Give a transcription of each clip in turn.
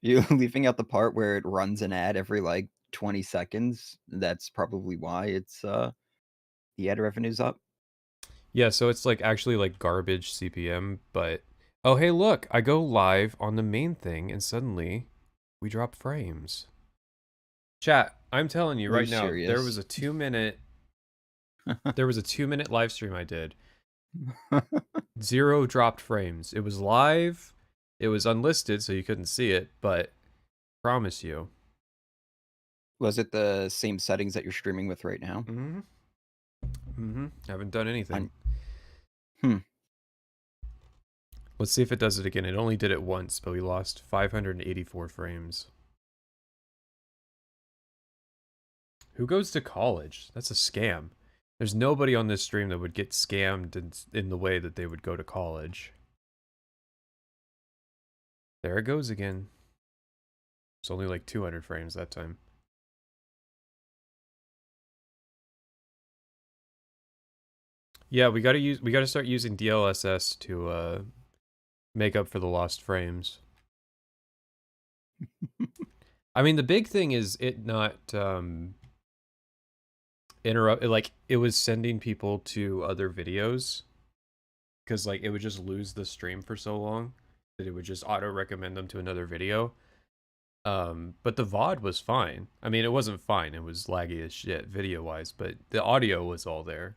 You're leaving out the part where it runs an ad every, like, 20 seconds. That's probably why the ad revenue's up. Yeah, so it's like actually like garbage CPM, but oh hey look, I go live on the main thing and suddenly we drop frames. Chat, I'm telling you Are you right now, there was serious? a 2 minute live stream I did. Zero dropped frames. It was live, it was unlisted so you couldn't see it, but promise you. Was it the same settings that you're streaming with right now? Mm-hmm. Mm-hmm. Haven't done anything. On hmm. Let's see if it does it again. It only did it once, but we lost 584 frames. Who goes to college? That's a scam. There's nobody on this stream that would get scammed in the way that they would go to college. There it goes again. It's only like 200 frames that time. Yeah, we gotta start using DLSS to make up for the lost frames. I mean, the big thing is it not interrupt. Like it was sending people to other videos because like it would just lose the stream for so long that it would just auto recommend them to another video. But the VOD was fine. I mean, it wasn't fine. It was laggy as shit video wise, but the audio was all there.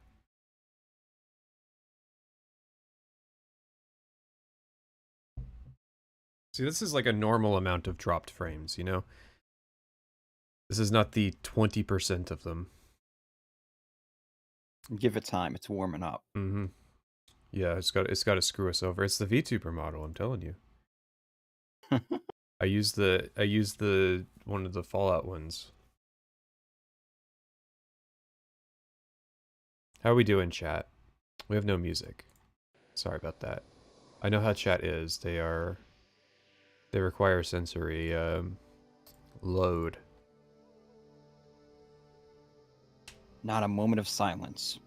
See, this is like a normal amount of dropped frames, you know? This is not the 20% of them. Give it time. It's warming up. Mm-hmm. Yeah, it's got to screw us over. It's the VTuber model, I'm telling you. I used the one of the Fallout ones. How are we doing, chat? We have no music. Sorry about that. I know how chat is. They require sensory load. Not a moment of silence.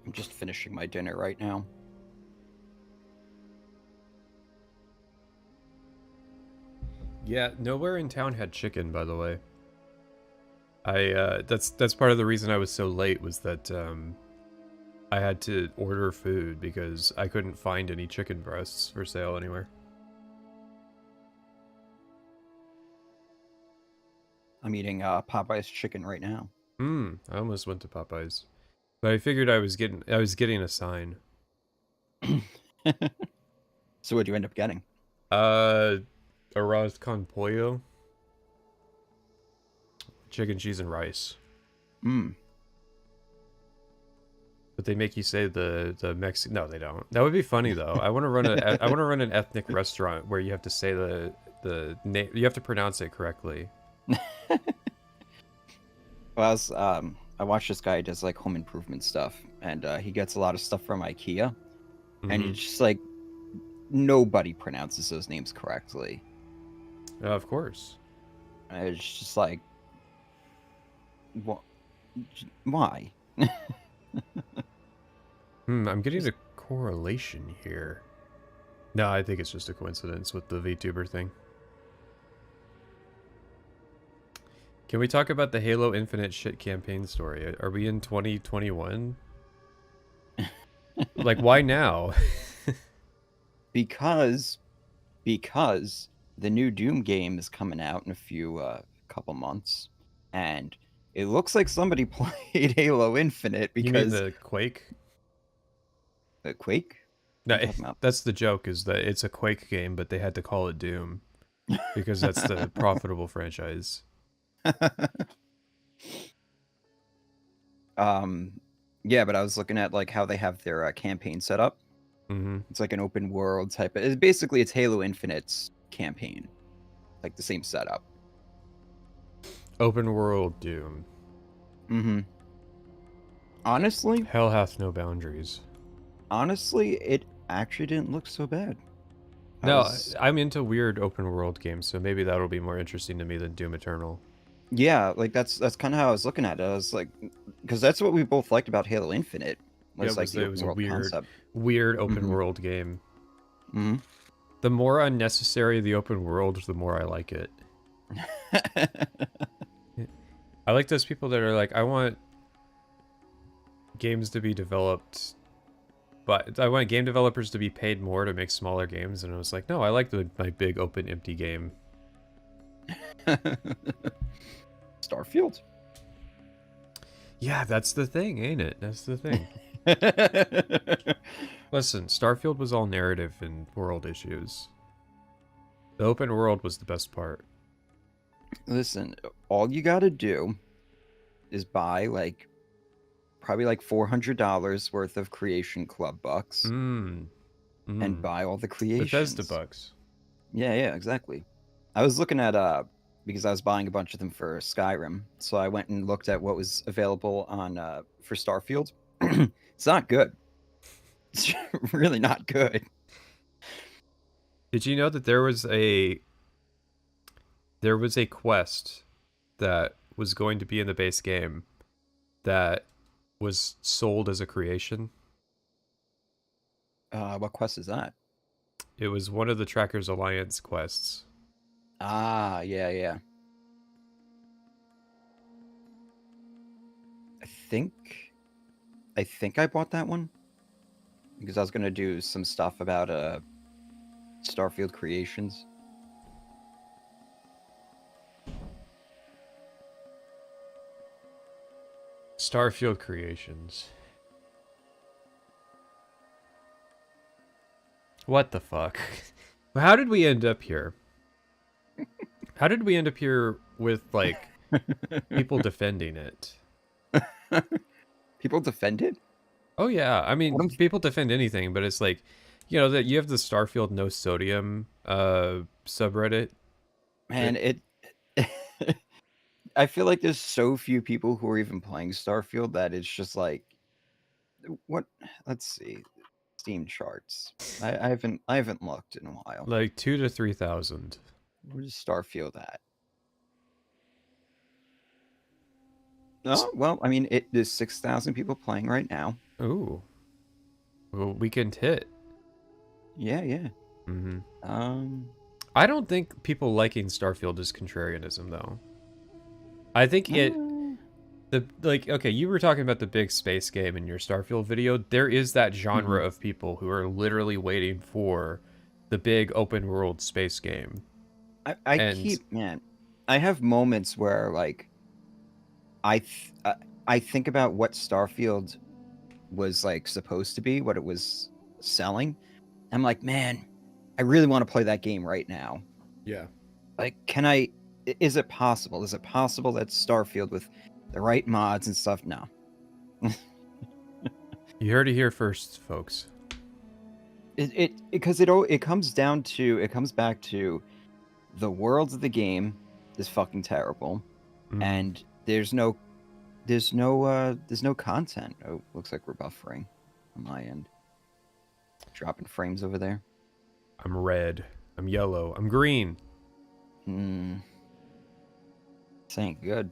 I'm just finishing my dinner right now. Yeah, nowhere in town had chicken, by the way. That's part of the reason I was so late was that I had to order food because I couldn't find any chicken breasts for sale anywhere. I'm eating Popeye's chicken right now. I almost went to Popeyes. But I figured I was getting a sign. So what'd you end up getting? Arroz con pollo. Chicken, cheese, and rice. Mmm. But they make you say the Mexican. No, they don't. That would be funny though. I want to run an ethnic restaurant where you have to say the name. You have to pronounce it correctly. Well, I watched this guy who does like home improvement stuff, and he gets a lot of stuff from IKEA, and it's just like nobody pronounces those names correctly. Of course. And it's just like, what? Why? I'm getting a correlation here. No, I think it's just a coincidence with the VTuber thing. Can we talk about the Halo Infinite shit campaign story? Are we in 2021? Like, why now? because the new Doom game is coming out in a few couple months, and it looks like somebody played Halo Infinite because You mean the Quake? The Quake? No, that's the joke, is that it's a Quake game, but they had to call it Doom because that's the profitable franchise. Yeah, but I was looking at like how they have their campaign set up. Mm-hmm. It's like an open world type of. It's Halo Infinite's campaign, like the same setup. Open world Doom. Mm-hmm. Honestly, Hell hath no boundaries. Honestly, it actually didn't look so bad. I'm into weird open world games, so maybe that'll be more interesting to me than Doom Eternal. Yeah, like that's kind of how I was looking at it. I was like, because that's what we both liked about Halo Infinite. It was a weird open world game. Mm-hmm. The more unnecessary the open world, the more I like it. I like those people that are like, I want games to be developed, but I want game developers to be paid more to make smaller games. And I was like, no, I like my big open empty game. Starfield. Yeah, that's the thing, ain't it? That's the thing. Listen, Starfield was all narrative and world issues. The open world was the best part. Listen, all you gotta do is buy like probably like $400 worth of Creation Club bucks and buy all the creations. Bethesda bucks. Yeah, exactly. I was looking at because I was buying a bunch of them for Skyrim, so I went and looked at what was available on for Starfield. It's not good. It's really not good. Did you know that there was a quest that was going to be in the base game that was sold as a creation? What quest is that? It was one of the Trackers Alliance quests. Ah, yeah. I think I bought that one because I was gonna do some stuff about Starfield creations. Starfield Creations. What the fuck? How did we end up here? How did we end up here with, like, people defending it? People defend it? Oh, yeah. I mean, people defend anything, but it's like, you know, that you have the Starfield No Sodium subreddit. Man, I feel like there's so few people who are even playing Starfield that it's just like, what? Let's see, Steam charts. I haven't looked in a while. Like 2,000 to 3,000. Where's Starfield at? Oh well, I mean, there's 6,000 people playing right now. Ooh, well, weekend hit. Yeah. Mm-hmm. Um, I don't think people liking Starfield is contrarianism, though. I think okay, you were talking about the big space game in your Starfield video. There is that genre of people who are literally waiting for the big open world space game. I have moments where like I think about what Starfield was like supposed to be, what it was selling. I'm like, man, I really want to play that game right now. Yeah. Like, is it possible? Is it possible that Starfield with the right mods and stuff? No. You heard it here first, folks. Because it comes back to the worlds of the game is fucking terrible, and there's no content. Oh, looks like we're buffering on my end. Dropping frames over there. I'm red. I'm yellow. I'm green. This ain't good.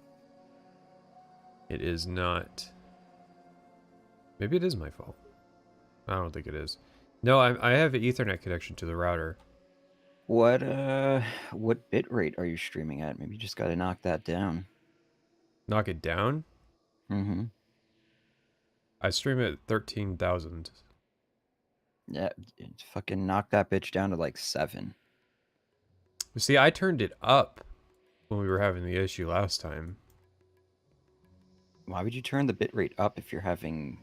It is not. Maybe it is my fault. I don't think it is. No, I have an Ethernet connection to the router. What bitrate are you streaming at? Maybe you just gotta knock that down. Knock it down? Mm-hmm. I stream at 13,000. Yeah, fucking knock that bitch down to like 7. See, I turned it up when we were having the issue last time. Why would you turn the bitrate up if you're having...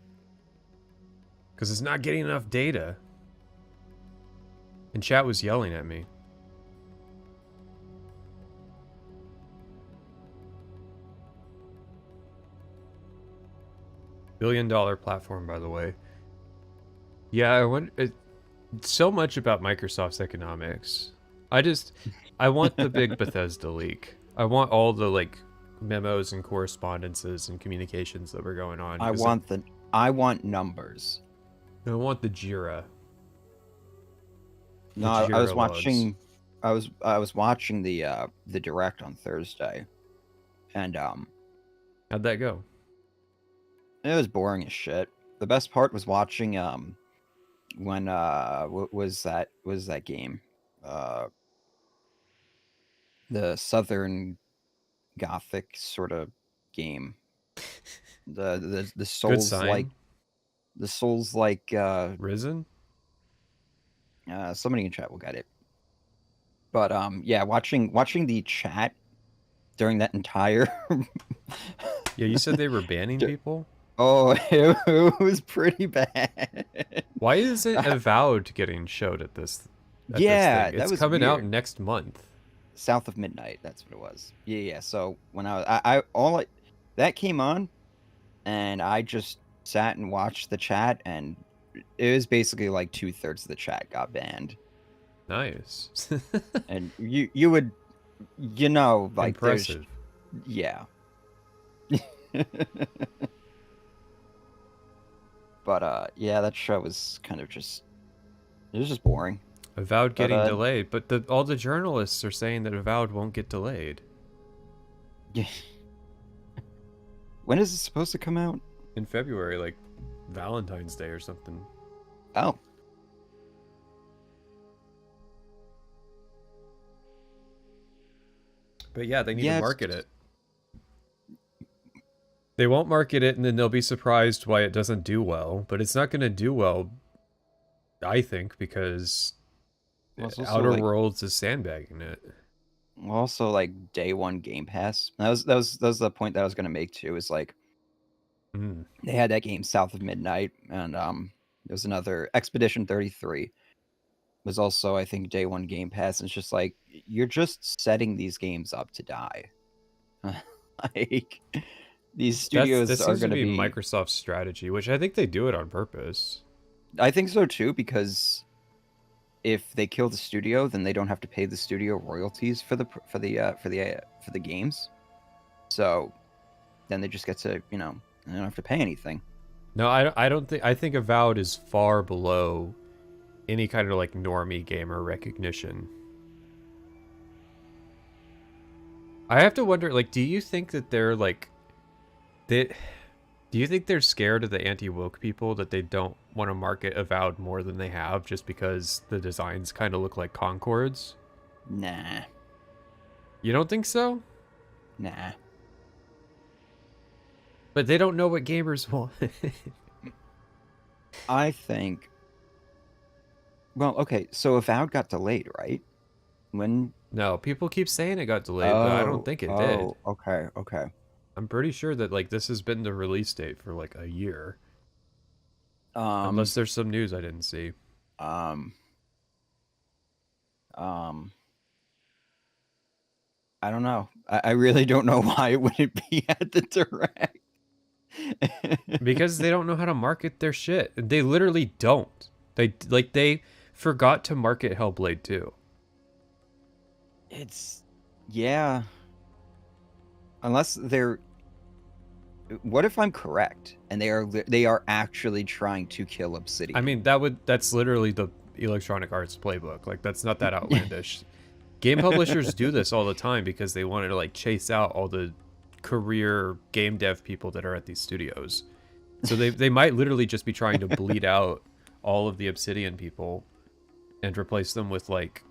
Because it's not getting enough data. And chat was yelling at me. $1 billion platform, by the way. Yeah, so much about Microsoft's economics. I want the big Bethesda leak. I want all the, like, memos and correspondences and communications that were going on. I want numbers. I want the Jira. No, I was watching. I was watching the direct on Thursday, and how'd that go? It was boring as shit. The best part was watching when what was that game? Uh, the Southern Gothic sort of game. The Good Souls like sign. the Souls like Risen. somebody in chat will get it. But yeah, watching the chat during that entire Yeah, you said they were banning d- people. oh it was pretty bad. Why isn't Avowed getting showed at this thing? Yeah, that It's was coming out weird. next month. South of Midnight, that's what it was. Yeah, yeah. So when I all I, that came on, and I just sat and watched the chat, and it was basically like 2/3 of the chat got banned. Nice. And you would, like there's, Impressive. yeah. But yeah, that show was kind of just, it was just boring. Avowed But getting delayed, but all the journalists are saying that Avowed won't get delayed. yeah. When is it supposed to come out? In February, like Valentine's Day or something. Oh, But yeah, they need to yeah, market it. They won't market it and then they'll be surprised why it doesn't do well, but it's not going to do well, I think, because well, it's also Outer like, Worlds is sandbagging it. also like day one Game Pass. That was the point that I was gonna make too. Is like Mm. they had that game South of Midnight, and there was another Expedition 33 was also, I think, day one Game Pass. And it's just like you're just setting these games up to die. Like these That studios are seems to gonna be be. Microsoft's strategy, which I think they do it on purpose. I think so too, because if they kill the studio, then they don't have to pay the studio royalties for the games. So then they just get to, they don't have to pay anything. No, I don't think I think Avowed is far below any kind of like normie gamer recognition. I have to wonder, like, do you think that they're like they do you think they're scared of the anti-woke people that they don't want to market Avowed more than they have just because the designs kind of look like Concords? Nah, You don't think so? nah. But they don't know what gamers want. I think. Well, okay. So Avowed got delayed, right? When? No, people keep saying it got delayed, but I don't think it did. Okay, okay. I'm pretty sure that like this has been the release date for like a year. Um, Unless there's some news I didn't see. um, um. I don't know. I really don't know why it wouldn't be at the direct. Because they don't know how to market their shit. They literally don't. They forgot to market Hellblade 2. It's, yeah. Unless they're. What if I'm correct and they are actually trying to kill I Obsidian? mean, that's literally the Electronic Arts playbook. Like that's not that outlandish. Game publishers do this all the time because they wanted to like chase out all the career game dev people that are at these studios. So they might literally just be trying to bleed out all of the Obsidian people and replace them with like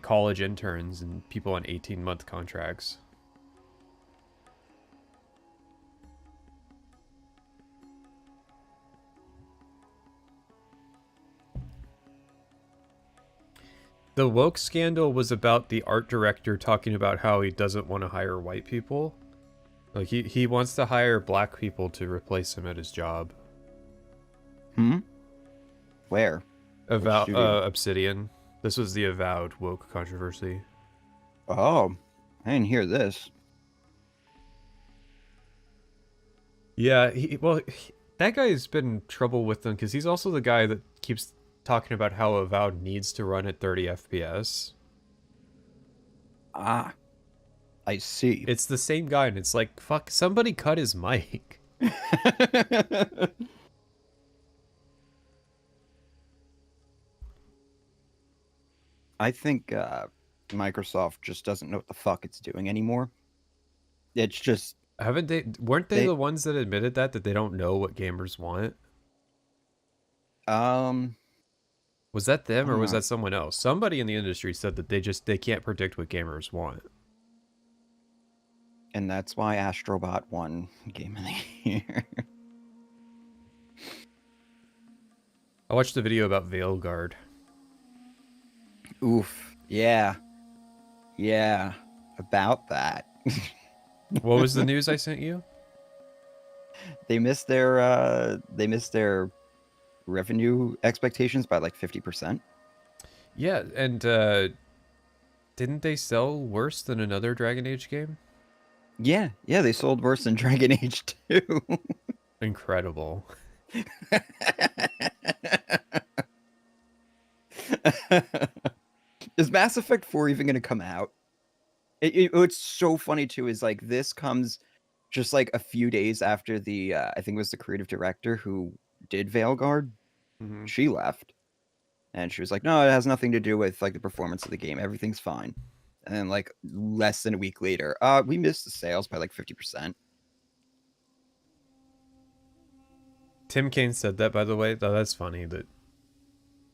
college interns and people on 18-month contracts. The woke scandal was about the art director talking about how he doesn't want to hire white people. Like he wants to hire black people to replace him at his job. Hmm. Where? Which Avowed studio? Obsidian. This was the Avowed woke controversy. Oh, I didn't hear this. Yeah, that guy's been in trouble with them because he's also the guy that keeps talking about how Avowed needs to run at 30 FPS. Ah, I see. It's the same guy, and it's like, fuck, somebody cut his mic. I think Microsoft just doesn't know what the fuck it's doing anymore. It's just Haven't they? Weren't they they the ones that admitted that they don't know what gamers want? um Was that them or I'm was not, that someone else? Somebody in the industry said that they can't predict what gamers want. and that's why Astrobot won Game of the Year. I watched a video about Veilguard. Oof. Yeah. Yeah. About that. What was the news I sent you? They missed their revenue expectations by like 50%. Yeah, and didn't they sell worse than another Dragon Age game? Yeah, yeah, they sold worse than Dragon Age 2. Incredible. Is Mass Effect 4 even going to come out? What's so funny too is like this comes just like a few days after the I think it was the creative director who did Veilguard. Mm-hmm. She left, and she was like, "No, it has nothing to do with like the performance of the game. Everything's fine." And then like less than a week later, we missed the sales by like 50%. Tim Kaine said that, by the way. Though that's funny. That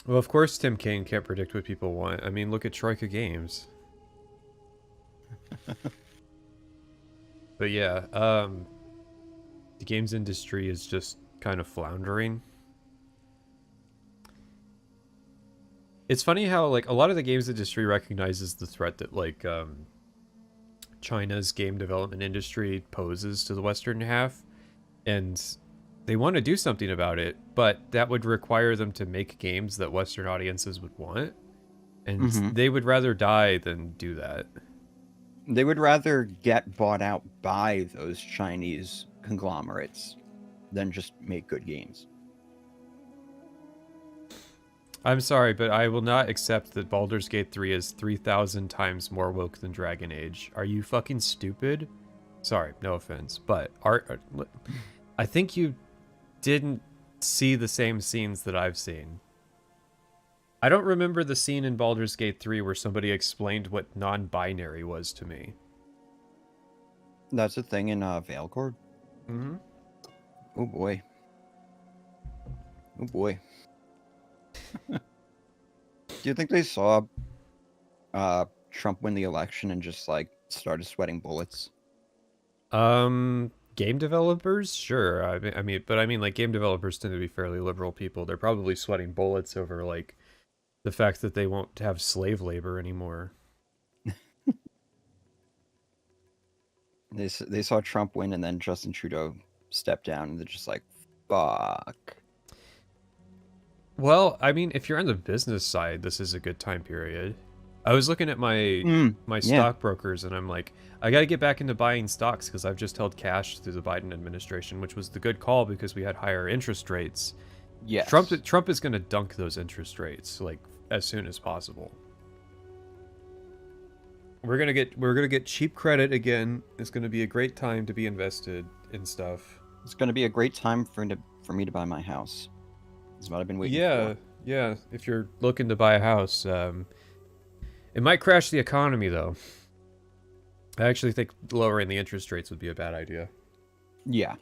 well, of course, Tim Kaine can't predict what people want. I mean, look at Troika Games. But yeah, the games industry is just kind of floundering. It's funny how like a lot of the games industry recognizes the threat that like China's game development industry poses to the Western half, and they want to do something about it, but that would require them to make games that Western audiences would want, and Mm-hmm. they would rather die than do that. They would rather get bought out by those Chinese conglomerates than just make good games. I'm sorry, but I will not accept that Baldur's Gate 3 is 3,000 times more woke than Dragon Age. Are you fucking stupid? Sorry, no offense, but I think you didn't see the same scenes that I've seen. I don't remember the scene in Baldur's Gate 3 where somebody explained what non-binary was to me. That's a thing in Veilguard. Mm-hmm. Oh boy. Oh boy. Do you think they saw Trump win the election and just like started sweating bullets? Game developers, sure. I mean, like game developers tend to be fairly liberal people. They're probably sweating bullets over like the fact that they won't have slave labor anymore. They saw Trump win and then Justin Trudeau step down and they're just like, fuck. Well, I mean, if you're on the business side, this is a good time period. I was looking at my Yeah. stockbrokers and I'm like, I got to get back into buying stocks because I've just held cash through the Biden administration, which was the good call because we had higher interest rates. Yes. Trump is going to dunk those interest rates like as soon as possible. We're gonna get cheap credit again. It's gonna be a great time to be invested in stuff. It's going to be a great time for me to buy my house. That's what I've been waiting Yeah, for. yeah. If you're looking to buy a house, it might crash the economy though. I actually think lowering the interest rates would be a bad idea. Yeah,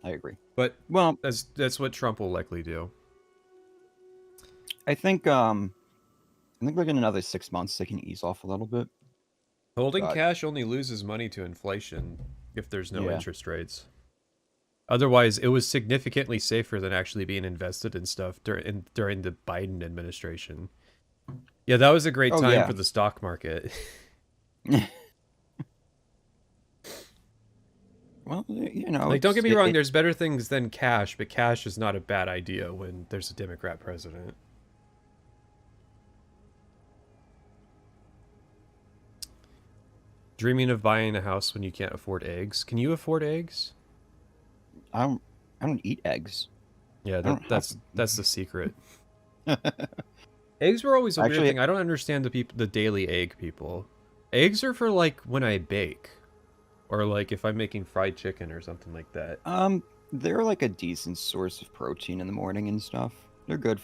I agree. But Well, that's what Trump will likely do. I think like in another 6 months they can ease off a little bit. Holding But cash only loses money to inflation if there's no yeah. interest rates. Otherwise, it was significantly safer than actually being invested in stuff during the Biden administration. Yeah, that was a great Oh time yeah. for the stock market. Well, you know, Like, don't get me wrong, there's better things than cash, but cash is not a bad idea when there's a Democrat president. Dreaming of buying a house when you can't afford eggs. Can you afford eggs? I don't eat eggs. Yeah, I don't have that's the secret. to. Eggs were always a weird Actually, thing. I don't understand the daily egg people. Eggs are for like when I bake, or like if I'm making fried chicken or something like that. they're like a decent source of protein in the morning and stuff. They're good.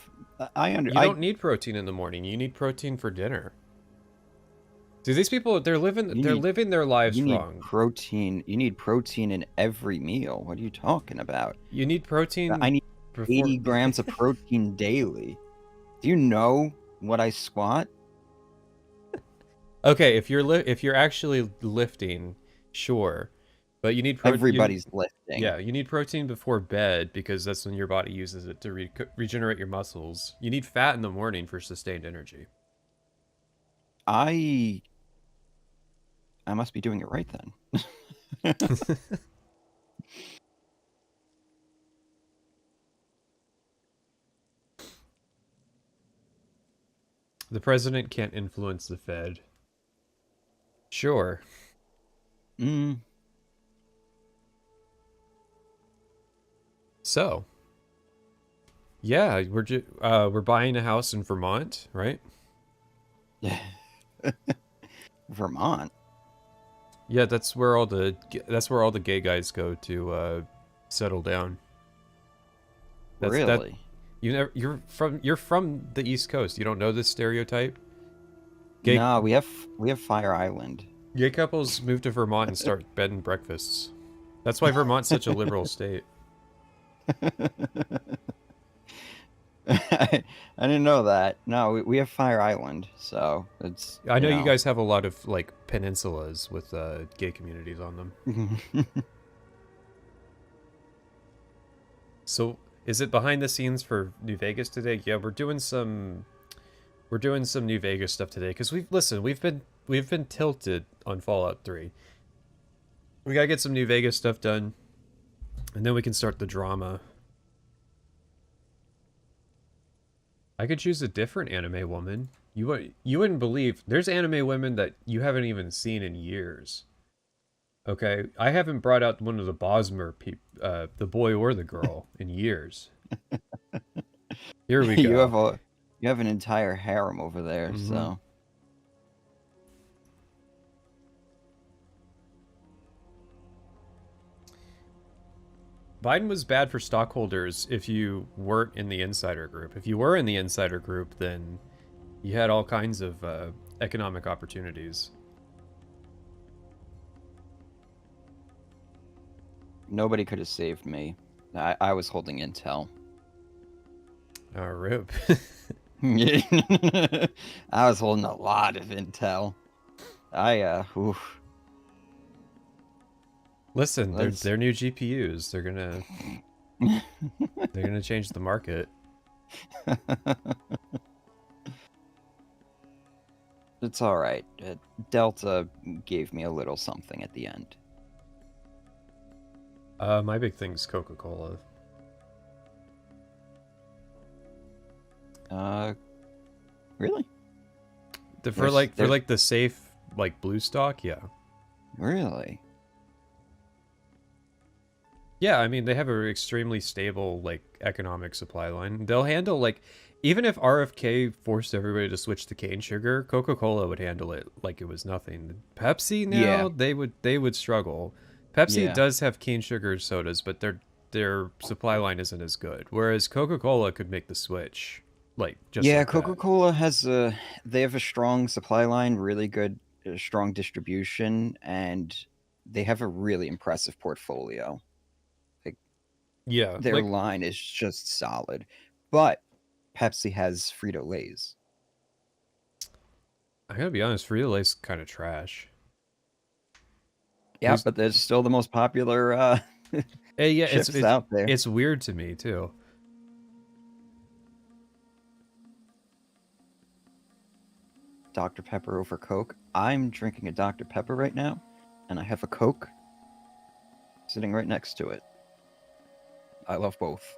You don't need protein in the morning. You need protein for dinner. See, these people they're living their lives you need wrong. protein. You need protein in every meal. What are you talking about? You need protein I need before 80 grams of protein daily. Do you know what I squat? Okay, if you're actually lifting, sure, but you need Everybody's lifting. yeah, you need protein before bed because that's when your body uses it to regenerate your muscles. You need fat in the morning for sustained energy. I I must be doing it right then. The president can't influence the Fed. Sure. Mm, So, yeah, we're buying a house in Vermont, right? Vermont. Yeah, that's where all the gay guys go to settle down. That Really? you never you're from the East Coast. You don't know this stereotype? Gay No, we have Fire Island. gay couples move to Vermont and start bed and breakfasts. That's why Vermont's such a liberal state. I didn't know that. No, we have Fire Island, so it's, I you know you know. guys have a lot of like peninsulas with gay communities on them. So, is it behind the scenes for New Vegas today? Yeah, we're doing some New Vegas stuff today because we've been tilted on Fallout 3. We got to get some New Vegas stuff done and then we can start the drama. I could choose a different anime woman. You wouldn't believe there's anime women that you haven't even seen in years. Okay, I haven't brought out one of the Bosmer the boy or the girl, in years. Here we You have go. a you have an entire harem over there, Mm-hmm. so Biden was bad for stockholders if you weren't in the insider group. If you were in the insider group, then you had all kinds of economic opportunities. nobody could have saved me. I was holding intel. RIP. I was holding a lot of intel. Oof. Listen, Let's they're new GPUs. They're gonna change the market. It's all right. Delta gave me a little something at the end. My big thing's Coca-Cola. Really? For There's like the safe like blue stock, yeah. really. Yeah, I mean they have an extremely stable like economic supply line. They'll handle like even if RFK forced everybody to switch to cane sugar, Coca-Cola would handle it like it was nothing. Pepsi Yeah, now, they would struggle. Pepsi yeah, does have cane sugar sodas, but their supply line isn't as good. Whereas Coca-Cola could make the switch like just yeah. like that. Coca-Cola has a they have a strong supply line, really good, strong distribution, and they have a really impressive portfolio. Like Yeah, their like line is just solid. But Pepsi has Frito-Lays. I gotta be honest, Frito-Lay's kind of trash. Yeah, There's but they're still the most popular yeah, chips out there. it's weird to me too. Dr. Pepper over Coke. I'm drinking a Dr. Pepper right now, and I have a Coke sitting right next to it. I love both.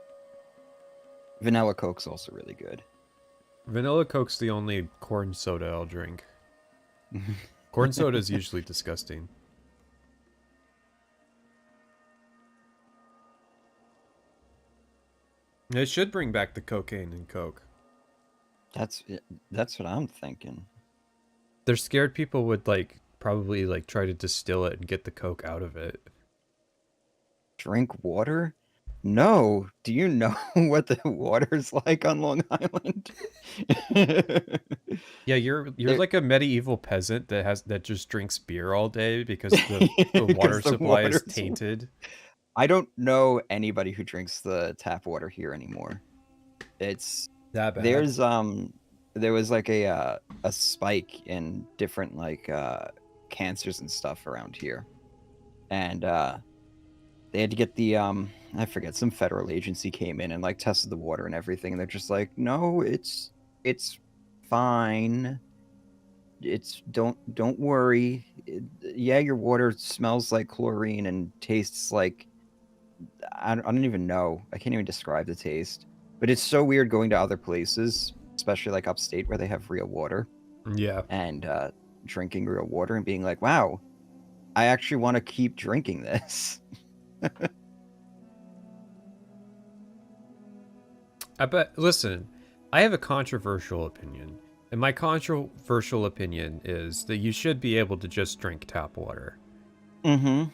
Vanilla Coke's also really good. Vanilla Coke's the only corn soda I'll drink. Corn soda is usually disgusting. It should bring back the cocaine in Coke. That's that's what I'm thinking. They're scared people would like probably like try to distill it and get the Coke out of it. Drink water? No. Do you know what the water's like on Long Island? Yeah, you're There, like a medieval peasant that just drinks beer all day because the water because the supply is water's. tainted. I don't know anybody who drinks the tap water here anymore. It's That bad? There was like a spike in different like cancers and stuff around here, and they had to get the I forget, some federal agency came in and like tested the water and everything, and they're just like, no, it's fine. It's don't worry. Yeah, your water smells like chlorine and tastes like I don't even know. I can't even describe the taste. But it's so weird going to other places, especially like upstate where they have real water Yeah. and drinking real water and being like, wow, I actually want to keep drinking this. I bet. Listen, I have a controversial opinion, and my controversial opinion is that you should be able to just drink tap water. Mm-hmm.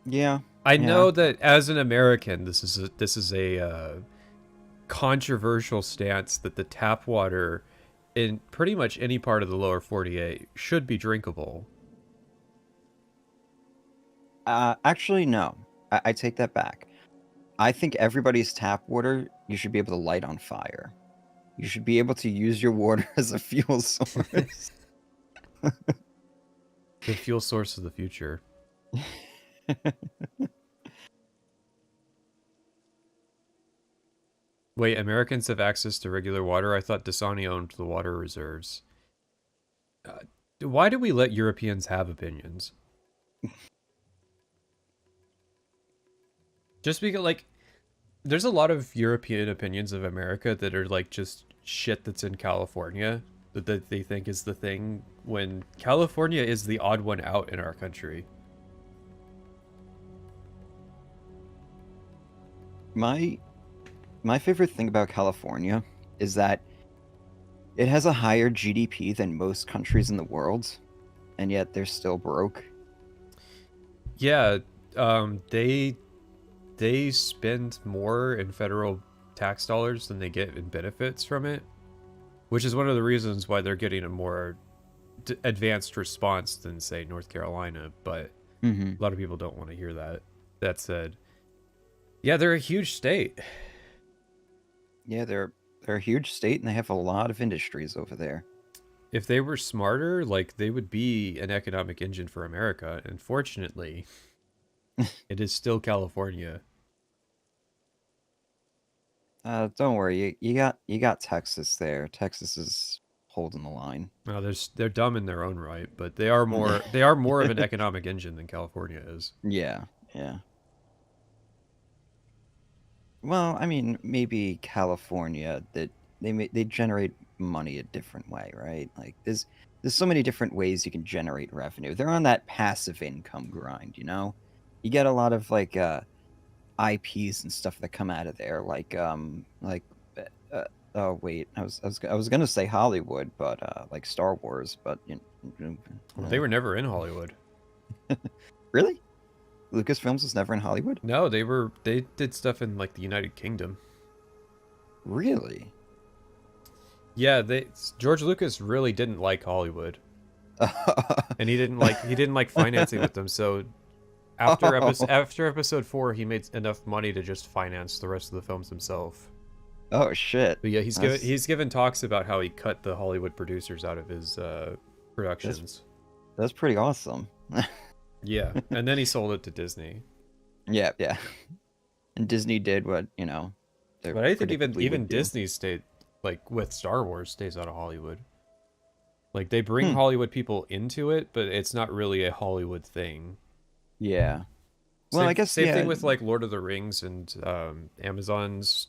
Yeah. I Yeah. know that as an American, this is a controversial stance that the tap water in pretty much any part of the lower 48 should be drinkable. Actually, no. I take that back. I think everybody's tap water you should be able to light on fire. You should be able to use your water as a fuel source. The fuel source of the future. Wait, Americans have access to regular water? I thought Dasani owned the water reserves. Why do we let Europeans have opinions? Just because, like, there's a lot of European opinions of America that are like just shit that's in California that they think is the thing when California is the odd one out in our country. my my favorite thing about California is that it has a higher GDP than most countries in the world, and yet they're still broke. Yeah, they spend more in federal tax dollars than they get in benefits from it, which is one of the reasons why they're getting a more advanced response than say North Carolina, but Mm-hmm. a lot of people don't want to hear that. That said, yeah, they're a huge state. Yeah, they're a huge state and they have a lot of industries over there. If they were smarter, like they would be an economic engine for America. Unfortunately, it is still California. Don't worry, you got Texas there. Texas is holding the line. Now, they're dumb in their own right, but they are more of an economic engine than California is. Yeah, yeah. Well, I mean, maybe California that they generate money a different way, right? Like there's so many different ways you can generate revenue. They're on that passive income grind, you know? You get a lot of like IPs and stuff that come out of there, like oh wait, I was gonna say Hollywood, but like Star Wars, but Well, they were never in Hollywood. really, Lucasfilms was never in Hollywood. No, they did stuff in like the United Kingdom. Really? Yeah, they George Lucas really didn't like Hollywood, and he didn't like financing with them. So after episode 4, he made enough money to just finance the rest of the films himself. Oh shit. But yeah, he's given talks about how he cut the Hollywood producers out of his productions. That's pretty awesome. Yeah, and then he sold it to Disney. Yeah, yeah. And Disney did what, you know, they But I think predictably even would do. Disney stayed, like with Star Wars, stays out of Hollywood. Like they bring Hmm. Hollywood people into it, but it's not really a Hollywood thing. Yeah. Well, Same I guess same yeah. thing with like Lord of the Rings and Amazon's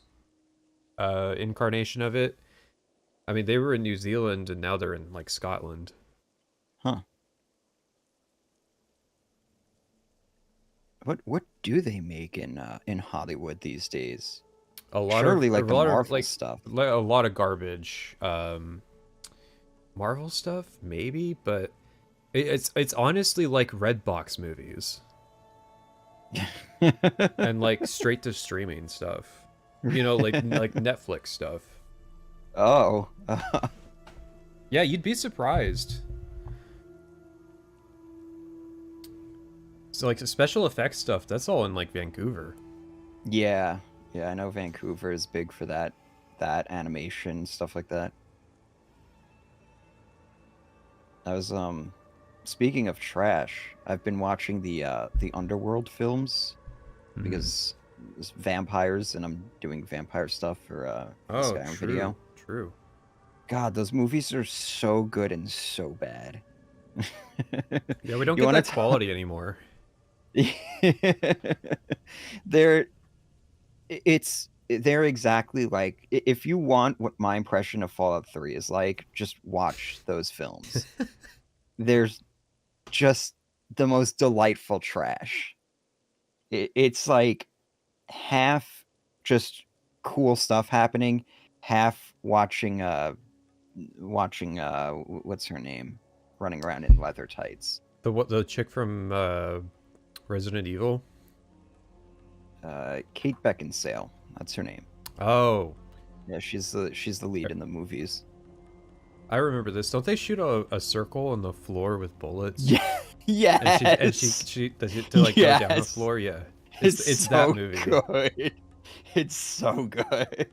incarnation of it. I mean, they were in New Zealand and now they're in like Scotland. Huh. What do they make in Hollywood these days? A lot of Surely a like the lot of Marvel like stuff. a lot of garbage. Marvel stuff maybe, but it's honestly like Redbox movies and like straight to streaming stuff. You know, like Netflix stuff. Oh. Yeah, you'd be surprised. So like the special effects stuff, that's all in like Vancouver. Yeah. Yeah, I know Vancouver is big for that. that animation, stuff like that. I was speaking of trash, I've been watching the Underworld films because it's vampires and I'm doing vampire stuff for the Oh, Skyrim true, video. true. God, those movies are so good and so bad. Yeah, we don't You get want that to quality anymore. they're they're exactly like if you want what my impression of Fallout 3 is like, just watch those films. There's just the most delightful trash. It's like half just cool stuff happening, half watching what's her name running around in leather tights. The chick from Resident Evil? Kate Beckinsale, that's her name. Oh, Yeah, she's the lead in the movies. I remember this. Don't they shoot a circle on the floor with bullets? Yeah. And Yes. she does it to like go down the Yes. floor. Yeah, It's it's that so movie. good. It's so good.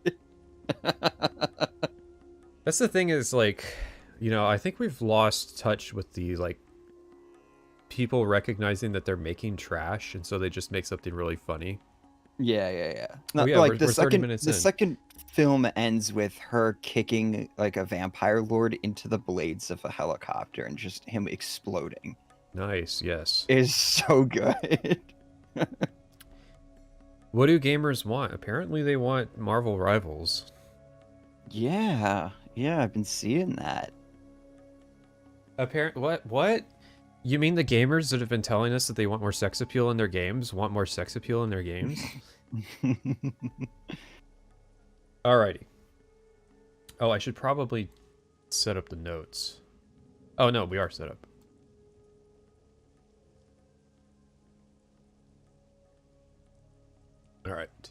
That's the thing is like, you know, I think we've lost touch with the like people recognizing that they're making trash, and so they just make something really funny. Yeah. Oh Not yeah, like we're 30 minutes the in. second film ends with her kicking like a vampire lord into the blades of a helicopter and just him exploding. Nice, yes. It is so good. What do gamers want? Apparently they want Marvel Rivals. Yeah, I've been seeing that. What? You mean the gamers that have been telling us that they want more sex appeal in their games want more sex appeal in their games? Alrighty. Oh, I should probably set up the notes. Oh no, we are set up. Alright.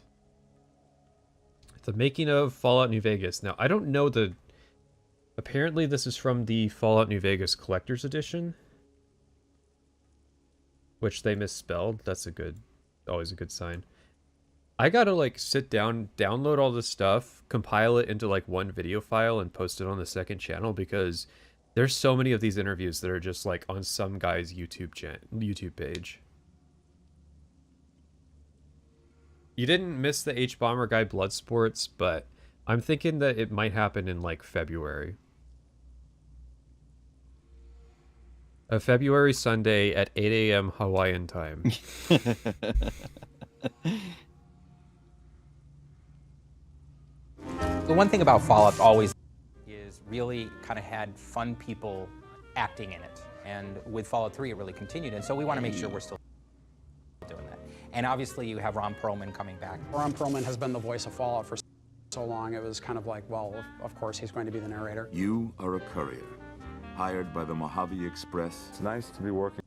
The making of Fallout New Vegas. Now, I don't know the... Apparently this is from the Fallout New Vegas Collector's Edition. Which they misspelled. That's always a good sign. I gotta like sit down, download all this stuff, compile it into like one video file and post it on the second channel because there's so many of these interviews that are just like on some guy's YouTube page. You didn't miss the H-Bomber guy Blood Sports, but I'm thinking that it might happen in like February. A February Sunday at 8 a.m. Hawaiian time. The one thing about Fallout always is really kind of had fun people acting in it. And with Fallout 3, it really continued. And so we want to make sure we're still doing that. And obviously, you have Ron Perlman coming back. Ron Perlman has been the voice of Fallout for so long, it was kind of like, well, of course, he's going to be the narrator. You are a courier, hired by the Mojave Express. It's nice to be working.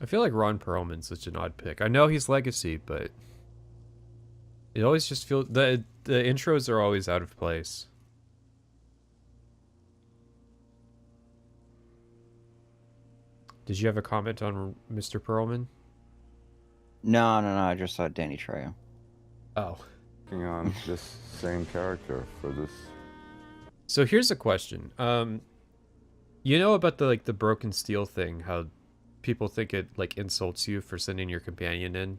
I feel like Ron Perlman's such an odd pick. I know he's legacy, but it always just feels the intros are always out of place. Did you have a comment on Mr. Perlman? No, I just saw Danny Trejo. Oh. Working on this same character for this. So here's a question. You know about the broken steel thing, how people think it like insults you for sending your companion in?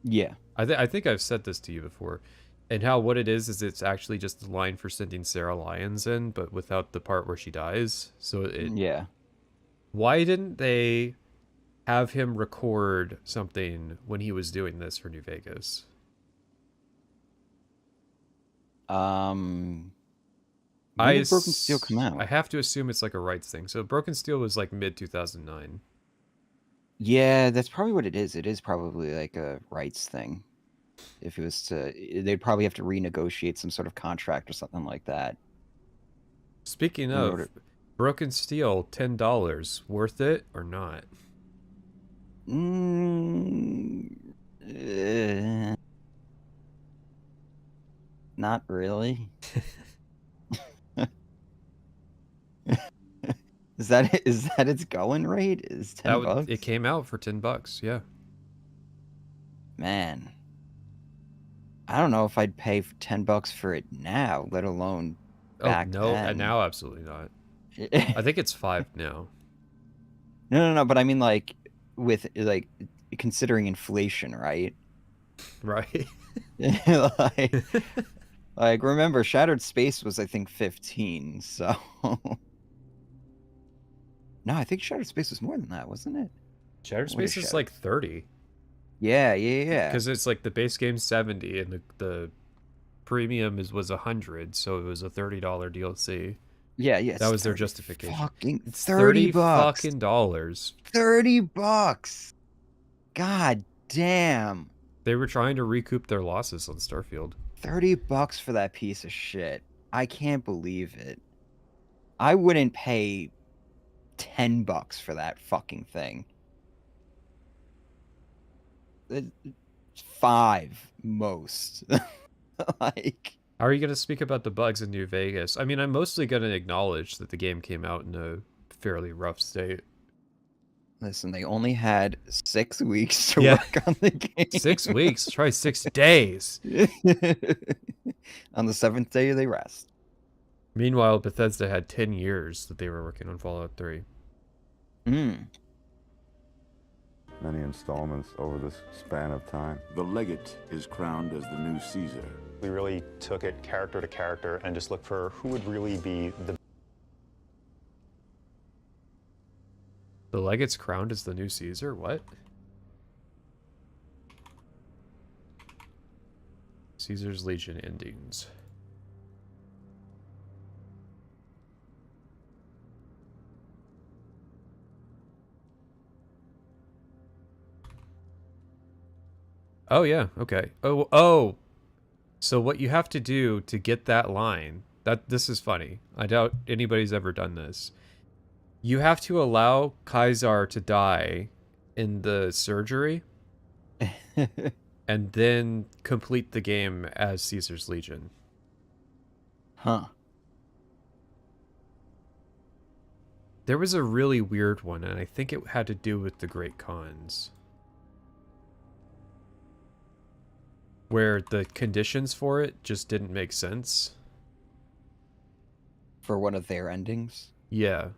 Yeah. I think I've said this to you before. And how what it is it's actually just the line for sending Sarah Lyons in, but without the part where she dies. So Yeah. Why didn't they have him record something when he was doing this for New Vegas? When did Broken Steel come out? I have to assume it's like a rights thing. So Broken Steel was like mid 2009. Yeah, that's probably what it is. It is probably like a rights thing. If it was to, they'd probably have to renegotiate some sort of contract or something like that. Speaking of Broken Steel, $10, worth it or not? Not really. Is that its going rate? Is $10? It came out for $10, yeah. Man, I don't know if I'd pay $10 for it now, let alone Oh back no, then. now absolutely not. I think it's 5 now. No, but I mean, like, with, like, considering inflation, right? Right. like, like, remember, Shattered Space was, I think, 15, so... No, I think Shattered Space was more than that, wasn't it? Shattered What is Space is Shattered? like 30. Yeah. Because it's like the base game's 70 and the premium was 100, so it was a $30 DLC. Yeah, That it's was their 30 justification. fucking It's 30 fucking dollars. $30. God damn. They were trying to recoup their losses on Starfield. $30 for that piece of shit. I can't believe it. I wouldn't pay $10 for that fucking thing. 5 most. Like, How are you going to speak about the bugs in New Vegas? I mean, I'm mostly going to acknowledge that the game came out in a fairly rough state. listen, they only had 6 weeks to Yeah. work on the game. 6 weeks? Try 6 days. On the 7th day, they rest. Meanwhile, Bethesda had 10 years that they were working on Fallout 3. Mm. Many installments over this span of time. The legate is crowned as the new Caesar. We really took it character to character and just looked for who would really be the The Legate's crowned as the new Caesar? What? Caesar's Legion endings. Oh, yeah, okay. Oh! So what you have to do to get that line, this is funny. I doubt anybody's ever done this. You have to allow Kaisar to die in the surgery and then complete the game as Caesar's Legion. Huh. There was a really weird one, and I think it had to do with the Great Khans, where the conditions for it just didn't make sense. For one of their endings? Yeah.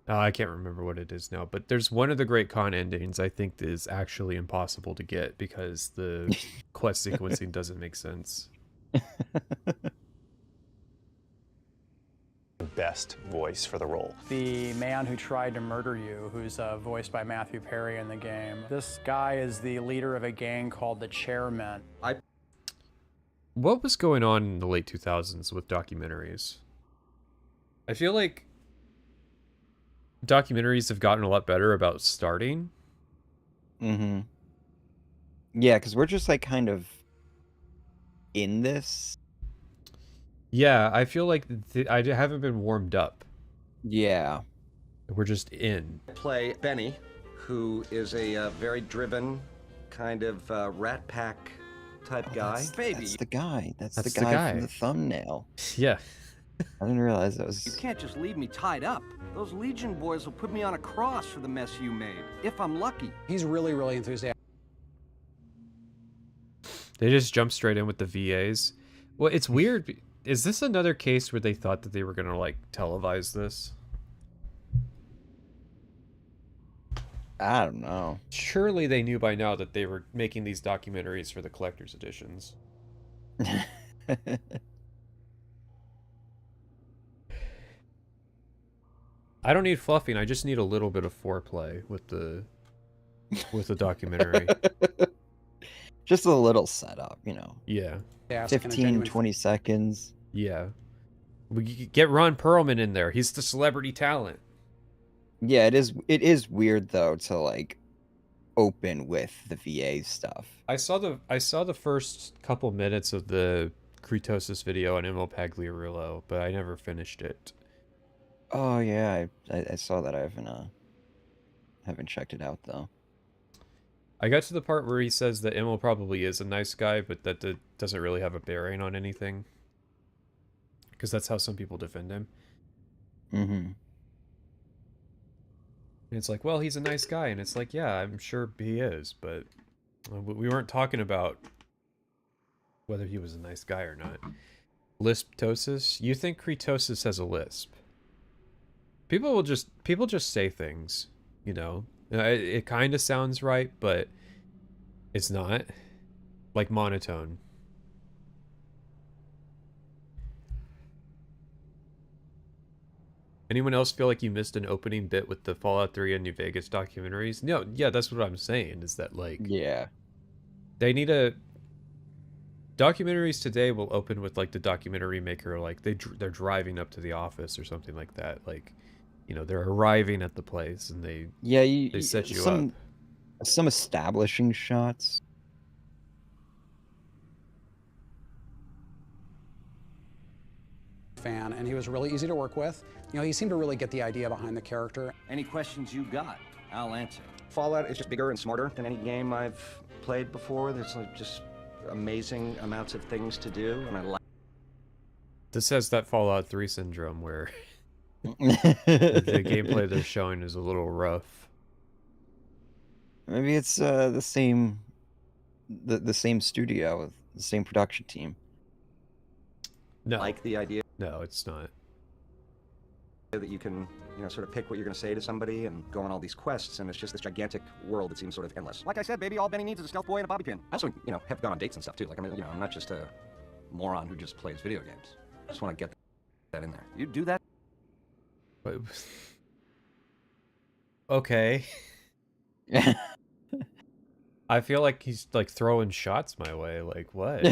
I can't remember what it is now, but there's one of the Great Khan endings I think that is actually impossible to get because the quest sequencing doesn't make sense. best voice for the role. The man who tried to murder you, who's voiced by Matthew Perry in the game. This guy is the leader of a gang called the Chairmen. What was going on in the late 2000s with documentaries? I feel like documentaries have gotten a lot better about starting. Mm-hmm. Yeah, because we're just, like, kind of in this. Yeah, I feel like I haven't been warmed up. Yeah. We're just in. Play Benny, who is a very driven, kind of Rat Pack type guy. That's the guy. That's That's the the guy guy. from the thumbnail. Yeah. I didn't realize that was... You can't just leave me tied up. Those Legion boys will put me on a cross for the mess you made, if I'm lucky. He's really, really enthusiastic. They just jump straight in with the VAs. Well, it's weird. Is this another case where they thought that they were going to, like, televise this? I don't know. Surely they knew by now that they were making these documentaries for the collector's editions. I don't need fluffing. I just need a little bit of foreplay with the documentary. Just a little setup, you know. Yeah. 15, 20 seconds. Yeah. We get Ron Perlman in there. He's the celebrity talent. Yeah, it is weird though to like open with the VA stuff. I saw the first couple minutes of the Kritosis video on Emil Pagliarulo, but I never finished it. Oh yeah, I saw that. I haven't checked it out though. I got to the part where he says that Emil probably is a nice guy, but that doesn't really have a bearing on anything. because that's how some people defend him. Mm-hmm. And it's like, well, he's a nice guy, and it's like, yeah, I'm sure he is, but we weren't talking about whether he was a nice guy or not. Lisptosis? You think Kretosis has a lisp? People just say things, you know. It kind of sounds right, but it's not. Like monotone. Anyone else feel like you missed an opening bit with the Fallout 3 and New Vegas documentaries? No, yeah, that's what I'm saying, is that, like... Yeah. They need a... Documentaries today will open with, like, the documentary maker, like, they're driving up to the office or something like that. Like, you know, they're arriving at the place, and they set you up. Some establishing shots. Fan, and he was really easy to work with. You know, he seemed to really get the idea behind the character. Any questions you got, I'll answer. Fallout is just bigger and smarter than any game I've played before. There's like just amazing amounts of things to do, and I like. This has that Fallout 3 syndrome where the gameplay they're showing is a little rough. Maybe it's the same studio with the same production team. No. Like the idea. No, it's not. That you can, you know, sort of pick what you're going to say to somebody and go on all these quests, and it's just this gigantic world that seems sort of endless. Like I said, baby, all Benny needs is a stealth boy and a bobby pin. I also, you know, have gone on dates and stuff too. Like, I mean, you know, I'm not just a moron who just plays video games. I just want to get that in there. You do that? Okay. I feel like he's like throwing shots my way. Like, what?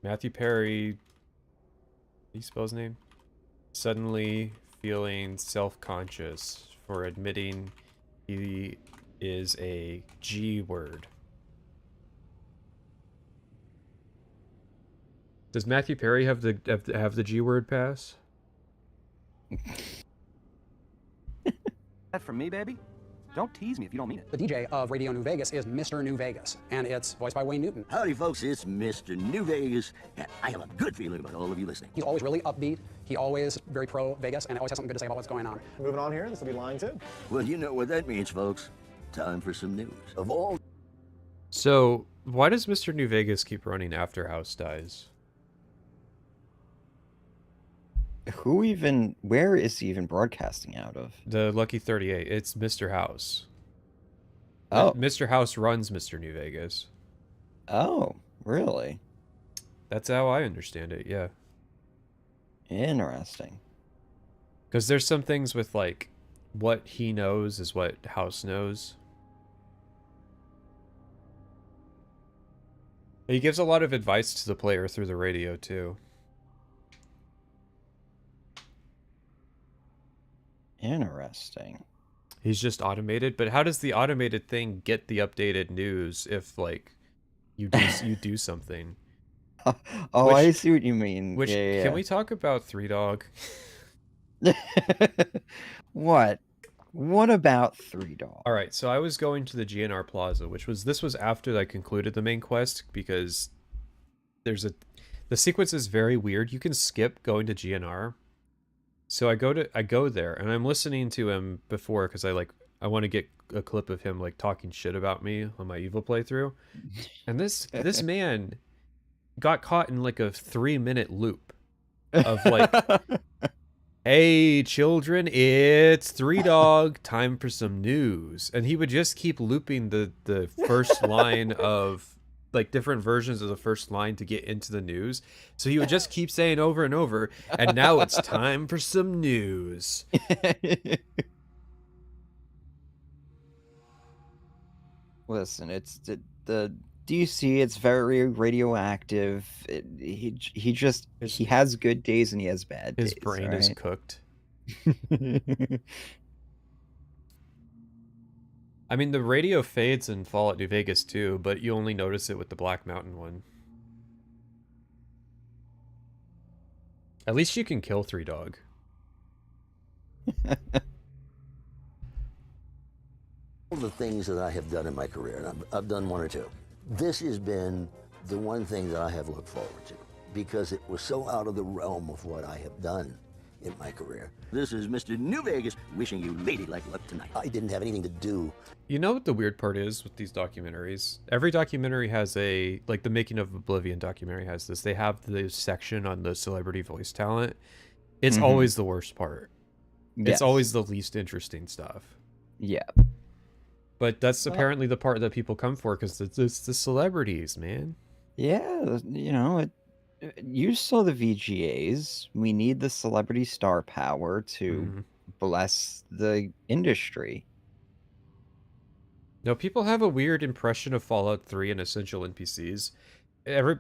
Matthew Perry, how do you spell his name? Suddenly feeling self-conscious for admitting he is a G word. Does Matthew Perry have the G word pass? That from me, baby? Don't tease me if you don't mean it. The DJ of Radio New Vegas is Mr. New Vegas, and it's voiced by Wayne Newton. Howdy, folks. It's Mr. New Vegas, and I have a good feeling about all of you listening. He's always really upbeat. He always very pro Vegas, and always has something good to say about what's going on. Moving on here, this will be line 2. Well, you know what that means, folks. Time for some news. Of all... So, why does Mr. New Vegas keep running after House dies? Where is he even broadcasting out of? The Lucky 38. It's Mr. House. Oh. Mr. House runs Mr. New Vegas. Oh, really? That's how I understand it, yeah. Interesting. Because there's some things with, like, what he knows is what House knows. He gives a lot of advice to the player through the radio, too. Interesting. He's just automated, but how does the automated thing get the updated news if, like, you do something? I see what you mean. Which, yeah. Can we talk about Three Dog? What? What about Three Dog? All right, so I was going to the GNR Plaza, this was after I concluded the main quest, because the sequence is very weird. You can skip going to GNR. So I go there, and I'm listening to him before because I want to get a clip of him like talking shit about me on my evil playthrough. And this man got caught in like a 3-minute loop of like, hey children, it's Three Dog, time for some news. And he would just keep looping the first line of like different versions of the first line to get into the news. So he would just keep saying over and over, and now it's time for some news. Listen, it's the DC, it's very radioactive. He has good days and he has bad days. His brain is cooked. I mean, the radio fades in Fallout New Vegas too, but you only notice it with the Black Mountain one. At least you can kill Three Dog. All the things that I have done in my career, and I've done one or two, this has been the one thing that I have looked forward to. because it was so out of the realm of what I have done in my career. This is Mr. New Vegas wishing you ladylike luck tonight. I didn't have anything to do. You know what the weird part is with these documentaries? Every documentary has like the Making of Oblivion documentary has this. They have this section on the celebrity voice talent. It's always the worst part. Yes. It's always the least interesting stuff. Yeah. But that's apparently the part that people come for because it's the celebrities, man. Yeah, you know, you saw the VGAs. We need the celebrity star power to bless the industry. No, people have a weird impression of Fallout 3 and essential NPCs.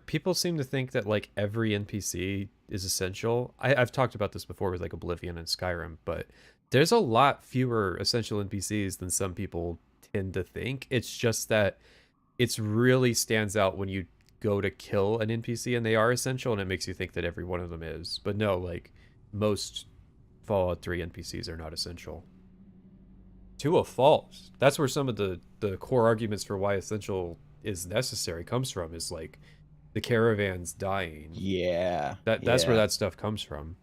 People seem to think that like every NPC is essential. I've talked about this before with like Oblivion and Skyrim, but there's a lot fewer essential NPCs than some people tend to think. It's just that it's really stands out when you go to kill an NPC and they are essential, and it makes you think that every one of them is. But no, like most Fallout 3 NPCs are not essential. To a fault. That's where some of the core arguments for why essential is necessary comes from, is like the caravans dying. Yeah. That's where that stuff comes from.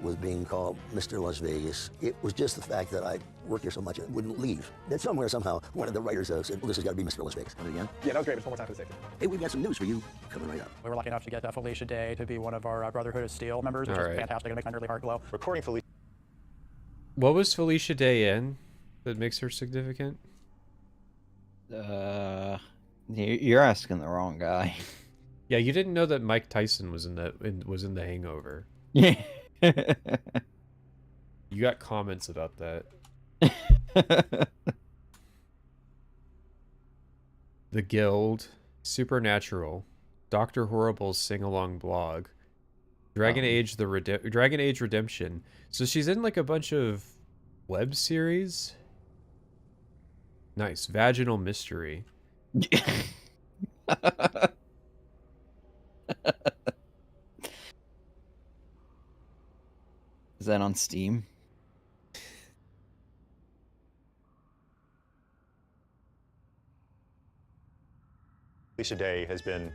Was being called Mr. Las Vegas. It was just the fact that I worked here so much and wouldn't leave. Then somewhere, somehow, one of the writers said, well, this has got to be Mr. Las Vegas. Again? Yeah, that was great. It's one more time for the safety. Hey, we've got some news for you coming right up. We were lucky enough to get Felicia Day to be one of our Brotherhood of Steel members, which is fantastic. It makes my really heart glow. Recording Felicia. What was Felicia Day in that makes her significant? You're asking the wrong guy. Yeah, you didn't know that Mike Tyson was in The Hangover. Yeah. You got comments about that. The Guild, Supernatural, Dr. Horrible's sing-along blog, Dragon Age Redemption. So she's in like a bunch of web series. Nice. Vaginal Mystery. Is that on Steam? Felicia Day has been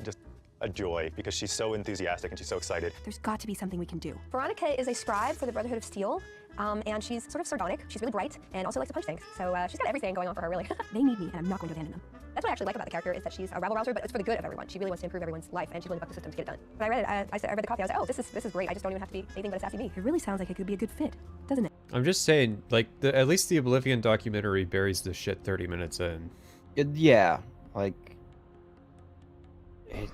just a joy because she's so enthusiastic and she's so excited. There's got to be something we can do. Veronica is a scribe for the Brotherhood of Steel, and she's sort of sardonic. She's really bright and also likes to punch things. So she's got everything going on for her, really. They need me, and I'm not going to abandon them. That's what I actually like about the character, is that she's a rabble-rouser, but it's for the good of everyone. She really wants to improve everyone's life, and she's willing to buck the system to get it done. When I read it, I read the copy, I was like, oh, this is great. I just don't even have to be anything but a sassy me. It really sounds like it could be a good fit, doesn't it? I'm just saying, like, at least the Oblivion documentary buries the shit 30 minutes in. Yeah, like, it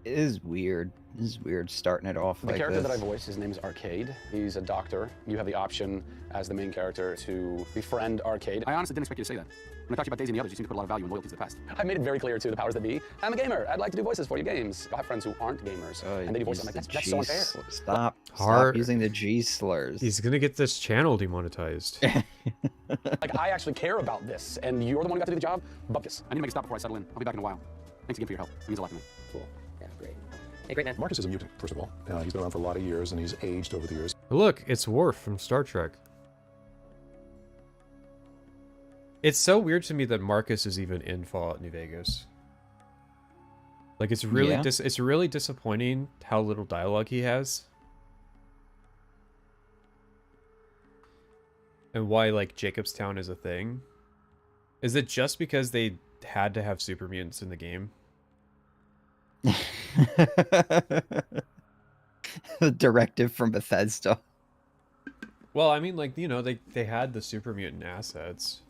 is weird. It is weird starting it off like this. The character that I voice, his name is Arcade. He's a doctor. You have the option as the main character to befriend Arcade. I honestly didn't expect you to say that. When I talked to you about Daisy and the others, you seem to put a lot of value and loyalty to the past. I've made it very clear to the powers that be, I'm a gamer. I'd like to do voices for your games. I have friends who aren't gamers, and they do voices. I'm like, that's so unfair. Stop using the G slurs. He's gonna get this channel demonetized. Like, I actually care about this, and you're the one who got to do the job. Bump this. I need to make a stop before I settle in. I'll be back in a while. Thanks again for your help. It means a lot to me. Cool. Yeah, great. Hey, great man. Marcus is a mutant, first of all. He's been around for a lot of years, and he's aged over the years. Look, it's Worf from Star Trek. It's so weird to me that Marcus is even in Fallout New Vegas. Like, it's really it's really disappointing how little dialogue he has. And why, like, Jacobstown is a thing. Is it just because they had to have super mutants in the game? The directive from Bethesda. Well, I mean, like, you know, they had the super mutant assets.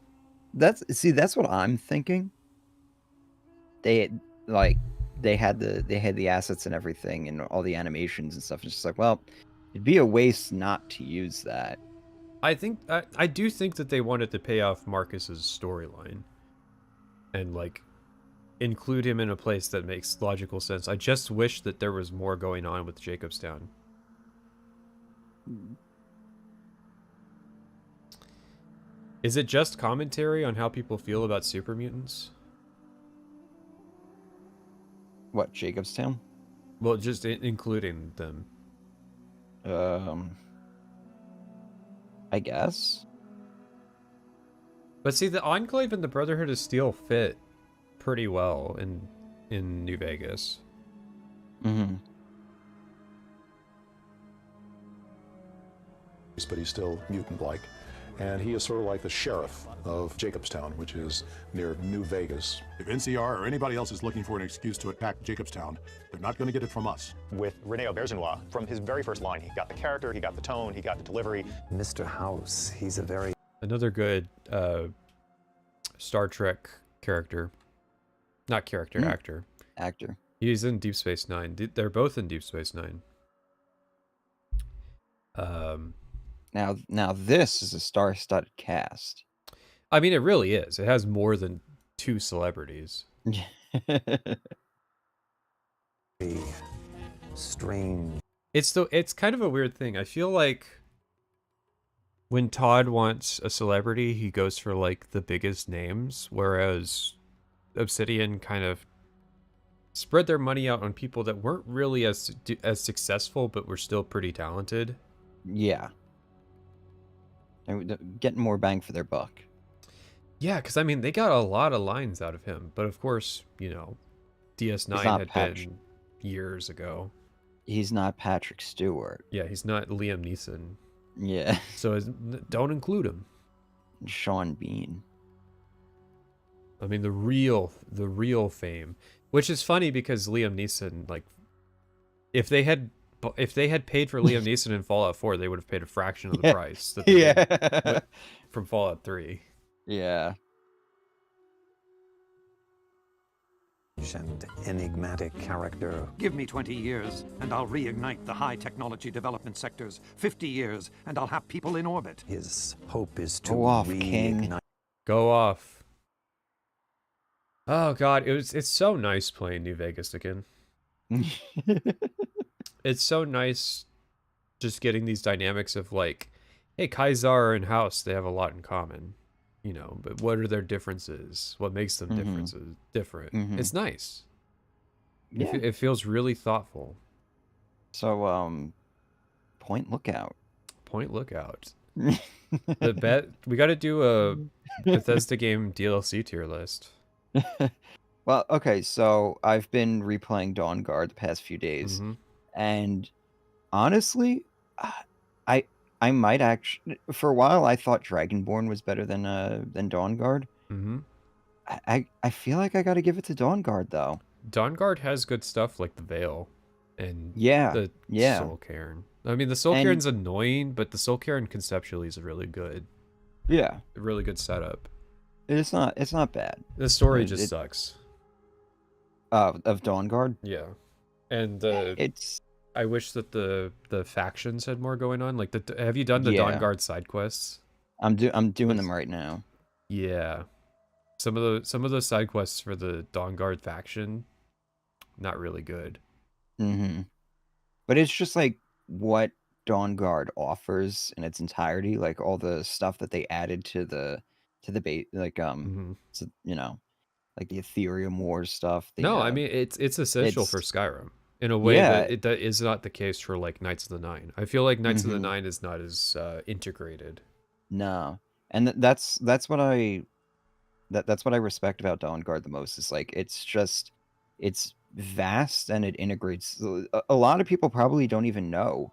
That's what I'm thinking. They had the assets and everything and all the animations and stuff. It's just like, well, it'd be a waste not to use that. I do think that they wanted to pay off Marcus's storyline and, like, include him in a place that makes logical sense. I just wish that there was more going on with Jacobstown. Is it just commentary on how people feel about super mutants? What, Jacobstown? Well, just including them. I guess. But see, the Enclave and the Brotherhood of Steel fit pretty well in New Vegas. Mm-hmm. But he's still mutant-like. And he is sort of like the sheriff of Jacobstown, which is near New Vegas. If NCR or anybody else is looking for an excuse to attack Jacobstown, they're not going to get it from us. With Rene Aubergenois, from his very first line, he got the character, he got the tone, he got the delivery. Mr. House, he's a very... Another good Star Trek character. Not character, actor. Actor. He's in Deep Space Nine. They're both in Deep Space Nine. Now this is a star-studded cast. I mean, it really is. It has more than 2 celebrities. Strange. It's kind of a weird thing. I feel like when Todd wants a celebrity, he goes for like the biggest names, whereas Obsidian kind of spread their money out on people that weren't really as successful, but were still pretty talented. Yeah. They're getting more bang for their buck. Yeah, because I mean, they got a lot of lines out of him, but of course, you know, DS9 had been years ago. He's not Patrick Stewart. Yeah, he's not Liam Neeson. Yeah. So don't include him. Sean Bean. I mean, the real fame, which is funny because Liam Neeson, like, if they had paid for Liam Neeson in Fallout 4, they would have paid a fraction of the price that they did from Fallout 3. Yeah. And enigmatic character. Give me 20 years, and I'll reignite the high technology development sectors. 50 years, and I'll have people in orbit. His hope is to go off, King. Go off. Oh God, it's so nice playing New Vegas again. It's so nice just getting these dynamics of like, hey, Kaisar and House, they have a lot in common. You know, but what are their differences? What makes them different? It's nice. Yeah. It feels really thoughtful. So, Point Lookout. Point Lookout. We got to do a Bethesda game DLC tier list. Well, okay, so I've been replaying Dawn Guard the past few days, and honestly, I might actually, for a while, I thought Dragonborn was better than Dawn Guard. I feel like I got to give it to Dawn Guard though. Dawn Guard has good stuff like the Veil, and the Soul Cairn. I mean, the Soul Cairn's annoying, but the Soul Cairn conceptually is really good. Yeah, a really good setup. It's not bad. The story just sucks. Of Dawn Guard. Yeah, and I wish that the factions had more going on. Like, have you done the Dawn Guard side quests? I'm doing them right now. Yeah, some of those side quests for the Dawn Guard faction, not really good. But it's just like what Dawn Guard offers in its entirety, like all the stuff that they added to the bait, like so, you know, like the Ethereum Wars stuff. I mean it's essential for Skyrim. In a way that is not the case for like Knights of the Nine. I feel like Knights of the Nine is not as integrated. No, and that's what I respect about Dawn Guard the most. Is like it's vast and it integrates. A lot of people probably don't even know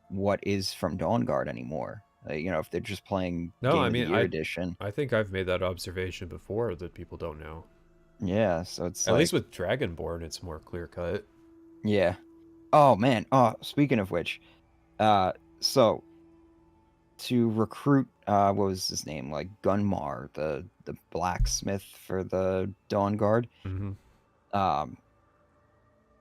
what is from Dawn Guard anymore. You know, if they're just playing Game of the Year edition. I think I've made that observation before that people don't know. Yeah, so it's at least with Dragonborn, it's more clear cut. Yeah. Oh man. Oh, speaking of which, so to recruit, what was his name? Like Gunmar, the blacksmith for the Dawn Guard.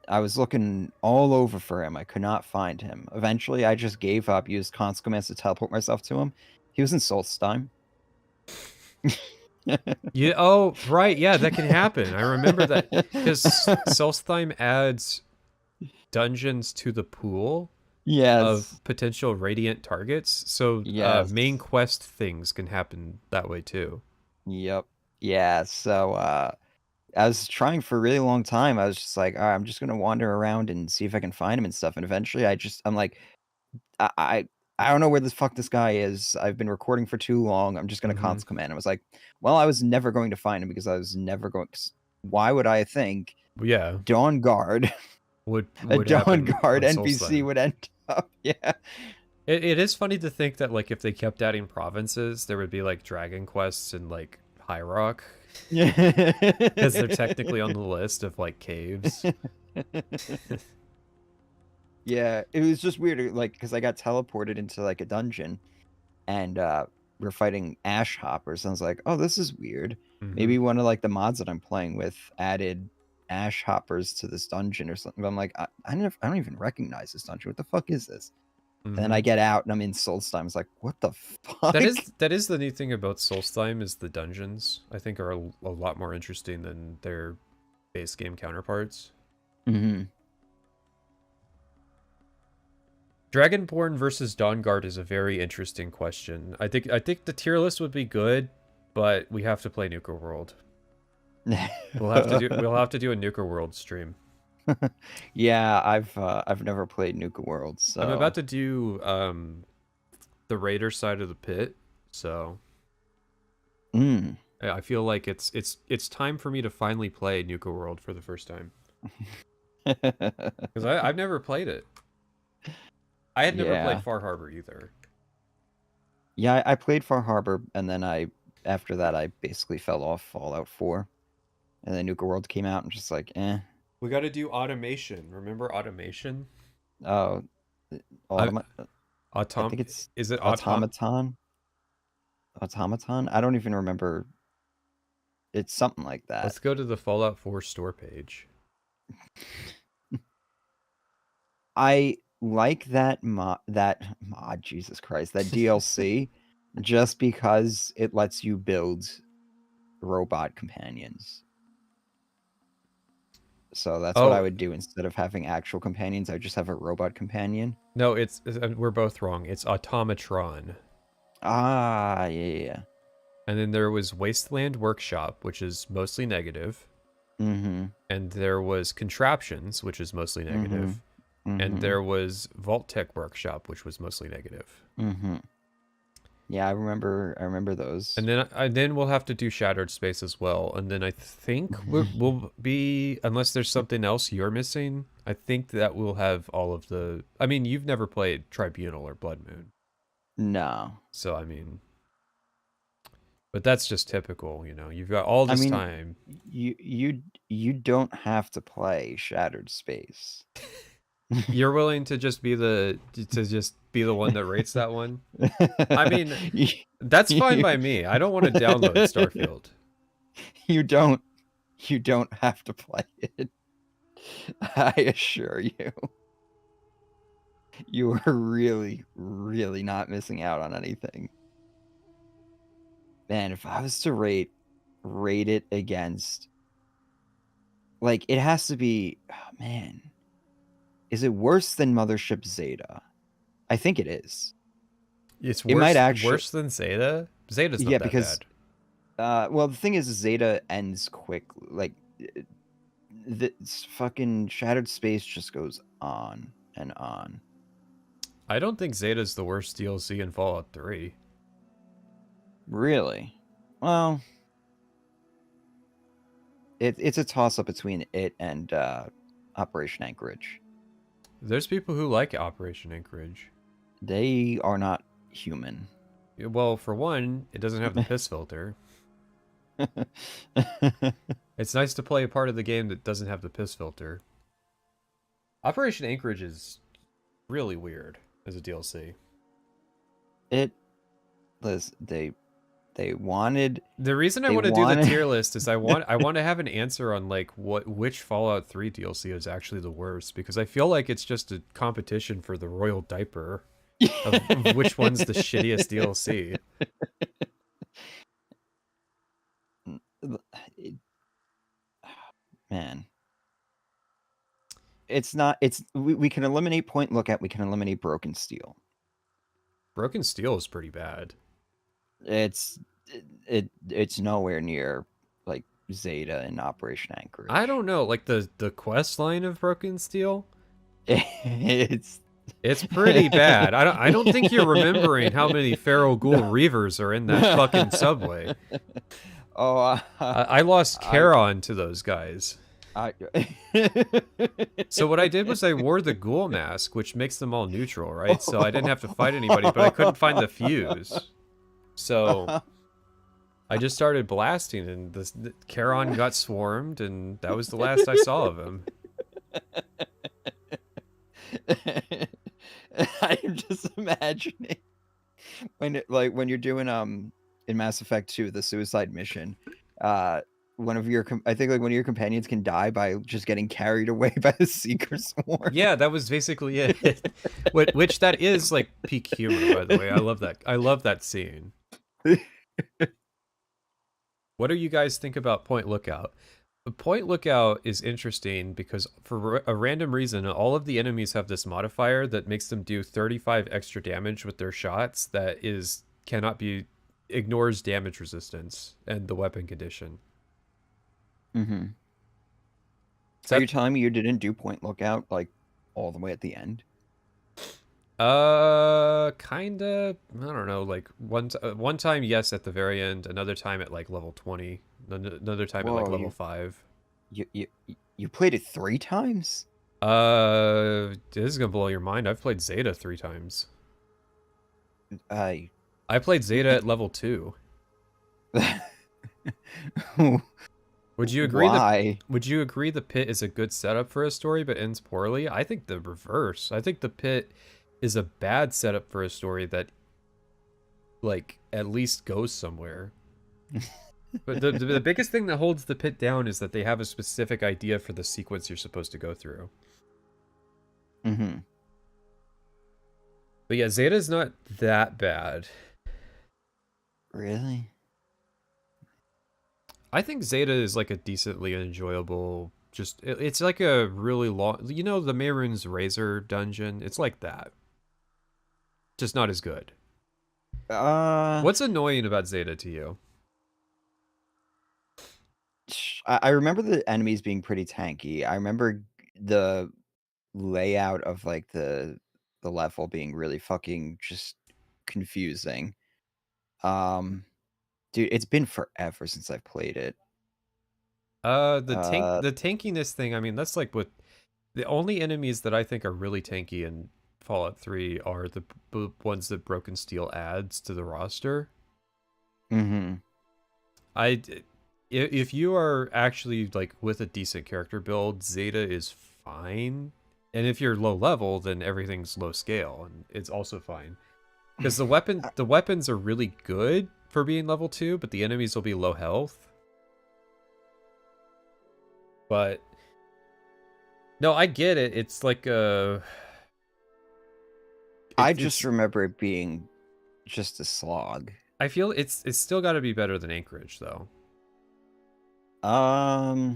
I was looking all over for him. I could not find him. Eventually, I just gave up. Used console commands to teleport myself to him. He was in Solstheim. Yeah. Oh, right. Yeah, that can happen. I remember that because Solstheim adds dungeons to the pool of potential radiant targets. So main quest things can happen that way too. Yep. Yeah. So I was trying for a really long time. I was just like, all right, I'm just gonna wander around and see if I can find him and stuff. And eventually, I'm like, I don't know where the fuck this guy is. I've been recording for too long. I'm just gonna console command. I was like, well, I was never going to find him because I was never going. Why would I think? Yeah. Dawn Guard. Would a Dawn happen Guard on NPC Solstheim. would end up. Yeah. It is funny to think that like if they kept adding provinces, there would be like dragon quests in like High Rock. Yeah. Because they're technically on the list of like caves. Yeah, it was just weird, like, because I got teleported into like a dungeon, and we're fighting ash hoppers. And I was like, oh, this is weird. Maybe one of like the mods that I'm playing with added ash hoppers to this dungeon or something. But I'm like, I don't even recognize this dungeon. What the fuck is this? And then I get out and I'm in Solstheim. It's like, what the fuck? That is the neat thing about Solstheim is the dungeons. I think are a lot more interesting than their base game counterparts. Dragonborn versus Dawnguard is a very interesting question. I think the tier list would be good, but we have to play Nuka World. We'll have to do a Nuka World stream. Yeah, I've never played Nuka World, so I'm about to do the Raider side of the pit, so I feel like it's time for me to finally play Nuka World for the first time. Because I've never played it. I had never played Far Harbor either. Yeah, I played Far Harbor, and then after that I basically fell off Fallout 4. And then Nuka World came out and just like, eh. We got to do automation. Remember automation? Oh, I think is it automaton? Automaton? I don't even remember. It's something like that. Let's go to the Fallout 4 store page. I like that mod, Jesus Christ, that DLC, just because it lets you build robot companions. So that's what I would do instead of having actual companions. I would just have a robot companion. No, we're both wrong. It's Automatron. Ah, yeah. And then there was Wasteland Workshop, which is mostly negative. And there was Contraptions, which is mostly negative. And there was Vault Tech Workshop, which was mostly negative. Yeah, I remember those. And then we'll have to do Shattered Space as well. And then I think we'll be, unless there's something else you're missing, I think that we'll have all of the. I mean, you've never played Tribunal or Blood Moon. No. So I mean, but that's just typical, you know. You've got all this time. You don't have to play Shattered Space. You're willing to just be the one that rates that one? I mean, that's fine by me. I don't want to download Starfield. You don't have to play it. I assure you. You are really, really not missing out on anything. Man, if I was to rate it against, like, it has to be, oh man. Is it worse than Mothership Zeta? I think it is. It might actually worse than Zeta. Zeta's not that bad. Well, the thing is, Zeta ends quick. Like, this fucking Shattered Space just goes on and on. I don't think Zeta's the worst DLC in Fallout 3. Really? Well, it's a toss-up between it and Operation Anchorage. There's people who like Operation Anchorage. They are not human. Well, for one, it doesn't have the piss filter. It's nice to play a part of the game that doesn't have the piss filter. Operation Anchorage is really weird as a DLC. They wanted. The reason I want to do the tier list is I want to have an answer on like which Fallout 3 DLC is actually the worst, because I feel like it's just a competition for the royal diaper of which one's the shittiest DLC. Man, it's not. We can eliminate Point Lookout. We can eliminate Broken Steel. Broken Steel is pretty bad. It's nowhere near like Zeta and Operation Anchorage. I don't know, like the quest line of Broken Steel. It's It's pretty bad. I don't think you're remembering how many Feral Ghoul Reavers are in that fucking subway. Oh, I lost Charon to those guys. So what I did was I wore the ghoul mask, which makes them all neutral, right? So I didn't have to fight anybody, but I couldn't find the fuse. So I just started blasting, and the Charon got swarmed, and that was the last I saw of him. I'm just imagining when you're doing in Mass Effect 2 the suicide mission, one of your I think like one of your companions can die by just getting carried away by the Seeker Swarm. Yeah, that was basically it. Which that is like peak humor, by the way. I love that. I love that scene. What do you guys think about Point Lookout? Point Lookout is interesting because for a random reason, all of the enemies have this modifier that makes them do 35 extra damage with their shots that ignores damage resistance and the weapon condition. Mm-hmm. So you're telling me you didn't do Point Lookout like all the way at the end? Kinda. I don't know. Like one time, yes, at the very end. Another time at like level 20. Another time at like level 5. You played it 3 times? This is gonna blow your mind. I've played Zeta 3 times. I played Zeta at level 2. Would you agree? Why? Would you agree the pit is a good setup for a story but ends poorly? I think the reverse. I think the pit is a bad setup for a story that, like, at least goes somewhere. But the biggest thing that holds the pit down is that they have a specific idea for the sequence you're supposed to go through. Mm-hmm. But yeah, Zeta's not that bad. Really? I think Zeta is like a decently enjoyable, it's like a really long, you know, the Mehrunes Razor dungeon? It's like that. Just not as good. What's annoying about Zeta to you? I remember the enemies being pretty tanky. I remember the layout of like the level being really fucking just confusing. Dude, it's been forever since I've played it. The tankiness thing, I mean, that's like what the only enemies that I think are really tanky in Fallout 3 are the ones that Broken Steel adds to the roster. Mm-hmm. If you are actually like with a decent character build, Zeta is fine. And if you're low level, then everything's low scale, and it's also fine. Because the weapons are really good for being level 2, but the enemies will be low health. But no, I get it. It's like I just remember it being just a slog. I feel it's still got to be better than Anchorage, though.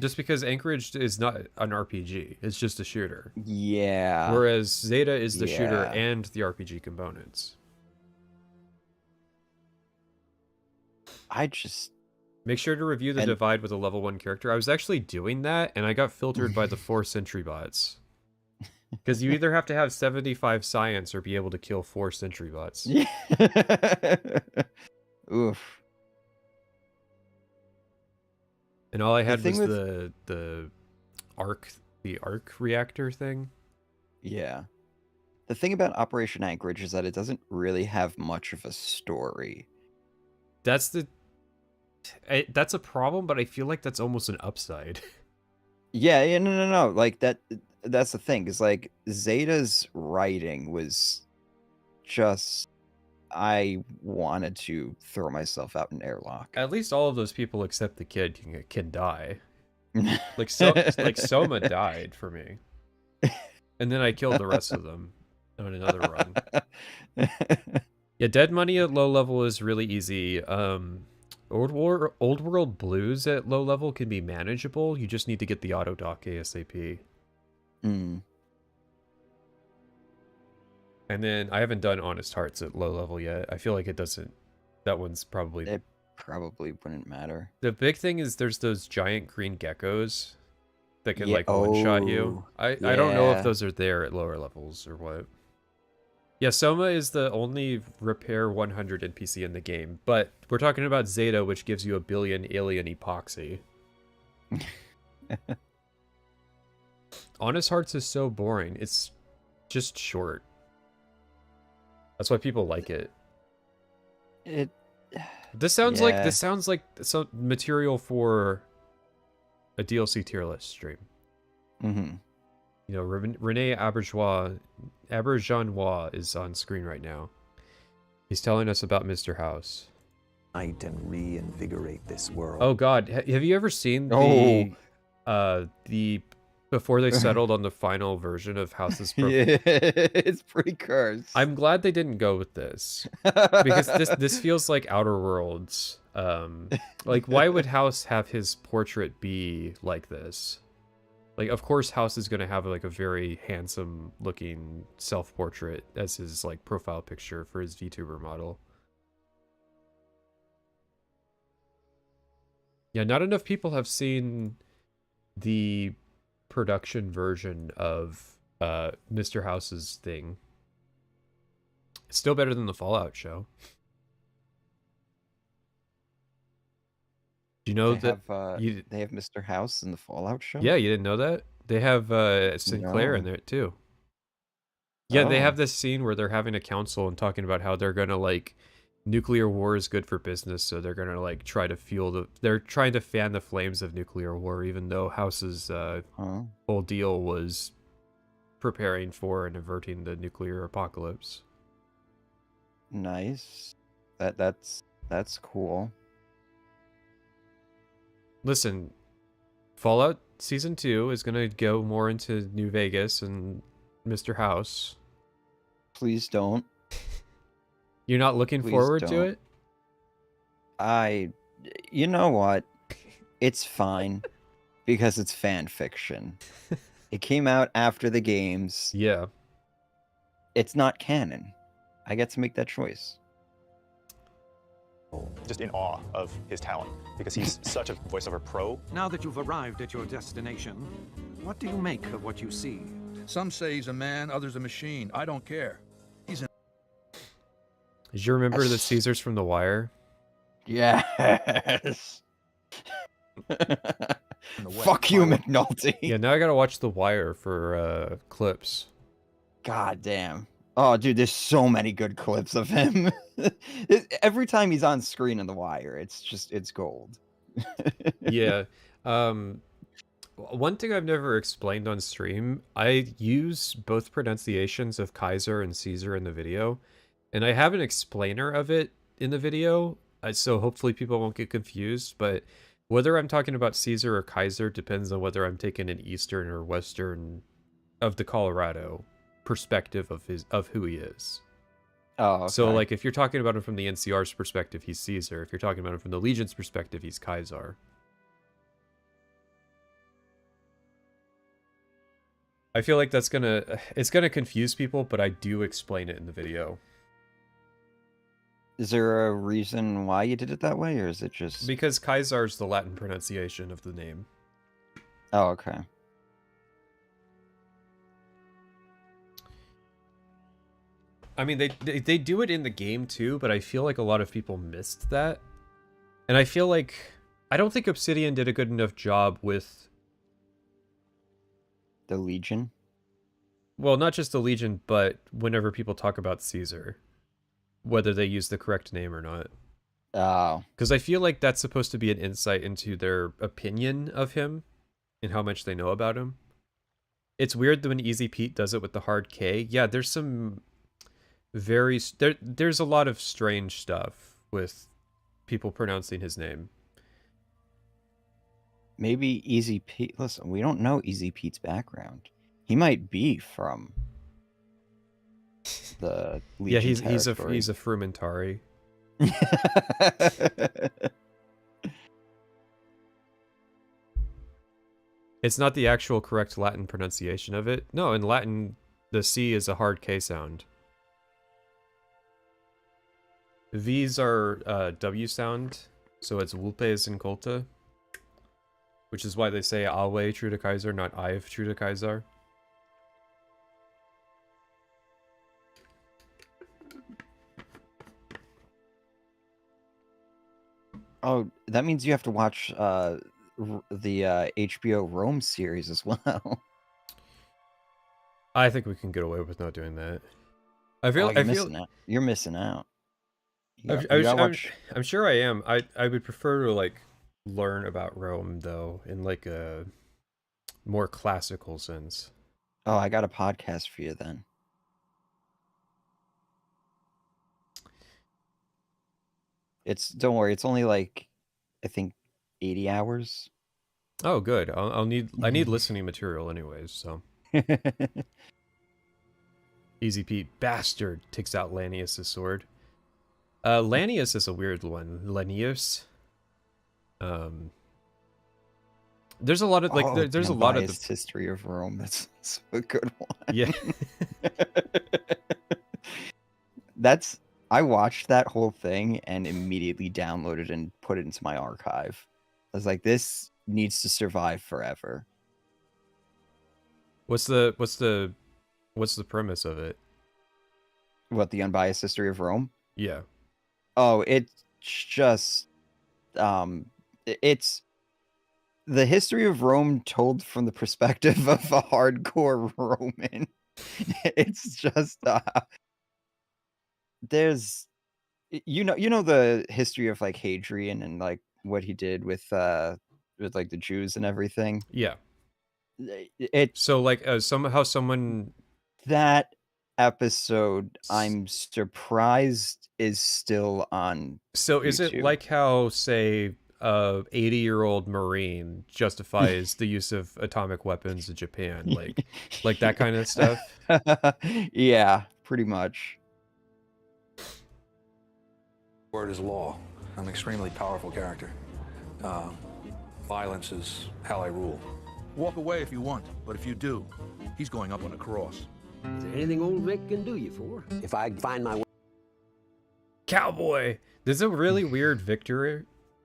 Just because Anchorage is not an RPG, it's just a shooter. Yeah. Whereas Zeta is the shooter and the RPG components. I just make sure to review the Divide with a level 1 character. I was actually doing that, and I got filtered by the 4 sentry bots. Because you either have to have 75 science or be able to kill 4 sentry bots. Yeah. Oof. And all I had was the arc reactor thing. Yeah. The thing about Operation Anchorage is that it doesn't really have much of a story. That's a problem, but I feel like that's almost an upside. Yeah, no. Like that's the thing, is like Zeta's writing was just, I wanted to throw myself out an airlock. At least all of those people except the kid can die. Like Soma died for me. And then I killed the rest of them on another run. Yeah, Dead Money at low level is really easy. Old World Blues at low level can be manageable. You just need to get the auto dock ASAP. Mm. And then I haven't done Honest Hearts at low level yet. I feel like it doesn't. That one's probably. It probably wouldn't matter. The big thing is there's those giant green geckos that can like one shot you. I don't know if those are there at lower levels or what. Yeah, Soma is the only repair 100 NPC in the game, but we're talking about Zeta, which gives you 1 billion alien epoxy. Honest Hearts is so boring. It's just short. That's why people like it. This sounds like some material for a DLC tier list stream. Mm-hmm. You know, Rene Auberjonois is on screen right now. He's telling us about Mr. House. And reinvigorate this world. Oh God, have you ever seen the before they settled on the final version of House's Yeah, it's pretty cursed. I'm glad they didn't go with this because this feels like Outer Worlds. Like, why would House have his portrait be like this? Like, of course, House is gonna have like a very handsome looking self-portrait as his like profile picture for his VTuber model. Yeah, not enough people have seen the production version of Mr. House's thing. It's still better than the Fallout show. Do you know they have Mr. House in the Fallout show? Yeah, you didn't know that? They have Sinclair in there too. Yeah, they have this scene where they're having a council and talking about how they're gonna like nuclear war is good for business, so they're gonna like try to they're trying to fan the flames of nuclear war, even though House's whole deal was preparing for and averting the nuclear apocalypse. Nice. That's cool. Listen, Fallout Season 2 is gonna go more into New Vegas and Mr. House. Please don't. You're not looking forward to it? You know what? It's fine because it's fan fiction. It came out after the games. Yeah. It's not canon. I get to make that choice. Just in awe of his talent because he's such a voiceover pro. Now that you've arrived at your destination, what do you make of what you see? Some say he's a man, others a machine. I don't care. He's an... Did you remember the Caesars from The Wire? Yes. Fuck you, McNulty. Yeah, now I gotta watch The Wire for clips. God damn. Oh, dude, there's so many good clips of him. Every time he's on screen in The Wire, it's gold. Yeah. One thing I've never explained on stream, I use both pronunciations of Kaiser and Caesar in the video, and I have an explainer of it in the video, so hopefully people won't get confused, but whether I'm talking about Caesar or Kaiser depends on whether I'm taking an Eastern or Western of the Colorado perspective of who he is. Oh, okay. So like if you're talking about him from the NCR's perspective, he's Caesar. If you're talking about him from the Legion's perspective, he's Kaiser. I feel like it's gonna confuse people, but I do explain it in the video. Is there a reason why you did it that way, or is it just because Kaiser's the Latin pronunciation of the name? Oh, okay. I mean, they do it in the game too, but I feel like a lot of people missed that. And I feel like I don't think Obsidian did a good enough job with the Legion. Well, not just the Legion, but whenever people talk about Caesar, whether they use the correct name or not. Oh. Because I feel like that's supposed to be an insight into their opinion of him and how much they know about him. It's weird that when Easy Pete does it with the hard K. Yeah, there's some there's a lot of strange stuff with people pronouncing his name. Maybe Easy Pete. Listen, we don't know Easy Pete's background. He might be from the Legion. Yeah, he's territory. he's a Frumentari. It's not the actual correct Latin pronunciation of it. No, in Latin, the C is a hard K sound. V's are W sound, so it's Vulpes and Colta, which is why they say Alwe true to Kaiser, not Ive true to Kaiser. Oh, that means you have to watch the HBO Rome series as well. I think we can get away with not doing that. I Oh, feel. you're I feel. missing out. You're missing out. I'm, You gotta watch. I'm sure I am. I would prefer to like learn about Rome though in like a more classical sense. Oh, I got a podcast for you then. Don't worry, it's only like I think 80 hours. Oh, good. I need listening material anyways. So Easy Pete bastard takes out Lanius' sword. Lanius is a weird one. Lanius. There's a lot of like there's a lot of the history of Rome. That's a good one. Yeah. I watched that whole thing and immediately downloaded and put it into my archive. I was like, this needs to survive forever. What's the premise of it? What, the unbiased history of Rome? Yeah. Oh, it's just it's the history of Rome told from the perspective of a hardcore Roman. It's just there's you know the history of like Hadrian and like what he did with like the Jews and everything. Yeah. It so like somehow someone that episode I'm surprised is still on. So is YouTube. it like how say 80-year-old Marine justifies the use of atomic weapons in Japan, like that kind of stuff? Yeah, pretty much. Word is law. I'm an extremely powerful character. Violence is how I rule. Walk away if you want, but if you do, he's going up on a cross. Is there anything old Vic can do you for? If I find my way... Cowboy! There's a really weird Victor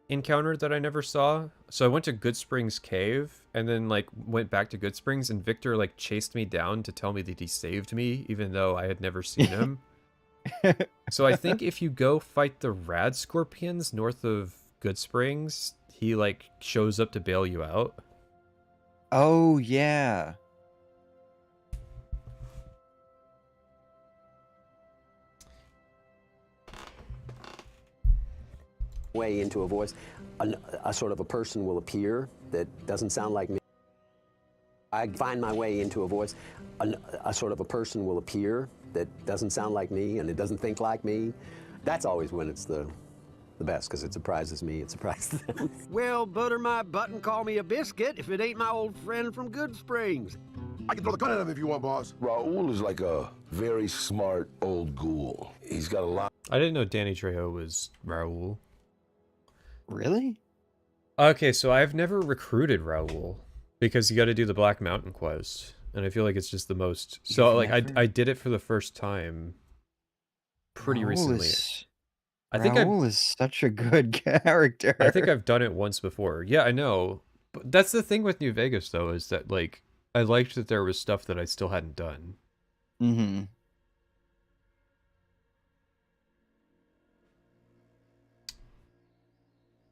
encounter that I never saw. So I went to Good Springs Cave and then like went back to Good Springs and Victor like chased me down to tell me that he saved me even though I had never seen him. So I think if you go fight the Rad Scorpions north of Good Springs, he like shows up to bail you out. Oh yeah. Way into a voice, a sort of a person will appear that doesn't sound like me. I find my way into a voice, a sort of a person will appear that doesn't sound like me and it doesn't think like me. That's always when it's the best, because it surprises me, it surprises them. Well, butter my butt and call me a biscuit if it ain't my old friend from Good Springs. I can throw the gun at him if you want, boss. Raul is like a very smart old ghoul. He's got a lot. I didn't know Danny Trejo was Raul. Really? Okay, so I've never recruited Raul because you got to do the Black Mountain quest, and I feel like it's just the most. So like I did it for the first time pretty recently. Raul is such a good character. I think I've done it once before. Yeah, I know. But that's the thing with New Vegas though, is that like I liked that there was stuff that I still hadn't done. Mm-hmm.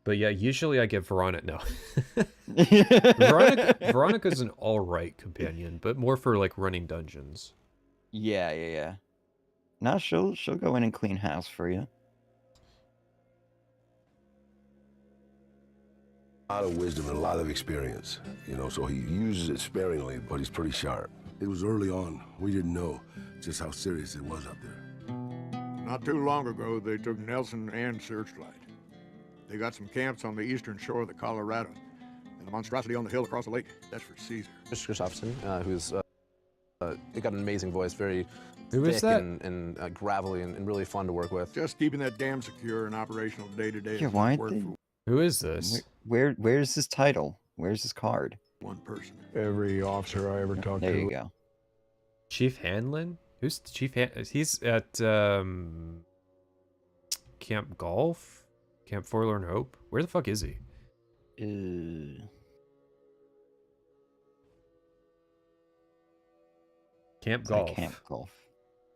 But yeah, usually I get Veronica. No, Veronica's an all right companion, but more for like running dungeons. Yeah. Now she'll go in and clean house for you. A lot of wisdom and a lot of experience, you know, so he uses it sparingly, but he's pretty sharp. It was early on. We didn't know just how serious it was out there. Not too long ago, they took Nelson and Searchlight. They got some camps on the eastern shore of the Colorado, and the monstrosity on the hill across the lake, that's for Caesar. Mr. Christopherson, who's got an amazing voice, very Who is thick that? and gravelly and really fun to work with. Just keeping that dam secure and operational day-to-day. Yeah, why aren't they... Who is this? Where's his title? Where's his card? One person. Every officer I ever talked to. There you go. Chief Hanlon? Who's Chief Hanlon? He's at Camp Golf? Camp Forlorn Hope? Where the fuck is he? Camp Golf. Camp Golf.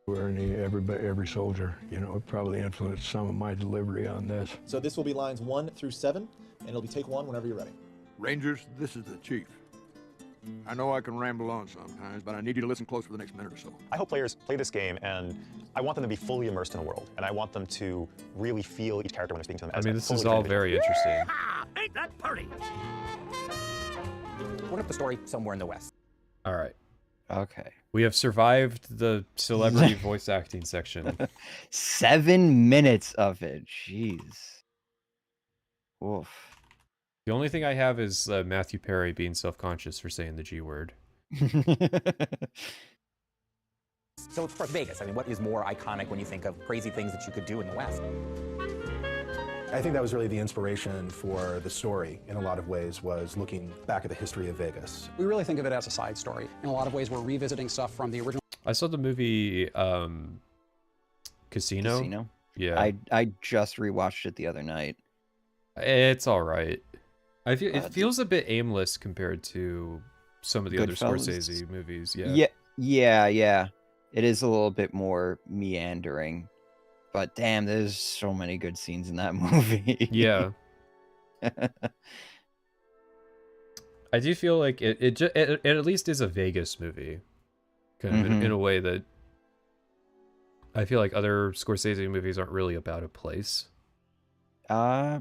Every soldier, you know, it probably influenced some of my delivery on this. So this will be lines 1 through 7, and it'll be take 1 whenever you're ready. Rangers, this is the chief. I know I can ramble on sometimes, but I need you to listen close for the next minute or so. I hope players play this game, and I want them to be fully immersed in a world, and I want them to really feel each character when I'm speaking to them. I mean, this is all very interesting. Ain't that party? Put up the story somewhere in the West. All right. Okay. We have survived the celebrity voice acting section. 7 minutes of it. Jeez. Oof. The only thing I have is Matthew Perry being self-conscious for saying the G word. So, of course, Vegas. I mean, what is more iconic when you think of crazy things that you could do in the West? I think that was really the inspiration for the story in a lot of ways, was looking back at the history of Vegas. We really think of it as a side story. In a lot of ways, we're revisiting stuff from the original. I saw the movie Casino. Yeah. I just rewatched it the other night. It's all right. I feel it feels a bit aimless compared to some of the other Scorsese movies. Yeah. It is a little bit more meandering, but damn, there's so many good scenes in that movie. Yeah. I do feel like it at least is a Vegas movie, kind of in a way that I feel like other Scorsese movies aren't really about a place. Yeah.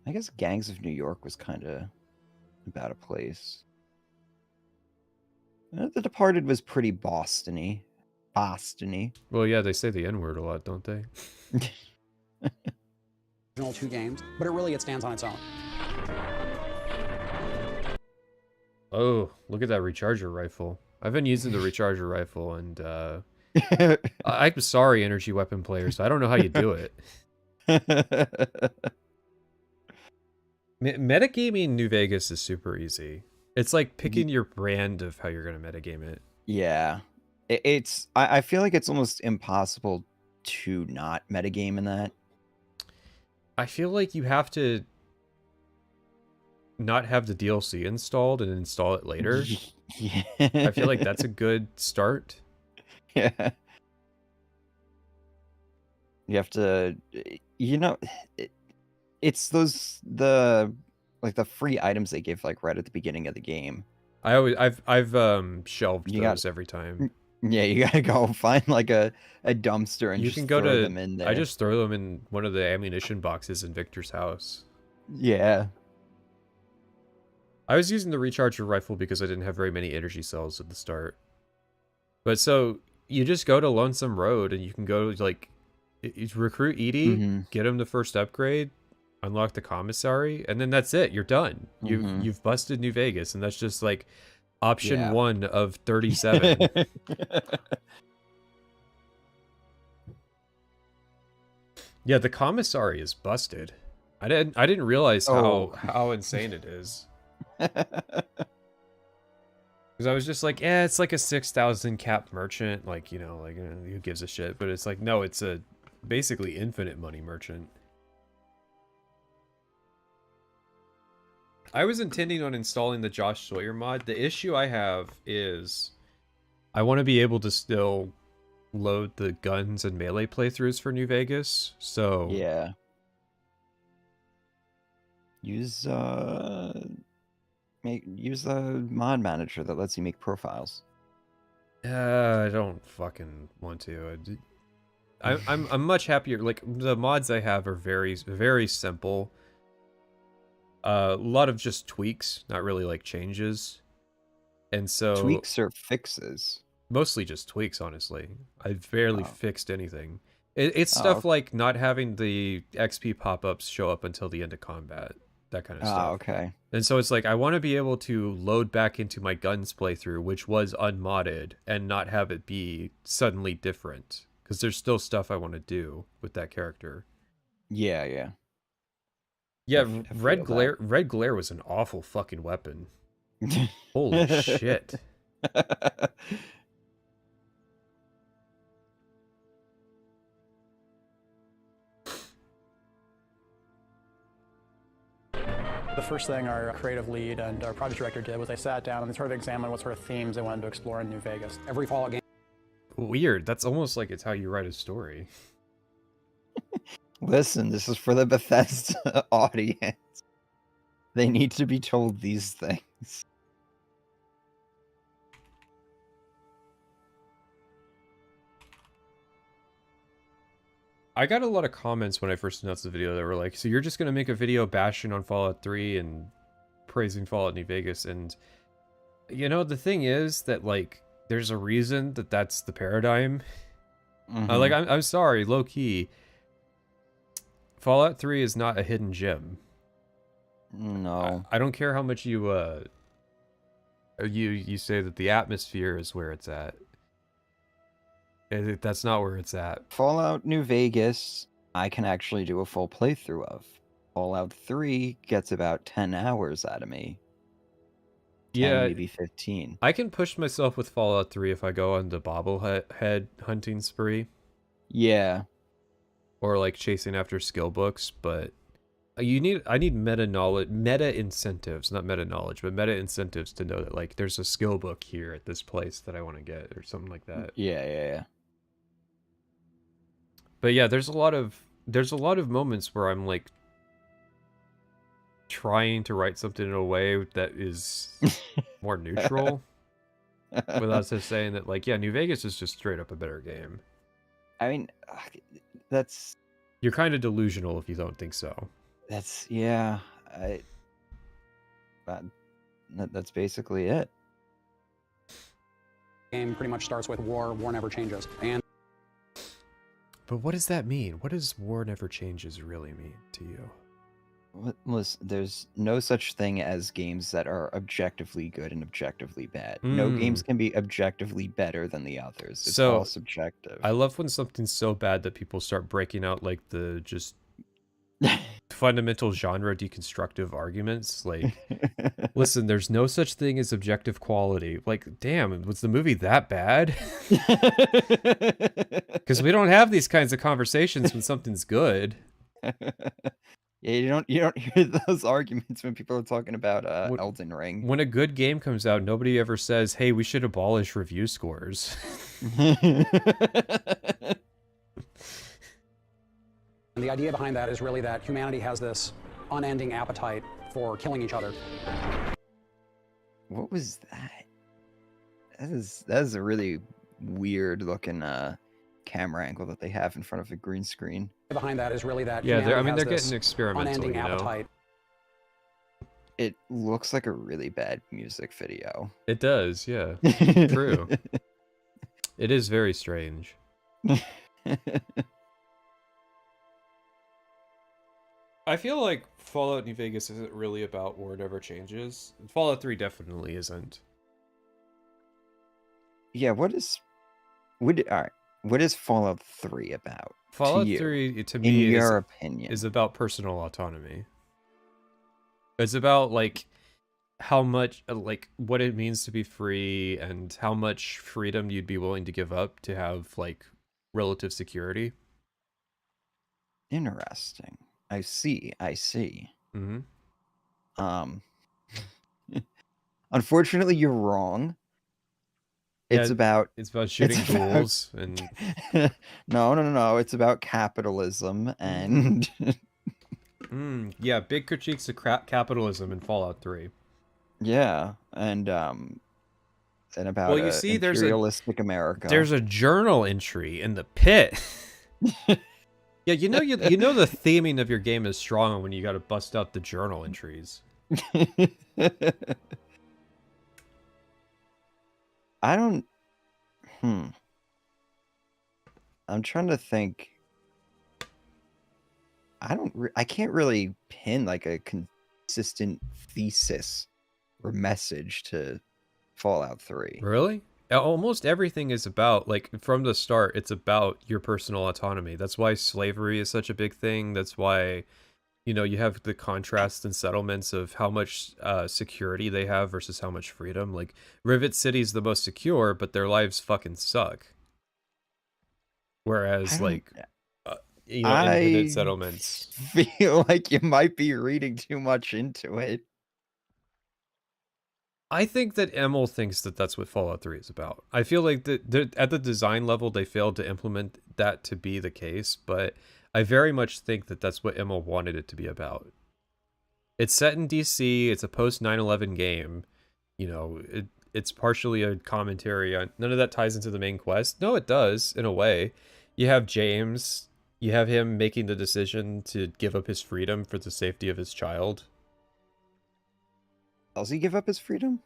I guess Gangs of New York was kind of about a place. The Departed was pretty Boston-y. Well, yeah, they say the N-word a lot, don't they? Original 2 games, but it stands on its own. Oh, look at that recharger rifle. I've been using the recharger rifle, and I'm sorry, energy weapon players. I don't know how you do it. Metagaming New Vegas is super easy. It's like picking your brand of how you're going to metagame it. Yeah. I feel like it's almost impossible to not metagame in that. I feel like you have to not have the DLC installed and install it later. Yeah. I feel like that's a good start. Yeah. You have to, it's the free items they give like right at the beginning of the game. I've shelved those every time. Yeah, you gotta go find like a dumpster and you just can go throw to them in there. I just throw them in one of the ammunition boxes in Victor's house. Yeah. I was using the recharger rifle because I didn't have very many energy cells at the start. But so you just go to Lonesome Road and you can go like recruit Edie, get him the first upgrade, unlock the commissary, and then that's it. You're done. You've busted New Vegas, and that's just like option 1 of 37. Yeah, the commissary is busted. I didn't realize how insane it is. Because I was just like, it's like a 6,000 cap merchant, like, who gives a shit? But it's like, no, it's a basically infinite money merchant. I was intending on installing the Josh Sawyer mod. The issue I have is I want to be able to still load the guns and melee playthroughs for New Vegas. So yeah, use the mod manager that lets you make profiles. I don't fucking want to. I'm much happier. Like the mods I have are very, very simple. A lot of just tweaks, not really like changes. And so tweaks or fixes? Mostly just tweaks, honestly. I've barely fixed anything. It's stuff like not having the XP pop-ups show up until the end of combat. That kind of stuff. Okay. And so it's like, I want to be able to load back into my guns playthrough, which was unmodded, and not have it be suddenly different. Because there's still stuff I want to do with that character. Yeah. Yeah, Red Glare was an awful fucking weapon. Holy shit. The The first thing our creative lead and our project director did was they sat down and they sort of examined what sort of themes they wanted to explore in New Vegas. Every Fallout game. Weird. That's almost like it's how you write a story. Listen, this is for the Bethesda audience. They need to be told these things. I got a lot of comments when I first announced the video that were like, so you're just going to make a video bashing on Fallout 3 and praising Fallout New Vegas. And, you know, the thing is that, like, there's a reason that that's the paradigm. Like, I'm sorry, low-key. Fallout 3 is not a hidden gem. No. I don't care how much you say that the atmosphere is where it's at. That's not where it's at. Fallout New Vegas, I can actually do a full playthrough of. Fallout 3 gets about 10 hours out of me. 10, maybe 15. I can push myself with Fallout 3 if I go on the bobblehead hunting spree. Yeah. Or like chasing after skill books, but I need meta incentives, not meta knowledge, but meta incentives to know that like there's a skill book here at this place that I want to get or something like that. Yeah. But yeah, there's a lot of moments where I'm like trying to write something in a way that is more neutral without just saying that like, yeah, New Vegas is just straight up a better game. I mean, that's... You're kind of delusional if you don't think so. That's, yeah. That's basically it. Game pretty much starts with war never changes. And but what does that mean? What does war never changes really mean to you? Listen, there's no such thing as games that are objectively good and objectively bad. No games can be objectively better than the others. It's all subjective. I love when something's so bad that people start breaking out like the just fundamental genre deconstructive arguments. Like, listen, there's no such thing as objective quality. Like, damn, was the movie that bad? Because we don't have these kinds of conversations when something's good. Yeah, you don't hear those arguments when people are talking about Elden Ring. When a good game comes out, nobody ever says, "Hey, we should abolish review scores." the idea behind that is really that humanity has this unending appetite for killing each other. What was that? That is a really weird looking camera angle that they have in front of a green screen. Behind that is really that yeah, they're getting experimental, you know? appetite. It looks like a really bad music video. It does, yeah. True. It is very strange. I feel like Fallout New Vegas isn't really about War Never Changes. Fallout 3 definitely isn't. Yeah, what is Fallout 3 about? Fallout to 3, to me, in your opinion, is about personal autonomy. It's about, like, how much, like, what it means to be free and how much freedom you'd be willing to give up to have, like, relative security. Interesting. I see. Mm-hmm. Unfortunately, you're wrong. Yeah, it's about shooting ghouls and no. It's about capitalism and yeah, big critiques of capitalism in Fallout 3. Yeah, and about well, you see, imperialistic America. There's a journal entry in the pit. Yeah, you know the theming of your game is strong when you got to bust out the journal entries. I don't. I'm trying to think. I can't really pin like a consistent thesis or message to Fallout 3. Really? Almost everything is about, like, from the start, it's about your personal autonomy. That's why slavery is such a big thing. That's why, you know, you have the contrast and settlements of how much security they have versus how much freedom. Like, Rivet City's the most secure, but their lives fucking suck. Whereas, like... infinite I settlements. feel like you might be reading too much into it. I think that Emil thinks that that's what Fallout 3 is about. I feel like at the design level, they failed to implement that to be the case, but I very much think that that's what Emil wanted it to be about. It's set in DC, it's a post 9/11 game, it's partially a commentary on, none of that ties into the main quest. No, it does, in a way. You have James, you have him making the decision to give up his freedom for the safety of his child. Does he give up his freedom?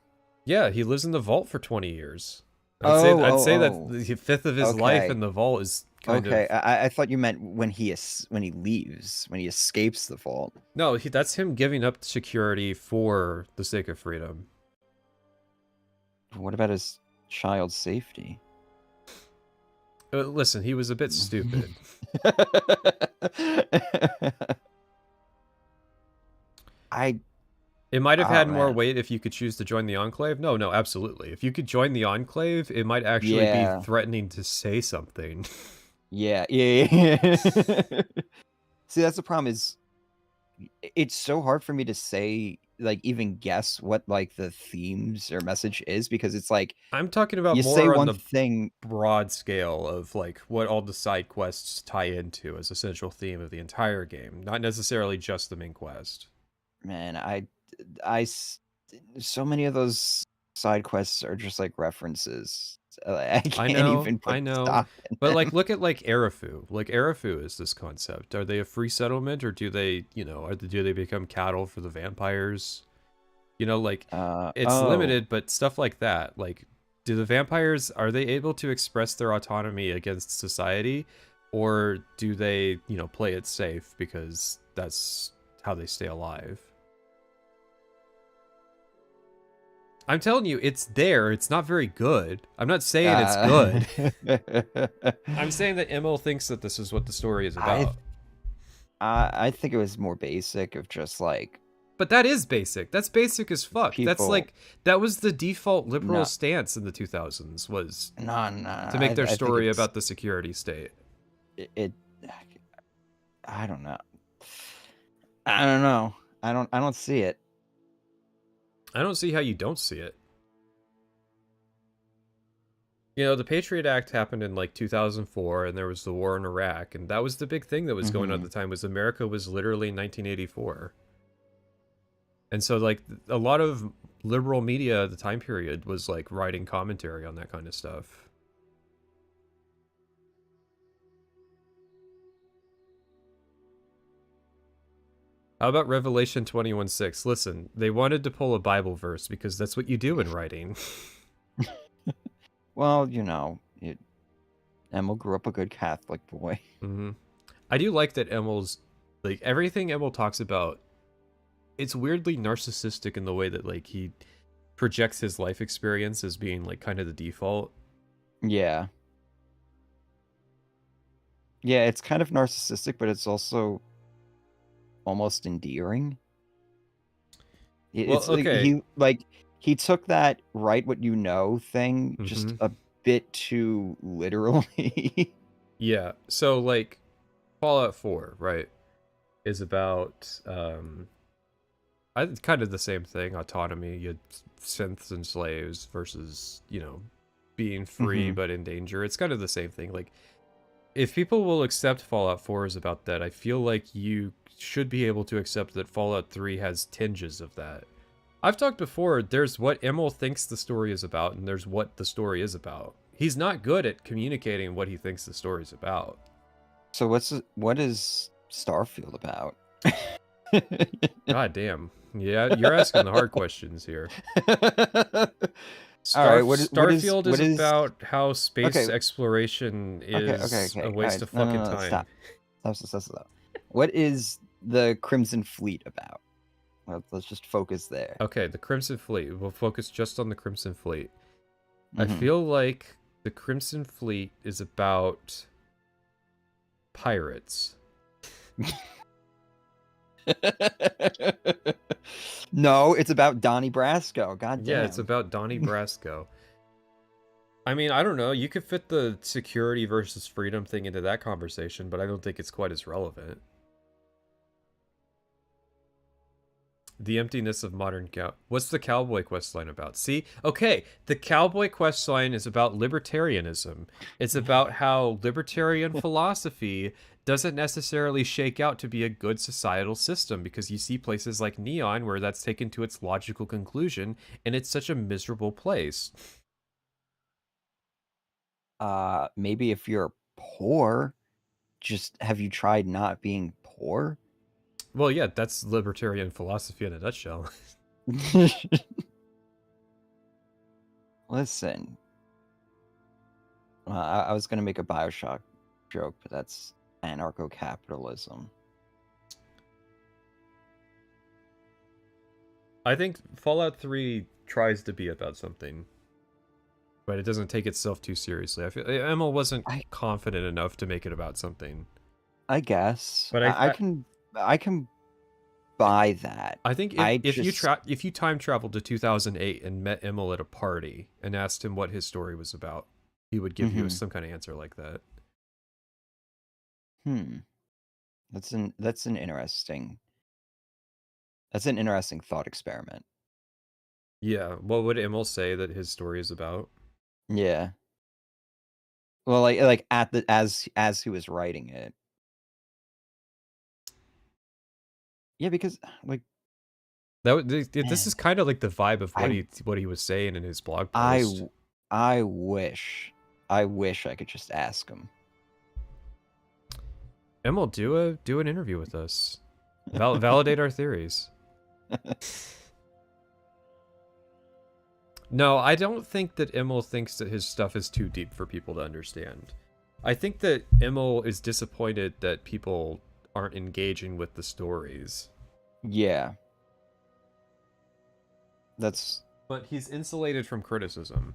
Yeah, he lives in the vault for 20 years. I'd say that the fifth of his life in the vault is kind of... I thought you meant when he leaves, when he escapes the vault. No, that's him giving up security for the sake of freedom. What about his child's safety? Listen, he was a bit stupid. It might have had more weight if you could choose to join the Enclave. No, absolutely. If you could join the Enclave, it might actually be threatening to say something. Yeah. See, that's the problem is, it's so hard for me to say, like, even guess what, like, the themes or message is, because it's like... I'm talking about more on the broad scale of, like, what all the side quests tie into as a central theme of the entire game. Not necessarily just the main quest. Man, so many of those side quests are just like references. I know. But like, look at like Arafu. Like Arafu is this concept. Are they a free settlement, or do they, do they become cattle for the vampires? Like it's limited, but stuff like that. Like, do the vampires, are they able to express their autonomy against society, or do they, play it safe because that's how they stay alive? I'm telling you, it's there. It's not very good. I'm not saying it's good. I'm saying that Emil thinks that this is what the story is about. I think it was more basic of just like... But that is basic. That's basic as fuck. That's like, that was the default liberal stance in the 2000s, was to make their story about the security state. I don't know. I don't know. I don't see it. I don't see how you don't see it. The Patriot Act happened in like 2004, and there was the war in Iraq, and that was the big thing that was going on at the time, was America was literally in 1984. And so like a lot of liberal media at the time period was like writing commentary on that kind of stuff. How about Revelation 21:6? Listen, they wanted to pull a Bible verse because that's what you do in writing. Well, Emil grew up a good Catholic boy. Mm-hmm. I do like that Emil's, like, everything Emil talks about, it's weirdly narcissistic in the way that, like, he projects his life experience as being, like, kind of the default. Yeah. Yeah, it's kind of narcissistic, but it's also almost endearing. It's okay. He took that write what you know thing just a bit too literally. Yeah. So like Fallout 4, right, is about it's kind of the same thing, autonomy. You had synths and slaves versus, being free but in danger. It's kind of the same thing. Like, if people will accept Fallout 4 is about that, I feel like you should be able to accept that Fallout 3 has tinges of that. I've talked before, there's what Emil thinks the story is about, and there's what the story is about. He's not good at communicating what he thinks the story is about. So what is Starfield about? God damn. Yeah, you're asking the hard questions here. All right, Starfield is about how space exploration is a waste of fucking time. Stop. What is the Crimson Fleet about? Let's just focus there. Okay, the Crimson Fleet. We'll focus just on the Crimson Fleet. I feel like the Crimson Fleet is about pirates. No, it's about Donnie Brasco. God damn. Yeah, it's about Donnie Brasco. I mean, I don't know. You could fit the security versus freedom thing into that conversation, but I don't think it's quite as relevant. The emptiness of modern cow. What's the cowboy questline about? See? Okay, the cowboy questline is about libertarianism. It's about how libertarian philosophy doesn't necessarily shake out to be a good societal system, because you see places like Neon where that's taken to its logical conclusion, and it's such a miserable place. Maybe if you're poor, just have you tried not being poor? Well, yeah, that's libertarian philosophy in a nutshell. Listen, I was gonna make a Bioshock joke, but that's anarcho-capitalism. I think Fallout 3 tries to be about something, but it doesn't take itself too seriously. I feel Emil wasn't confident enough to make it about something. I guess, But I can buy that. I think if you time traveled to 2008 and met Emil at a party and asked him what his story was about, he would give you some kind of answer like that. That's an interesting thought experiment. Yeah, what would Emil say that his story is about? Yeah. Well, like at the as he was writing it. Yeah, because like this is kind of like the vibe of what he was saying in his blog post. I wish I could just ask him. Emil, do an interview with us. Validate our theories. No, I don't think that Emil thinks that his stuff is too deep for people to understand. I think that Emil is disappointed that people aren't engaging with the stories. Yeah. But he's insulated from criticism.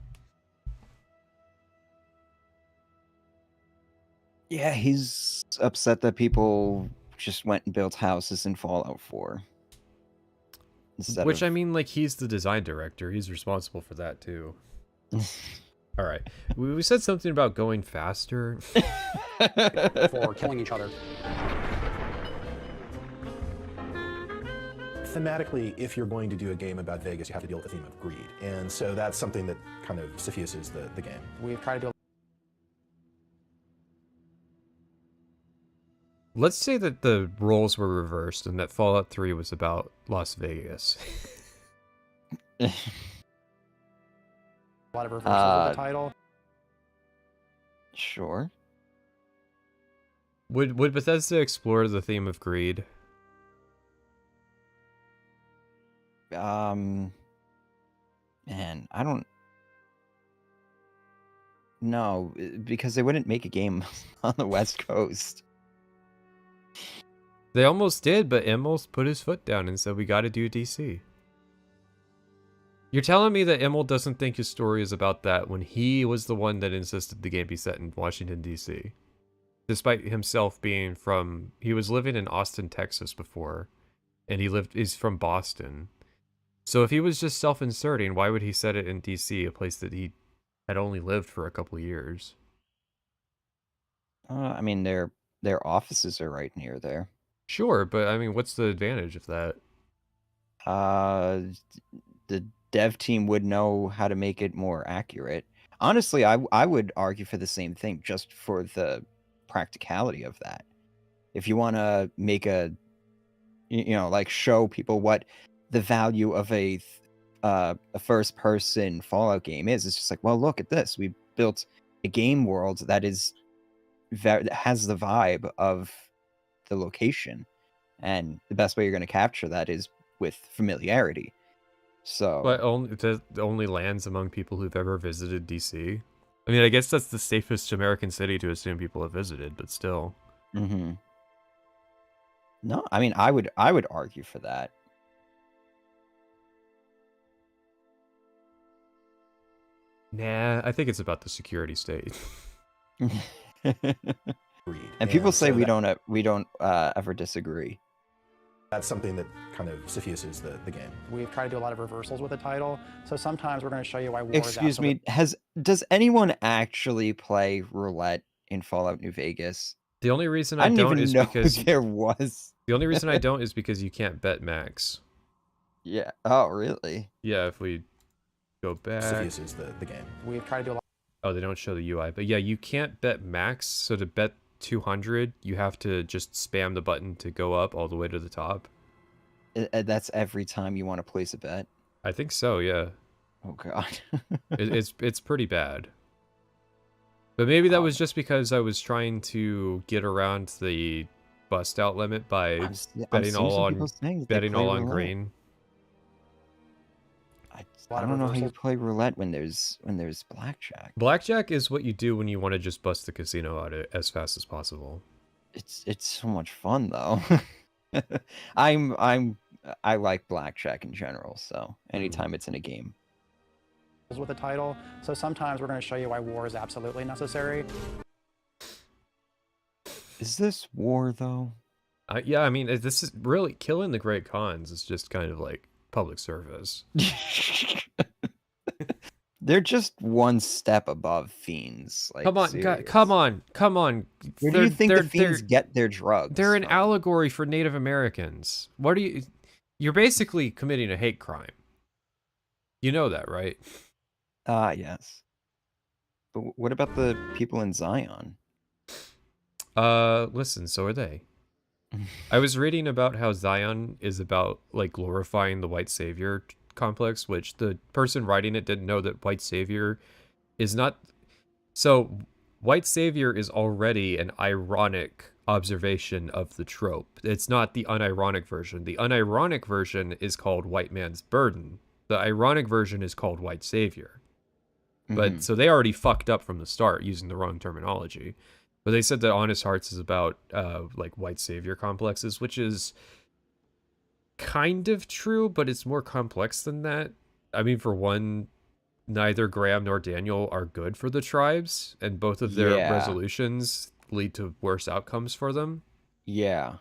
Yeah, he's upset that just went and built houses in Fallout 4. Which, I mean, like, he's the design director. He's responsible for that, too. All right. We said something about going faster. For killing each other. Thematically, if you're going to do a game about Vegas, you have to deal with the theme of greed. And so that's something that kind of suffuses the game. We've tried to do Let's say that the roles were reversed and that Fallout 3 was about Las Vegas. a lot of reversals of the title. Sure. Would Bethesda explore the theme of greed? Man, I don't know, because they wouldn't make a game on the West Coast. They almost did, but Emil put his foot down and said we got to do DC. You're telling me that Emil doesn't think his story is about that when he was the one that insisted the game be set in Washington, D.C. Despite himself being he was living in Austin, Texas before, and he's from Boston. So if he was just self-inserting, why would he set it in D.C., a place that he had only lived for a couple years? I mean, their offices are right near there. Sure, but I mean, what's the advantage of that? The dev team would know how to make it more accurate. Honestly, I would argue for the same thing, just for the practicality of that. If you want to make like show people what the value of a first-person Fallout game is, it's just like, well, look at this. We built a game world that has the vibe of the location, and the best way you're going to capture that is with familiarity. So, but only lands among people who've ever visited DC. I mean, I guess that's the safest American city to assume people have visited, but still. No, I mean, I would argue for that. Nah, I think it's about the security state. And people say we don't ever disagree. That's something that kind of suffuses the game. We've tried to do a lot of reversals with the title, so sometimes we're going to show you why war is Excuse me, does anyone actually play roulette in Fallout New Vegas? The only reason I I didn't don't even is know because there was. the only reason I don't is because you can't bet max. Yeah. Oh, really? Yeah, if we go back. Suffuses the game. We've tried to do a lot. Oh, they don't show the UI, but yeah, you can't bet max. So to bet 200, you have to just spam the button to go up all the way to the top. That's every time you want to place a bet. I think so. Yeah. Oh God. it's pretty bad. But maybe that was just because I was trying to get around the bust out limit by betting all on green. I don't know how you play roulette when there's blackjack. Blackjack is what you do when you want to just bust the casino out as fast as possible. It's so much fun though. I like blackjack in general, so anytime it's in a game. With the title, so sometimes we're going to show you why war is absolutely necessary. Is this war though? Yeah, I mean, this is really killing the Great Khans is just kind of like public service. They're just one step above fiends. Like, come on, God, come on. Where do you think the fiends get their drugs? They're an allegory for Native Americans. What are you? You're basically committing a hate crime. You know that, right? Yes. But what about the people in Zion? Listen, so are they. I was reading about how Zion is about like glorifying the white savior complex, which the person writing it didn't know that white savior is not. So white savior is already an ironic observation of the trope. It's not the unironic version. The unironic version is called white man's burden. The ironic version is called white savior. But so they already fucked up from the start using the wrong terminology. But they said that Honest Hearts is about like white savior complexes, which is kind of true, but it's more complex than that. I mean, for one, neither Graham nor Daniel are good for the tribes, and both of their resolutions lead to worse outcomes for them. Yeah.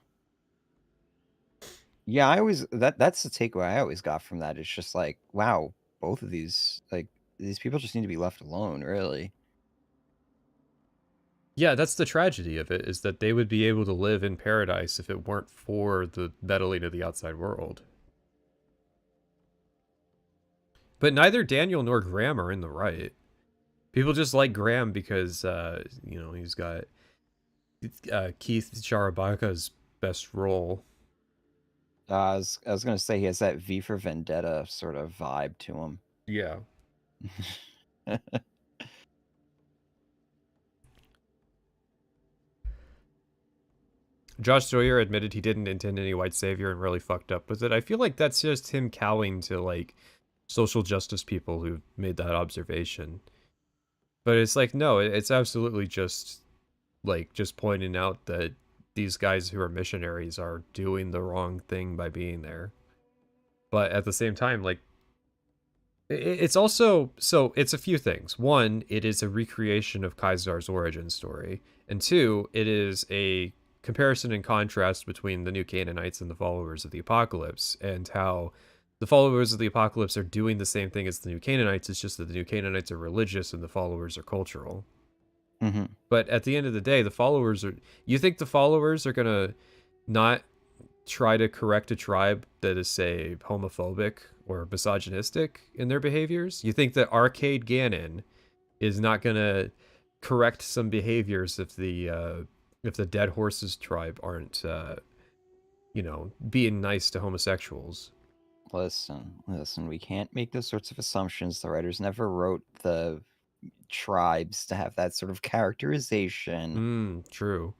Yeah, I always that's the takeaway I always got from that. It's just like, wow, both of these people just need to be left alone, really. Yeah, that's the tragedy of it, is that they would be able to live in paradise if it weren't for the meddling of the outside world. But neither Daniel nor Graham are in the right. People just like Graham because, you know, he's got Keith Charabaka's best role. I was going to say he has that V for Vendetta sort of vibe to him. Yeah. Josh Sawyer admitted he didn't intend any white savior and really fucked up with it. I feel like that's just him cowing to, like, social justice people who made that observation. But it's like, no, it's absolutely just, like, just pointing out that these guys who are missionaries are doing the wrong thing by being there. But at the same time, like, it's also, so it's a few things. One, it is a recreation of Kaisar's origin story. And two, it is a comparison and contrast between the New Canaanites and the followers of the Apocalypse, and how the followers of the Apocalypse are doing the same thing as the New Canaanites. It's just that the New Canaanites are religious and the followers are cultural. But at the end of the day, the followers are... You think the followers are going to not try to correct a tribe that is, say, homophobic or misogynistic in their behaviors? You think that Arcade Ganon is not going to correct some behaviors if the Dead Horses tribe aren't, you know, being nice to homosexuals? Listen, we can't make those sorts of assumptions. The writers never wrote the tribes to have that sort of characterization. True.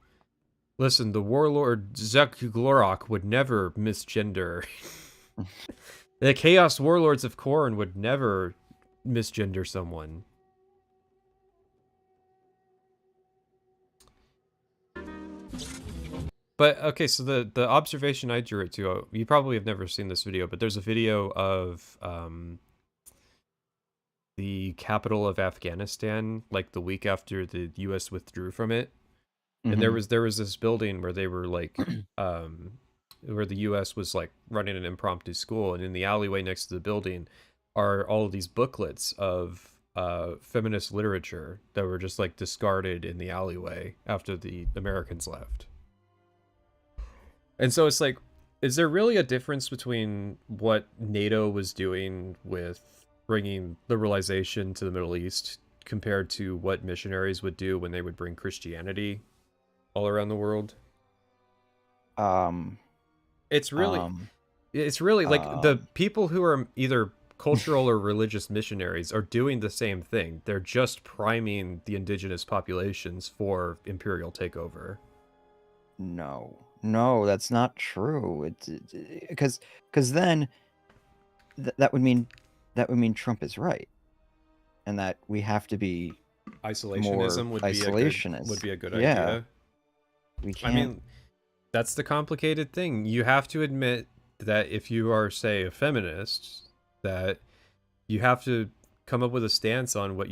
Listen, the warlord Zek-Glorok would never misgender. The Chaos Warlords of Khorne would never misgender someone. But, okay, so the observation I drew it to, you probably have never seen this video, but there's a video of the capital of Afghanistan, like the week after the U.S. withdrew from it. And there was this building where they were, like, where the U.S. was like running an impromptu school, and in the alleyway next to the building are all of these booklets of feminist literature that were just like discarded in the alleyway after the Americans left. And so it's like, is there really a difference between what NATO was doing with bringing liberalization to the Middle East compared to what missionaries would do when they would bring Christianity all around the world? It's really like the people who are either cultural or religious missionaries are doing the same thing. They're just priming the indigenous populations for imperial takeover. No, that's not true. It's because then that would mean Trump is right, and that we have to be isolationism more would isolationist. be a good Yeah. idea. We can't. I mean, that's the complicated thing. You have to admit that if you are, say, a feminist, that you have to come up with a stance on what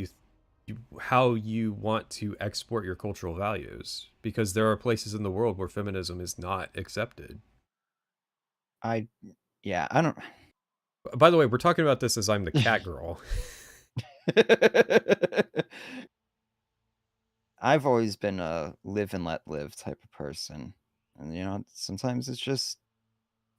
how you want to export your cultural values, because there are places in the world where feminism is not accepted. I don't. By the way, we're talking about this as I'm the cat girl. I've always been a live and let live type of person, and sometimes it's just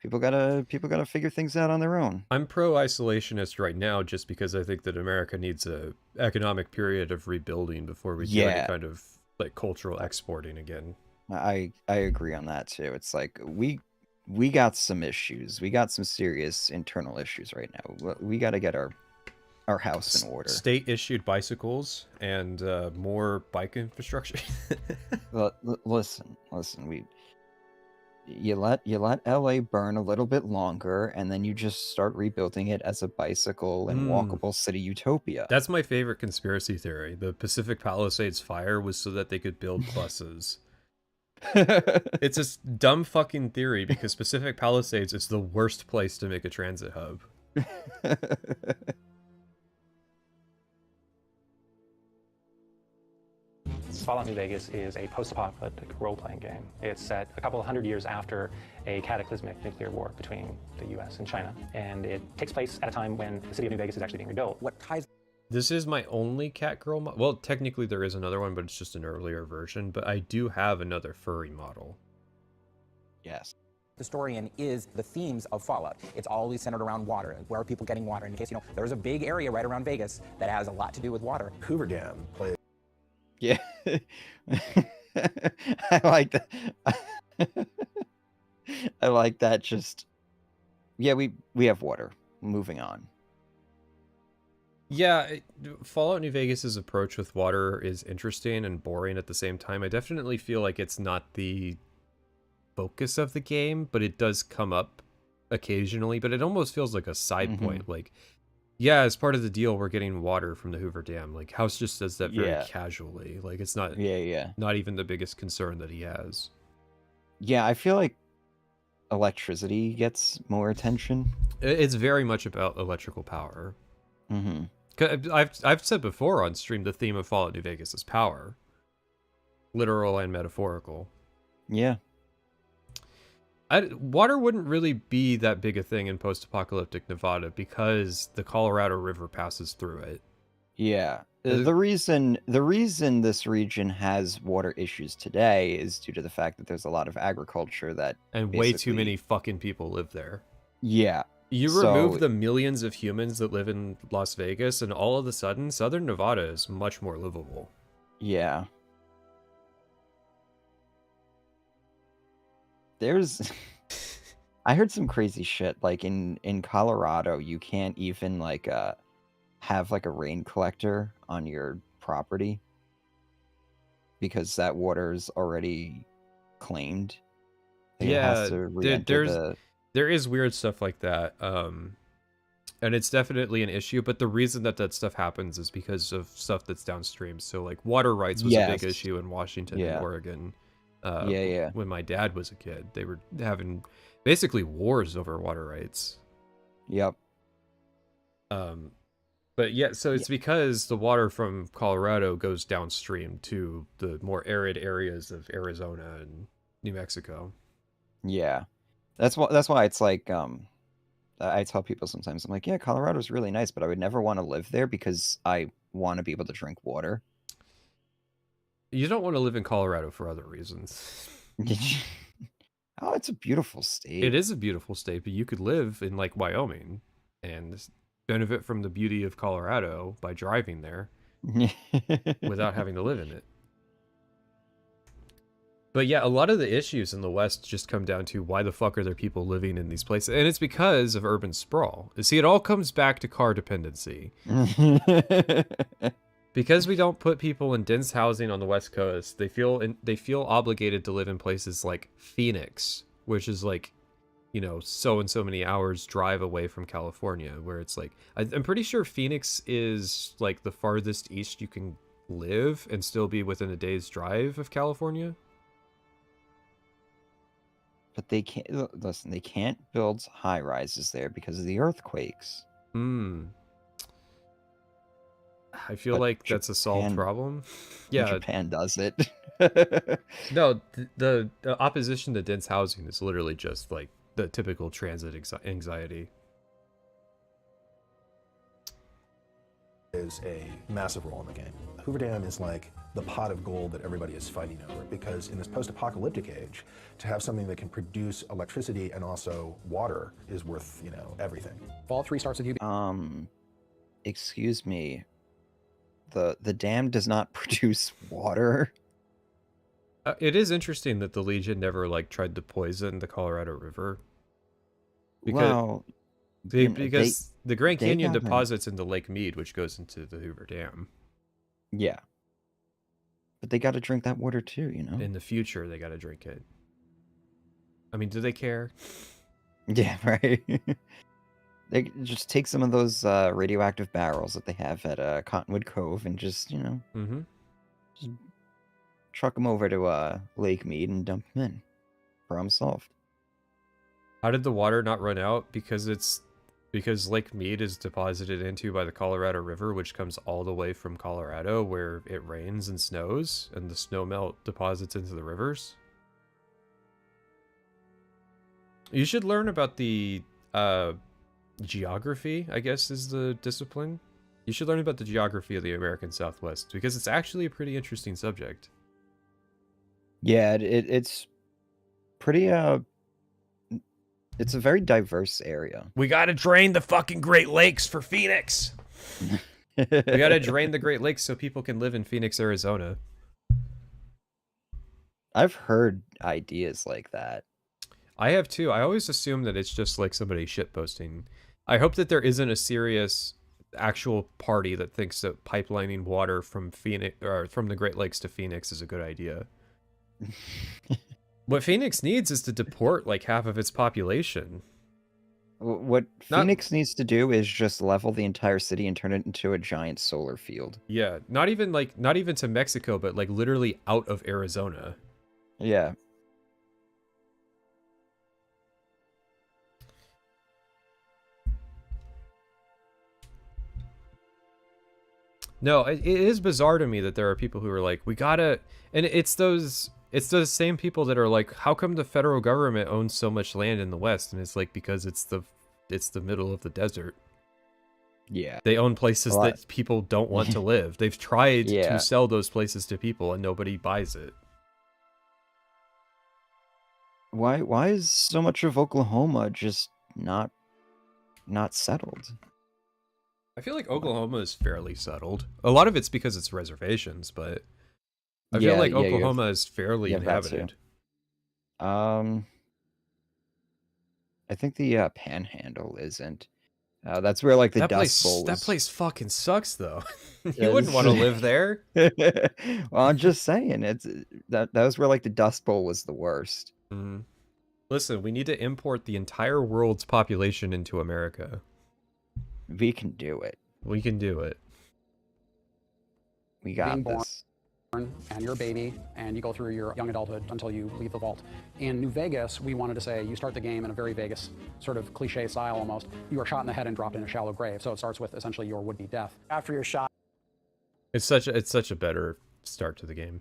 people gotta figure things out on their own. I'm pro-isolationist right now just because I think that America needs a economic period of rebuilding before we do any kind of like cultural exporting again. I agree on that too. It's like we got some issues. We got some serious internal issues right now. We got to get our house in order. State-issued bicycles and more bike infrastructure. Listen. You let LA burn a little bit longer, and then you just start rebuilding it as a bicycle and walkable city utopia. That's my favorite conspiracy theory. The Pacific Palisades fire was so that they could build buses. It's a dumb fucking theory because Pacific Palisades is the worst place to make a transit hub. Fallout New Vegas is a post-apocalyptic role-playing game. It's set a couple of hundred years after a cataclysmic nuclear war between the US and China, and it takes place at a time when the city of New Vegas is actually being rebuilt. What ties... This is my only cat girl well, technically there is another one, but it's just an earlier version, but I do have another furry model. Yes. The story in is the themes of Fallout. It's always centered around water. Where are people getting water? In case there's a big area right around Vegas that has a lot to do with water. Hoover Dam plays. Yeah. I like that. I like that. Just we have water. Moving on. Yeah, Fallout New Vegas's approach with water is interesting and boring at the same time. I definitely feel like it's not the focus of the game, but it does come up occasionally, but it almost feels like a side point. Like, yeah, as part of the deal, we're getting water from the Hoover Dam. Like, House just does that very casually. Like, it's not not even the biggest concern that he has. Yeah, I feel like electricity gets more attention. It's very much about electrical power. Mm-hmm. I've said before on stream, the theme of Fallout New Vegas is power. Literal and metaphorical. Yeah. Water wouldn't really be that big a thing in post-apocalyptic Nevada because the Colorado River passes through it. Yeah. The reason this region has water issues today is due to the fact that there's a lot of agriculture and way too many fucking people live there. Yeah. You remove the millions of humans that live in Las Vegas, and all of a sudden, Southern Nevada is much more livable. Yeah. I heard some crazy shit. Like in Colorado, you can't even have like a rain collector on your property because that water's already claimed. Yeah, there is weird stuff like that. And it's definitely an issue, but the reason that stuff happens is because of stuff that's downstream. So like water rights was a big issue in Washington and Oregon. When my dad was a kid, they were having basically wars over water rights. Yep. But yeah, so it's because the water from Colorado goes downstream to the more arid areas of Arizona and New Mexico. Yeah. That's why it's like I tell people sometimes, I'm like, yeah, Colorado's really nice, but I would never want to live there because I want to be able to drink water. You don't want to live in Colorado for other reasons. Oh, it's a beautiful It state. is a beautiful state, but you could live in like Wyoming and benefit from the beauty of Colorado by driving there without having to live in it. But yeah, a lot of the issues in the West just come down to why the fuck are there people living in these places? And it's because of urban sprawl. See, it all comes back to car dependency. Because we don't put people in dense housing on the West Coast, they feel obligated to live in places like Phoenix, which is like, you know, so and so many hours drive away from California, where it's like, I'm pretty sure Phoenix is like the farthest east you can live and still be within a day's drive of California. But they can't listen. They can't build high rises there because of the earthquakes. I feel like that's a solved problem. Yeah, Japan does it. No, the opposition to dense housing is literally just like the typical transit anxiety. Is a massive role in the game. Hoover Dam is like the pot of gold that everybody is fighting over, because in this post-apocalyptic age, to have something that can produce electricity and also water is worth, you know, everything. Fallout 3 starts with you. Excuse me. The dam does not produce water. It is interesting that the Legion never like tried to poison the Colorado River. Because, because the Grand Canyon deposits into Lake Mead, which goes into the Hoover Dam. Yeah. But they got to drink that water too, you know? In the future, they got to drink it. I mean, do they care? Yeah, right. They just take some of those radioactive barrels that they have at Cottonwood Cove and just, you know, just truck them over to Lake Mead and dump them in. Problem solved. How did the water not run out? Because Lake Mead is deposited into by the Colorado River, which comes all the way from Colorado, where it rains and snows, and the snow melt deposits into the rivers. You should learn about the geography, I guess, is the discipline. You should learn about the geography of the American Southwest, because it's actually a pretty interesting subject. Yeah, it's pretty it's a very diverse area. We gotta drain the fucking Great Lakes for Phoenix. We gotta drain the Great Lakes so people can live in Phoenix, Arizona. I've heard ideas like that. I have too. I always assume that it's just like somebody shitposting. I hope that there isn't a serious actual party that thinks that pipelining water from Phoenix or from the Great Lakes to Phoenix is a good idea. What Phoenix needs is to deport like half of its population. What Phoenix needs to do is just level the entire city and turn it into a giant solar field. Yeah, not even to Mexico, but like literally out of Arizona. Yeah. No, it is bizarre to me that there are people who are like, we gotta, and it's those same people that are like, how come the federal government owns so much land in the West? And it's like, because it's the middle of the desert. Yeah. They own places that people don't want to live. They've tried to sell those places to people and nobody buys it. Why is so much of Oklahoma just not settled? I feel like Oklahoma is fairly settled. A lot of it's because it's reservations, but I feel like Oklahoma is fairly inhabited. I think the Panhandle isn't. That's where like the Dust Bowl was. That place fucking sucks, though. You wouldn't want to live there. Well, I'm just saying, that was where like the Dust Bowl was the worst. Mm-hmm. Listen, we need to import the entire world's population into America. We can do it. We can do it. We got Being this. Born, and you're a baby, and you go through your young adulthood until you leave the vault. In New Vegas, we wanted to say you start the game in a very Vegas sort of cliche style almost. You are shot in the head and dropped in a shallow grave. So it starts with essentially your would-be death. After you're shot. It's such a better start to the game.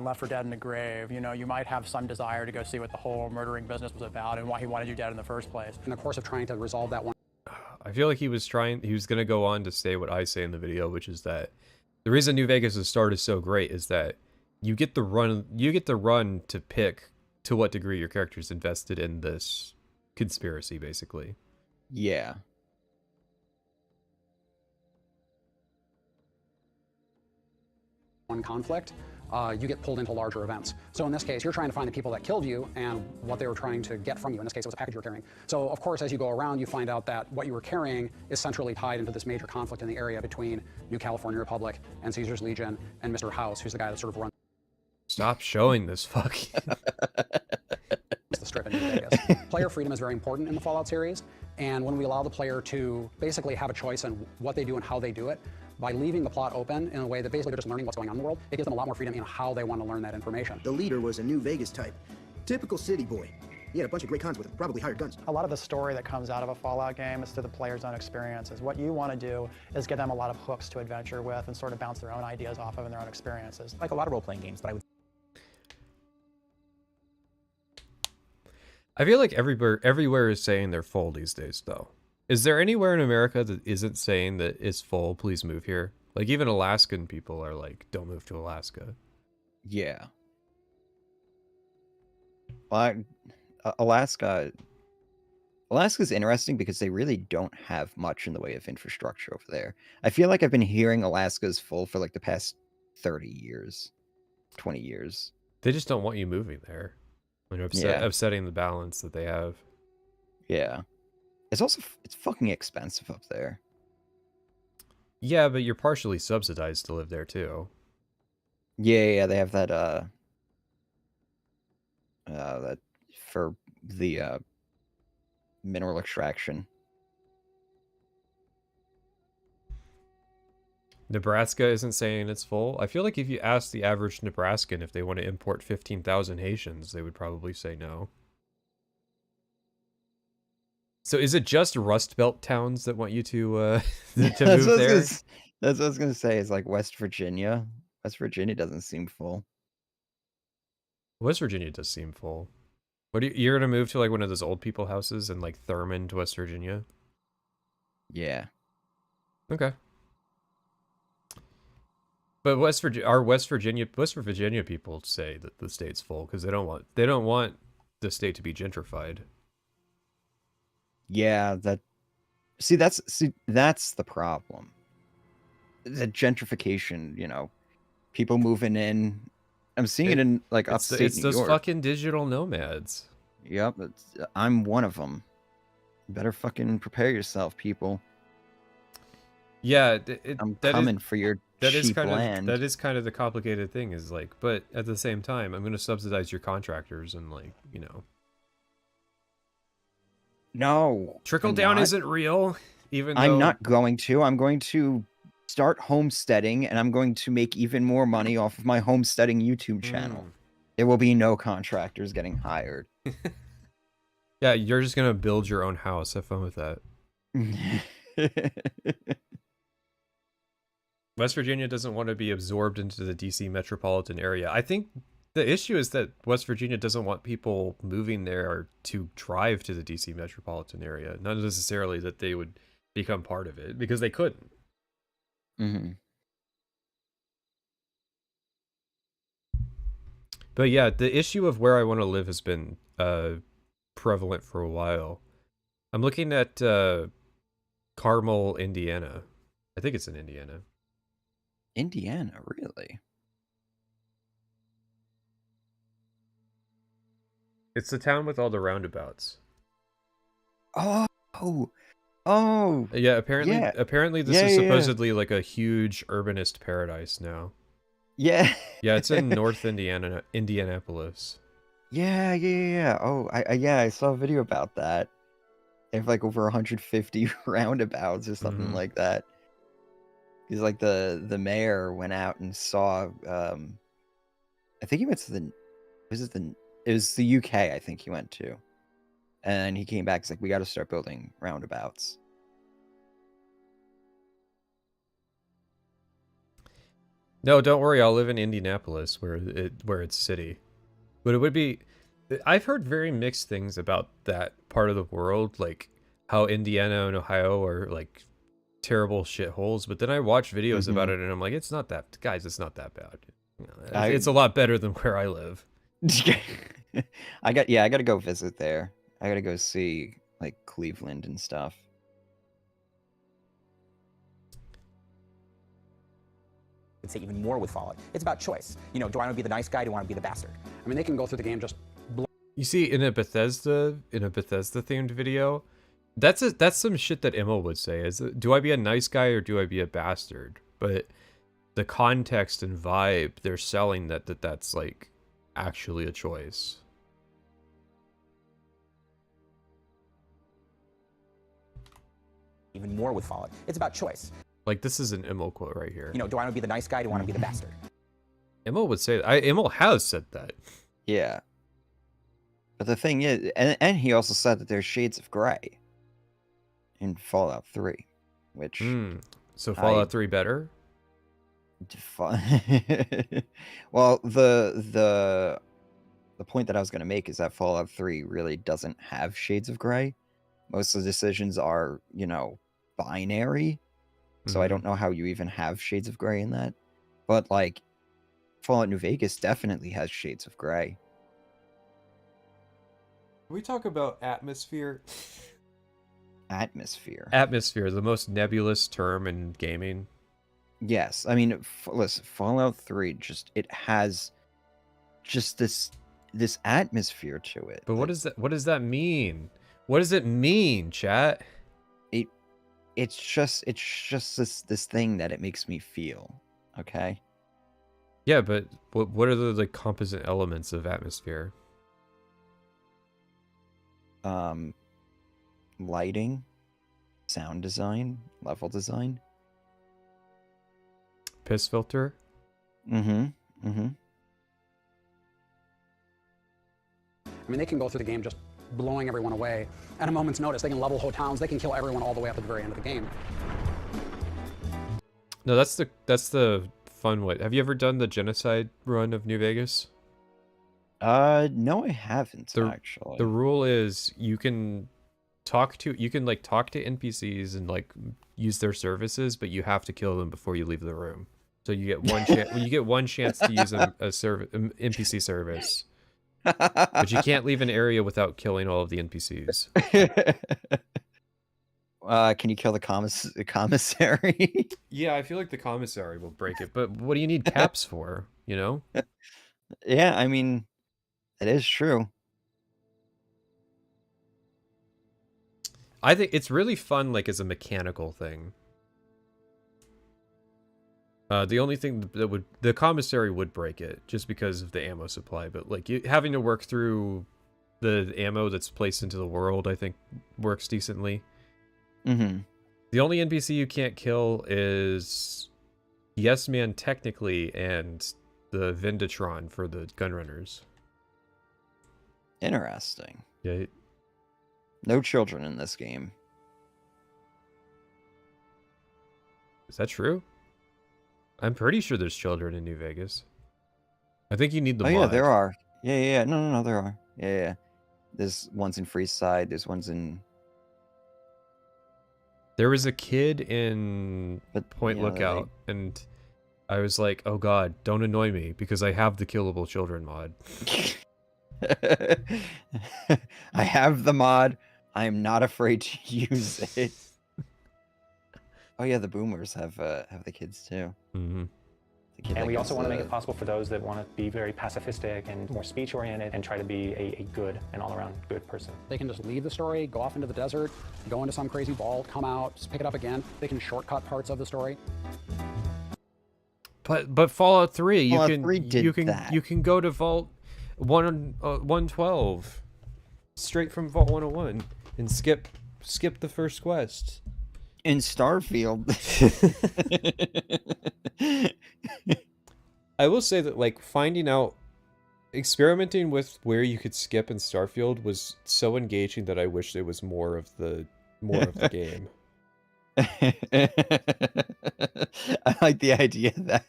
Left for Dead in the grave, you know, you might have some desire to go see what the whole murdering business was about and why he wanted you dead in the first place. In the course of trying to resolve that one, I feel like he was going to go on to say what I say in the video, which is that the reason New Vegas' start is so great is that you get the run to pick to what degree your character's invested in this conspiracy, basically. Yeah. one conflict, you get pulled into larger events. So in this case, you're trying to find the people that killed you and what they were trying to get from you. In this case, it was a package you were carrying. So of course, as you go around, you find out that what you were carrying is centrally tied into this major conflict in the area between New California Republic and Caesar's Legion and Mr. House, who's the guy that sort of runs. Stop showing this fucking. The strip in New Vegas. Player freedom is very important in the Fallout series, and when we allow the player to basically have a choice in what they do and how they do it, by leaving the plot open in a way that basically they're just learning what's going on in the world, it gives them a lot more freedom in how they want to learn that information. The leader was a New Vegas type. Typical city boy. He had a bunch of great cons with him, probably hired guns. A lot of the story that comes out of a Fallout game is through the player's own experiences. What you want to do is give them a lot of hooks to adventure with and sort of bounce their own ideas off of and their own experiences. Like a lot of role-playing games that I would... I feel like everywhere is saying they're full these days, though. Is there anywhere in America that isn't saying that it's full, please move here? Like, even Alaskan people are like, don't move to Alaska. Yeah. Well, Alaska's interesting because they really don't have much in the way of infrastructure over there. I feel like I've been hearing Alaska's full for like the past 30 years, 20 years. They just don't want you moving there. When you're upsetting the balance that they have. Yeah. It's fucking expensive up there. Yeah, but you're partially subsidized to live there too. Yeah, they have that that for the mineral extraction. Nebraska isn't saying it's full. I feel like if you ask the average Nebraskan if they want to import 15,000 Haitians, they would probably say no. So is it just Rust Belt towns that want you to move there? That's what I was gonna say. Is like West Virginia. West Virginia doesn't seem full. West Virginia does seem full. You're gonna move to like one of those old people houses in like Thurmond, West Virginia? Yeah. Okay. But West Virginia people say that the state's full because they don't want the state to be gentrified. Yeah, that's the problem. The gentrification, you know, people moving in. I'm seeing it in like upstate New York. It's those fucking digital nomads. Yep, I'm one of them. Better fucking prepare yourself, people. Yeah, I'm coming for your cheap land. That is kind of the complicated thing. Is like, but at the same time, I'm going to subsidize your contractors and like, you know. No, trickle down isn't real. Even though I'm not going to. I'm going to start homesteading, and I'm going to make even more money off of my homesteading YouTube channel. There will be no contractors getting hired. Yeah, you're just gonna build your own house. Have fun with that. West Virginia doesn't want to be absorbed into the DC metropolitan area. I think the issue is that West Virginia doesn't want people moving there to drive to the DC metropolitan area. Not necessarily that they would become part of it, because they couldn't. Mm-hmm. But yeah, the issue of where I want to live has been prevalent for a while. I'm looking at Carmel, Indiana. I think it's in Indiana. Indiana, really? It's the town with all the roundabouts. Oh. Yeah, apparently this is supposedly like a huge urbanist paradise now. Yeah. Yeah, it's in North Indianapolis. Yeah. Oh, I saw a video about that. They have like over 150 roundabouts or something like that. Because like the mayor went out and saw, I think he went to it was the UK, I think he went to. And he came back, he's like, we got to start building roundabouts. No, don't worry. I'll live in Indianapolis, where it's city. But it would be. I've heard very mixed things about that part of the world, like how Indiana and Ohio are like terrible shitholes. But then I watch videos about it, and I'm like, it's not that, guys. It's not that bad. You know, it's a lot better than where I live. I got to go visit there. I got to go see like Cleveland and stuff. I'd say even more with Fallout. It's about choice. You know, do I want to be the nice guy? Do I want to be the bastard? I mean, they can go through the game just. You see, in a Bethesda themed video, that's some shit that Emma would say. Is, do I be a nice guy or do I be a bastard? But the context and vibe they're selling that's like actually a choice. Even more with Fallout. It's about choice. Like, this is an Emil quote right here. You know, do I want to be the nice guy? Do I want to be the bastard? Emil would say that. Emil has said that. Yeah. But the thing is, and he also said that there's shades of gray in Fallout 3, which... So Fallout 3 better? Well, the point that I was going to make is that Fallout 3 really doesn't have shades of gray. Most of the decisions are, you know, binary. So I don't know how you even have shades of gray in that. But, like, Fallout New Vegas definitely has shades of gray. Can we talk about atmosphere? Atmosphere. Atmosphere, the most nebulous term in gaming. Yes. I mean, listen, Fallout 3 it has just this atmosphere to it. But what does that mean? What does it mean, chat? It's just this thing that it makes me feel, okay? Yeah, but what are the like composite elements of atmosphere? Lighting, sound design, level design. Piss filter? I mean, they can go through the game just blowing everyone away at a moment's notice. They can level whole towns. They can kill everyone all the way up at the very end of the game. No, that's the fun way. Have you ever done the genocide run of New Vegas? No, I haven't actually. The rule is you can talk to NPCs and like use their services, but you have to kill them before you leave the room. So you get one chance. You get one chance to use NPC service. But you can't leave an area without killing all of the NPCs. Can you kill the commissary? Yeah, I feel like the commissary will break it. But what do you need caps for, you know? Yeah, I mean, it is true. I think it's really fun, like, as a mechanical thing. The only thing that the commissary would break it just because of the ammo supply, but like having to work through the ammo that's placed into the world, I think works decently. The only NPC you can't kill is Yes Man technically, and the Vendatron for the Gunrunners. Interesting. Yeah. No children in this game. Is that true? I'm pretty sure there's children in New Vegas. I think you need the mod. Yeah, there are. Yeah. No, there are. Yeah. There's ones in Freeside. There's ones in... There was a kid in Point Lookout, and I was like, oh god, don't annoy me, because I have the Killable Children mod. I have the mod. I am not afraid to use it. Oh yeah, the boomers have the kids too. And we also want to make it possible for those that want to be very pacifistic and more speech-oriented and try to be a good and all-around good person. They can just leave the story, go off into the desert, go into some crazy vault, come out, just pick it up again. They can shortcut parts of the story. But Fallout 3, you that. can go to Vault 112 straight from Vault 101 and skip the first quest. In Starfield. I will say that, like, experimenting with where you could skip in Starfield was so engaging that I wish there was more of the game. I like the idea that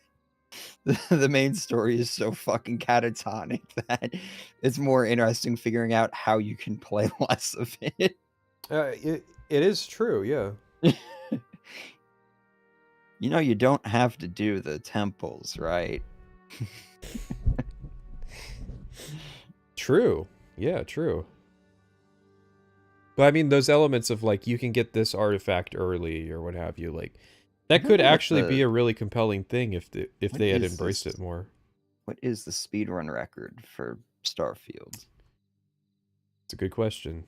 the main story is so fucking catatonic that it's more interesting figuring out how you can play less of it. It is true, yeah. You know, you don't have to do the temples, right? True. Yeah, true. But I mean, those elements of like you can get this artifact early or what have you, like that could actually be a really compelling thing if they had embraced it more. What is the speedrun record for Starfield? It's a good question.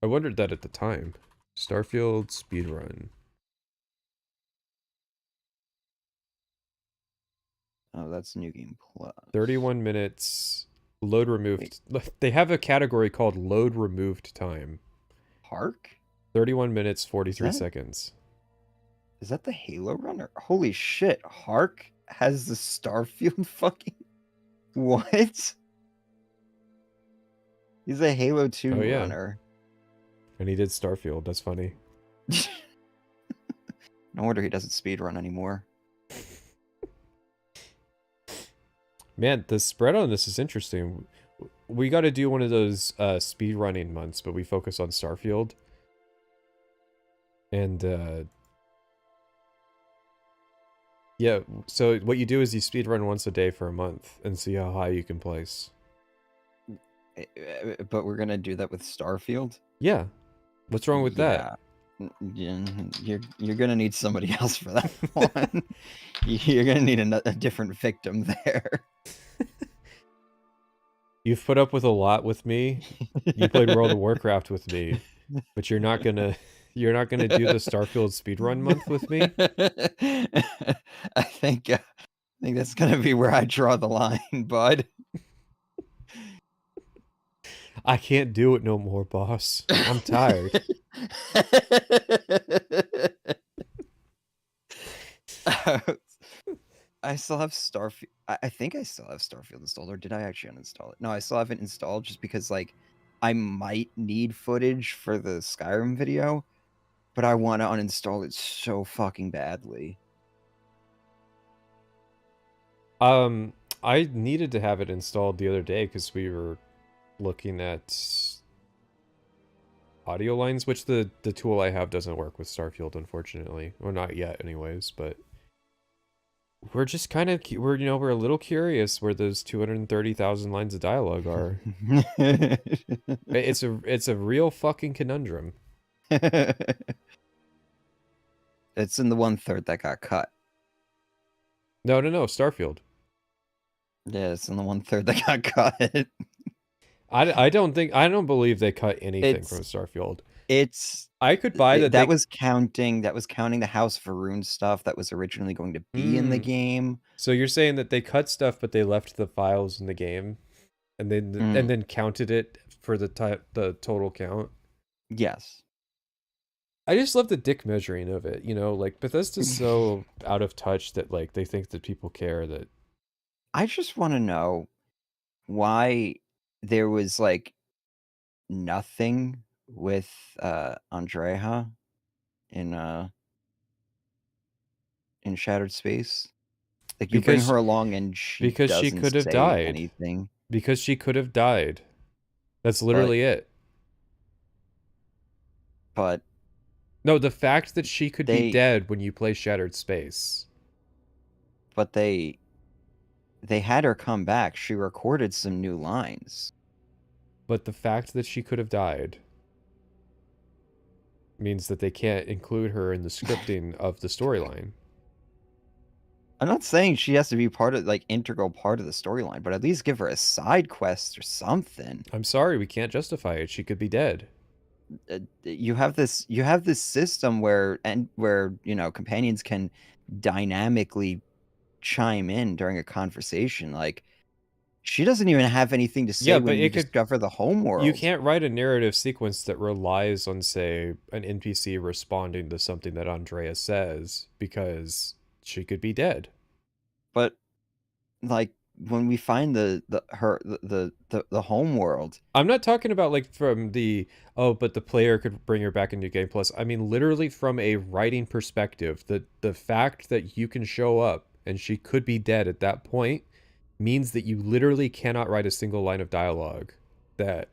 I wondered that at the time. Starfield speedrun. Oh, that's New Game Plus. 31 minutes. Load removed. Wait. They have a category called load removed time. Hark? 31 minutes, 43 seconds. Is that the Halo runner? Holy shit, Hark has the Starfield fucking... What? He's a Halo 2 runner. And he did Starfield, that's funny. No wonder he doesn't speedrun anymore. Man, the spread on this is interesting. We got to do one of those speedrunning months, but we focus on Starfield. And, yeah, so what you do is you speedrun once a day for a month and see how high you can place. But we're gonna do that with Starfield? Yeah. What's wrong with that? Yeah, you're gonna need somebody else for that one. You're gonna need a different victim there. You've put up with a lot with me. You played World of Warcraft with me, but you're not gonna do the Starfield speedrun month with me. I think that's gonna be where I draw the line, bud. I can't do it no more, boss. I'm tired. I still have Starfield. I think I still have Starfield installed, or did I actually uninstall it? No, I still have it installed just because, like, I might need footage for the Skyrim video, but I want to uninstall it so fucking badly. I needed to have it installed the other day because we were looking at audio lines, which the tool I have doesn't work with Starfield, unfortunately. Well, not yet anyways, but we're just kind of, we're a little curious where those 230,000 lines of dialogue are. It's a real fucking conundrum. It's in the 1/3 that got cut. No, Starfield. Yeah, it's in the 1/3 that got cut. I don't believe they cut anything from Starfield. I could buy that. That was counting the House Varun stuff that was originally going to be in the game. So you're saying that they cut stuff, but they left the files in the game, and then counted it for the total count. Yes. I just love the dick measuring of it. Like Bethesda's so out of touch that like they think that people care. That I just want to know why there was like nothing with Andrea in Shattered Space. Like you bring her along and she could have died. Anything. Because she could have died. That's literally it. But no, the fact that she could be dead when you play Shattered Space. But they had her come back. She recorded some new lines. But the fact that she could have died means that they can't include her in the scripting of the storyline. I'm not saying she has to be integral part of the storyline, but at least give her a side quest or something. I'm sorry, we can't justify it. She could be dead. You have this system where companions can dynamically chime in during a conversation. Like she doesn't even have anything to say when you discover the homeworld. You can't write a narrative sequence that relies on, say, an NPC responding to something that Andrea says because she could be dead. But like when we find the homeworld, I'm not talking about like from but the player could bring her back into Game Plus. I mean literally from a writing perspective, the fact that you can show up and she could be dead at that point, means that you literally cannot write a single line of dialogue that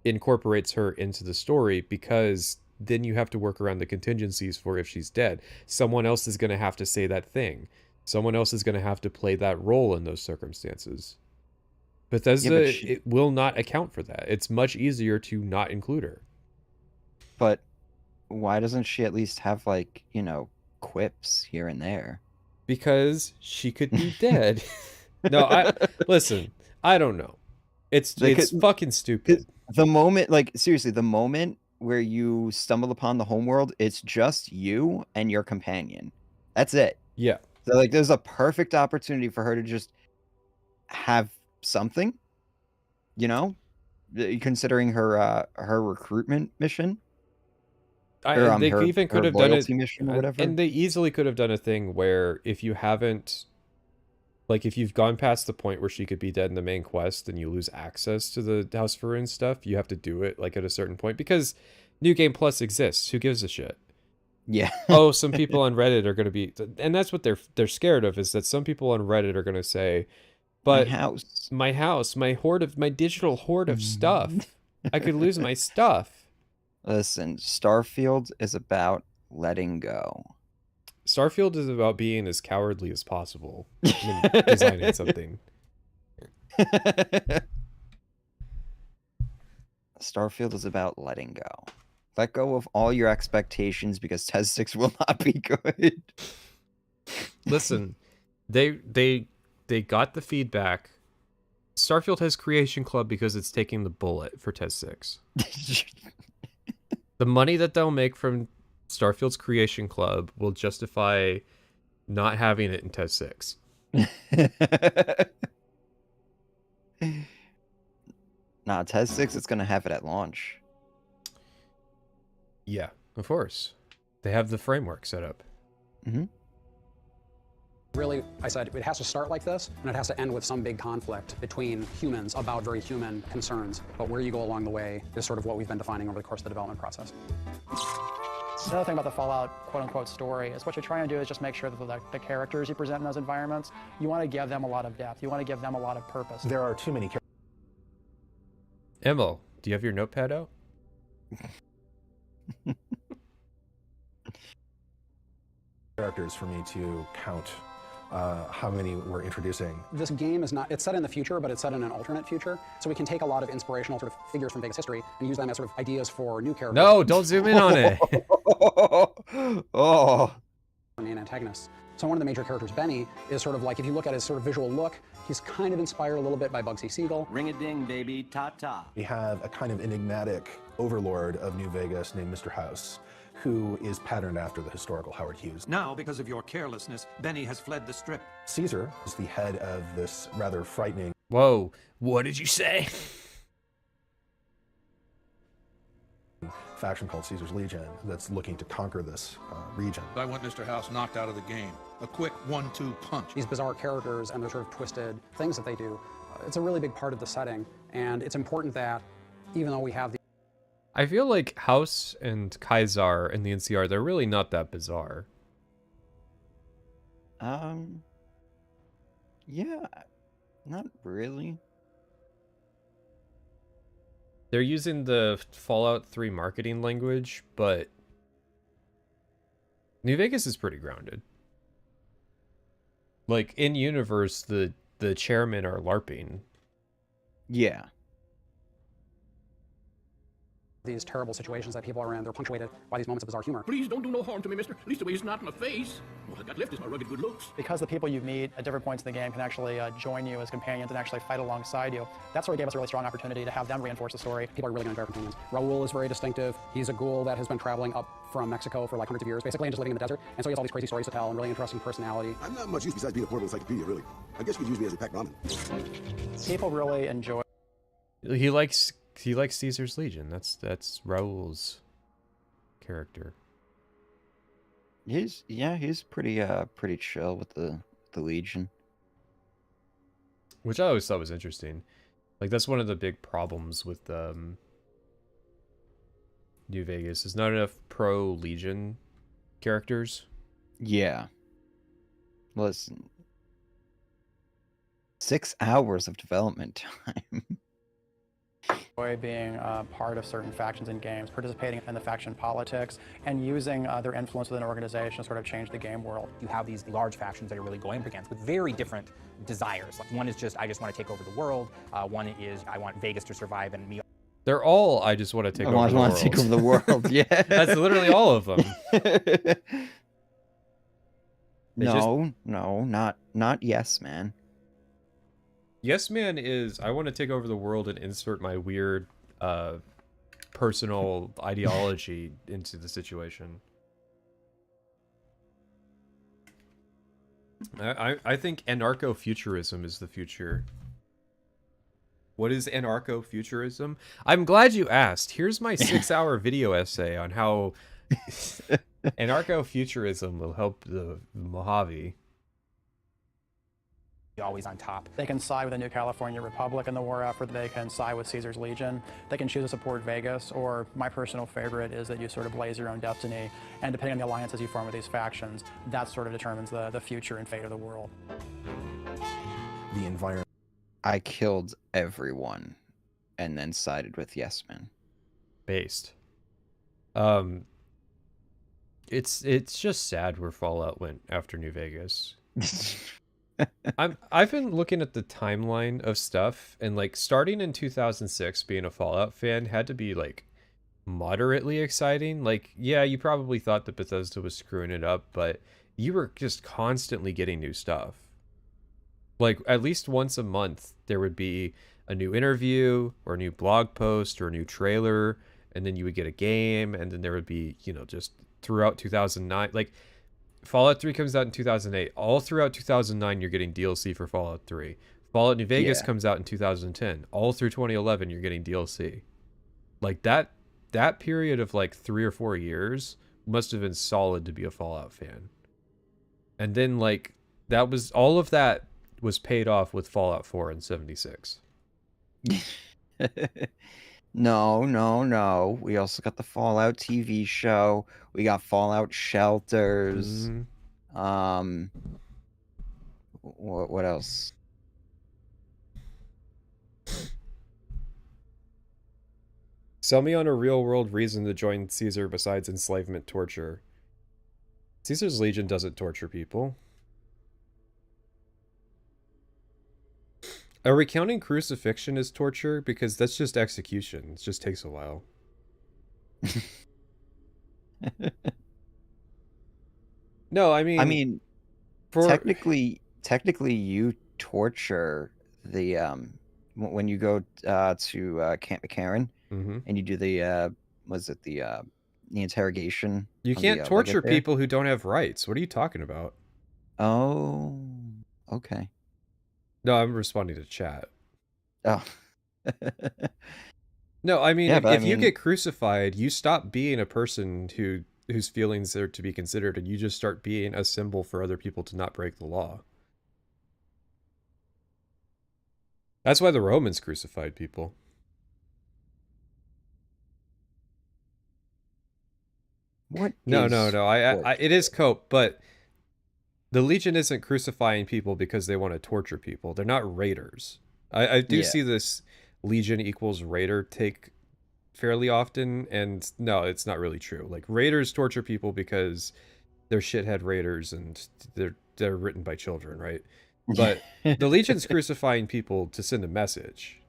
incorporates her into the story, because then you have to work around the contingencies for if she's dead. Someone else is going to have to say that thing. Someone else is going to have to play that role in those circumstances. Bethesda, it will not account for that. It's much easier to not include her. But why doesn't she at least have, like, you know, quips here and there? Because she could be dead. No, listen, I don't know. It's fucking stupid. The moment, like, seriously, the moment where you stumble upon the homeworld, it's just you and your companion. That's it. Yeah. So, like, there's a perfect opportunity for her to just have something, you know, considering her recruitment mission. They even could have done it, mission or whatever. and they easily could have done a thing where if you haven't, like, if you've gone past the point where she could be dead in the main quest and you lose access to the House of Ruin stuff, you have to do it, like, at a certain point, because New Game Plus exists. Who gives a shit? Yeah. Oh, some people on Reddit are going to be, and that's what they're scared of, is that some people on Reddit are going to say, but my house, my digital hoard of stuff, I could lose my stuff. Listen, Starfield is about letting go. Starfield is about being as cowardly as possible when designing something. Starfield is about letting go. Let go of all your expectations, because Tez 6 will not be good. Listen, they got the feedback. Starfield has Creation Club because it's taking the bullet for Tez 6. The money that they'll make from Starfield's Creation Club will justify not having it in Tez 6. Nah, Tez 6 is going to have it at launch. Yeah, of course. They have the framework set up. Mm-hmm. Really, I said, it has to start like this, and it has to end with some big conflict between humans about very human concerns. But where you go along the way is sort of what we've been defining over the course of the development process. Another thing about the Fallout quote-unquote story is what you're trying to do is just make sure that the characters you present in those environments, you want to give them a lot of depth. You want to give them a lot of purpose. There are too many characters. Emil, do you have your notepad out? Characters for me to count how many we're introducing. This game is not, it's set in the future, but it's set in an alternate future. So we can take a lot of inspirational sort of figures from Vegas history and use them as sort of ideas for new characters. No, don't zoom in on it. Oh. Main antagonists. So one of the major characters, Benny, is sort of like, if you look at his sort of visual look, he's kind of inspired a little bit by Bugsy Siegel. Ring-a-ding, baby, ta-ta. We have a kind of enigmatic overlord of New Vegas named Mr. House, who is patterned after the historical Howard Hughes. Now, because of your carelessness, Benny has fled the strip. Caesar is the head of this rather frightening... Whoa, what did you say? ...faction called Caesar's Legion that's looking to conquer this region. I want Mr. House knocked out of the game. A quick 1-2 punch. These bizarre characters and their sort of twisted things that they do, it's a really big part of the setting, and it's important that even though we have the... I feel like House and Kaiser and the NCR, they're really not that bizarre. Yeah, not really. They're using the Fallout 3 marketing language, but New Vegas is pretty grounded. Like, in universe, the chairmen are LARPing. Yeah. These terrible situations that people are in, they're punctuated by these moments of bizarre humor. Please don't do no harm to me, mister. At least the way it's not in my face. All I got left is my rugged good looks. Because the people you meet at different points in the game can actually join you as companions and actually fight alongside you. That sort of gave us a really strong opportunity to have them reinforce the story. People are really going to enjoy our companions. Raul is very distinctive. He's a ghoul that has been traveling up from Mexico for like hundreds of years, basically, and just living in the desert. And so he has all these crazy stories to tell and really interesting personality. I'm not much use besides being a portable encyclopedia, really. I guess you could use me as a packed ramen. People really enjoy... He likes Caesar's Legion. That's Raul's character. He's pretty chill with the Legion. Which I always thought was interesting. Like, that's one of the big problems with New Vegas. There's not enough pro Legion characters. Yeah. Listen, 6 hours of development time. Enjoy being part of certain factions in games, participating in the faction politics, and using their influence within an organization to sort of change the game world. You have these large factions that are really going up against with very different desires. Like one is just, I just want to take over the world. One is, I want Vegas to survive and me. They're all, I just want to take over the world. I want to take over the world, yeah. That's literally all of them. No, not Yes Man. Yes Man is, I want to take over the world and insert my weird personal ideology into the situation. I think anarcho-futurism is the future. What is anarcho-futurism? I'm glad you asked. Here's my 6-hour video essay on how anarcho-futurism will help the Mojave. Always on top. They can side with the New California Republic in the war effort. They can side with Caesar's Legion. They can choose to support Vegas, or my personal favorite is that you sort of blaze your own destiny, and depending on the alliances you form with these factions, that sort of determines the future and fate of the world. The environment. I killed everyone and then sided with Yes Man. Based. It's just sad where Fallout went after New Vegas. I've been looking at the timeline of stuff, and like starting in 2006, being a Fallout fan had to be like moderately exciting. Like, yeah, you probably thought that Bethesda was screwing it up, but you were just constantly getting new stuff. Like at least once a month there would be a new interview or a new blog post or a new trailer, and then you would get a game, and then there would be, you know, just throughout 2009, like Fallout 3 comes out in 2008. All throughout 2009, you're getting DLC for Fallout 3. Fallout New Vegas comes out in 2010. All through 2011, you're getting DLC. Like that period of like 3 or 4 years must have been solid to be a Fallout fan. And then like that was all of that was paid off with Fallout 4 and 76. No. We also got the Fallout TV show. We got Fallout Shelters. What else? Sell me on a real-world reason to join Caesar besides enslavement torture. Caesar's Legion doesn't torture people. Are we counting crucifixion as torture? Because that's just execution. It just takes a while. No, I mean, technically you torture the when you go to Camp McCarran and you do the the interrogation. You can't torture people who don't have rights. What are you talking about? Oh, okay. No, I'm responding to chat. Oh. No, I mean, if you get crucified, you stop being a person whose feelings are to be considered, and you just start being a symbol for other people to not break the law. That's why the Romans crucified people. What? No. It is cope, but the Legion isn't crucifying people because they want to torture people. They're not raiders. I do see this Legion equals raider take fairly often, and no, it's not really true. Like, raiders torture people because they're shithead raiders and they're written by children, right? But the Legion's crucifying people to send a message.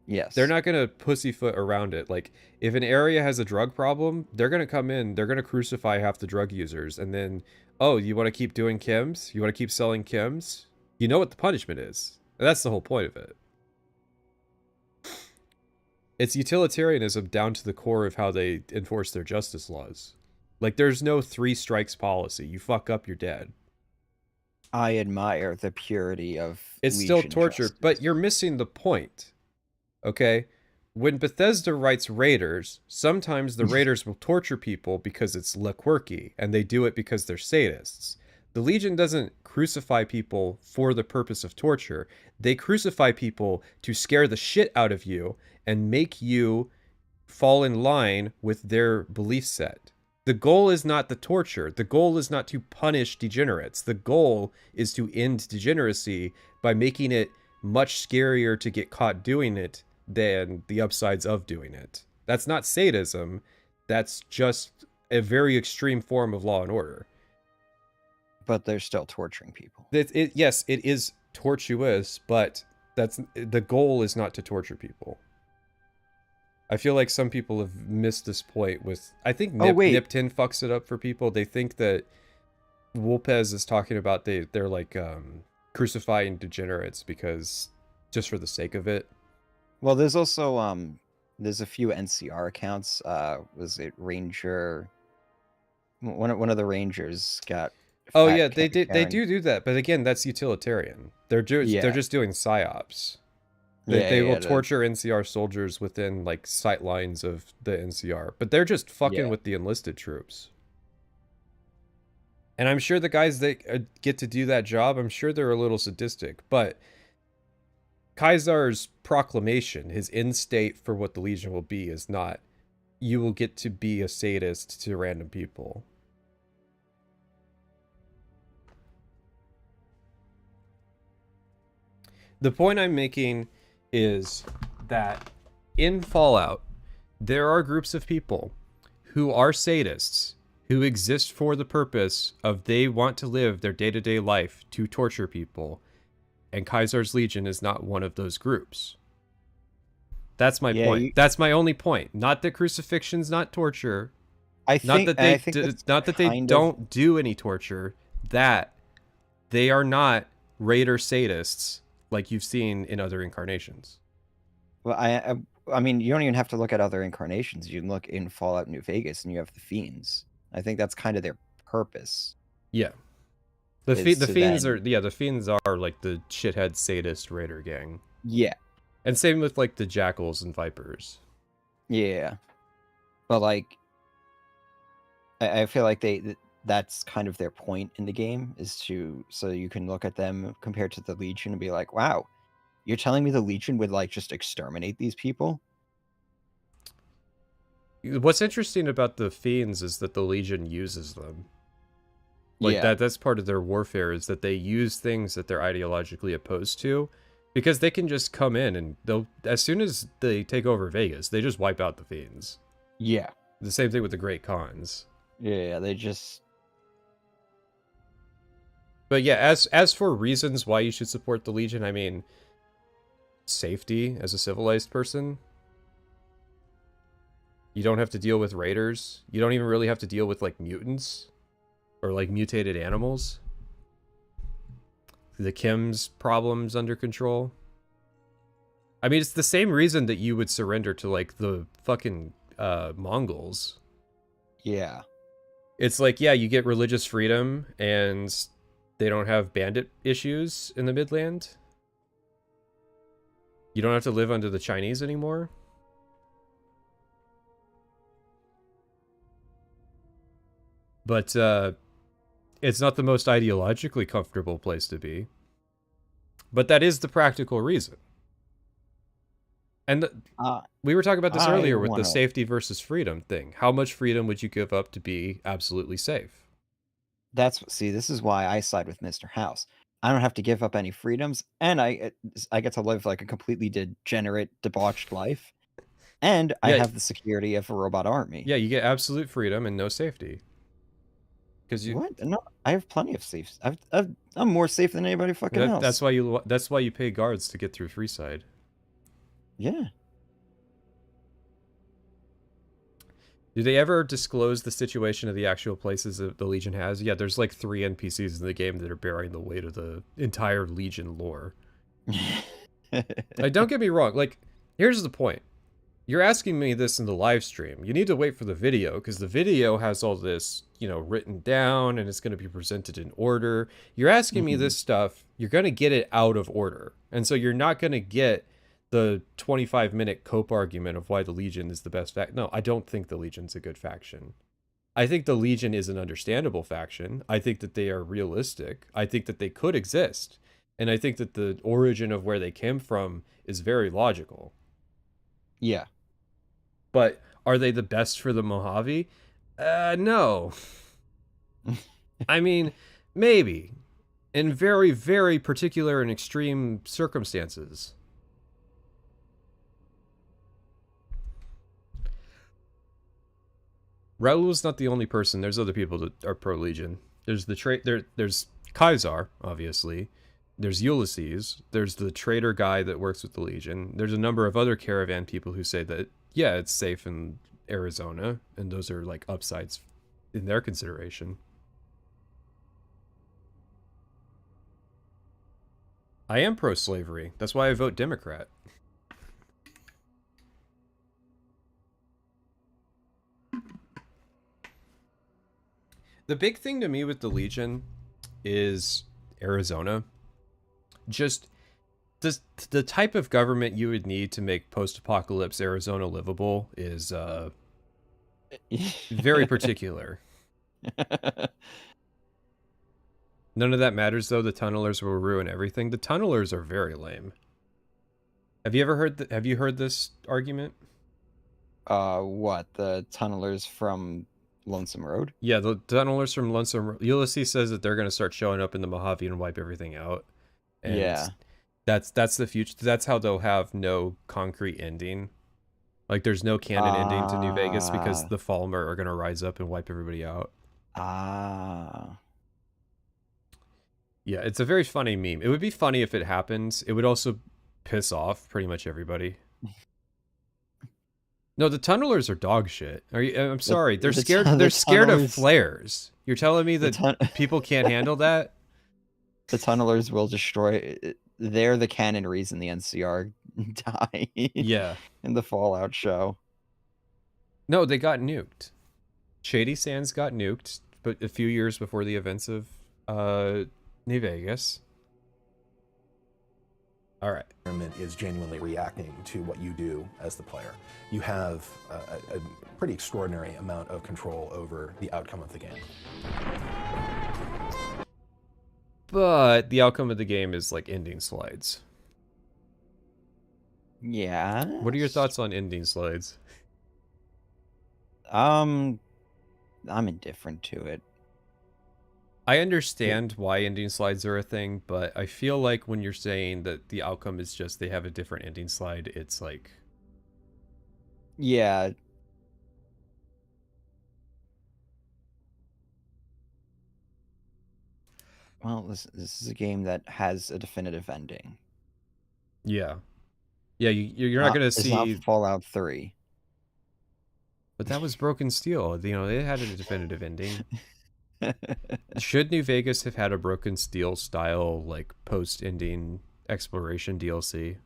Yes. They're not going to pussyfoot around it. Like, if an area has a drug problem, they're going to come in, they're going to crucify half the drug users, and then, oh, you want to keep doing chems? You want to keep selling chems? You know what the punishment is. And that's the whole point of it. It's utilitarianism down to the core of how they enforce their justice laws. Like, there's no 3 strikes policy. You fuck up, you're dead. I admire the purity of It's still torture, justice. but you're missing the point. Okay? When Bethesda writes raiders, sometimes the raiders will torture people because it's quirky, and they do it because they're sadists. The Legion doesn't crucify people for the purpose of torture. They crucify people to scare the shit out of you and make you fall in line with their belief set. The goal is not the torture. The goal is not to punish degenerates. The goal is to end degeneracy by making it much scarier to get caught doing it than the upsides of doing it. That's not sadism. That's just a very extreme form of law and order. But they're still torturing people. Yes, it is tortuous, but the goal is not to torture people. I feel like some people have missed this point with... I think Nipton fucks it up for people. They think that Wolpez is talking about they're like crucifying degenerates because just for the sake of it. Well, there's also there's a few NCR accounts. Was it Ranger? One of the Rangers got... Oh yeah, they do that, but again, that's utilitarian. They're just doing psyops. They will torture NCR soldiers within like sight lines of the NCR, but they're just fucking with the enlisted troops. And I'm sure the guys that get to do that job, I'm sure they're a little sadistic, but Caesar's proclamation, his end state for what the Legion will be, is not, you will get to be a sadist to random people. The point I'm making is that in Fallout, there are groups of people who are sadists, who exist for the purpose of they want to live their day-to-day life to torture people, and Caesar's Legion is not one of those groups. That's my point. That's my only point. Not that crucifixion's not torture. Not that they don't do any torture. That they are not raider sadists like you've seen in other incarnations. Well, I mean, you don't even have to look at other incarnations. You can look in Fallout New Vegas, and you have the Fiends. I think that's kind of their purpose. Yeah, the Fiends are the Fiends are like the shithead sadist raider gang. Yeah, and same with like the Jackals and Vipers. Yeah, but like, I feel like that's kind of their point in the game, is so you can look at them compared to the Legion and be like, wow, you're telling me the Legion would like just exterminate these people? What's interesting about the Fiends is that the Legion uses them. Like that's part of their warfare, is that they use things that they're ideologically opposed to, because they can just come in and they'll, as soon as they take over Vegas, they just wipe out the Fiends. Yeah. The same thing with the Great Khans. Yeah, they just... But yeah, as for reasons why you should support the Legion, I mean, safety as a civilized person. You don't have to deal with raiders. You don't even really have to deal with like mutants or like mutated animals. The Kim's problems under control. I mean, it's the same reason that you would surrender to like the fucking Mongols. Yeah. It's like, yeah, you get religious freedom and they don't have bandit issues in the Midland. You don't have to live under the Chinese anymore. But it's not the most ideologically comfortable place to be. But that is the practical reason. And we were talking about this earlier with the safety versus freedom thing. How much freedom would you give up to be absolutely safe? See, this is why I side with Mr. House. I don't have to give up any freedoms, and I get to live like a completely degenerate, debauched life. And I have the security of a robot army. Yeah, you get absolute freedom and no safety. What? No, I have plenty of safes. I'm more safe than anybody fucking else. That's why you pay guards to get through Freeside. Yeah. Do they ever disclose the situation of the actual places that the Legion has? Yeah, there's like 3 NPCs in the game that are bearing the weight of the entire Legion lore. Like, don't get me wrong. Like, here's the point. You're asking me this in the live stream. You need to wait for the video, because the video has all this, you know, written down, and it's going to be presented in order. You're asking me this stuff, you're going to get it out of order. And so you're not going to get the 25-minute cope argument of why the Legion is the best faction. No, I don't think the Legion's a good faction. I think the Legion is an understandable faction. I think that they are realistic. I think that they could exist. And I think that the origin of where they came from is very logical. Yeah. But are they the best for the Mojave? No. I mean, maybe. In very, very particular and extreme circumstances. Raul's not the only person. There's other people that are pro Legion. There's there's Kaisar, obviously. There's Ulysses. There's the trader guy that works with the Legion. There's a number of other caravan people who say that, yeah, it's safe in Arizona, and those are like upsides in their consideration. I am pro-slavery. That's why I vote Democrat. The big thing to me with the Legion is Arizona. Just the type of government you would need to make post-apocalypse Arizona livable is very particular. None of that matters, though. The tunnelers will ruin everything. The tunnelers are very lame. Have you ever heard? Have you heard this argument? What, the tunnelers from Lonesome Road? Yeah, the tunnelers from Lonesome Road. Ulysses says that they're going to start showing up in the Mojave and wipe everything out. And yeah, that's the future. That's how they'll have no concrete ending. Like, there's no canon ending to New Vegas because the Falmer are going to rise up and wipe everybody out. Yeah, it's a very funny meme. It would be funny if it happens. It would also piss off pretty much everybody. No, the tunnelers are dog shit. I'm sorry. They're scared. They're scared of flares. You're telling me that people can't handle that? The tunnelers will destroy. They're the canon reason the NCR died. Yeah. In the Fallout show. No, they got nuked. Shady Sands got nuked, but a few years before the events of New Vegas. All right. Is genuinely reacting to what you do as the player. You have a pretty extraordinary amount of control over the outcome of the game. But the outcome of the game is like ending slides. Yeah. What are your thoughts on ending slides? I'm indifferent to it. I understand why ending slides are a thing, but I feel like when you're saying that the outcome is just they have a different ending slide, it's like... Yeah. Well, this is a game that has a definitive ending. Yeah. Yeah, you're not going to see... It's not Fallout 3. But that was Broken Steel. You know, it had a definitive ending. Should New Vegas have had a Broken Steel style, like, post-ending exploration DLC?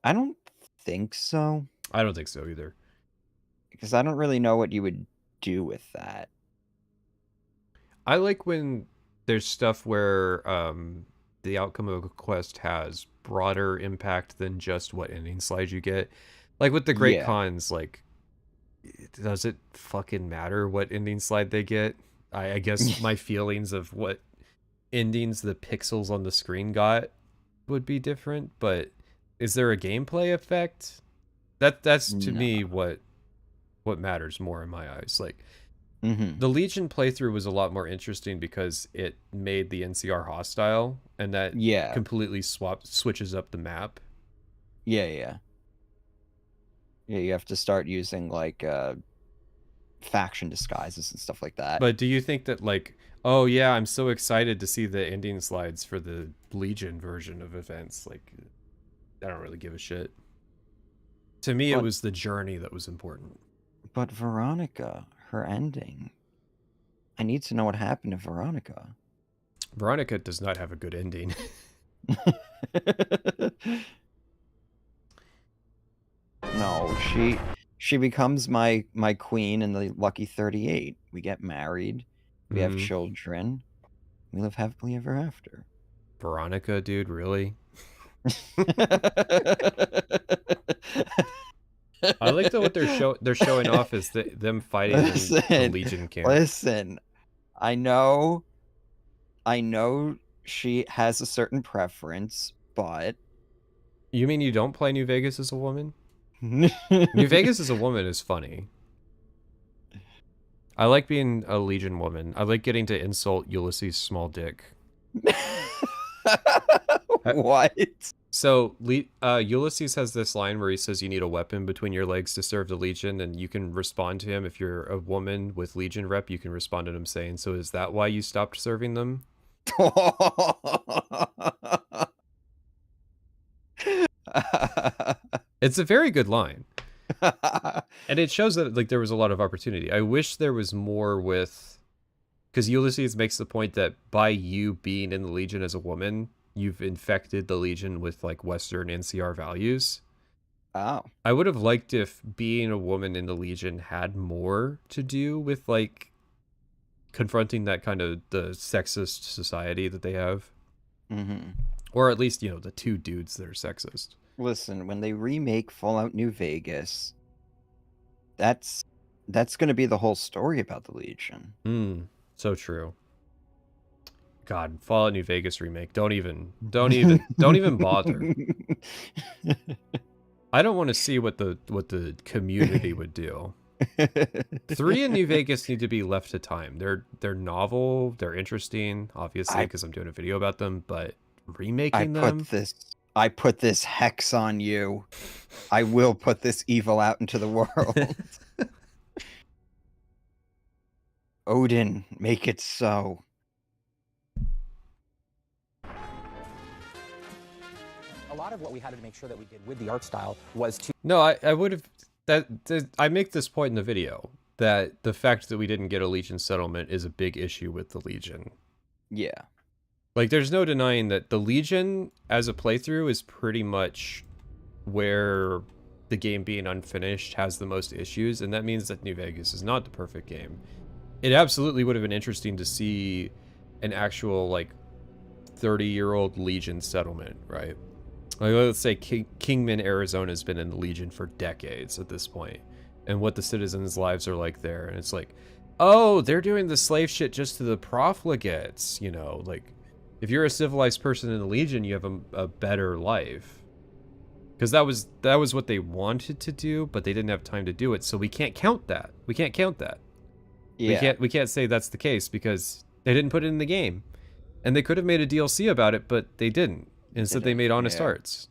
I don't think so. I don't think so either. Because I don't really know what you would do with that. I like when there's stuff where the outcome of a quest has broader impact than just what ending slide you get. Like with the Great Khans, like, does it fucking matter what ending slide they get? I guess my feelings of what endings the pixels on the screen got would be different, but is there a gameplay effect? That's to me what matters more in my eyes. Like, the Legion playthrough was a lot more interesting because it made the NCR hostile, and that completely switches up the map. Yeah, you have to start using, like, faction disguises and stuff like that. But do you think that, like, oh yeah, I'm so excited to see the ending slides for the Legion version of events, like, I don't really give a shit. To me, it was the journey that was important. But Veronica, her ending. I need to know what happened to Veronica. Veronica does not have a good ending. No, she becomes my queen in the Lucky 38. We get married. We have children. We live happily ever after. Veronica, dude, really? I like that what they're showing off is them fighting in the Legion camp. Listen, I know she has a certain preference, but... You mean you don't play New Vegas as a woman? New Vegas as a woman is funny. I like being a Legion woman. I like getting to insult Ulysses' small dick. What? So Ulysses has this line where he says you need a weapon between your legs to serve the Legion, and you can respond to him. If you're a woman with Legion rep, you can respond to him saying, "So is that why you stopped serving them?" It's a very good line. And it shows that like there was a lot of opportunity. I wish there was more with, because Ulysses makes the point that by you being in the Legion as a woman, you've infected the Legion with like Western NCR values. Oh. I would have liked if being a woman in the Legion had more to do with like confronting that kind of the sexist society that they have. Mm-hmm. Or at least, you know, the two dudes that are sexist. Listen, when they remake Fallout New Vegas, that's going to be the whole story about the Legion. So true. God, Fallout New Vegas remake. Don't even bother. I don't want to see what the community would do. 3 in New Vegas need to be left to time. They're novel, they're interesting, obviously, because I'm doing a video about them, but remaking them. I put this hex on you. I will put this evil out into the world. Odin, make it so. A lot of what we had to make sure that we did with the art style was to... No, I would have... I make this point in the video, that the fact that we didn't get a Legion settlement is a big issue with the Legion. Yeah. Like, there's no denying that the Legion, as a playthrough, is pretty much where the game being unfinished has the most issues, and that means that New Vegas is not the perfect game. It absolutely would have been interesting to see an actual, like, 30-year-old Legion settlement, right? Like, let's say Kingman, Arizona has been in the Legion for decades at this point, and what the citizens' lives are like there, and it's like, oh, they're doing the slave shit just to the profligates, you know, like, if you're a civilized person in the Legion, you have a better life. Because that was what they wanted to do, but they didn't have time to do it, so we can't count that. We can't count that. Yeah. We can't say that's the case because they didn't put it in the game. And they could have made a DLC about it, but they didn't. Instead, they made Honest Hearts.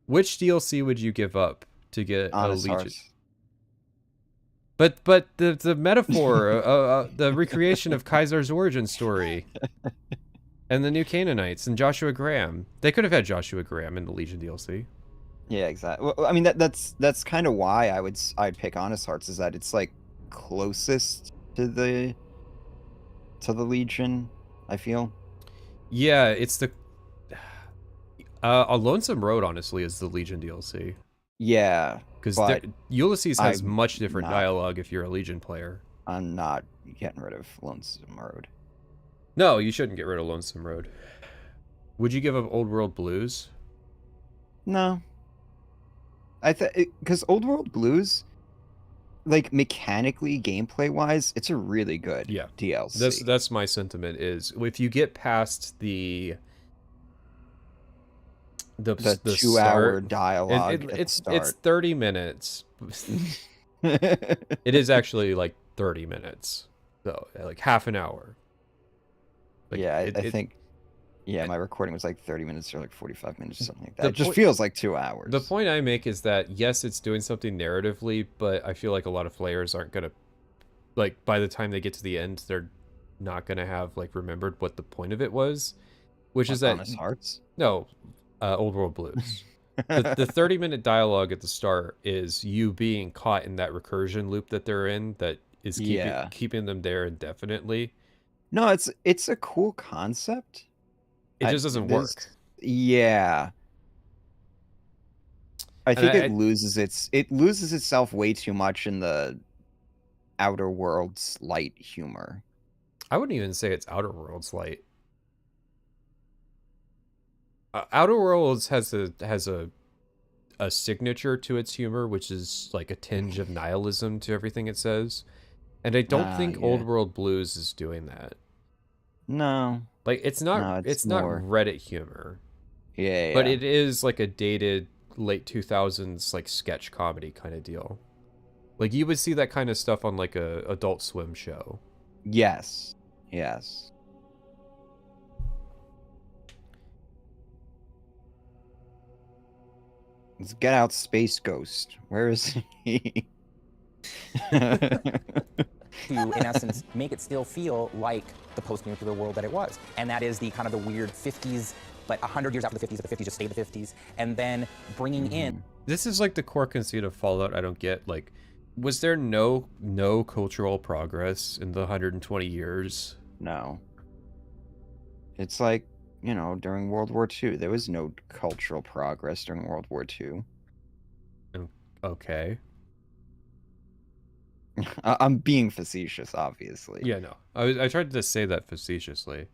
Which DLC would you give up to get Honest a Legion? Hearts. But the metaphor, the recreation of Kaiser's origin story, and the new Canaanites and Joshua Graham. They could have had Joshua Graham in the Legion DLC. Yeah, exactly. Well, I mean that's kind of why I'd pick Honest Hearts, is that it's like closest to the Legion, I feel. Yeah, it's the a Lonesome Road, honestly, is the Legion DLC. Yeah, because Ulysses has much different dialogue if you're a Legion player. I'm not getting rid of Lonesome Road. No, you shouldn't get rid of Lonesome Road. Would you give up Old World Blues? No. Because Old World Blues, like mechanically, gameplay wise, it's a really good DLC. That's my sentiment. Is if you get past the 2-hour dialogue, it's 30 minutes. It is actually like 30 minutes, though, like half an hour. Like, yeah, I think. Yeah, my recording was like 30 minutes or like 45 minutes or something like that. It just feels like 2 hours. The point I make is that, yes, it's doing something narratively, but I feel like a lot of players aren't going to, like, by the time they get to the end, they're not going to have, like, remembered what the point of it was, which is that... Honest Hearts? No, Old World Blues. The 30-minute dialogue at the start is you being caught in that recursion loop that they're in that is keeping them there indefinitely. No, it's a cool concept. It just doesn't work. Yeah. I think it loses itself way too much in the Outer Worlds light humor. I wouldn't even say it's Outer Worlds light. Outer Worlds has a signature to its humor, which is like a tinge of nihilism to everything it says. And I don't think Old World Blues is doing that. No. Like it's not Reddit humor. Yeah. But it is like a dated late 2000s like sketch comedy kind of deal. Like you would see that kind of stuff on like a Adult Swim show. Yes. Yes. Let's get out Space Ghost. Where is he? To, in essence, make it still feel like the post-nuclear world that it was. And that is the kind of the weird 50s, but 100 years after the 50s, the 50s just stayed the 50s, and then bringing in... This is like the core conceit of Fallout I don't get. Like, was there no cultural progress in the 120 years? No. It's like, you know, during World War II. There was no cultural progress during World War II. Okay. I'm being facetious, obviously. Yeah, no. I tried to say that facetiously.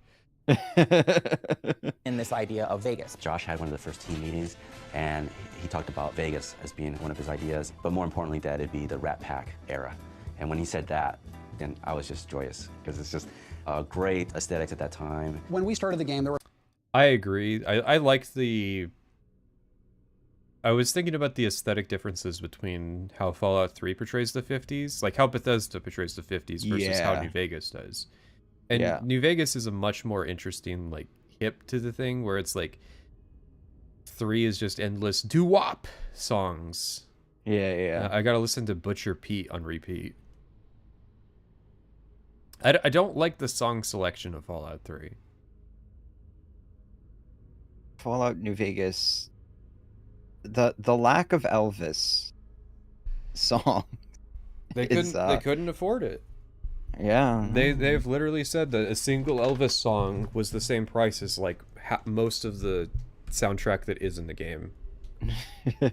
in this idea of Vegas. Josh had one of the first team meetings, and he talked about Vegas as being one of his ideas, but more importantly, that it'd be the Rat Pack era. And when he said that, then I was just joyous, because it's just a great aesthetics at that time. When we started the game, there were... I agree. I liked the... I was thinking about the aesthetic differences between how Fallout 3 portrays the 50s, like how Bethesda portrays the 50s versus how New Vegas does. And New Vegas is a much more interesting, like, hip to the thing, where it's like 3 is just endless doo-wop songs. Yeah. I gotta listen to Butcher Pete on repeat. I don't like the song selection of Fallout 3. Fallout New Vegas... The lack of Elvis song. They couldn't afford it. Yeah. They've literally said that a single Elvis song was the same price as like most of the soundtrack that is in the game. There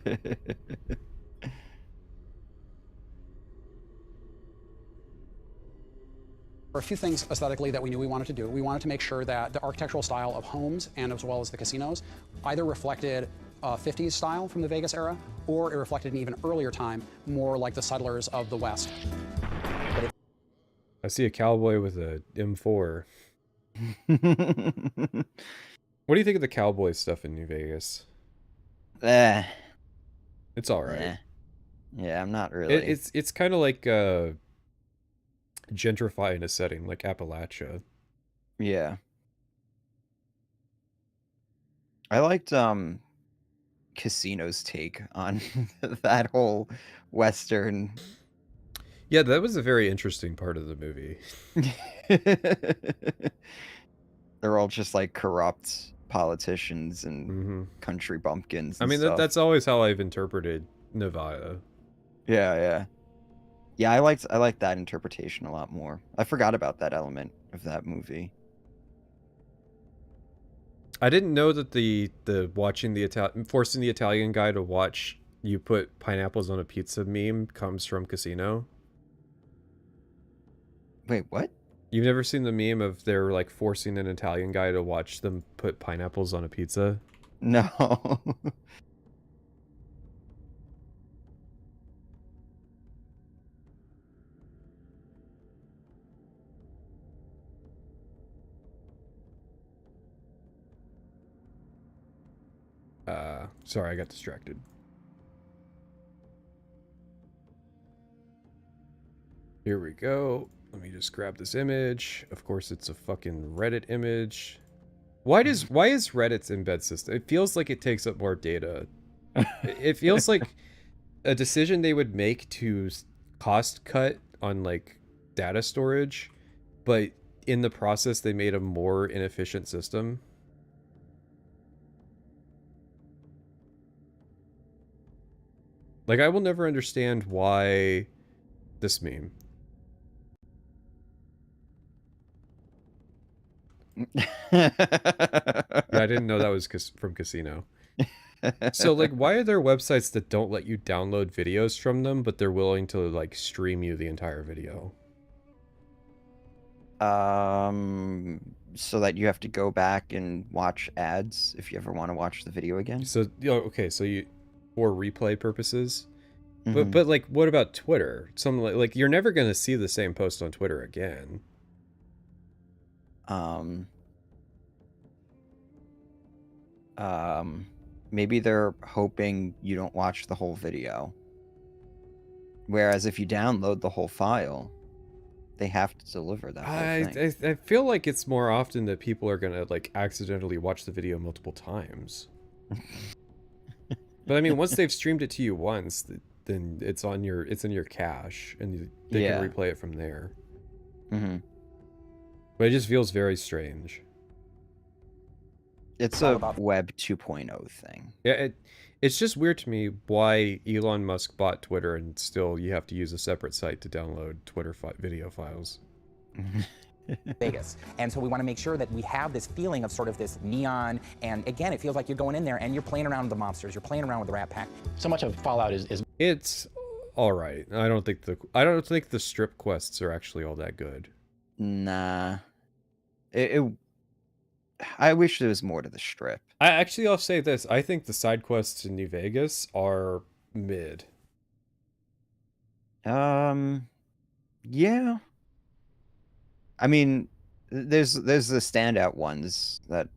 are a few things aesthetically that we knew we wanted to do. We wanted to make sure that the architectural style of homes and as well as the casinos either reflected 50s style from the Vegas era, or it reflected an even earlier time, more like the settlers of the West. I see a cowboy with a M4. What do you think of the cowboy stuff in New Vegas? It's all right. Yeah, I'm not really. It's kind of like gentrifying a setting like Appalachia. Yeah. I liked Casino's take on that whole Western. Yeah, that was a very interesting part of the movie. They're all just like corrupt politicians and country bumpkins. And I mean, that's always how I've interpreted Nevada. Yeah. I liked that interpretation a lot more. I forgot about that element of that movie. I didn't know that the forcing the Italian guy to watch you put pineapples on a pizza meme comes from Casino. Wait, what? You've never seen the meme of they're like forcing an Italian guy to watch them put pineapples on a pizza? No. Sorry, I got distracted. Here we go. Let me just grab this image. Of course, it's a fucking Reddit image. Why is Reddit's embed system? It feels like it takes up more data. It feels like a decision they would make to cost cut on like data storage, but in the process they made a more inefficient system. Like, I will never understand why this meme. Yeah, I didn't know that was from Casino. So, like, why are there websites that don't let you download videos from them, but they're willing to, like, stream you the entire video? So that you have to go back and watch ads if you ever want to watch the video again? So, okay, so you... for replay purposes. But like, what about Twitter? Some like you're never gonna see the same post on Twitter again. maybe they're hoping you don't watch the whole video. Whereas if you download the whole file, they have to deliver that whole thing. I feel like it's more often that people are gonna like accidentally watch the video multiple times. But I mean, once they've streamed it to you once, then it's in your cache, and they can replay it from there. Mm-hmm. But it just feels very strange. It's a Web 2.0 thing. Yeah, it's just weird to me why Elon Musk bought Twitter and still you have to use a separate site to download Twitter video files. Vegas. And so we want to make sure that we have this feeling of sort of this neon, and again, it feels like you're going in there and you're playing around with the monsters, you're playing around with the Rat Pack. So much of Fallout is It's all right. I don't think the strip quests are actually all that good. Nah. I wish there was more to the strip. I'll say this. I think the side quests in New Vegas are mid. Yeah. I mean, there's the standout ones that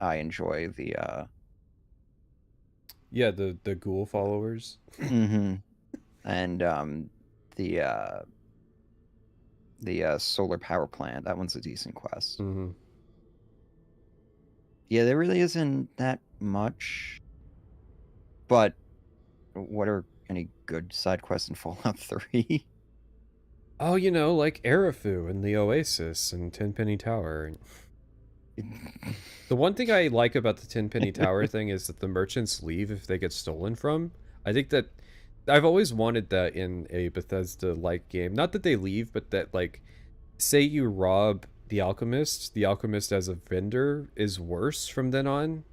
I enjoy. The ghoul followers. Mm-hmm. And the solar power plant. That one's a decent quest. Mm-hmm. Yeah, there really isn't that much. But what are any good side quests in Fallout 3? Oh, like Arafu and the Oasis and Tenpenny Tower. The one thing I like about the Tenpenny Tower thing is that the merchants leave if they get stolen from. I think that I've always wanted that in a Bethesda-like game. Not that they leave, but that, like, say you rob the alchemist as a vendor is worse from then on.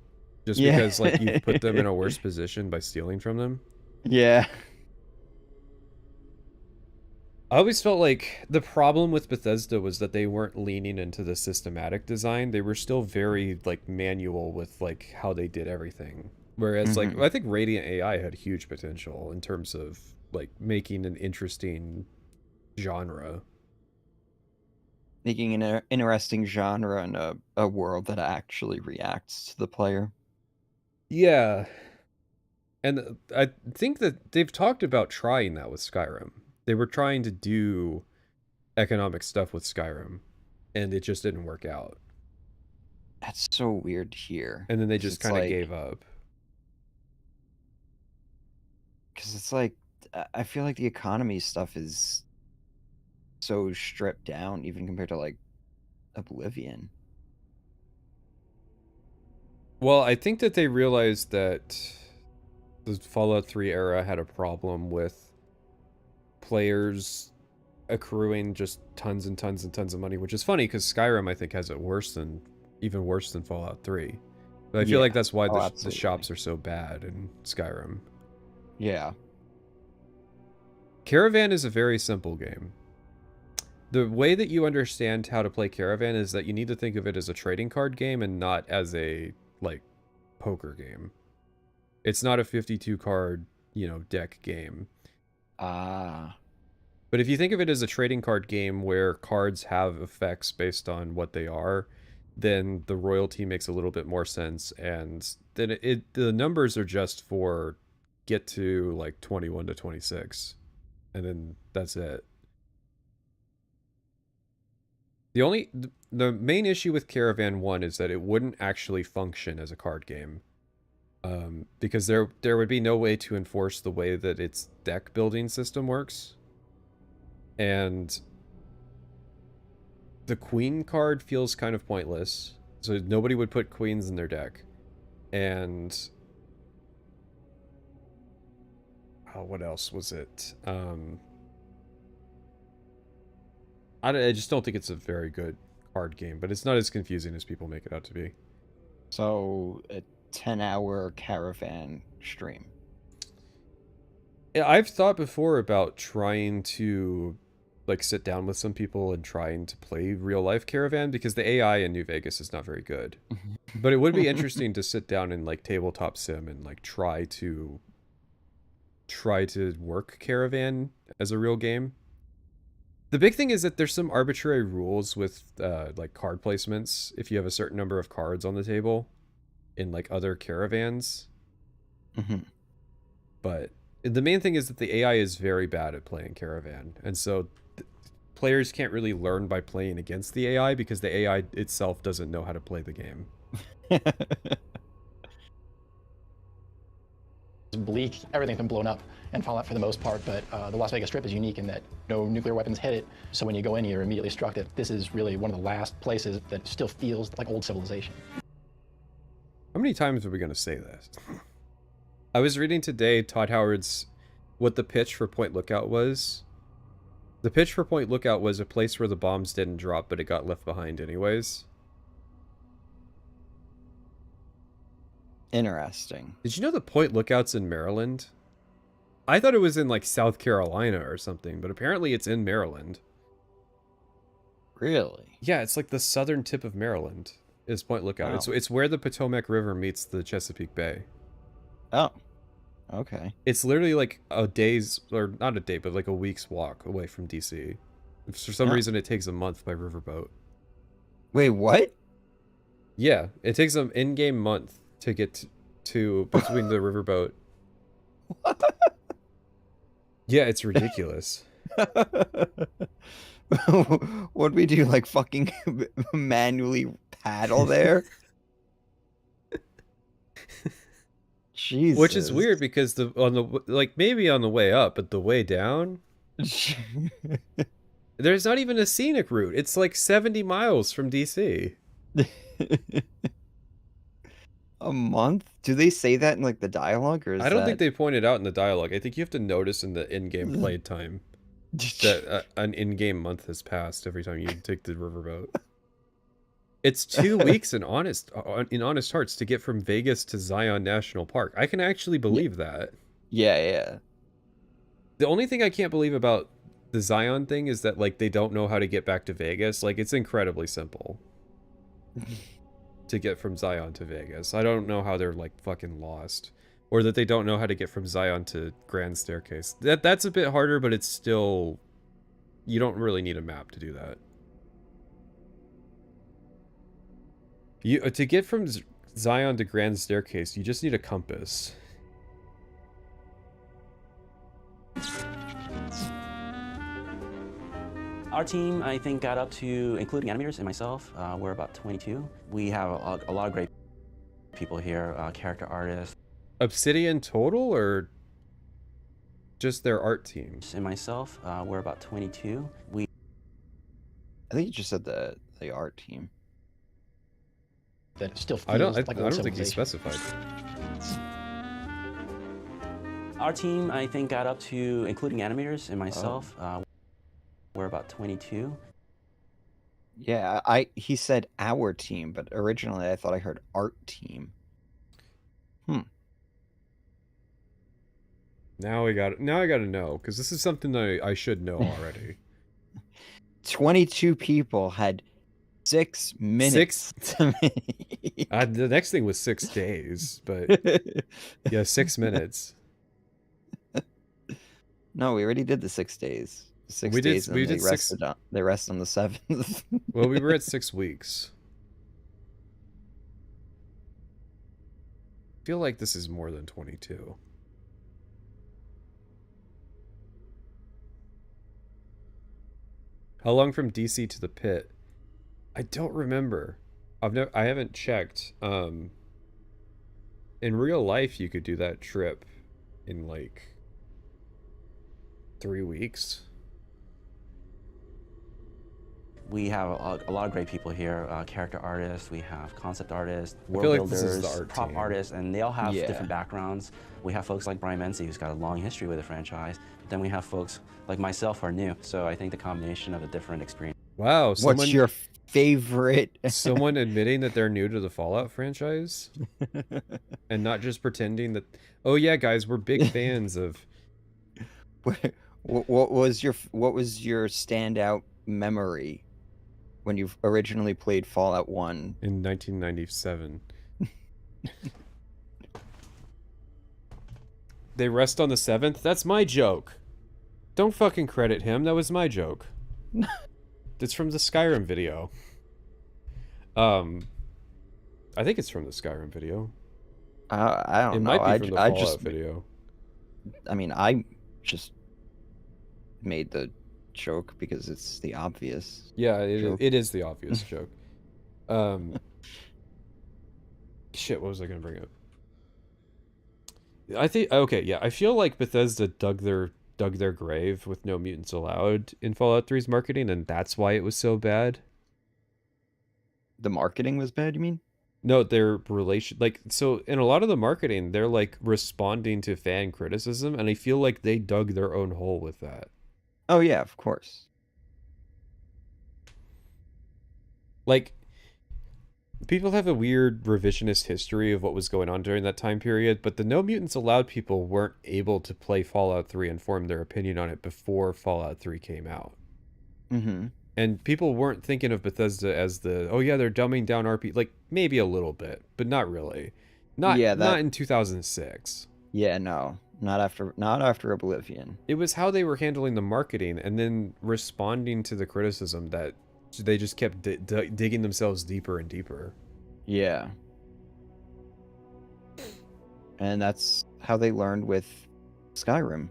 Just because, like, you've put them in a worse position by stealing from them. Yeah. I always felt like the problem with Bethesda was that they weren't leaning into the systematic design. They were still very, like, manual with, like, how they did everything. Whereas, like, I think Radiant AI had huge potential in terms of, like, making an interesting genre. Making an interesting genre and a world that actually reacts to the player. Yeah. And I think that they've talked about trying that with Skyrim. They were trying to do economic stuff with Skyrim, and it just didn't work out. That's so weird to hear. And then they just kind of gave up. Because it's like, I feel like the economy stuff is so stripped down, even compared to, like, Oblivion. Well, I think that they realized that the Fallout 3 era had a problem with players accruing just tons and tons and tons of money, which is funny because Skyrim, I think, has it even worse than Fallout 3. But I feel like that's why the shops are so bad in Skyrim. Yeah. Caravan is a very simple game. The way that you understand how to play Caravan is that you need to think of it as a trading card game and not as a, like, poker game. It's not a 52 card, deck game. But if you think of it as a trading card game where cards have effects based on what they are, then the royalty makes a little bit more sense, and then the numbers are just for get to like 21 to 26, and then that's it. The main issue with Caravan 1 is that it wouldn't actually function as a card game. Because there would be no way to enforce the way that its deck building system works. And the queen card feels kind of pointless. So nobody would put queens in their deck. And what else was it? I just don't think it's a very good card game, but it's not as confusing as people make it out to be. So a 10-hour Caravan stream. Yeah, I've thought before about trying to like sit down with some people and trying to play real life Caravan, because the AI in New Vegas is not very good. But it would be interesting to sit down and like tabletop sim and like try to work Caravan as a real game. The big thing is that there's some arbitrary rules with like card placements if you have a certain number of cards on the table in like other Caravans. But the main thing is that the AI is very bad at playing Caravan, and so players can't really learn by playing against the AI because the AI itself doesn't know how to play the game. It's bleak. Everything's been blown up in Fallout for the most part, but the Las Vegas Strip is unique in that no nuclear weapons hit it. So when you go in, you're immediately struck that this is really one of the last places that still feels like old civilization. How many times are we going to say this? I was reading today Todd Howard's what the pitch for Point Lookout was. The pitch for Point Lookout was a place where the bombs didn't drop, but it got left behind anyways. Interesting. Did you know the Point Lookout's in Maryland? I thought it was in, like, South Carolina or something, but apparently it's in Maryland. Really? Yeah, it's like the southern tip of Maryland is Point Lookout. Oh. It's where the Potomac River meets the Chesapeake Bay. Oh. Okay. It's literally like a day's, or not a day, but like a week's walk away from DC. For some reason, it takes a month by riverboat. Wait, what? Yeah, it takes an in-game month to get to between the riverboat. Yeah, it's ridiculous. What'd we do? Like fucking manually paddle there? Jesus. Which is weird because maybe on the way up, but the way down, there's not even a scenic route. It's like 70 miles from DC. A month? Do they say that in like the dialogue, or is I don't that... think they pointed out in the dialogue. I think you have to notice in the in-game play time that an in-game month has passed every time you take the riverboat. It's 2 weeks in honest hearts to get from Vegas to Zion National Park. I can actually believe that. Yeah. The only thing I can't believe about the Zion thing is that, like, they don't know how to get back to Vegas. Like, it's incredibly simple to get from Zion to Vegas. I don't know how they're, like, fucking lost. Or that they don't know how to get from Zion to Grand Staircase. That's a bit harder, but it's still... You don't really need a map to do that. To get from Zion to Grand Staircase, you just need a compass. Our team, I think, got up to, including animators and myself, we're about 22. We have a lot of great people here, character artists. Obsidian total, or just their art team? And myself, we're about 22. I think you just said the art team. That still feels I don't think he specified. Our team, I think, got up to, including animators and myself, we're about 22. Yeah, he said our team, but originally I thought I heard art team. Now I gotta know, because this is something that I should know already. 22 people had 6 minutes. The next thing was 6 days, but yeah, 6 minutes. No, we already did the 6 days. 6 days, and they rest on the 7th. Well, we were at 6 weeks. I feel like this is more than 22. How long from DC to the pit? I don't remember. I haven't checked. In real life, you could do that trip in like 3 weeks. We have a lot of great people here, character artists, we have concept artists, world like builders, prop artists, and they all have different backgrounds. We have folks like Brian Mency, who's got a long history with the franchise. Then we have folks like myself who are new. So I think the combination of the different experience. Wow. What's your favorite? Someone admitting that they're new to the Fallout franchise? And not just pretending that, oh yeah, guys, we're big fans of... What was your standout memory when you originally played Fallout 1? In 1997. They rest on the 7th? That's my joke. Don't fucking credit him. That was my joke. It's from the Skyrim video. I think it's from the Skyrim video. I don't It know. might be from the I Fallout just video. I mean, I just made the joke because it's the obvious. Yeah, joke. it is the obvious joke. Shit, what was I gonna bring up? I think okay, yeah, I feel like Bethesda dug their grave with no mutants allowed in Fallout 3's marketing, and that's why it was so bad. The marketing was bad, you mean? No, their relation, like, so in a lot of the marketing, they're like responding to fan criticism, and I feel like they dug their own hole with that. Oh yeah, of course. Like, people have a weird revisionist history of what was going on during that time period, but the No Mutants Allowed people weren't able to play Fallout 3 and form their opinion on it before Fallout 3 came out. Mm-hmm. And people weren't thinking of Bethesda as the, oh yeah, they're dumbing down RP, like maybe a little bit, but not really. Not in 2006. Yeah, no. Not after Oblivion. It was how they were handling the marketing and then responding to the criticism that they just kept digging themselves deeper and deeper. Yeah. And that's how they learned with Skyrim.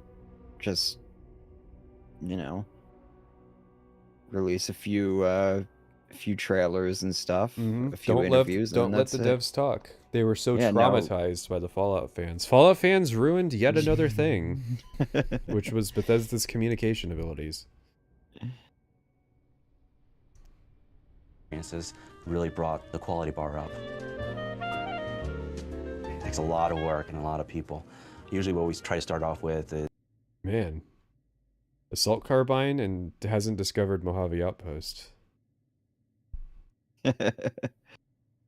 Just, you know, release a few trailers and stuff, a few interviews. Don't let the devs talk. They were so traumatized by the Fallout fans. Fallout fans ruined yet another thing, which was Bethesda's communication abilities. Experiences really brought the quality bar up. It takes a lot of work and a lot of people. Usually what we try to start off with is... Man. Assault Carbine and hasn't discovered Mojave Outpost.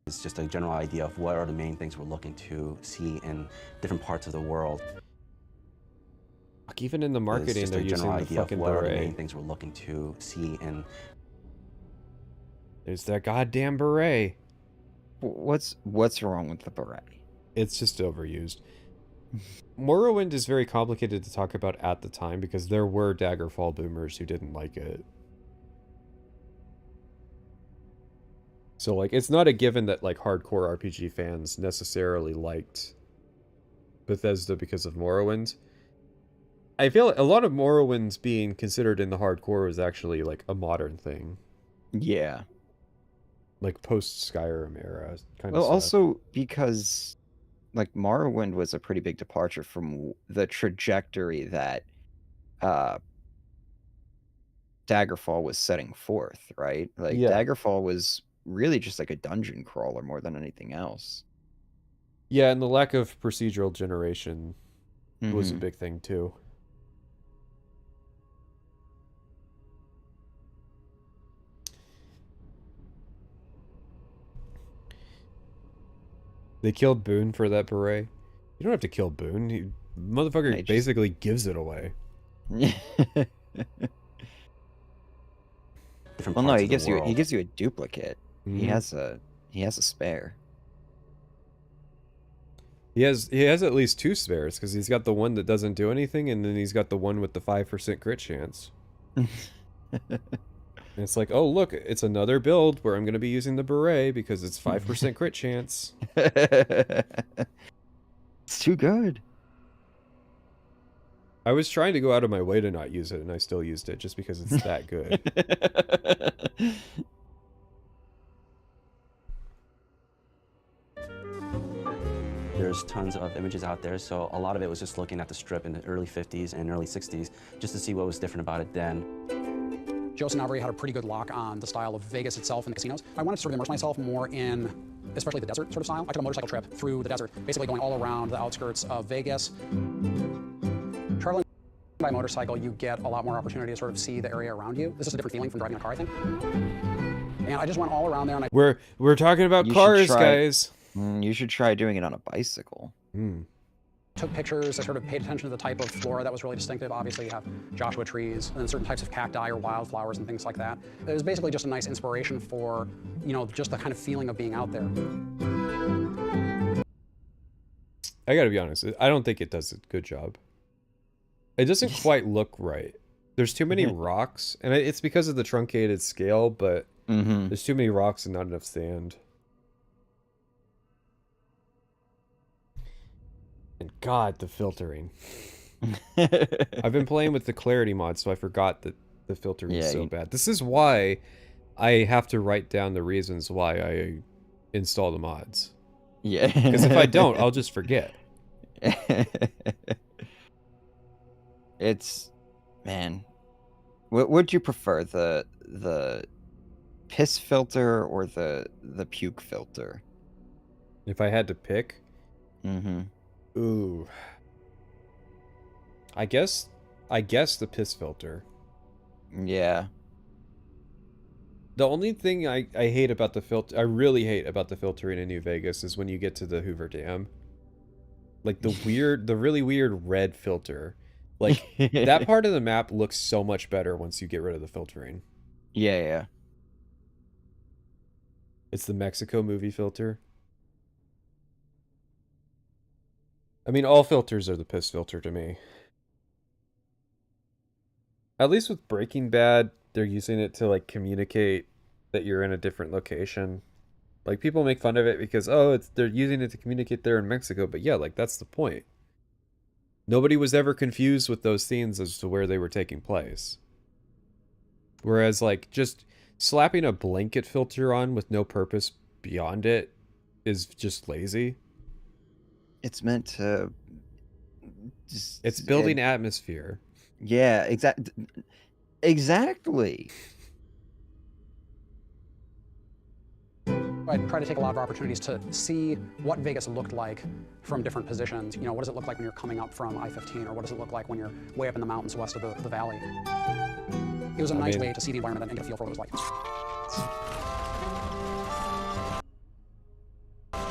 It's just a general idea of what are the main things we're looking to see in different parts of the world. Like even in the marketing, they're using the fucking what beret. Are the main things we're looking to see in... There's that goddamn beret. What's wrong with the beret? It's just overused. Morrowind is very complicated to talk about at the time because there were Daggerfall boomers who didn't like it. So like it's not a given that like hardcore RPG fans necessarily liked Bethesda because of Morrowind. I feel like a lot of Morrowind's being considered in the hardcore was actually like a modern thing. Yeah. Like post Skyrim era kind of Well, stuff. also because like Morrowind was a pretty big departure from the trajectory that Daggerfall was setting forth, right? Like Daggerfall was really just like a dungeon crawler more than anything else. Yeah, and the lack of procedural generation was a big thing too. They killed Boone for that beret. You don't have to kill Boone. He, motherfucker basically gives it away. Well, no, he gives you a duplicate. He has a spare. He has at least 2 spares because he's got the one that doesn't do anything, and then he's got the one with the 5% crit chance. And it's like, oh look, it's another build where I'm going to be using the beret because it's 5% crit chance. It's too good. I was trying to go out of my way to not use it, and I still used it just because it's that good. There's tons of images out there, so a lot of it was just looking at the strip in the early 50s and early 60s just to see what was different about it then. Joe Sanabria had a pretty good lock on the style of Vegas itself and the casinos. I wanted to sort of immerse myself more in, especially the desert sort of style. I took a motorcycle trip through the desert, basically going all around the outskirts of Vegas. Traveling by motorcycle, you get a lot more opportunity to sort of see the area around you. This is a different feeling from driving a car, I think. And I just went all around there. And We're talking about cars, guys. You should try doing it on a bicycle. Took pictures. I sort of paid attention to the type of flora that was really distinctive. Obviously, you have Joshua trees and then certain types of cacti or wildflowers and things like that. It was basically just a nice inspiration for, you know, just the kind of feeling of being out there. I gotta be honest, I don't think it does a good job. It doesn't quite look right. There's too many rocks, and it's because of the truncated scale, but there's too many rocks and not enough sand. And God, the filtering. I've been playing with the clarity mod, so I forgot that the filtering is so bad. This is why I have to write down the reasons why I install the mods. Yeah. Because if I don't, I'll just forget. It's, man. Would you prefer the piss filter or the puke filter? If I had to pick? Mm-hmm. Ooh. I guess the piss filter. Yeah. The only thing I hate about the filter, I really hate about the filtering in New Vegas is when you get to the Hoover Dam. Like the really weird red filter. Like that part of the map looks so much better once you get rid of the filtering. Yeah. It's the Mexico movie filter. I mean, all filters are the piss filter to me. At least with Breaking Bad, they're using it to like communicate that you're in a different location. Like people make fun of it because they're using it to communicate they're in Mexico, but yeah, like that's the point. Nobody was ever confused with those scenes as to where they were taking place. Whereas like just slapping a blanket filter on with no purpose beyond it is just lazy. It's meant to it's building atmosphere. Yeah, exactly. I try to take a lot of opportunities to see what Vegas looked like from different positions. You know, what does it look like when you're coming up from I-15, or what does it look like when you're way up in the mountains west of the valley? It was a nice way to see the environment and get a feel for what it was like.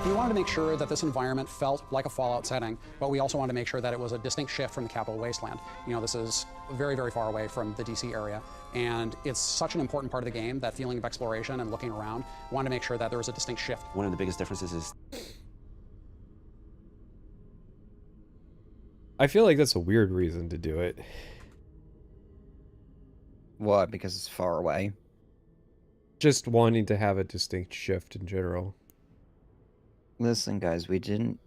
We wanted to make sure that this environment felt like a Fallout setting, but we also wanted to make sure that it was a distinct shift from the Capital Wasteland. You know, this is very, very far away from the DC area, and it's such an important part of the game, that feeling of exploration and looking around. We wanted to make sure that there was a distinct shift. One of the biggest differences is... I feel like that's a weird reason to do it. What? Because it's far away? Just wanting to have a distinct shift in general. Listen, guys, we didn't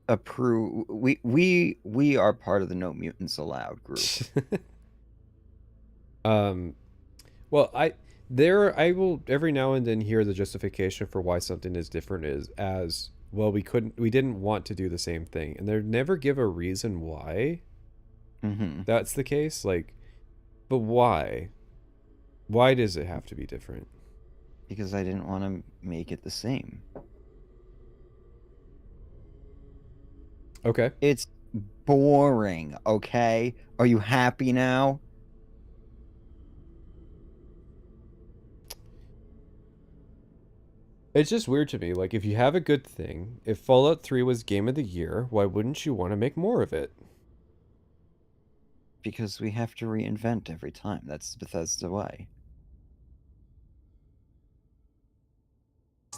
approve. We are part of the No Mutants Allowed group. Well, I will every now and then hear the justification for why something is different is as well. We didn't want to do the same thing, and they never give a reason why. That's the case. Like, but why? Why does it have to be different? Because I didn't want to make it the same. Okay. It's boring, okay? Are you happy now? It's just weird to me. Like, if you have a good thing, if Fallout 3 was Game of the Year, why wouldn't you want to make more of it? Because we have to reinvent every time. That's Bethesda way.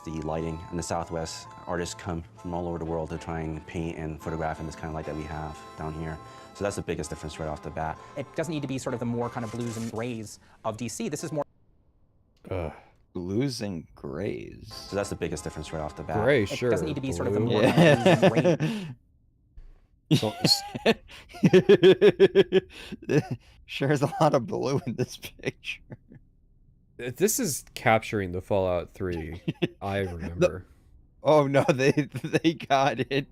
The lighting in the Southwest, artists come from all over the world to try and paint and photograph in this kind of light that we have down here. So that's the biggest difference right off the bat. It doesn't need to be sort of the more kind of blues and grays of DC. This is more... Blues and grays. So that's the biggest difference right off the bat. Gray, It sure. doesn't need to be sort of the Blue. more kind of blues and gray. Sure, there's a lot of blue in this picture. This is capturing the Fallout 3 I remember. Oh no, they got it.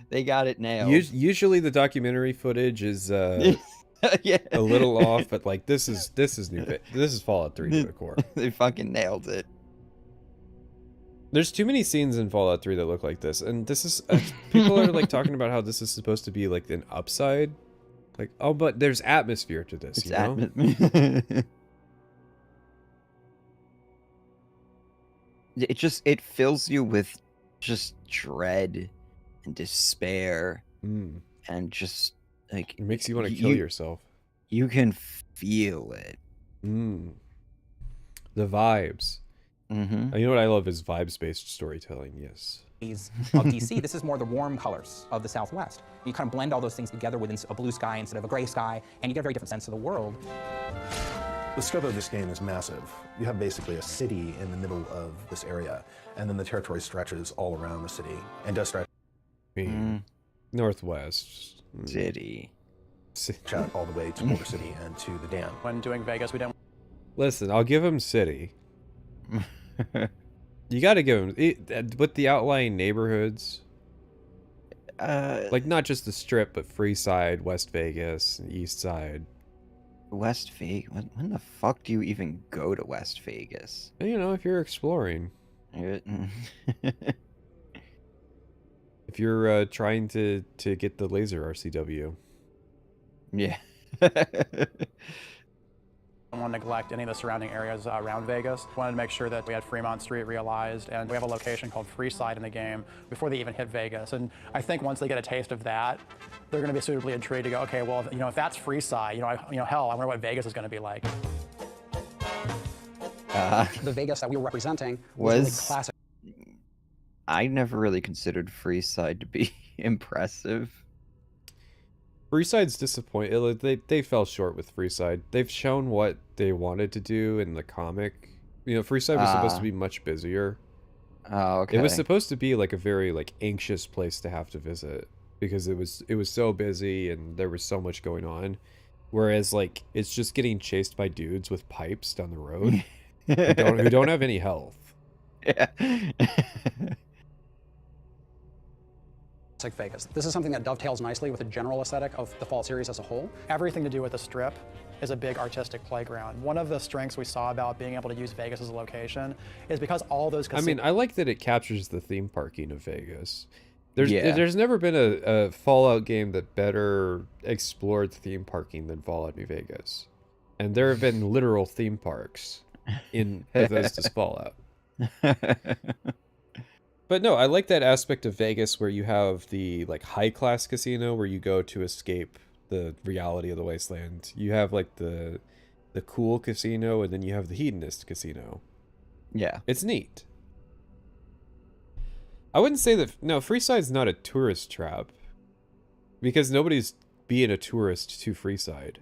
They got it nailed. Usually the documentary footage is yeah. a little off, but like this is new. This is Fallout 3 to the core. They fucking nailed it. There's too many scenes in Fallout 3 that look like this, and this is people are like talking about how this is supposed to be like an upside. Like, oh, but there's atmosphere to this. It's you know? It fills you with just dread and despair and just like it makes you want to kill yourself. You can feel it. The vibes. You know what I love is vibes-based storytelling. Yes. Of DC, this is more the warm colors of the Southwest. You kind of blend all those things together within a blue sky instead of a gray sky, and you get a very different sense of the world. The scope of this game is massive. You have basically a city in the middle of this area, and then the territory stretches all around the city, and does stretch northwest city. Out all the way to Boulder City and to the dam. When doing Vegas, we didn't. Listen, I'll give him city. You got to give him with the outlying neighborhoods. Like not just the Strip, but Freeside, West Vegas, and East Side. West Vegas? When the fuck do you even go to West Vegas? You know, if you're exploring. If you're trying to get the laser RCW. Yeah. I don't want to neglect any of the surrounding areas around Vegas. Wanted to make sure that we had Fremont Street realized, and we have a location called Freeside in the game before they even hit Vegas. And I think once they get a taste of that, they're going to be suitably intrigued to go, okay, well, you know, if that's Freeside, hell, I wonder what Vegas is going to be like. The Vegas that we were representing was really classic. I never really considered Freeside to be impressive. Freeside's disappointing. They fell short with Freeside. They've shown what they wanted to do in the comic. You know, Freeside was supposed to be much busier. Oh, okay. It was supposed to be like a very like anxious place to have to visit because it was so busy and there was so much going on. Whereas like it's just getting chased by dudes with pipes down the road who don't have any health. Yeah. Vegas. This is something that dovetails nicely with the general aesthetic of the Fallout series as a whole. Everything to do with the Strip is a big artistic playground. One of the strengths we saw about being able to use Vegas as a location is because all those I mean, I like that it captures the theme parking of Vegas. There's never been a Fallout game that better explored theme parking than Fallout New Vegas. And there have been literal theme parks in Bethesda's Fallout. But no, I like that aspect of Vegas where you have the like high class casino where you go to escape the reality of the wasteland. You have like the cool casino, and then you have the hedonist casino. Yeah. It's neat. I wouldn't say that Freeside's not a tourist trap. Because nobody's being a tourist to Freeside.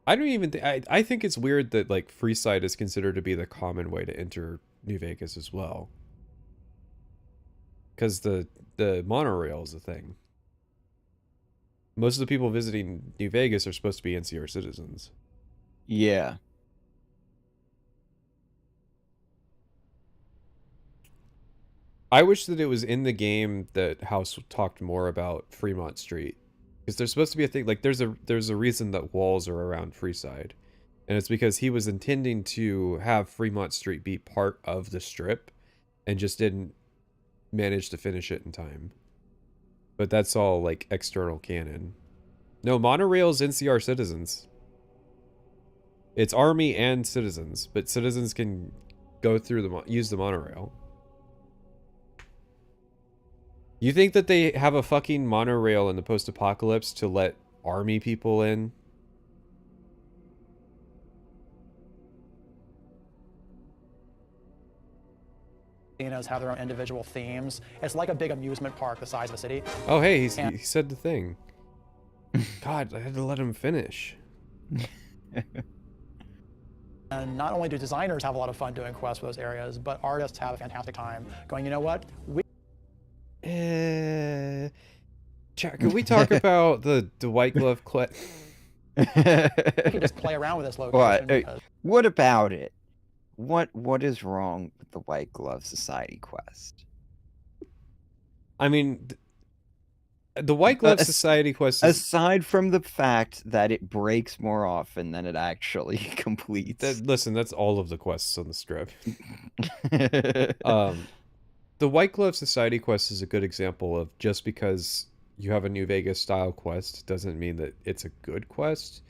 I don't even I think it's weird that like Freeside is considered to be the common way to enter New Vegas as well. Because the monorail is a thing. Most of the people visiting New Vegas are supposed to be NCR citizens. Yeah. I wish that it was in the game that House talked more about Fremont Street. Because there's supposed to be a thing, like there's a reason that walls are around Freeside. And it's because he was intending to have Fremont Street be part of the Strip and just didn't manage to finish it in time. But that's all like external canon. No, monorail's NCR citizens. It's army and citizens, but citizens can go through use the monorail. You think that they have a fucking monorail in the post-apocalypse to let army people in? Casinos have their own individual themes. It's like a big amusement park the size of a city. Oh, hey, he said the thing. God, I had to let him finish. And not only do designers have a lot of fun doing quests for those areas, but artists have a fantastic time going, you know what? Can we talk about the white glove quest? We can just play around with this location. What about it? What is wrong with the White Glove Society quest? I mean, the White Glove Society quest is... Aside from the fact that it breaks more often than it actually completes. Listen, that's all of the quests on the Strip. The White Glove Society quest is a good example of just because you have a New Vegas style quest doesn't mean that it's a good quest.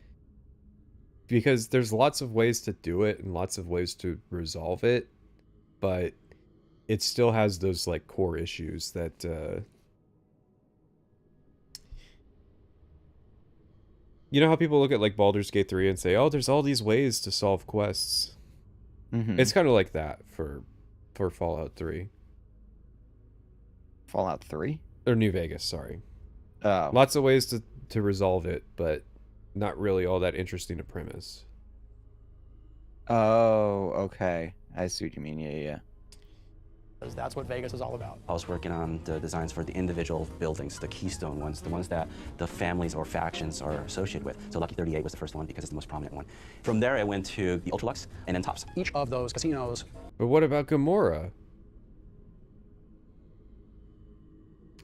Because there's lots of ways to do it and lots of ways to resolve it, but it still has those like core issues that you know how people look at like Baldur's Gate 3 and say, "Oh, there's all these ways to solve quests." Mm-hmm. It's kind of like that for Fallout 3. Fallout 3? Or New Vegas, sorry. Oh. Lots of ways to resolve it, but not really all that interesting a premise. Oh, okay. I see what you mean. Yeah. Because that's what Vegas is all about. I was working on the designs for the individual buildings, the keystone ones, the ones that the families or factions are associated with. So Lucky 38 was the first one because it's the most prominent one. From there, I went to the Ultralux and then Tops. Each of those casinos. But what about Gamora?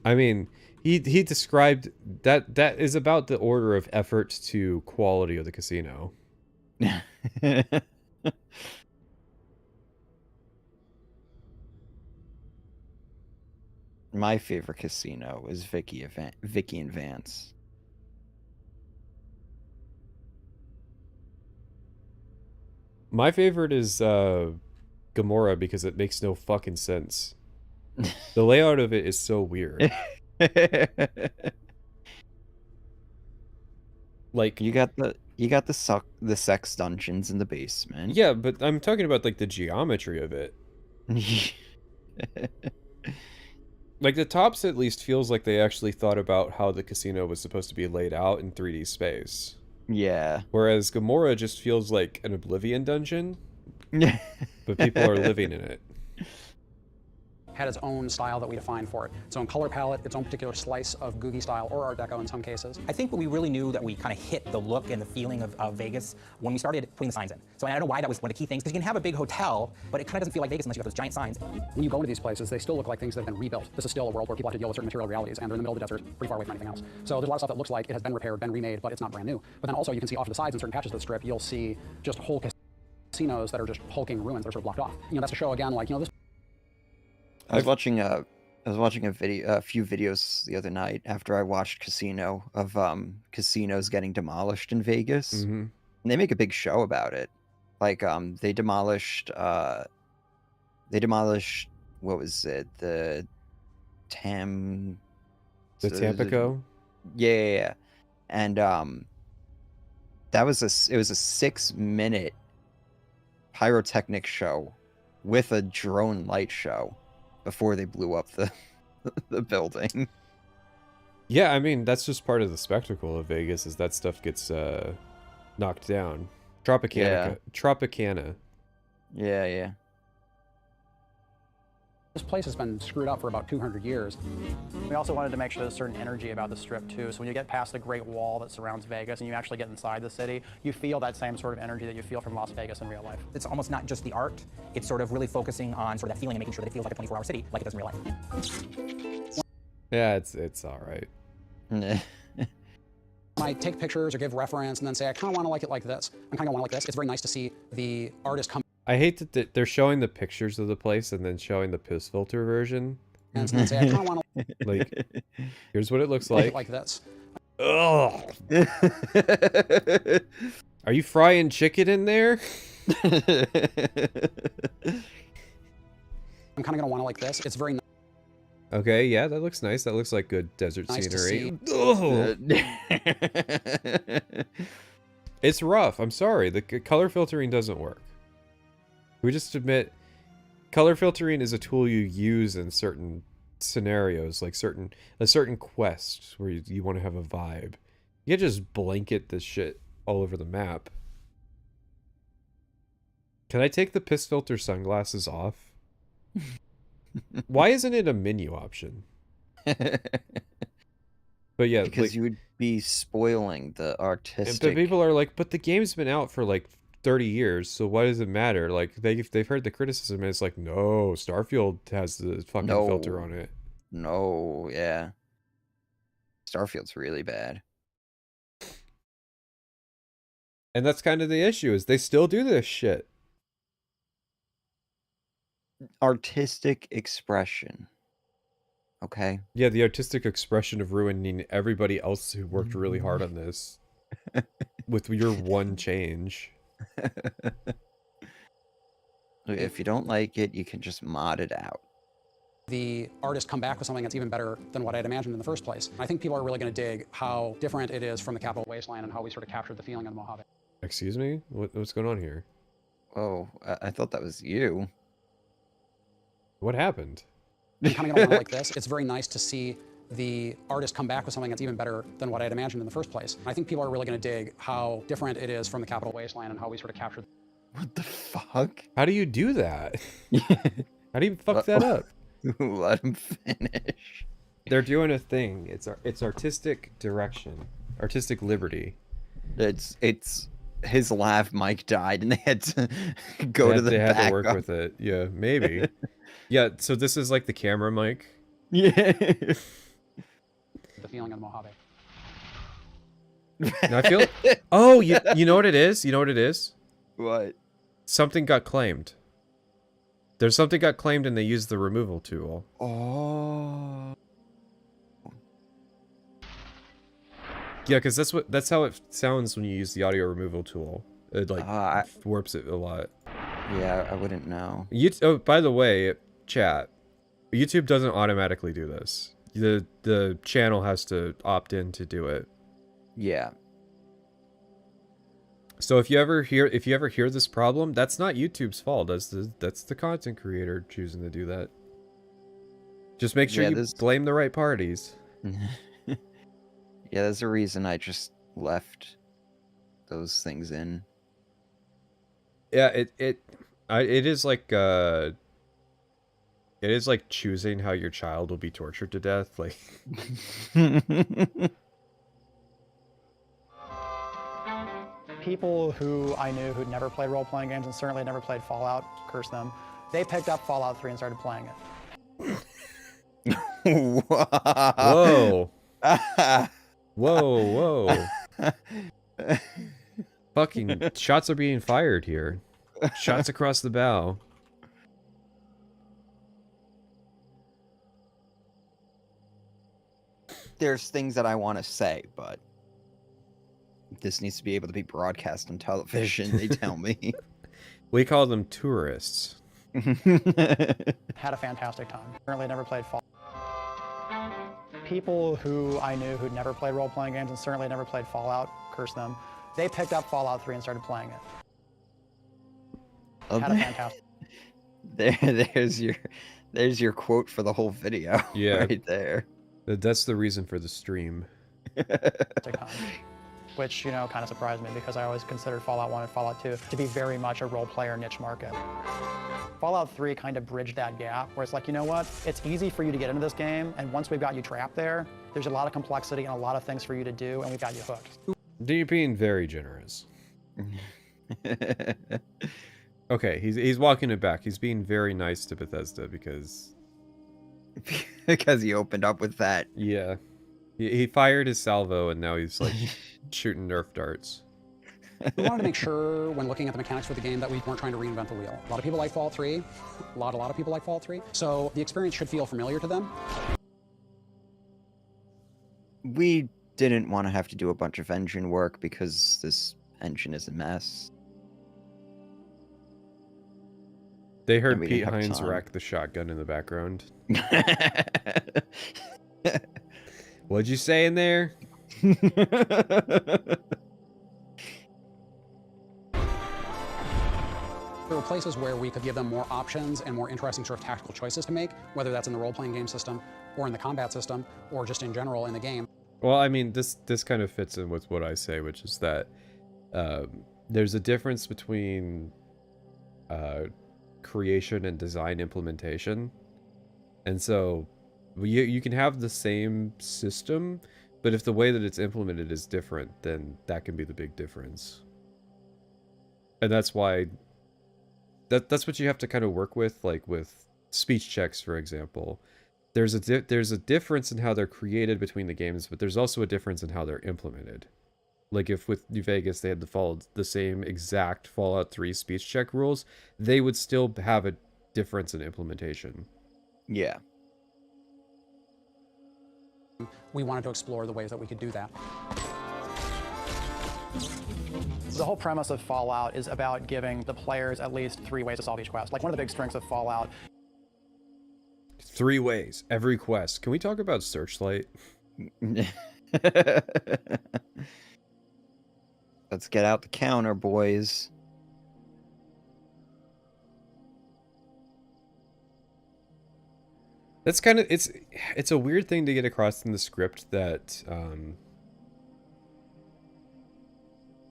I mean, he described that is about the order of effort to quality of the casino. My favorite casino is Vicky and Vance. My favorite is Gamora because it makes no fucking sense. The layout of it is so weird. Like you got the sex dungeons in the basement. Yeah, but I'm talking about like the geometry of it. Like the Tops at least feels like they actually thought about how the casino was supposed to be laid out in 3D space. Yeah. Whereas Gamora just feels like an Oblivion dungeon. But people are living in it. Had its own style that we defined for it. Its own color palette, its own particular slice of Googie style or Art Deco in some cases. I think we really knew that we kind of hit the look and the feeling of Vegas when we started putting the signs in. So I don't know why that was one of the key things, because you can have a big hotel, but it kind of doesn't feel like Vegas unless you have those giant signs. When you go into these places, they still look like things that have been rebuilt. This is still a world where people have to deal with certain material realities, and they're in the middle of the desert, pretty far away from anything else. So there's a lot of stuff that looks like it has been repaired, been remade, but it's not brand new. But then also you can see off to the sides in certain patches of the strip, you'll see just whole casinos that are just hulking ruins that are sort of blocked off. You know, that's to show again, like, you know, this. I was watching a few videos the other night after I watched Casino of casinos getting demolished in Vegas. Mm-hmm. And they make a big show about it. Like they demolished what was it? The Tampico? Yeah. And it was a 6-minute pyrotechnic show with a drone light show before they blew up the building. Yeah, I mean, that's just part of the spectacle of Vegas, is that stuff gets knocked down. Tropicana. Yeah. This place has been screwed up for about 200 years. We also wanted to make sure there's a certain energy about the strip too. So when you get past the Great Wall that surrounds Vegas and you actually get inside the city, you feel that same sort of energy that you feel from Las Vegas in real life. It's almost not just the art, it's sort of really focusing on sort of that feeling and making sure that it feels like a 24-hour city like it does in real life. Yeah, it's all right. When I take pictures or give reference and then say, I kind of want to like it like this, I kind of want to like this, it's very nice to see the artist come. I hate that they're showing the pictures of the place and then showing the piss filter version. And then say, I kind of want to like, here's what it looks like. Like this. Ugh. Are you frying chicken in there? I'm kind of going to want to like this. It's very nice. Okay, yeah, that looks nice. That looks like good desert scenery. It's rough. I'm sorry. The color filtering doesn't work. We just admit color filtering is a tool you use in certain scenarios, like a certain quest where you want to have a vibe. You can't just blanket this shit all over the map. Can I take the piss filter sunglasses off? Why isn't it a menu option? But yeah, because you would be spoiling the artistic. But people are like, but the game's been out for like 30 years, so why does it matter? Like they've heard the criticism, and it's like, no, Starfield has the fucking filter on it. No, yeah. Starfield's really bad. And that's kind of the issue, is they still do this shit. Artistic expression. Okay. Yeah, the artistic expression of ruining everybody else who worked really hard on this with your one change. If you don't like it, you can just mod it out. The artist come back with something that's even better than what I'd imagined in the first place. I think people are really going to dig how different it is from the Capital Wasteland and how we sort of captured the feeling of the Mojave. Excuse me? What's going on here? Oh, I thought that was you. What happened? I'm kind of going to want like this. It's very nice to see the artists come back with something that's even better than what I had imagined in the first place. I think people are really going to dig how different it is from the Capital Wasteland and how we sort of captured. What the fuck? How do you do that? How do you fuck that up? Let him finish. They're doing a thing. It's artistic direction, artistic liberty. It's his lav mic died and they had to go to the They had to backup. work with it. Yeah, maybe. Yeah. So this is like the camera mic. Yeah. The feeling of the Mojave. And I feel. Oh, you know what it is? You know what it is? What? Something got claimed. There's something got claimed and they used the removal tool. Oh. Yeah, because that's how it sounds when you use the audio removal tool. It like warps it a lot. Yeah, I wouldn't know. Oh, by the way, chat, YouTube doesn't automatically do this. The channel has to opt in to do it. Yeah. So if you ever hear this problem, that's not YouTube's fault. That's the content creator choosing to do that. Just make sure you blame the right parties. Yeah, there's a reason I just left those things in. Yeah, it is like choosing how your child will be tortured to death. Like People who I knew who'd never played role-playing games and certainly never played Fallout, curse them, they picked up Fallout 3 and started playing it. Whoa. Whoa. Fucking shots are being fired here. Shots across the bow. There's things that I want to say, but this needs to be able to be broadcast on television, they tell me. We call them tourists. Had a fantastic time. Currently never played Fallout. People who I knew who'd never played role-playing games and certainly never played Fallout, curse them, they picked up Fallout 3 and started playing it. Had a fantastic. There's your quote for the whole video. Yeah. Right there. That's the reason for the stream. Which, you know, kind of surprised me because I always considered Fallout 1 and Fallout 2 to be very much a role-player niche market. Fallout 3 kind of bridged that gap where it's like, you know what, it's easy for you to get into this game, and once we've got you trapped there, there's a lot of complexity and a lot of things for you to do, and we've got you hooked. You're being very generous. Okay, he's walking it back. He's being very nice to Bethesda because he opened up with that. Yeah. He fired his salvo and now he's like shooting Nerf darts. We wanted to make sure when looking at the mechanics for the game that we weren't trying to reinvent the wheel. A lot of people like Fallout 3. A lot of people like Fallout 3. So the experience should feel familiar to them. We didn't want to have to do a bunch of engine work because this engine is a mess. They heard Pete Hines rack the shotgun in the background. What'd you say in there? There were places where we could give them more options and more interesting sort of tactical choices to make, whether that's in the role-playing game system or in the combat system or just in general in the game. Well, I mean, this kind of fits in with what I say, which is that there's a difference between creation and design implementation. And so you can have the same system, but if the way that it's implemented is different, then that can be the big difference. And that's why that's what you have to kind of work with, like with speech checks, for example. There's a difference in how they're created between the games, but there's also a difference in how they're implemented. Like if with New Vegas they had to follow the same exact Fallout 3 speech check rules, they would still have a difference in implementation. Yeah. We wanted to explore the ways that we could do that. The whole premise of Fallout is about giving the players at least 3 ways to solve each quest. Like one of the big strengths of Fallout. 3 ways, every quest. Can we talk about Searchlight? Let's get out the counter, boys. That's kind of it's a weird thing to get across in the script that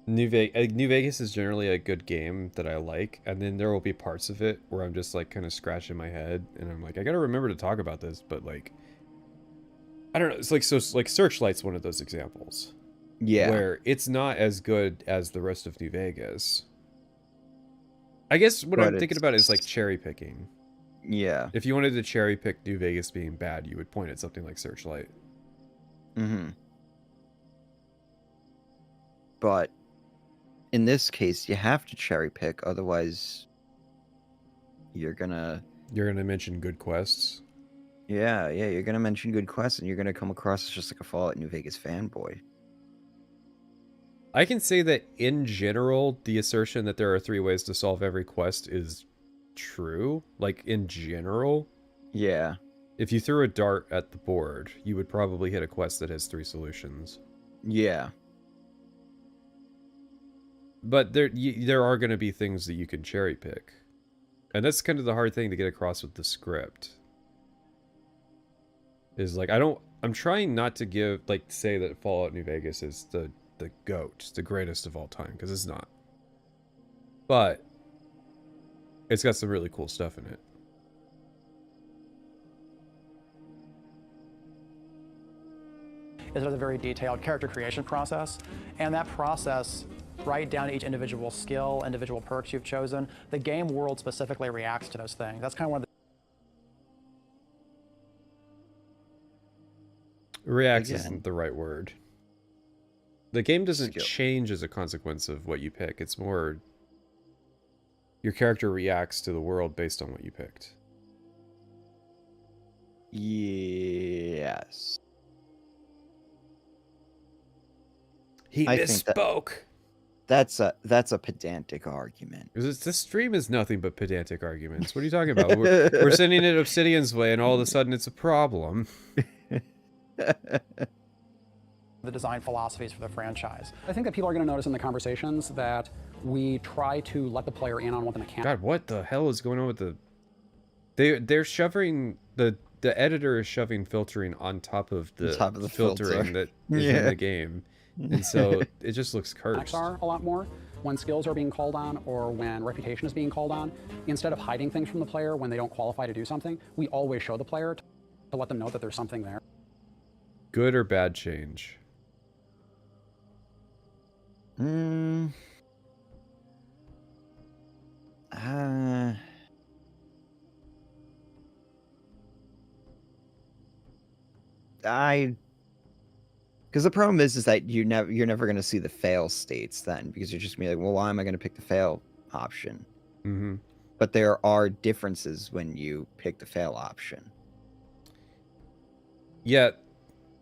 New Vegas is generally a good game that I like, and then there will be parts of it where I'm just like kind of scratching my head, and I'm like, I gotta remember to talk about this, but like, I don't know. It's like like Searchlight's one of those examples, Yeah. where it's not as good as the rest of New Vegas. I guess what But I'm thinking about is like cherry picking. Yeah. If you wanted to cherry pick New Vegas being bad, you would point at something like Searchlight. Mm-hmm. But in this case, you have to cherry pick, otherwise you're gonna mention good quests. Yeah, you're gonna mention good quests, and you're gonna come across as just like a Fallout New Vegas fanboy. I can say that in general, the assertion that there are 3 ways to solve every quest is true. Like, in general. Yeah. If you threw a dart at the board, you would probably hit a quest that has 3 solutions. Yeah. But there are going to be things that you can cherry pick. And that's kind of the hard thing to get across with the script. Is like, I'm trying not to say that Fallout New Vegas is the GOAT, the greatest of all time, because it's not. But it's got some really cool stuff in it. Is a very detailed character creation process, and that process, right down to each individual skill, individual perks you've chosen, the game world specifically reacts to those things. That's kind of one of the Reacts isn't the right word. The game doesn't change as a consequence of what you pick. It's more your character reacts to the world based on what you picked. Yes. He misspoke. That's a pedantic argument. This stream is nothing but pedantic arguments. What are you talking about? We're sending it Obsidian's way, and all of a sudden it's a problem. the design philosophies for the franchise. I think that people are going to notice in the conversations that we try to let the player in on what the mechanics. God, what the hell is going on with the? They're shoving the editor is shoving filtering on top of the filtering that is in the game, and so it just looks cursed. Are a lot more when skills are being called on or when reputation is being called on. Instead of hiding things from the player when they don't qualify to do something, we always show the player to let them know that there's something there. Good or bad change? Because the problem is that you're never going to see the fail states then, because you're just gonna be like, well, why am I going to pick the fail option? Mm-hmm. But there are differences when you pick the fail option. Yeah,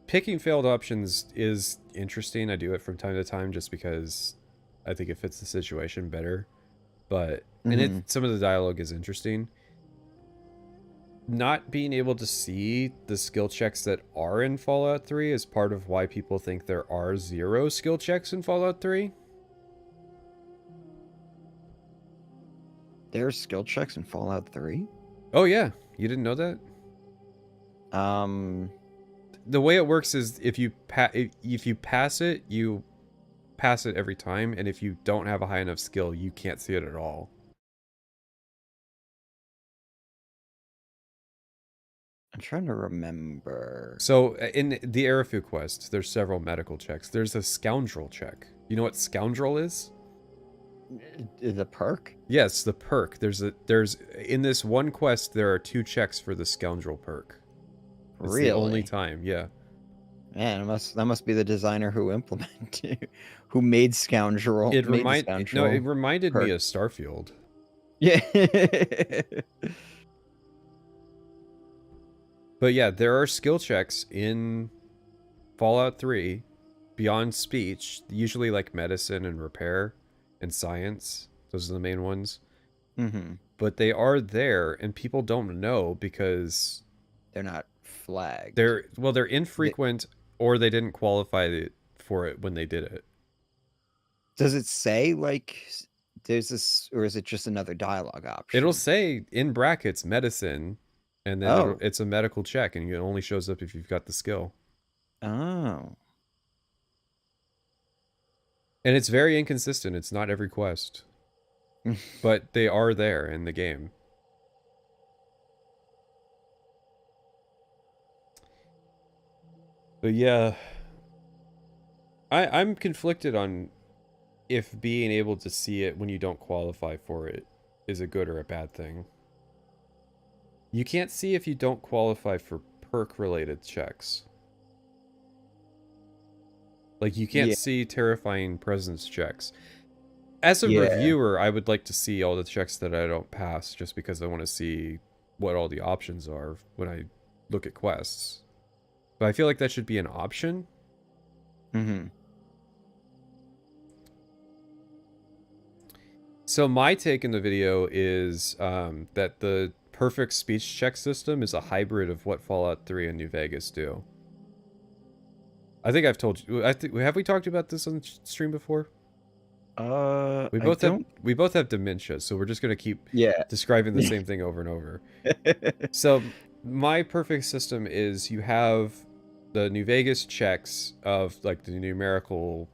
picking failed options is interesting. I do it from time to time just because I think it fits the situation better. But and some of the dialogue is interesting. Not being able to see the skill checks that are in Fallout 3 is part of why people think there are 0 skill checks in Fallout 3. There are skill checks in Fallout 3? Oh yeah, you didn't know that? The way it works is if you pass it, you pass it every time, and if you don't have a high enough skill, you can't see it at all. I'm trying to remember. So in the Arafu quest, there's several medical checks. There's a scoundrel check. You know what scoundrel is? The perk? Yes, the perk. There's in this one quest there are 2 checks for the scoundrel perk. It's really? The only time, yeah. Man, that must be the designer who implemented, who made Scoundrel. It reminded me of Starfield. Yeah. But yeah, there are skill checks in Fallout 3 beyond speech, usually like medicine and repair and science. Those are the main ones. Mm-hmm. But they are there, and people don't know because they're not flagged. They're infrequent, or they didn't qualify for it when they did it. Does it say like there's this, or is it just another dialogue option? It'll say in brackets medicine, And then it's a medical check, and it only shows up if you've got the skill. Oh. And it's very inconsistent. It's not every quest. But they are there in the game. But yeah, I'm conflicted on if being able to see it when you don't qualify for it is a good or a bad thing. You can't see if you don't qualify for perk-related checks. Like, you can't see terrifying presence checks. As a reviewer, I would like to see all the checks that I don't pass, just because I want to see what all the options are when I look at quests. But I feel like that should be an option. Mm-hmm. So my take in the video is that the perfect speech check system is a hybrid of what Fallout 3 and New Vegas do. I think I've told you. Have we talked about this on stream before? We both have dementia, so we're just gonna keep describing the same thing over and over. So my perfect system is you have the New Vegas checks of like the numerical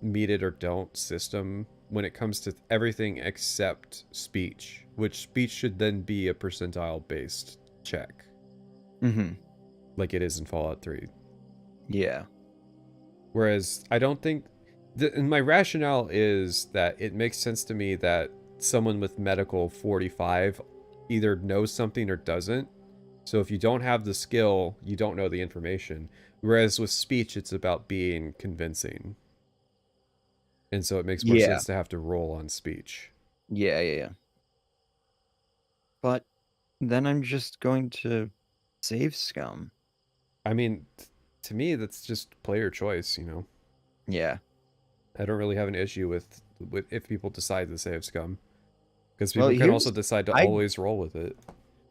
meet it or don't system when it comes to everything except speech, which speech should then be a percentile based check. Mm-hmm. Like it is in Fallout 3. Yeah. Whereas I don't think and my rationale is that it makes sense to me that someone with medical 45 either knows something or doesn't. So if you don't have the skill, you don't know the information. Whereas with speech, it's about being convincing. And so it makes more sense to have to roll on speech. Yeah. But then I'm just going to save scum. I mean, to me, that's just player choice, you know? Yeah. I don't really have an issue with if people decide to save scum. Because people can also decide to always roll with it.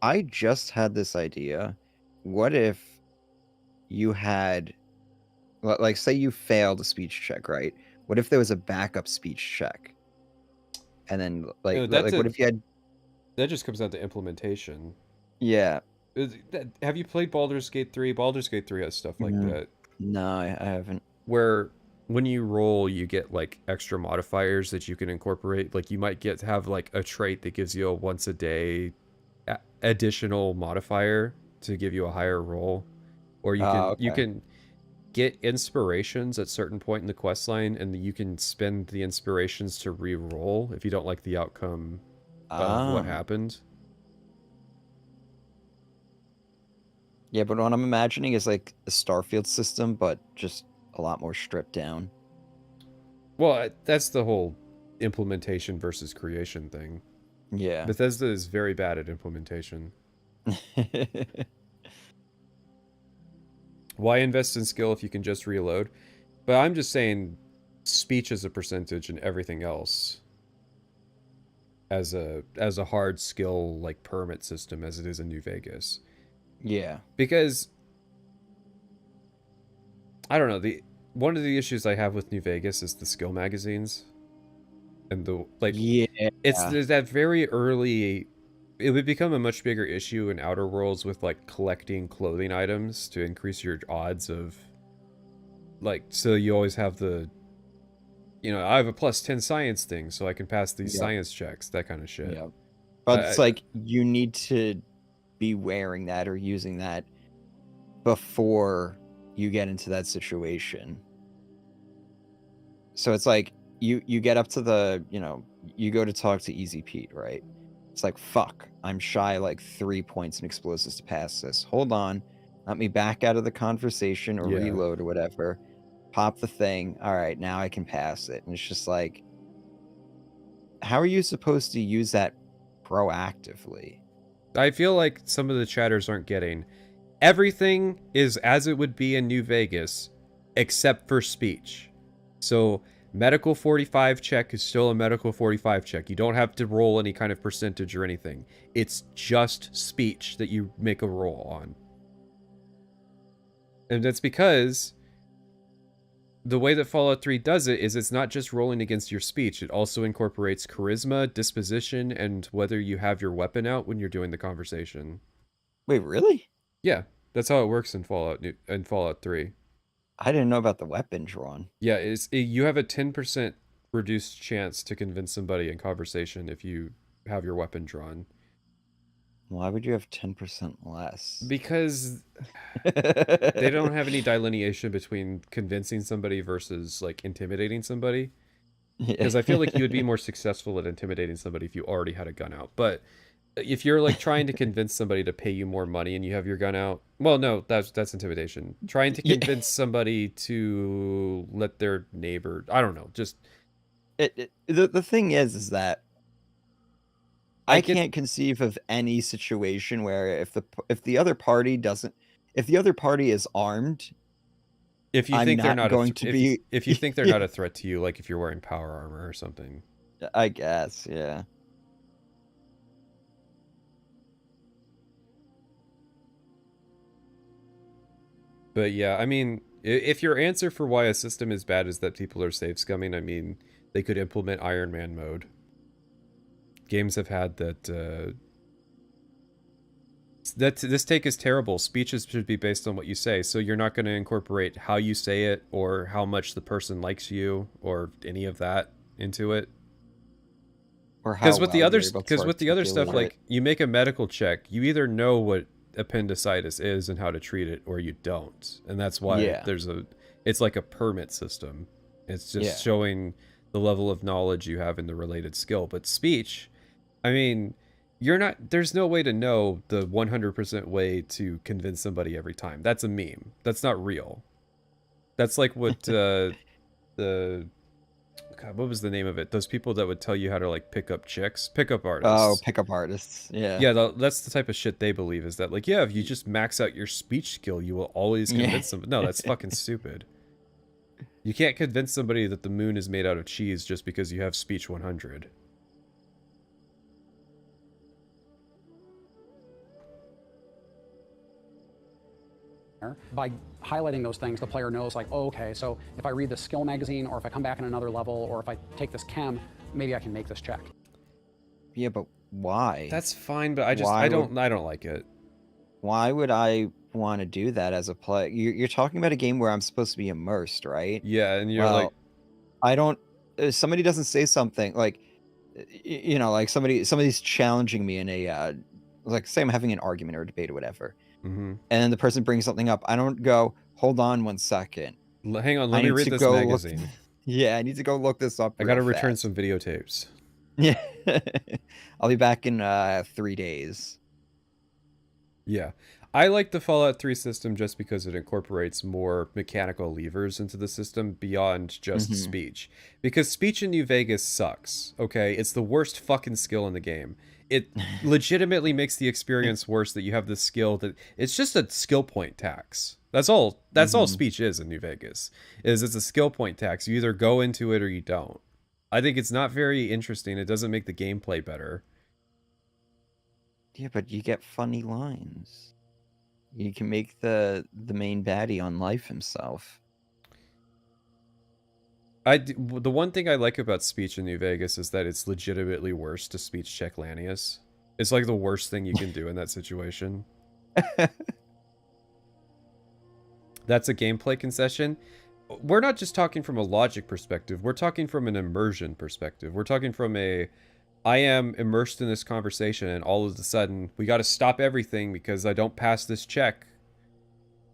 I just had this idea. What if you had, like, say you failed a speech check, right? What if there was a backup speech check? And then, like, what if you had... That just comes down to implementation. Yeah. Have you played Baldur's Gate 3? Baldur's Gate 3 has stuff like that. No, I haven't. Where when you roll, you get like extra modifiers that you can incorporate. Like you might have like a trait that gives you a once a day additional modifier to give you a higher roll. Or you can get inspirations at certain point in the quest line, and you can spend the inspirations to re-roll if you don't like the outcome of what happened. Yeah, but what I'm imagining is like a Starfield system, but just a lot more stripped down. Well, that's the whole implementation versus creation thing. Yeah. Bethesda is very bad at implementation. Why invest in skill if you can just reload? But I'm just saying speech as a percentage and everything else as a hard skill like permit system as it is in New Vegas. Yeah. Because I don't know, one of the issues I have with New Vegas is the skill magazines. And there's that very early, it would become a much bigger issue in Outer Worlds with like collecting clothing items to increase your odds of like, so you always have the, you know, I have a +10 science thing so I can pass these science checks, that kind of shit. Yeah. But it's like you need to be wearing that or using that before you get into that situation. So it's like you get up to the, you know, you go to talk to Easy Pete, right? It's like, fuck, I'm shy like 3 points in explosives to pass this. Hold on, let me back out of the conversation or reload or whatever. Pop the thing. All right, now I can pass it. And it's just like, how are you supposed to use that proactively? I feel like some of the chatters aren't getting. Everything is as it would be in New Vegas, except for speech. So, medical 45 check is still a medical 45 check. You don't have to roll any kind of percentage or anything. It's just speech that you make a roll on. And that's because the way that Fallout 3 does it is it's not just rolling against your speech. It also incorporates charisma, disposition, and whether you have your weapon out when you're doing the conversation. Wait, really? Yeah, that's how it works in Fallout 3. I didn't know about the weapon drawn. Yeah, you have a 10% reduced chance to convince somebody in conversation if you have your weapon drawn. Why would you have 10% less? Because they don't have any delineation between convincing somebody versus like intimidating somebody. Because I feel like you would be more successful at intimidating somebody if you already had a gun out. But if you're like trying to convince somebody to pay you more money and you have your gun out, well, no, that's intimidation. Trying to convince somebody to let their neighbor, I don't know, just the thing is that I can't conceive of any situation where if the other party is armed, if you I'm think they're not not going to be if you think they're not a threat to you, like if you're wearing power armor or something. I guess, yeah. But yeah, I mean, if your answer for why a system is bad is that people are safe scumming, I mean, they could implement Iron Man mode. Games have had that. This take is terrible. Speeches should be based on what you say, so you're not going to incorporate how you say it or how much the person likes you or any of that into it. Because with the other stuff, like you make a medical check, you either know what appendicitis is and how to treat it, or you don't, and that's why it's like a permit system. It's just showing the level of knowledge you have in the related skill. But speech, I mean, there's no way to know the 100% way to convince somebody every time. That's a meme. That's not real. That's like what God, what was the name of it? Those people that would tell you how to like pick up chicks, pickup artists. Oh, pickup artists. Yeah. Yeah, that's the type of shit they believe, is that like, yeah, if you just max out your speech skill, you will always convince them. No, that's fucking stupid. You can't convince somebody that the moon is made out of cheese just because you have speech 100. By highlighting those things, the player knows, like, oh, okay, so if I read the skill magazine, or if I come back in another level, or if I take this chem, maybe I can make this check. Yeah, but why? That's fine, but I don't like it. Why would I want to do that as a player? You're talking about a game where I'm supposed to be immersed, right? Yeah, and you're like, I don't. Somebody doesn't say something like, you know, like somebody's challenging me in a like, say I'm having an argument or a debate or whatever. And then the person brings something up. I don't go, hold on 1 second. Hang on, let me read this magazine. Yeah, I need to go look this up. I gotta return some videotapes. Yeah. I'll be back in 3 days. Yeah. I like the Fallout 3 system just because it incorporates more mechanical levers into the system beyond just speech. Because speech in New Vegas sucks, okay? It's the worst fucking skill in the game. It legitimately makes the experience worse that you have this skill that it's just a skill point tax. That's all speech is in New Vegas. It's a skill point tax. You either go into it or you don't. I think it's not very interesting. It doesn't make the gameplay better. Yeah, but you get funny lines. You can make the main baddie on life himself. The one thing I like about speech in New Vegas is that it's legitimately worse to speech check Lanius. It's like the worst thing you can do in that situation. That's a gameplay concession. We're not just talking from a logic perspective. We're talking from an immersion perspective. We're talking from I am immersed in this conversation, and all of a sudden, we got to stop everything because I don't pass this check.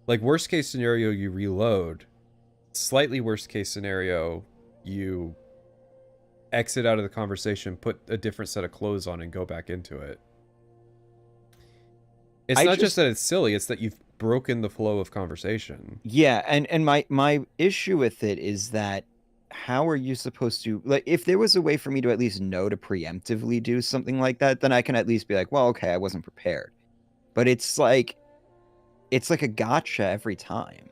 Like, worst case scenario, you reload. Slightly worst case scenario, you exit out of the conversation, put a different set of clothes on, and go back into it. It's not just that it's silly, it's that you've broken the flow of conversation. Yeah, and my issue with it is that how are you supposed to, like, if there was a way for me to at least know to preemptively do something like that, then I can at least be like, well, okay, I wasn't prepared. But it's like a gotcha every time.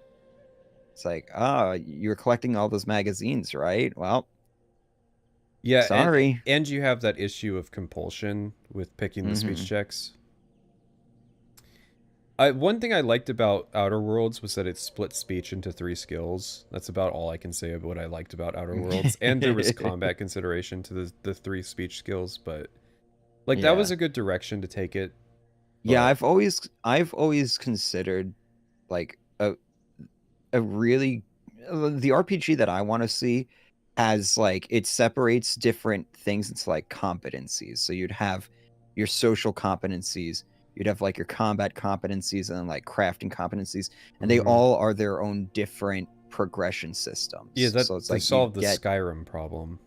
It's like, oh, you're collecting all those magazines, right? Well, yeah, sorry. And you have that issue of compulsion with picking the speech checks. One thing I liked about Outer Worlds was that it split speech into 3 skills. That's about all I can say about what I liked about Outer Worlds. And there was combat consideration to the 3 speech skills, but like that was a good direction to take it. Yeah, I've always considered like a really the RPG that I want to see has like it separates different things into like competencies. So you'd have your social competencies, you'd have like your combat competencies, and then like crafting competencies, and they all are their own different progression systems. Yeah, that so it's to like you solve the get Skyrim problem.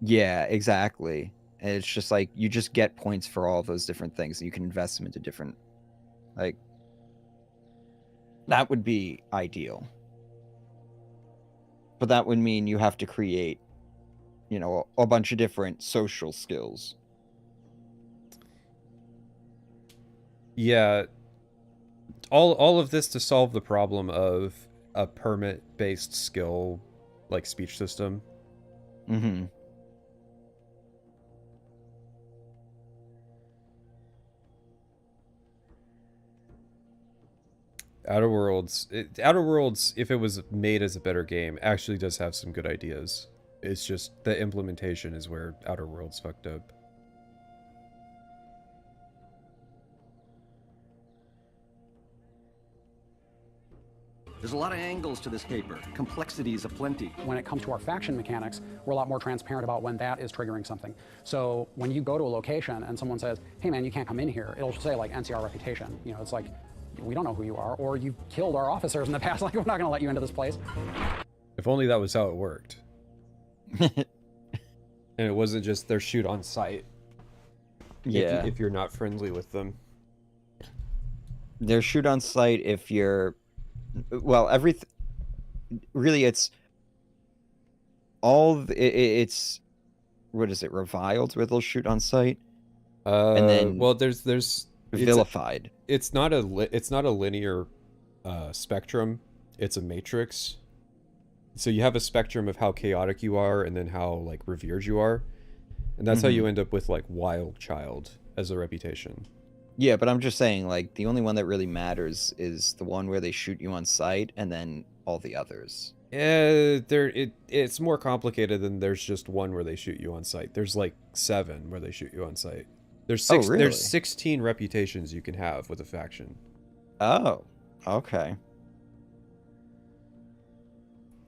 yeah, exactly. And it's just like you just get points for all those different things, and you can invest them into different like that would be ideal. But that would mean you have to create, you know, a bunch of different social skills. Yeah, all of this to solve the problem of a permit-based skill like speech system. Mm-hmm. Outer Worlds, if it was made as a better game, actually does have some good ideas. It's just the implementation is where Outer Worlds fucked up. There's a lot of angles to this caper. Complexities aplenty. When it comes to our faction mechanics, we're a lot more transparent about when that is triggering something. So when you go to a location and someone says, hey man, you can't come in here, it'll say like NCR reputation. You know, it's like, we don't know who you are, or you killed our officers in the past, like we're not gonna let you into this place. If only that was how it worked. And it wasn't just their shoot on sight. Yeah. If you're not friendly with them. Their shoot on sight if you're well, really it's all it's what is it, reviled where they'll shoot on sight? And then well there's vilified. It's not a linear spectrum, it's a matrix. So you have a spectrum of how chaotic you are and then how like revered you are. And that's how you end up with like Wild Child as a reputation. Yeah, but I'm just saying, like, the only one that really matters is the one where they shoot you on sight, and then all the others. It's more complicated than there's just one where they shoot you on sight. There's like 7 where they shoot you on sight. There's there's 16 reputations you can have with a faction. Oh, okay.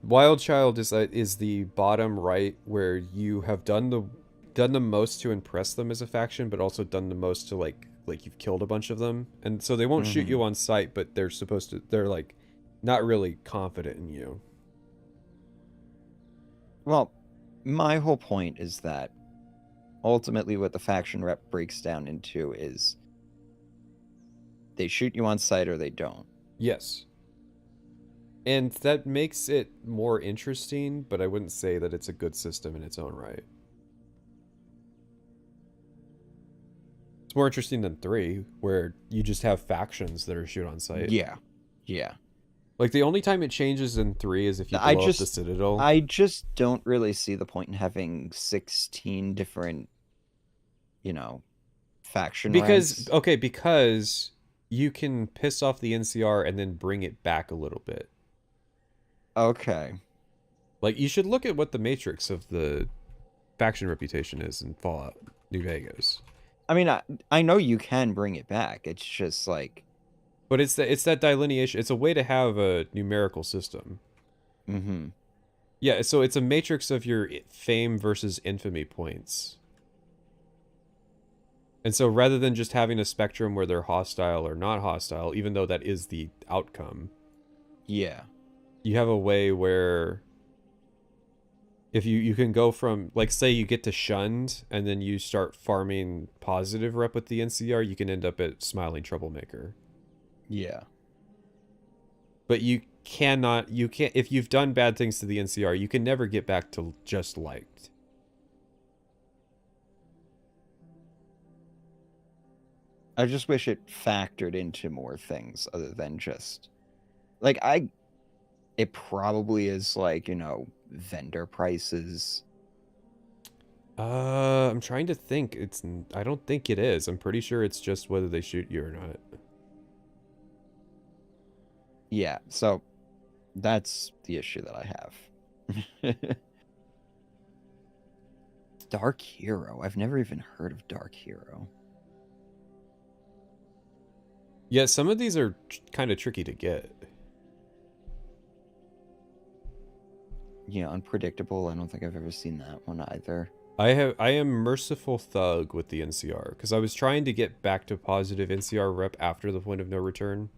Wild Child is the bottom right where you have done the most to impress them as a faction, but also done the most to like you've killed a bunch of them, and so they won't shoot you on sight, but they're like not really confident in you. Well, my whole point is that ultimately what the faction rep breaks down into is they shoot you on sight or they don't. Yes. And that makes it more interesting, but I wouldn't say that it's a good system in its own right. It's more interesting than 3, where you just have factions that are shoot on sight. Yeah. Yeah. Like, the only time it changes in 3 is if you blow up the Citadel. I just don't really see the point in having 16 different, you know, faction ranks. Because you can piss off the NCR and then bring it back a little bit. Okay. Like, you should look at what the matrix of the faction reputation is in Fallout New Vegas. I mean, I know you can bring it back. It's just like... But it's that delineation. It's a way to have a numerical system. Mm-hmm. Yeah, so it's a matrix of your fame versus infamy points. And so rather than just having a spectrum where they're hostile or not hostile, even though that is the outcome. Yeah. You have a way where if you can go from, like, say you get to shunned and then you start farming positive rep with the NCR, you can end up at smiling troublemaker. Yeah. But you can't, if you've done bad things to the NCR, you can never get back to just liked. I just wish it factored into more things other than just... Like, it probably is, like, you know, vendor prices. I'm trying to think. I don't think it is. I'm pretty sure it's just whether they shoot you or not. Yeah, so that's the issue that I have. Dark Hero. I've never even heard of Dark Hero. Yeah, some of these are kind of tricky to get. Yeah, unpredictable. I don't think I've ever seen that one either. I am Merciful Thug with the NCR because I was trying to get back to positive NCR rep after the point of no return.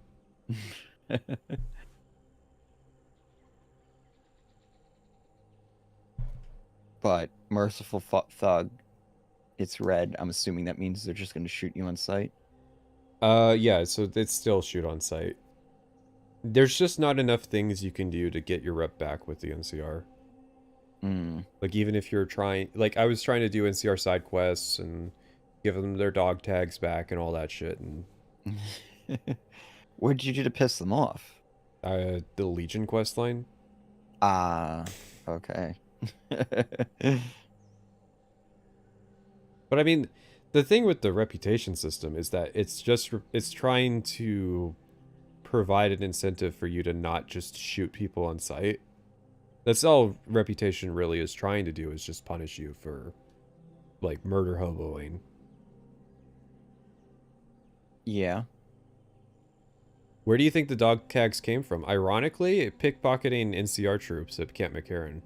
But Merciful Thug, it's red. I'm assuming that means they're just going to shoot you on sight. Yeah, so it's still shoot on sight. There's just not enough things you can do to get your rep back with the NCR. Like, even if you're trying... Like, I was trying to do NCR side quests and give them their dog tags back and all that shit. And What did you do to piss them off? The Legion quest line. Okay. But I mean, the thing with the reputation system is that it's trying to provide an incentive for you to not just shoot people on sight. That's all reputation really is trying to do, is just punish you for, like, murder hoboing. Yeah. Where do you think the dog tags came from? Ironically, pickpocketing NCR troops at Camp McCarran.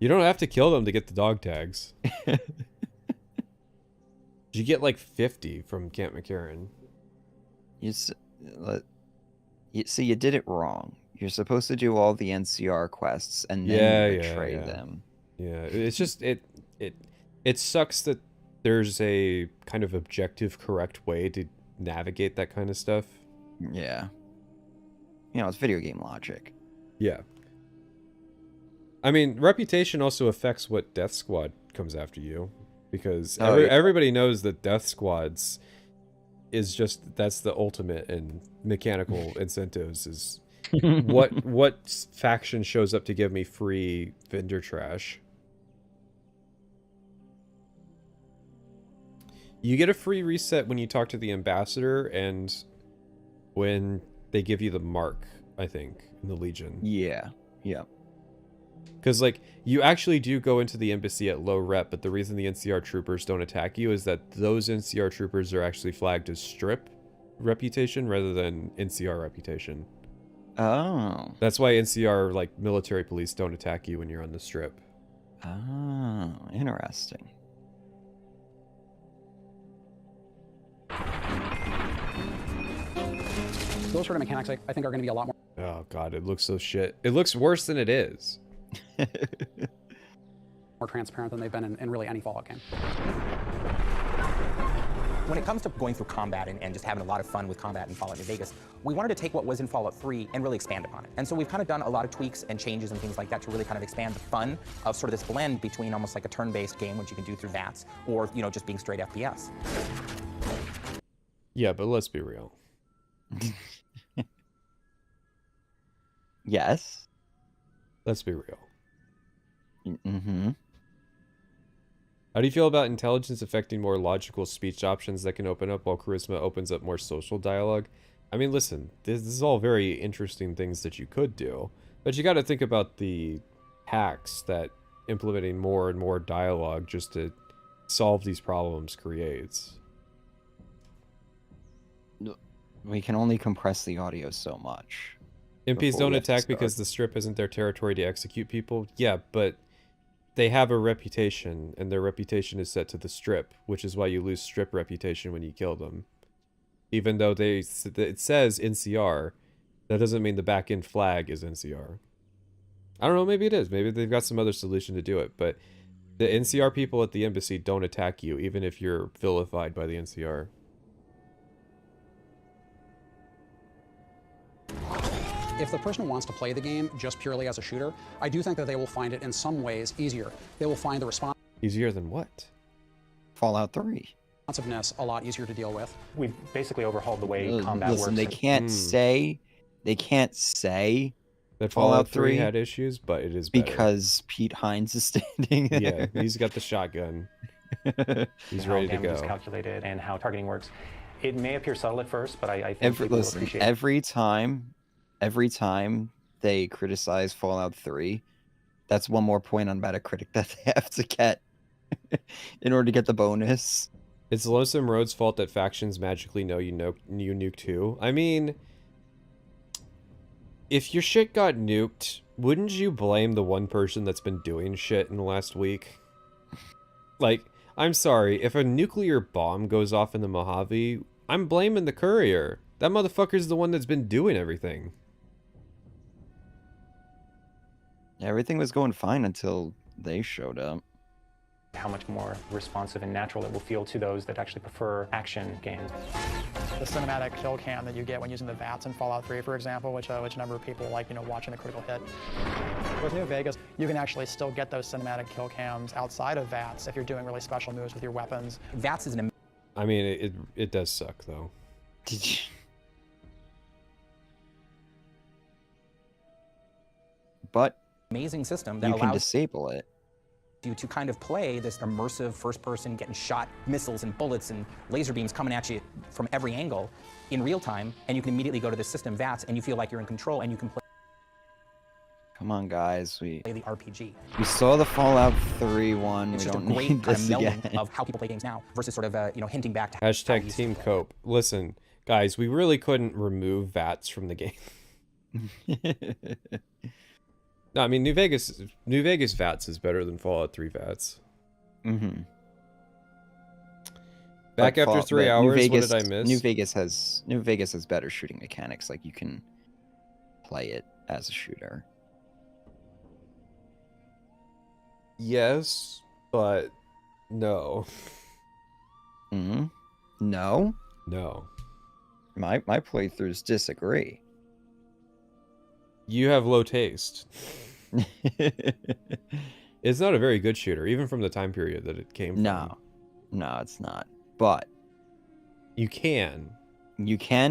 You don't have to kill them to get the dog tags. You get like 50 from Camp McCarran. See, you did it wrong. You're supposed to do all the NCR quests and then betray them. Yeah, it's just it sucks that there's a kind of objective, correct way to navigate that kind of stuff. Yeah. You know, it's video game logic. Yeah. I mean, reputation also affects what Death Squad comes after you, because everybody knows that Death Squads is just, that's the ultimate in mechanical incentives, is what faction shows up to give me free vendor trash. You get a free reset when you talk to the ambassador and when they give you the mark, I think, in the Legion. Yeah. Yeah. Because, like, you actually do go into the embassy at low rep, but the reason the NCR troopers don't attack you is that those NCR troopers are actually flagged as strip reputation rather than NCR reputation. Oh. That's why NCR, like, military police don't attack you when you're on the strip. Oh, interesting. Those sort of mechanics, I think, are going to be a lot more... Oh, God, it looks so shit. It looks worse than it is. more transparent than they've been in really any Fallout game. When it comes to going through combat and just having a lot of fun with combat in Fallout New Vegas, we wanted to take what was in Fallout 3 and really expand upon it. And so we've kind of done a lot of tweaks and changes and things like that to really kind of expand the fun of sort of this blend between almost like a turn-based game, which you can do through VATS, or, you know, just being straight FPS. Yeah, but let's be real. Yes. Let's be real. Mm-hmm. How do you feel about intelligence affecting more logical speech options that can open up while charisma opens up more social dialogue? I mean, listen, this is all very interesting things that you could do, but you got to think about the hacks that implementing more and more dialogue just to solve these problems creates. We can only compress the audio so much. MPs don't attack because the strip isn't their territory to execute people. Yeah, but they have a reputation, and their reputation is set to the strip, which is why you lose strip reputation when you kill them. Even though it says NCR, that doesn't mean the back-end flag is NCR. I don't know, maybe it is. Maybe they've got some other solution to do it, but the NCR people at the embassy don't attack you, even if you're vilified by the NCR. If the person wants to play the game just purely as a shooter, I do think that they will find it in some ways easier. They will find the response... Easier than what? Fallout 3. Responsiveness a lot easier to deal with. We've basically overhauled the way combat Listen, works. they can't say that Fallout 3 had issues, but it is better. Because Pete Hines is standing there. Yeah, he's got the shotgun. He's ready to go. How damage is calculated and how targeting works. It may appear subtle at first, but I think people will appreciate it. Every time they criticize Fallout 3, that's one more point on Metacritic that they have to get in order to get the bonus. It's Lonesome Road's fault that factions magically know you nuke too. I mean, if your shit got nuked, wouldn't you blame the one person that's been doing shit in the last week? Like, I'm sorry, if a nuclear bomb goes off in the Mojave, I'm blaming the courier. That motherfucker's the one that's been doing everything. Everything was going fine until they showed up. How much more responsive and natural it will feel to those that actually prefer action games. The cinematic kill cam that you get when using the VATS in Fallout 3, for example, which a number of people like, watching the critical hit. With New Vegas, you can actually still get those cinematic kill cams outside of VATS if you're doing really special moves with your weapons. VATS is an... I mean, it does suck, though. Did you... But... amazing system that you allows... can disable it. You to kind of play this immersive first person, getting shot, missiles and bullets and laser beams coming at you from every angle in real time, and you can immediately go to the system VATS and you feel like you're in control and you can play. Come on, guys, play the RPG. We saw the Fallout 3 one. It's We just a don't great need kind of this melding again. of how people play games now versus sort of hinting back to Hashtag Team Cope. Listen, guys, we really couldn't remove VATS from the game. No, I mean, New Vegas VATS is better than Fallout 3 VATS. Mm-hmm. Back after 3 hours, what did I miss? New Vegas has better shooting mechanics. Like, you can play it as a shooter. Yes, but no. Mm-hmm. No? No. My playthroughs disagree. You have low taste. It's not a very good shooter, even from the time period that it came from. No, it's not. But you can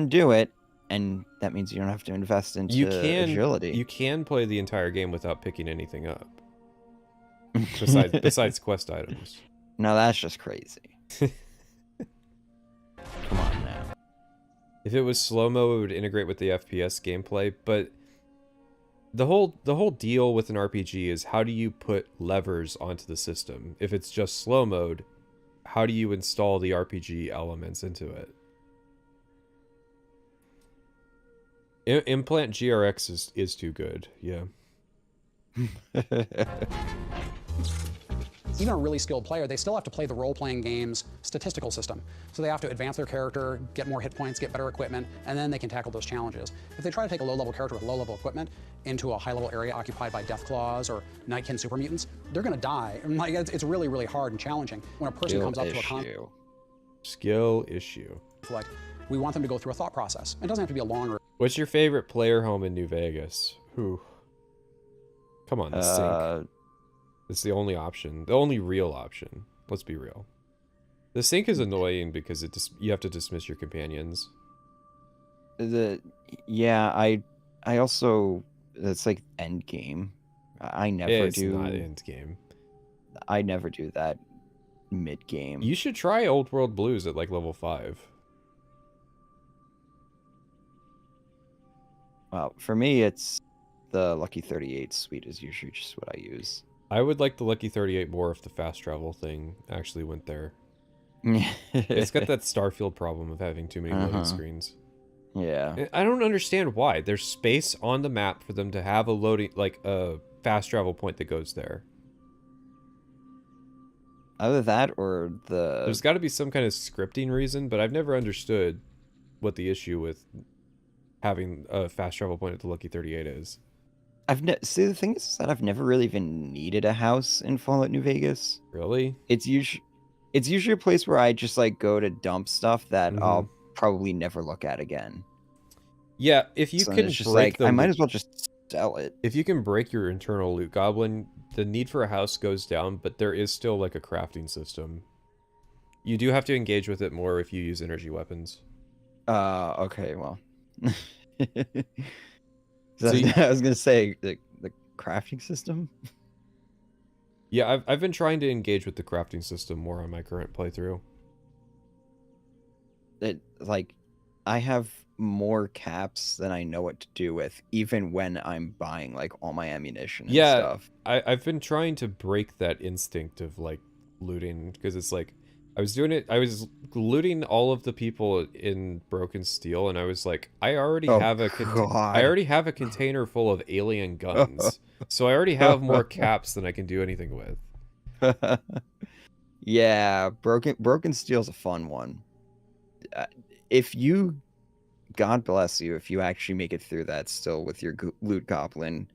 do it, and that means you don't have to invest into agility. You can play the entire game without picking anything up. Besides quest items. No, that's just crazy. Come on now. If it was slow-mo, it would integrate with the FPS gameplay, but the whole deal with an RPG is how do you put levers onto the system? If it's just slow mode, how do you install the RPG elements into it? Implant GRX is too good, yeah. Even a really skilled player, they still have to play the role-playing game's statistical system. So they have to advance their character, get more hit points, get better equipment, and then they can tackle those challenges. If they try to take a low-level character with low-level equipment into a high-level area occupied by Deathclaws or Nightkin super mutants, they're gonna die. And like, it's really, really hard and challenging. When a person comes up to a Skill issue. conflict, we want them to go through a thought process. It doesn't have to be a long... What's your favorite player home in New Vegas? Who? Come on, the sink. It's the only option. The only real option. Let's be real. The sink is annoying because you have to dismiss your companions. Yeah, I also... It's like end game. I never do... It's not end game. I never do that mid game. You should try Old World Blues at like level 5. Well, for me, it's the Lucky 38 suite is usually just what I use. I would like the Lucky 38 more if the fast travel thing actually went there. It's got that Starfield problem of having too many loading screens. Yeah. I don't understand why. There's space on the map for them to have a loading, like a fast travel point that goes there. Either that or the... There's got to be some kind of scripting reason, but I've never understood what the issue with having a fast travel point at the Lucky 38 is. See, the thing is that I've never really even needed a house in Fallout New Vegas. Really? It's usually a place where I just like go to dump stuff that I'll probably never look at again. Yeah, if you can break I might as well just sell it. If you can break your internal loot goblin, the need for a house goes down, but there is still like a crafting system. You do have to engage with it more if you use energy weapons. Okay, well. I was gonna say the crafting system. Yeah, I've been trying to engage with the crafting system more on my current playthrough. I have more caps than I know what to do with, even when I'm buying like all my ammunition and stuff. I've been trying to break that instinct of like looting, because it's like I was doing it. I was looting all of the people in Broken Steel, and I was like, I already have a container full of alien guns, so I already have more caps than I can do anything with. Yeah, Broken Steel's a fun one. If you, God bless you, if you actually make it through that still with your loot goblin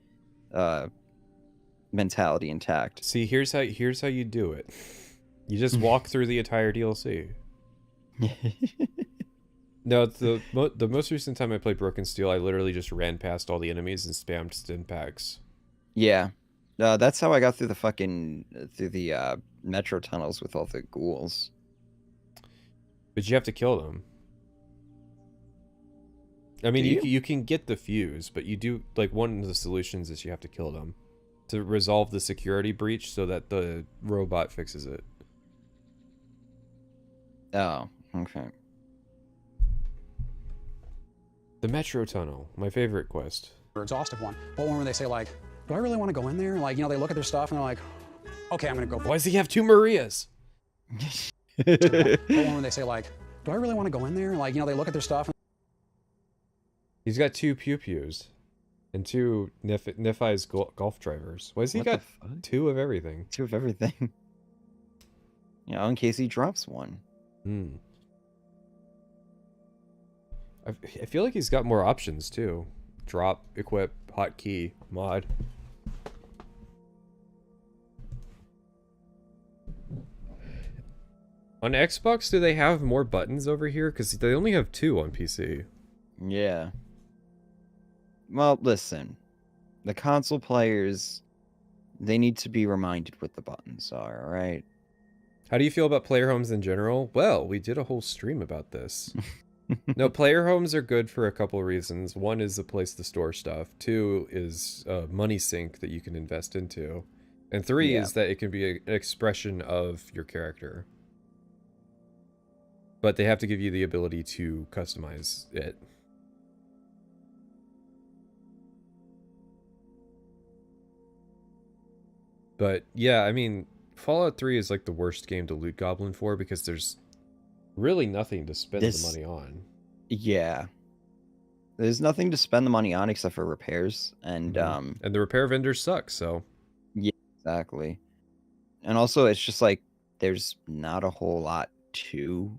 mentality intact. See, here's how you do it. You just walk through the entire DLC. No, the most recent time I played Broken Steel, I literally just ran past all the enemies and spammed stim packs. Yeah, that's how I got through the metro tunnels with all the ghouls. But you have to kill them. I mean, you can get the fuse, but you do, like, one of the solutions is you have to kill them to resolve the security breach so that the robot fixes it. Oh, okay. The Metro Tunnel, my favorite quest. Exhaustive one. But when they say, like, do I really want to go in there? Like, you know, they look at their stuff and they're like, okay, I'm going to go. Why does he have 2 Marias? But when they say, like, do I really want to go in there? Like, you know, they look at their stuff. He's got 2 Pew Pews and 2 Nephi's golf drivers. Why has he got 2 of everything? 2 of everything. You know, in case he drops one. I feel like he's got more options too. Drop, equip, hotkey, mod. On Xbox, do they have more buttons over here? Because they only have 2 on PC. Yeah. Well, listen. The console players, they need to be reminded what the buttons are, alright? How do you feel about player homes in general? Well, we did a whole stream about this. No, player homes are good for a couple reasons. 1 is a place to store stuff. 2 is a money sink that you can invest into. And 3 is that it can be an expression of your character. But they have to give you the ability to customize it. But yeah, I mean, Fallout 3 is like the worst game to loot goblin for because there's really nothing to spend the money on. Yeah. There's nothing to spend the money on except for repairs. And the repair vendors suck, so. Yeah, exactly. And also, it's just like, there's not a whole lot to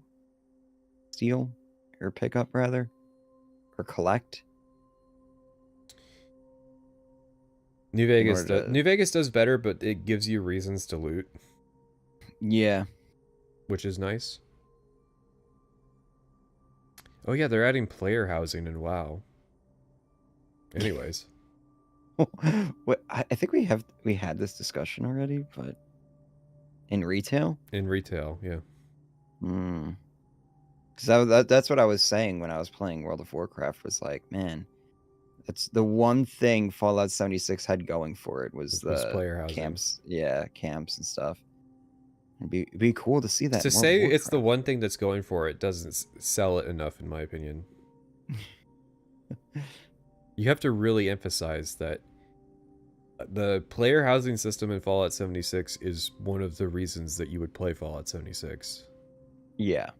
steal, or pick up, rather. Or collect. New Vegas does better, but it gives you reasons to loot. Yeah. Which is nice. Oh yeah, they're adding player housing in WoW. Anyways. I think we had this discussion already, but in retail? In retail, yeah. Because that's what I was saying when I was playing World of Warcraft, was like, man, that's the one thing Fallout 76 had going for it was the player housing. Camps. Yeah, camps and stuff. It'd be cool to see that. To say it's the one thing that's going for it doesn't sell it enough, in my opinion. You have to really emphasize that the player housing system in Fallout 76 is one of the reasons that you would play Fallout 76. Yeah.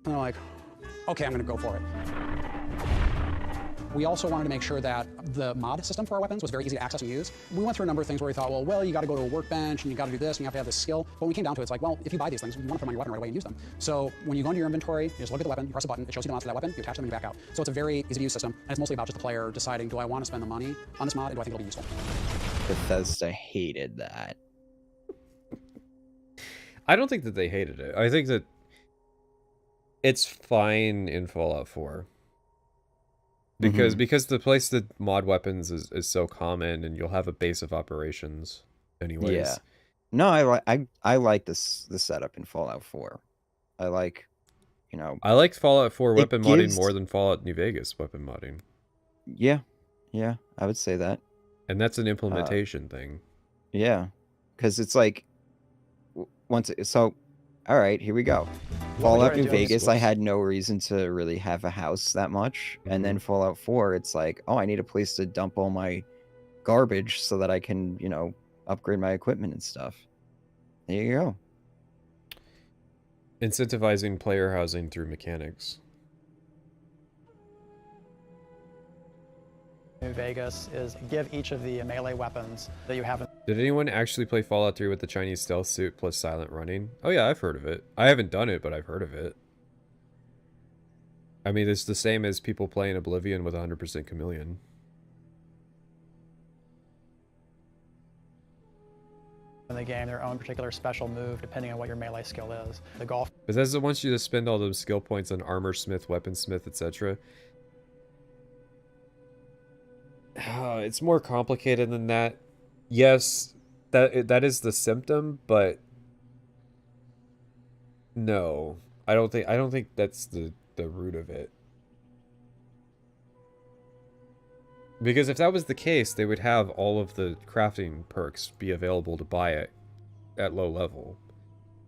And they're like, okay, I'm going to go for it. We also wanted to make sure that the mod system for our weapons was very easy to access and use. We went through a number of things where we thought, well, you got to go to a workbench and you got to do this and you have to have this skill. But when we came down to it, it's like, well, if you buy these things, you want to put them on your weapon right away and use them. So when you go into your inventory, you just look at the weapon, you press a button, it shows you the mods for that weapon, you attach them and you back out. So it's a very easy to use system, and it's mostly about just the player deciding, do I want to spend the money on this mod and do I think it'll be useful? Bethesda hated that. I don't think that they hated it. I think that it's fine in Fallout 4. Because the place that mod weapons is so common, and you'll have a base of operations anyways. Yeah. No, I like the setup in Fallout 4. I like, you know. I liked Fallout 4 weapon modding more than Fallout New Vegas weapon modding. Yeah. Yeah, I would say that. And that's an implementation thing. Yeah. Because it's like, all right, here we go. Fallout New Vegas, I had no reason to really have a house that much. And then Fallout 4, it's like, oh, I need a place to dump all my garbage so that I can, you know, upgrade my equipment and stuff. There you go. Incentivizing player housing through mechanics. New Vegas is give each of the melee weapons that you have. Did anyone actually play Fallout 3 with the Chinese stealth suit plus silent running? Oh yeah, I've heard of it. I haven't done it, but I've heard of it. I mean, it's the same as people playing Oblivion with 100% Chameleon. In the game, their own particular special move depending on what your melee skill is. The golf. Bethesda wants you to spend all those skill points on armor smith, weaponsmith, etc. It's more complicated than that. Yes, that is the symptom, but no, I don't think that's the root of it. Because if that was the case, they would have all of the crafting perks be available to buy it at low level.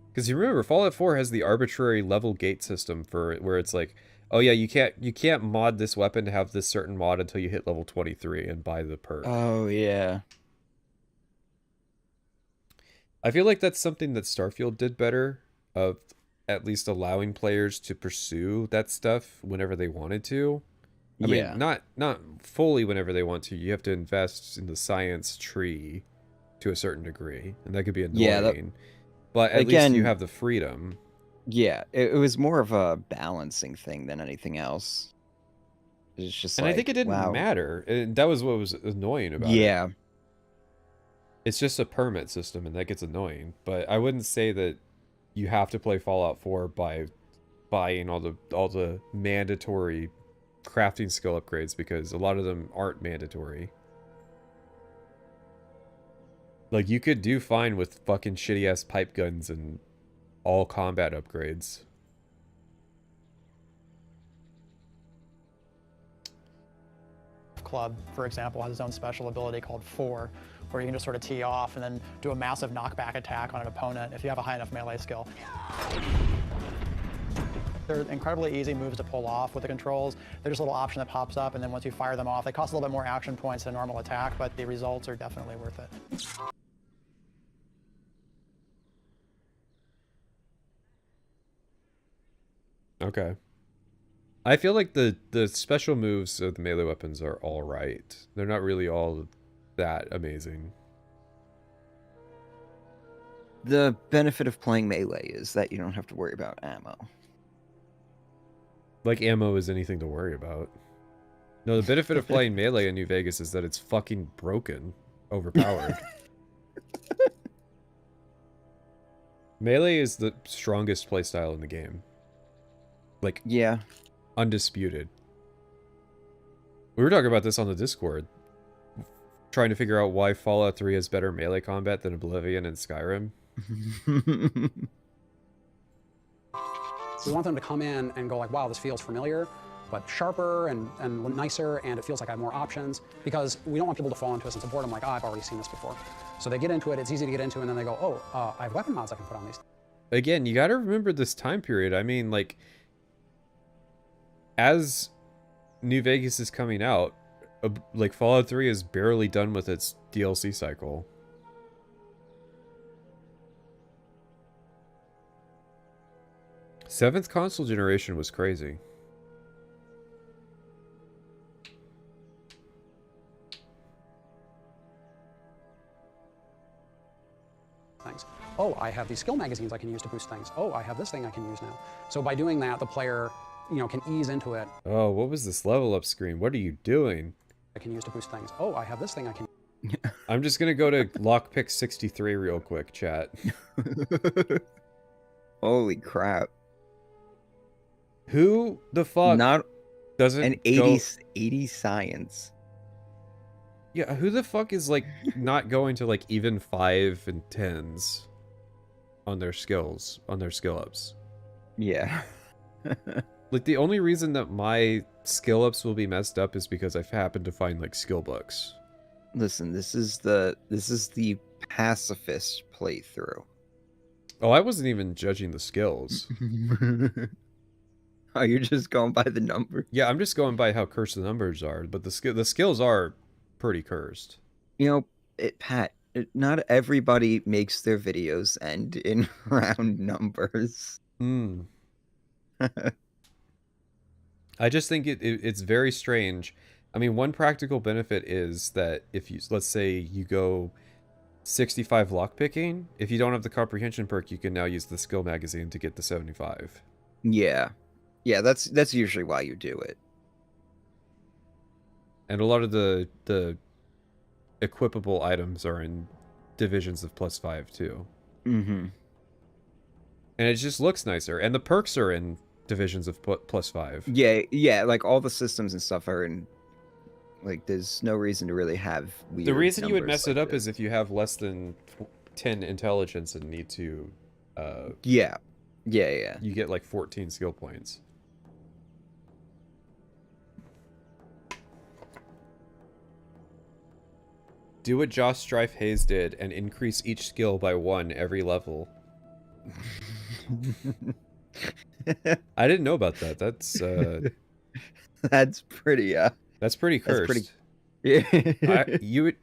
Because you remember, Fallout 4 has the arbitrary level gate system for where it's like, oh yeah, you can't mod this weapon to have this certain mod until you hit level 23 and buy the perk. Oh yeah. I feel like that's something that Starfield did better, of at least allowing players to pursue that stuff whenever they wanted to. I mean, not fully whenever they want to. You have to invest in the science tree to a certain degree, and that could be annoying. But at least you have the freedom. Yeah, it was more of a balancing thing than anything else. It's just and like, I think it didn't matter. That was what was annoying about it. Yeah. It's just a permit system, and that gets annoying. But I wouldn't say that you have to play Fallout 4 by buying all the mandatory crafting skill upgrades, because a lot of them aren't mandatory. Like, you could do fine with fucking shitty ass pipe guns and all combat upgrades. Club, for example, has its own special ability called 4, where you can just sort of tee off and then do a massive knockback attack on an opponent if you have a high enough melee skill. They're incredibly easy moves to pull off with the controls. They're just a little option that pops up, and then once you fire them off, they cost a little bit more action points than a normal attack, but the results are definitely worth it. Okay. I feel like the special moves of the melee weapons are all right. They're not really all that amazing. The benefit of playing melee is that you don't have to worry about ammo. Like ammo is anything to worry about. No, the benefit of playing melee in New Vegas is that it's fucking broken, overpowered. Melee is the strongest playstyle in the game. Like, yeah, undisputed. We were talking about this on the Discord, trying to figure out why Fallout 3 has better melee combat than Oblivion and Skyrim. We want them to come in and go like, wow, this feels familiar, but sharper and nicer, and it feels like I have more options, because we don't want people to fall into a sense of boredom like, oh, I've already seen this before. So they get into it, it's easy to get into, and then they go, oh, I have weapon mods I can put on these. Again, you gotta remember this time period. I mean, like, as New Vegas is coming out, like, Fallout 3 is barely done with its DLC cycle. Seventh console generation was crazy. Things. Oh, I have these skill magazines I can use to boost things. Oh, I have this thing I can use now. So by doing that, the player, can ease into it. Oh, what was this level up screen? What are you doing? I can use to boost things. Oh, I have this thing I can. I'm just gonna go to lockpick 63 real quick, chat. Holy crap. Who the fuck doesn't an 80 science? Yeah, who the fuck is like not going to like even 5 and 10s on their skills, on their skill ups? Yeah. Like, the only reason that my skill ups will be messed up is because I've happened to find like skill books. Listen, this is the pacifist playthrough. Oh, I wasn't even judging the skills. Oh, you're just going by the number? Yeah, I'm just going by how cursed the numbers are, but the skills are pretty cursed. Pat, not everybody makes their videos end in round numbers. Hmm. I just think it's very strange. I mean, one practical benefit is that if you, let's say you go 65 lockpicking, if you don't have the comprehension perk, you can now use the skill magazine to get the 75. Yeah. Yeah, that's usually why you do it. And a lot of the equipable items are in divisions of +5 too. Mm-hmm. And it just looks nicer. And the perks are in divisions of +5. Yeah, yeah, like all the systems and stuff are in, like, there's no reason to really have weird The reason you would mess like it up this. is if you have less than 10 intelligence and need to yeah. Yeah. You get like 14 skill points. Do what Josh Strife Hayes did and increase each skill by 1 every level. I didn't know about that. That's that's pretty that's pretty cursed. Yeah. You would,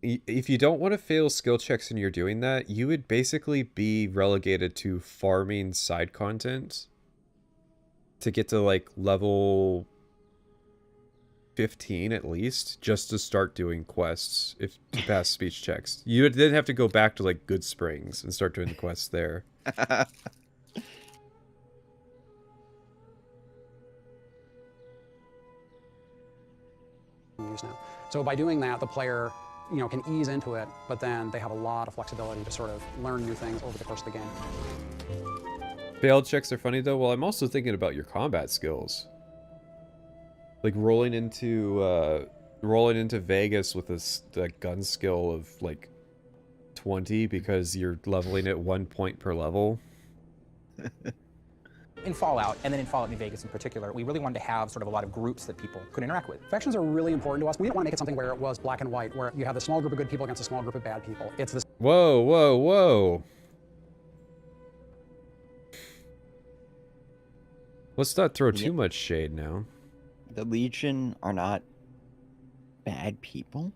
if you don't want to fail skill checks and you're doing that, you would basically be relegated to farming side content to get to like level 15 at least, just to start doing quests if to pass speech checks. You would then have to go back to like Good Springs and start doing the quests there. Use now. So by doing that, the player, you know, can ease into it, but then they have a lot of flexibility to sort of learn new things over the course of the game. Failed checks are funny though. Well, I'm also thinking about your combat skills. Like rolling into Vegas with a gun skill of like 20 because you're leveling at 1 point per level. In Fallout, and then in Fallout New Vegas in particular, we really wanted to have sort of a lot of groups that people could interact with. Factions are really important to us. We don't want to make it something where it was black and white, where you have a small group of good people against a small group of bad people. It's this. Whoa, whoa, whoa. Let's not throw too much shade now. The Legion are not bad people?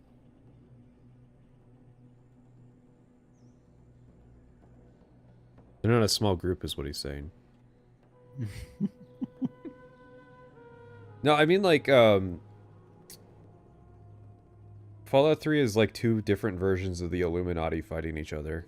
They're not a small group is what he's saying. No, I mean like Fallout 3 is like 2 different versions of the Illuminati fighting each other.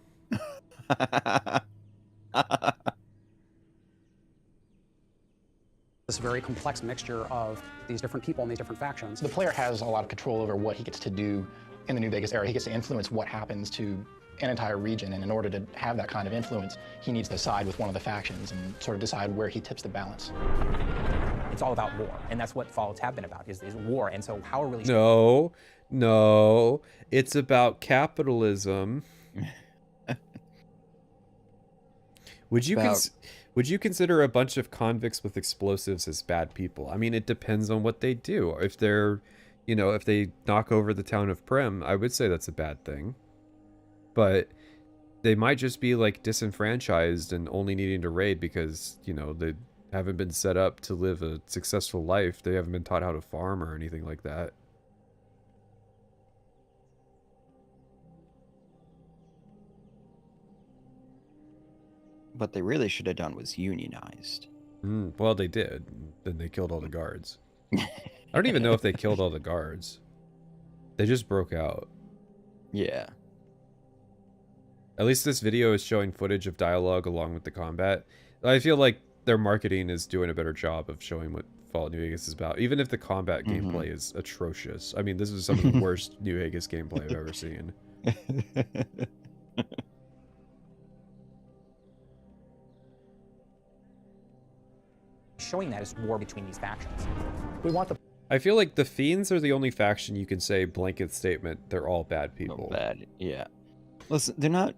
This very complex mixture of these different people and these different factions. The player has a lot of control over what he gets to do in the New Vegas area. He gets to influence what happens to an entire region, and in order to have that kind of influence, he needs to side with one of the factions and sort of decide where he tips the balance. It's all about war, and that's what Fallouts have been about, is war, and so power really... No, it's about capitalism. Would you consider a bunch of convicts with explosives as bad people? I mean, it depends on what they do. If they're, you know, if they knock over the town of Prem, I would say that's a bad thing. But they might just be like disenfranchised and only needing to raid because, you know, they haven't been set up to live a successful life. They haven't been taught how to farm or anything like that. What they really should have done was unionized. Well, they did. Then they killed all the guards. I don't even know if they killed all the guards. They just broke out. Yeah. At least this video is showing footage of dialogue along with the combat. I feel like their marketing is doing a better job of showing what Fallout New Vegas is about, even if the combat gameplay is atrocious. I mean, this is some of the worst New Vegas gameplay I've ever seen. Showing that is war between these factions. We want the... I feel like the Fiends are the only faction you can say blanket statement, they're all bad people. Bad, yeah. Listen, they're not...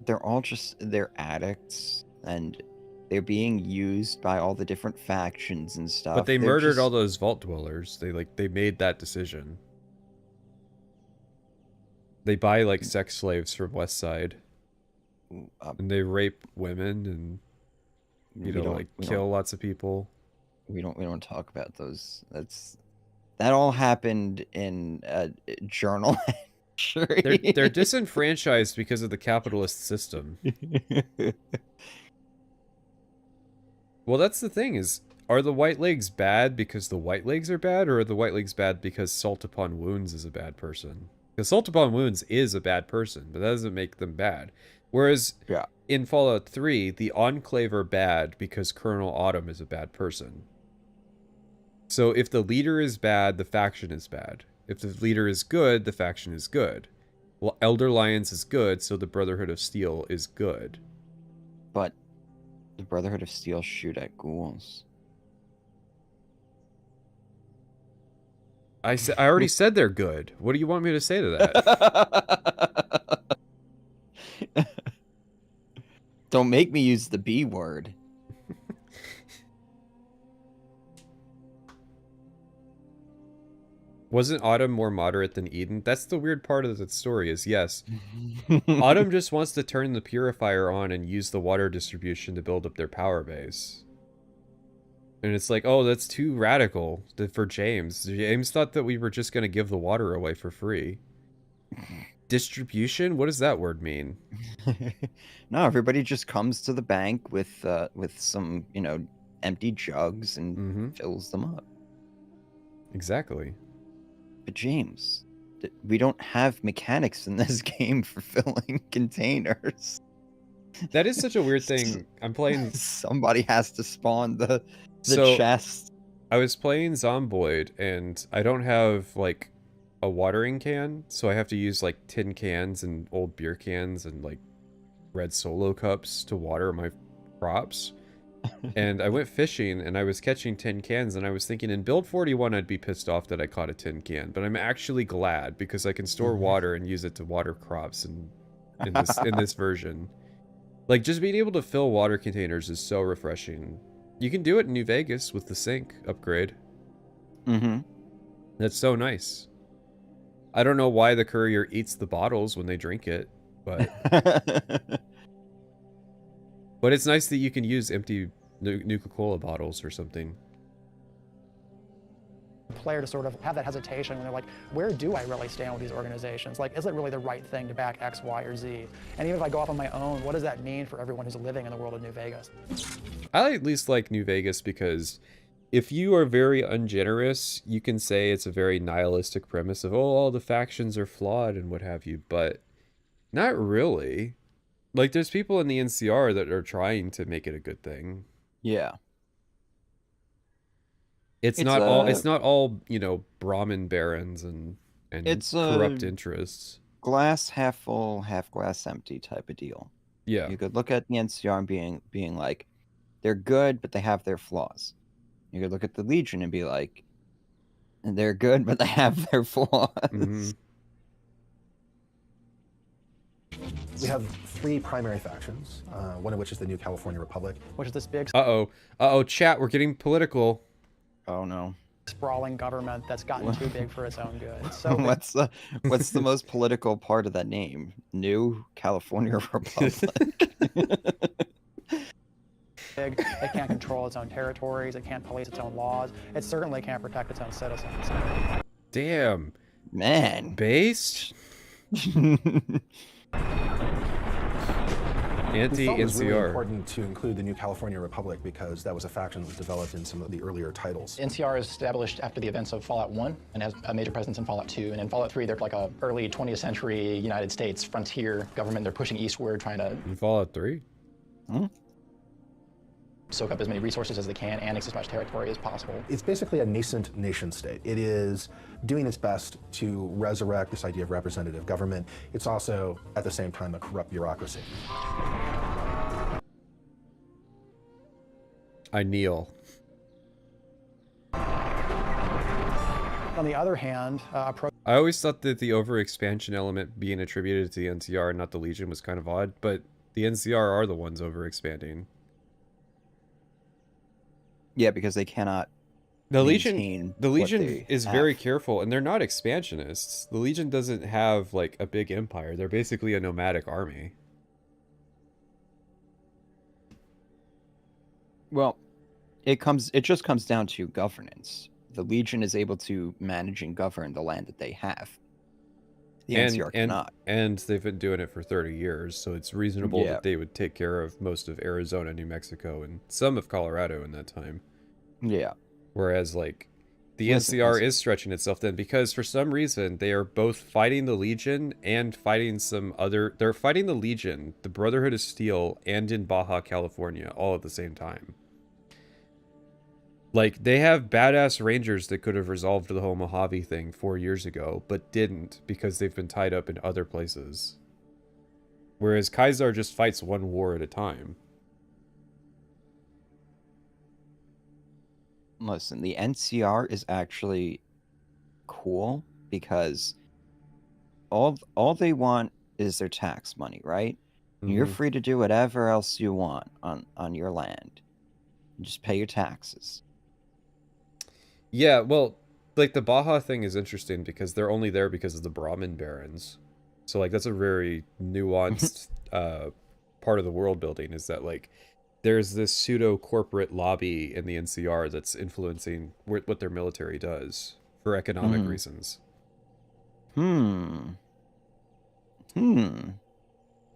They're all just... They're addicts, and they're being used by all the different factions and stuff. But they They're murdered just... all those vault dwellers. They made that decision. They buy like sex slaves from West Side. And they rape women and kill lots of people. We don't talk about those. That all happened in a journal They're disenfranchised because of the capitalist system. Well, that's the thing is, are the white legs bad because the white legs are bad, or are the white legs bad because Salt Upon Wounds is a bad person? Because Salt Upon Wounds is a bad person, but that doesn't make them bad. Whereas in Fallout 3, the Enclave are bad because Colonel Autumn is a bad person. So if the leader is bad, the faction is bad. If the leader is good, the faction is good. Well, Elder Alliance is good, so the Brotherhood of Steel is good. But the Brotherhood of Steel shoot at ghouls. I already said they're good. What do you want me to say to that? Don't make me use the B word. Wasn't Autumn more moderate than Eden? That's the weird part of the story is, yes. Autumn just wants to turn the purifier on and use the water distribution to build up their power base. And it's like, oh, that's too radical for James. James thought that we were just going to give the water away for free. Distribution? What does that word mean? No, everybody just comes to the bank with some, you know, empty jugs and fills them up. Exactly. But James, we don't have mechanics in this game for filling containers. That is such a weird thing. I'm playing... Somebody has to spawn the chest. I was playing Zomboid, and I don't have, like, a watering can, so I have to use, like, tin cans and old beer cans and, like, red Solo cups to water my crops. And I went fishing, and I was catching tin cans, and I was thinking in Build 41 I'd be pissed off that I caught a tin can, but I'm actually glad, because I can store water and use it to water crops in this version. Like, just being able to fill water containers is so refreshing. You can do it in New Vegas with the sink upgrade. That's so nice. I don't know why the courier eats the bottles when they drink it, but... But it's nice that you can use empty Nuka-Cola bottles or something. Player to sort of have that hesitation when they're like, where do I really stand with these organizations? Like, is it really the right thing to back X, Y, or Z? And even if I go off on my own, what does that mean for everyone who's living in the world of New Vegas? I at least like New Vegas because if you are very ungenerous, you can say it's a very nihilistic premise of, oh, all the factions are flawed and what have you, but not really. Like, there's people in the NCR that are trying to make it a good thing. Yeah. It's not all, you know, Brahmin barons and it's corrupt interests. Glass half full, half glass empty type of deal. Yeah. You could look at the NCR and being like, they're good, but they have their flaws. You could look at the Legion and be like, they're good, but they have their flaws. We have three primary factions, one of which is the New California Republic. Which is this big... Chat, we're getting political. Oh, no. Sprawling government that's gotten too big for its own good. So what's the most political part of that name? New California Republic. Big. It can't control its own territories. It can't police its own laws. It certainly can't protect its own citizens. Damn. Man. Based? Anti-NCR. It was really important to include the New California Republic because that was a faction that was developed in some of the earlier titles. NCR is established after the events of Fallout 1 and has a major presence in Fallout 2. And in Fallout 3, they're like a early 20th century United States frontier government. They're pushing eastward, trying to... In Fallout 3? Soak up as many resources as they can, annex as much territory as possible. It's basically a nascent nation state. It is doing its best to resurrect this idea of representative government. It's also, at the same time, a corrupt bureaucracy. I kneel. On the other hand, I always thought that the overexpansion element being attributed to the NCR and not the Legion was kind of odd, but the NCR are the ones overexpanding. Yeah, because they cannot. The Legion is very careful, and they're not expansionists. The Legion doesn't have like a big empire. They're basically a nomadic army. Well, it just comes down to governance. The Legion is able to manage and govern the land that they have. The NCR cannot. And they've been doing it for 30 years, so it's reasonable that they would take care of most of Arizona, New Mexico, and some of Colorado in that time. Yeah. Whereas, like, the NCR is stretching itself then, because for some reason they are both fighting the Legion and fighting some other... They're fighting the Legion, the Brotherhood of Steel, and in Baja California all at the same time. Like, they have badass rangers that could have resolved the whole Mojave thing 4 years ago, but didn't because they've been tied up in other places. Whereas Kaiser just fights one war at a time. Listen, the NCR is actually cool because all they want is their tax money, right? You're free to do whatever else you want on your land. Just pay your taxes. Yeah, well, like, the Baja thing is interesting because they're only there because of the Brahmin barons. So, like, that's a very nuanced part of the world building, is that, like, there's this pseudo-corporate lobby in the NCR that's influencing what their military does for economic reasons. No,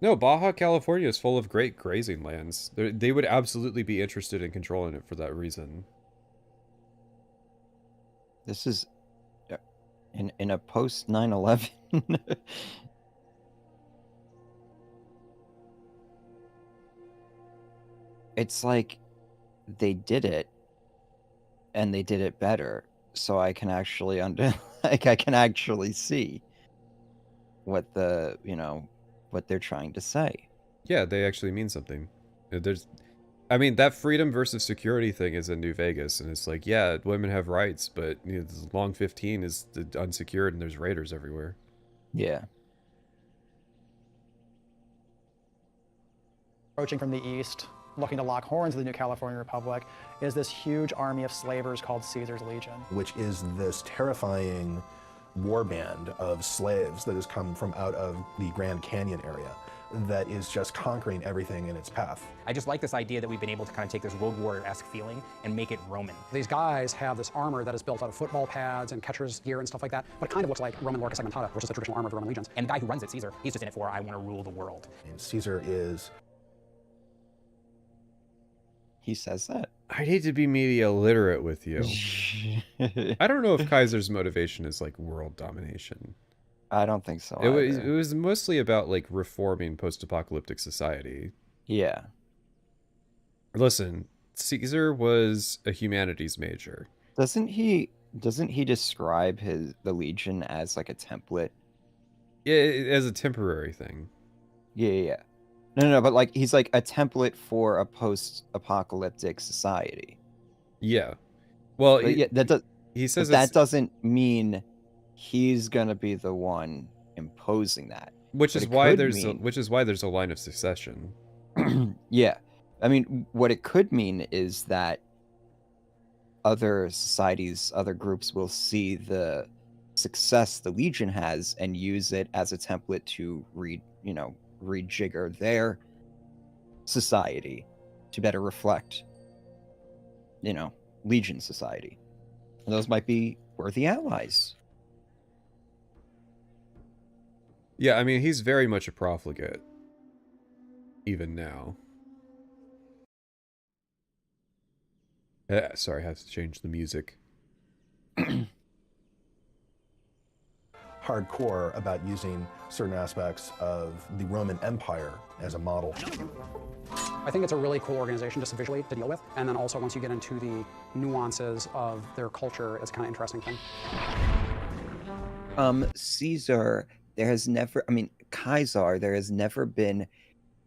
Baja California is full of great grazing lands. They would absolutely be interested in controlling it for that reason. This is in a post 9/11. It's like they did it and they did it better, so I can actually I can actually see what what they're trying to say. Yeah, they actually mean something. I mean, that freedom versus security thing is in New Vegas, and it's like, yeah, women have rights, but Long 15 is unsecured and there's raiders everywhere. Yeah. Approaching from the east, looking to lock horns of the new California Republic, is this huge army of slavers called Caesar's Legion. Which is this terrifying warband of slaves that has come from out of the Grand Canyon area that is just conquering everything in its path. I just like this idea that we've been able to kind of take this World War-esque feeling and make it Roman. These guys have this armor that is built out of football pads and catcher's gear and stuff like that, but it kind of looks like Roman Lorca Segmentata, which is the traditional armor of the Roman legions. And the guy who runs it, Caesar, he's just in it for, I want to rule the world. And Caesar is... He says that. I'd hate to be media illiterate with you. I don't know if Kaiser's motivation is, like, world domination. I don't think so. It was mostly about, like, reforming post-apocalyptic society. Yeah. Listen, Caesar was a humanities major. Doesn't he describe the Legion as like a template? Yeah, as a temporary thing. Yeah. No, but like he's like a template for a post-apocalyptic society. Yeah. Well, he says that doesn't mean he's gonna be the one imposing that. Which is why there's a line of succession. Yeah. I mean, what it could mean is that other societies, other groups will see the success the Legion has and use it as a template to rejigger their society to better reflect, Legion society. And those might be worthy allies. Yeah, I mean, he's very much a profligate. Even now. Sorry, I have to change the music. Hardcore about using certain aspects of the Roman Empire as a model. I think it's a really cool organization just visually to deal with. And then also once you get into the nuances of their culture, it's a kind of interesting thing. Caesar, Kaiser, there has never been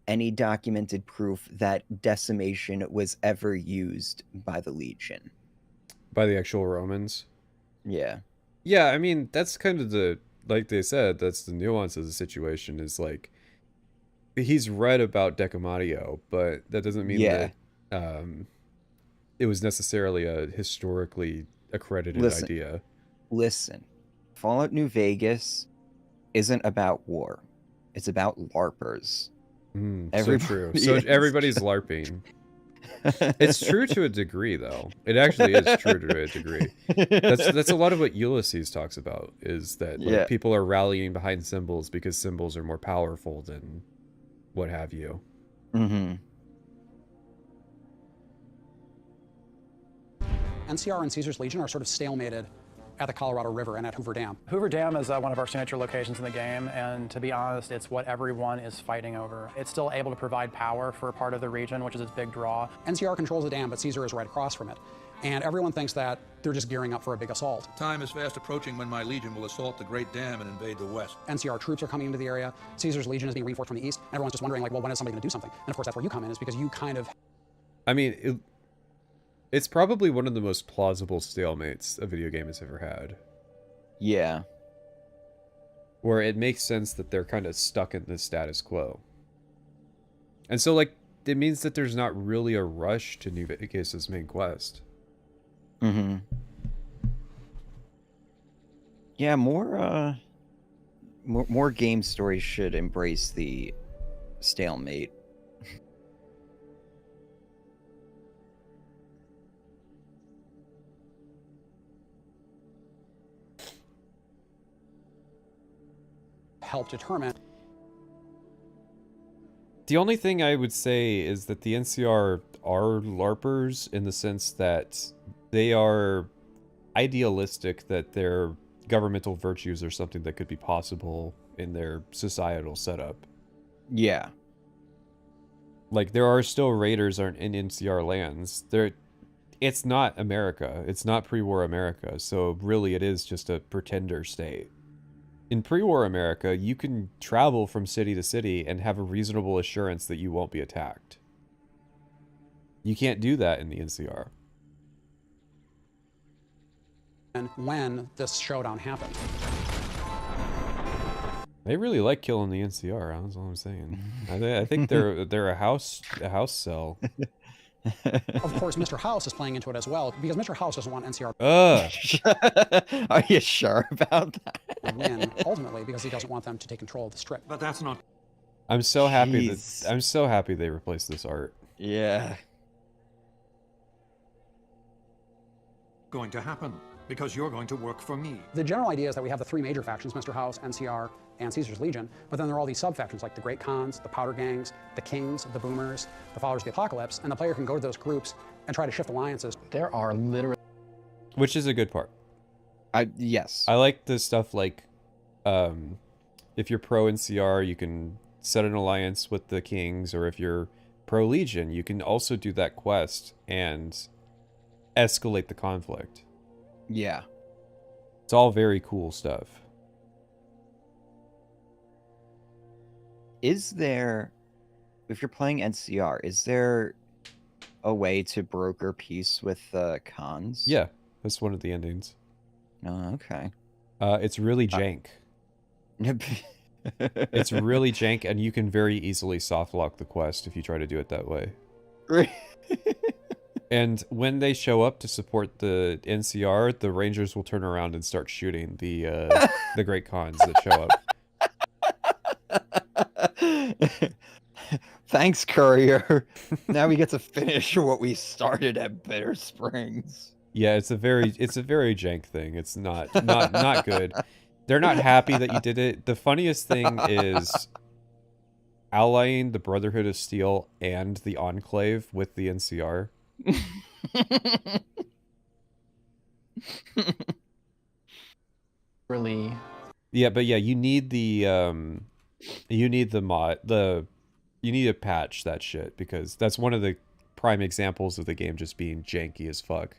any documented proof that decimation was ever used by the Legion. By the actual Romans? Yeah. Yeah, I mean, that's kind of like they said, that's the nuance of the situation, is like, he's read about Decumatio, but that doesn't mean that it was necessarily a historically accredited idea. Listen, Fallout New Vegas isn't about war. It's about LARPers. So true. So everybody's LARPing. It's true to a degree, though. It actually is true to a degree. That's a lot of what Ulysses talks about, is that like, Yeah. people are rallying behind symbols because symbols are more powerful than what have you. Mm-hmm. NCR and Caesar's Legion are sort of stalemated at the Colorado River and at Hoover Dam. Hoover Dam is one of our signature locations in the game, and to be honest, it's what everyone is fighting over. It's still able to provide power for part of the region, which is its big draw. NCR controls the dam, but Caesar is right across from it. And everyone thinks that they're just gearing up for a big assault. Time is fast approaching when my legion will assault the Great Dam and invade the West. NCR troops are coming into the area. Caesar's Legion is being reinforced from the east. And everyone's just wondering, like, well, when is somebody going to do something? And of course, that's where you come in, is because you kind of... I mean, it's probably one of the most plausible stalemates a video game has ever had. Yeah. Where it makes sense that they're kind of stuck in the status quo. And so, like, it means that there's not really a rush to New Vegas' main quest. Mm-hmm. Yeah, more game stories should embrace the stalemate. help determine. The only thing I would say is that the NCR are LARPers in the sense that they are idealistic that their governmental virtues are something that could be possible in their societal setup. Yeah. Like, there are still raiders in NCR lands. It's not America. It's not pre-war America, so really it is just a pretender state. In pre-war America, you can travel from city to city and have a reasonable assurance that you won't be attacked. You can't do that in the NCR. And when this showdown happened. They really like killing the NCR. That's all I'm saying. I think they're a house cell. Of course, Mr. House is playing into it as well, because Mr. House doesn't want NCR Are you sure about that? to win, ultimately, because he doesn't want them to take control of the strip. But that's not... I'm so happy they replaced this art. Yeah. going to happen, because you're going to work for me. The general idea is that we have the three major factions, Mr. House, NCR, and Caesar's Legion, but then there are all these sub-factions like the Great Khans, the Powder Gangs, the Kings, the Boomers, the Followers of the Apocalypse, and the player can go to those groups and try to shift alliances. There are literally... Which is a good part. Yes. I like the stuff like, if you're pro NCR, you can set an alliance with the Kings, or if you're pro Legion, you can also do that quest and escalate the conflict. Yeah. It's all very cool stuff. Is there, if you're playing NCR, is there a way to broker peace with the Khans? Yeah, that's one of the endings. Oh, okay. It's really jank. It's really jank, and you can very easily soft lock the quest if you try to do it that way. And when they show up to support the NCR, the Rangers will turn around and start shooting the Great Khans that show up. Thanks, Courier. Now we get to finish what we started at Bitter Springs. Yeah, it's a very jank thing. It's not good. They're not happy that you did it. The funniest thing is allying the Brotherhood of Steel and the Enclave with the NCR. Really? Yeah, but yeah, you need the you need to patch that shit, because that's one of the prime examples of the game just being janky as fuck.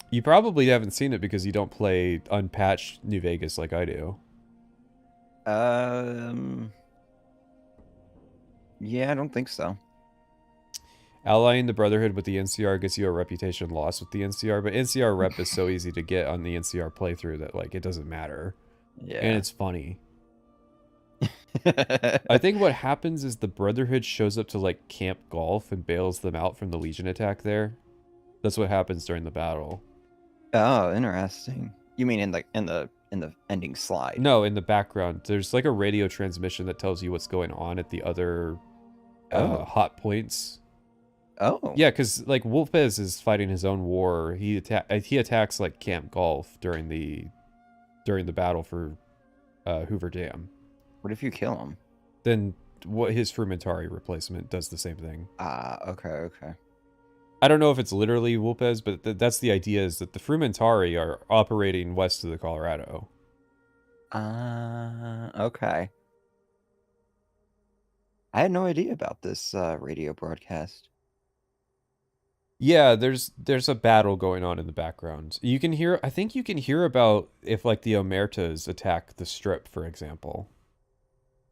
You probably haven't seen it because you don't play unpatched New Vegas like I do. Yeah, I don't think so. Allying the Brotherhood with the NCR gets you a reputation loss with the NCR, but NCR rep is so easy to get on the NCR playthrough that, like, it doesn't matter. Yeah. And it's funny. I think what happens is the Brotherhood shows up to, like, Camp Golf and bails them out from the Legion attack there. That's what happens during the battle. Oh, interesting. You mean in the ending slide? No, in the background. There's like a radio transmission that tells you what's going on at the other Oh. hot points. Oh. Yeah, because like Wolfez is fighting his own war. He attacks like Camp Golf during the battle for Hoover Dam. What if you kill him? Then what his Frumentari replacement does the same thing. Ah, okay. I don't know if it's literally Wolpez, but that's the idea, is that the Frumentari are operating west of the Colorado. Okay. I had no idea about this radio broadcast. Yeah, there's a battle going on in the background. You can hear, I think you can hear about if like the Omertas attack the Strip, for example.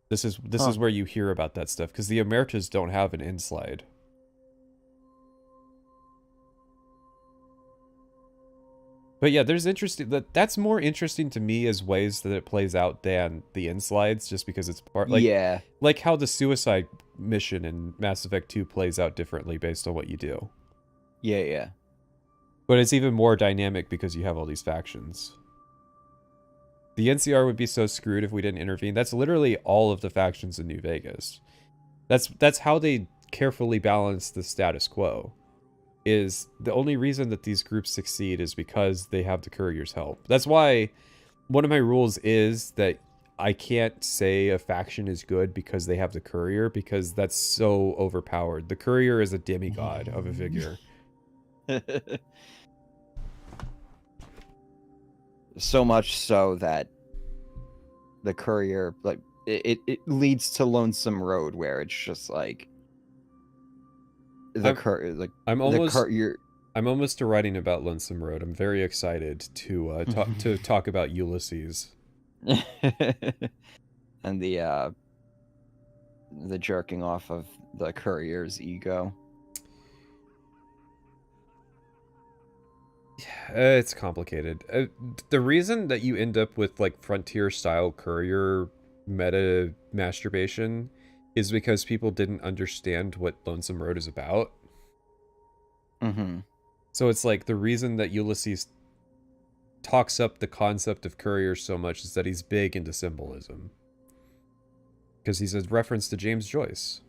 This is where you hear about that stuff, because the Omertas don't have an inslide. But yeah, there's interesting, that's more interesting to me as ways that it plays out than the inslides, just because it's part, like, yeah, like how the suicide mission in Mass Effect 2 plays out differently based on what you do. Yeah. But it's even more dynamic because you have all these factions. The NCR would be so screwed if we didn't intervene. That's literally all of the factions in New Vegas. That's how they carefully balance the status quo. Is the only reason that these groups succeed is because they have the courier's help. That's why one of my rules is that I can't say a faction is good because they have the courier, because that's so overpowered. The courier is a demigod of a figure. So much so that the courier, like, it leads to Lonesome Road, where it's just like I'm almost to writing about Lonesome Road. I'm very excited to talk about Ulysses. And the jerking off of the courier's ego. It's complicated. The reason that you end up with like frontier-style courier meta masturbation is because people didn't understand what Lonesome Road is about. Mm-hmm. So it's like the reason that Ulysses talks up the concept of courier so much is that he's big into symbolism. Because he's a reference to James Joyce.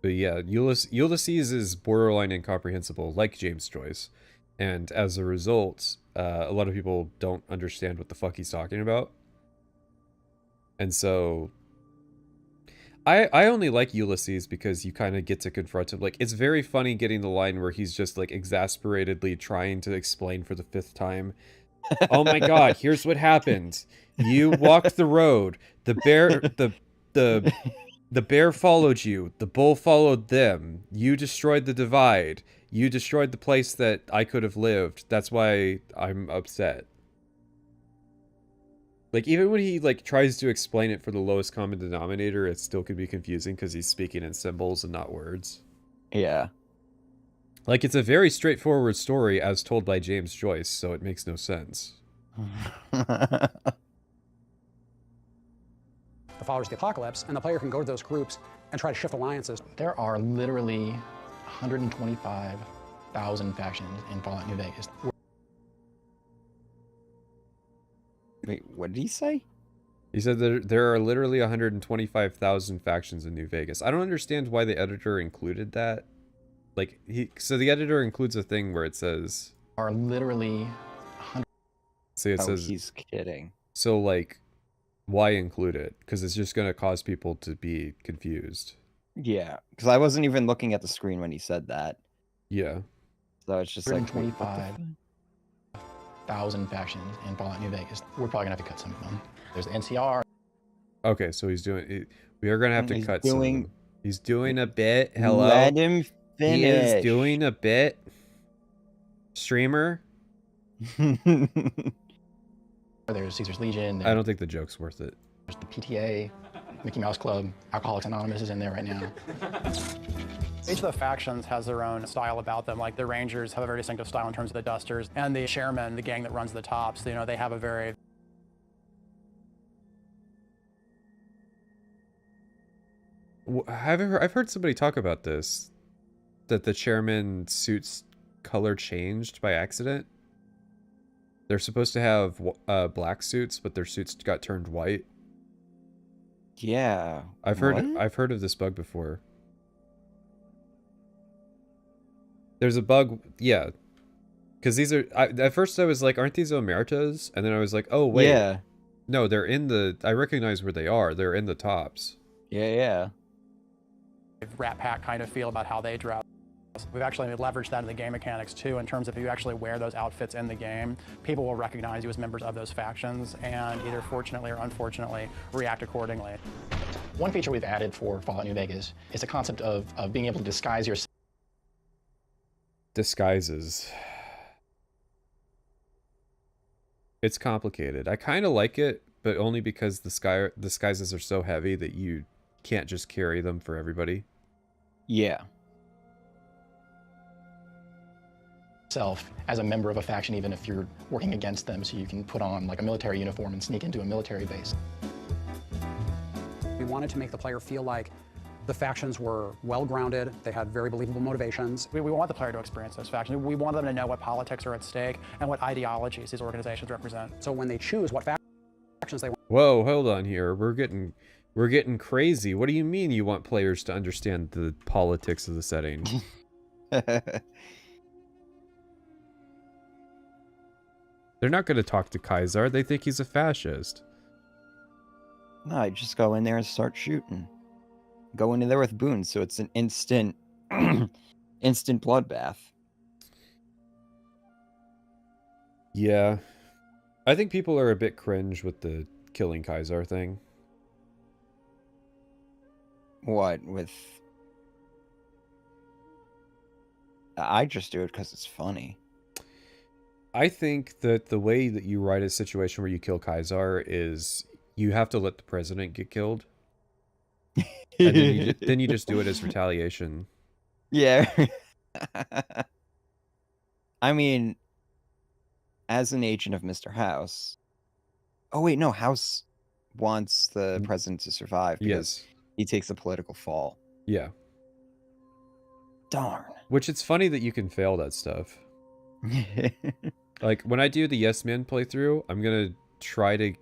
But yeah, Ulysses is borderline incomprehensible, like James Joyce. And as a result, a lot of people don't understand what the fuck he's talking about. And so I only like Ulysses because you kind of get to confront him. Like, it's very funny getting the line where he's just like exasperatedly trying to explain for the 5th time. Oh my god, here's what happened. You walked the road. The bear followed you. The bull followed them. You destroyed the divide. You destroyed the place that I could have lived. That's why I'm upset. Like, even when he, like, tries to explain it for the lowest common denominator, it still could be confusing because he's speaking in symbols and not words. Yeah. Like, it's a very straightforward story as told by James Joyce, so it makes no sense. The followers of the apocalypse, and the player can go to those groups and try to shift alliances. There are literally 125,000 factions in Fallout New Vegas. Wait, what did he say? He said that there are literally 125,000 factions in New Vegas. I don't understand why the editor included that. Like, so the editor includes a thing where it says... Are literally 100... So it says... he's kidding. So, like, why include it? Because it's just going to cause people to be confused. Yeah, because I wasn't even looking at the screen when he said that. Yeah. So it's just like... 125,000 factions in Fallout New Vegas. We're probably going to have to cut some of them. There's the NCR. Okay, so he's doing... We are going to have to cut some of them. He's doing a bit. Hello? Let him finish. He is doing a bit. Streamer? There's Caesar's Legion. I don't think the joke's worth it. There's the PTA, Mickey Mouse Club, Alcoholics Anonymous is in there right now. Each of the factions has their own style about them. Like the Rangers have a very distinctive style in terms of the Dusters, and the Chairmen, the gang that runs the tops, you know, they have a very... I've heard somebody talk about this, that the Chairman suit's color changed by accident. They're supposed to have black suits, but their suits got turned white. Yeah. I've heard of this bug before. There's a bug, yeah. Because these are, at first I was like, aren't these omertas? And then I was like, oh wait. Yeah. No, they're in the, I recognize where they are. They're in the tops. Yeah. Rat Pack kind of feel about how they dress. We've actually leveraged that in the game mechanics too, in terms of if you actually wear those outfits in the game, people will recognize you as members of those factions and either fortunately or unfortunately react accordingly. One feature we've added for Fallout New Vegas is the concept of being able to disguise yourself. Disguises. It's complicated. I kind of like it, but only because the disguises are so heavy that you can't just carry them for everybody. Yeah. As a member of a faction, even if you're working against them, so you can put on like a military uniform and sneak into a military base. We wanted to make the player feel like the factions were well-grounded, they had very believable motivations. We want the player to experience those factions. We want them to know what politics are at stake and what ideologies these organizations represent. So when they choose what factions they want. Whoa, hold on here. We're getting crazy. What do you mean you want players to understand the politics of the setting? They're not going to talk to Kaiser. They think he's a fascist. No, I just go in there and start shooting. Go into there with boons, so it's an instant bloodbath. Yeah. I think people are a bit cringe with the killing Kaiser thing. What, with... I just do it because it's funny. I think that the way that you write a situation where you kill Kaiser is you have to let the president get killed. And then you just do it as retaliation. Yeah. I mean, as an agent of Mr. House... Oh, wait, no, House wants the president to survive because he takes a political fall. Yeah. Darn. Which it's funny that you can fail that stuff. Like, when I do the Yes Man playthrough, I'm gonna try to,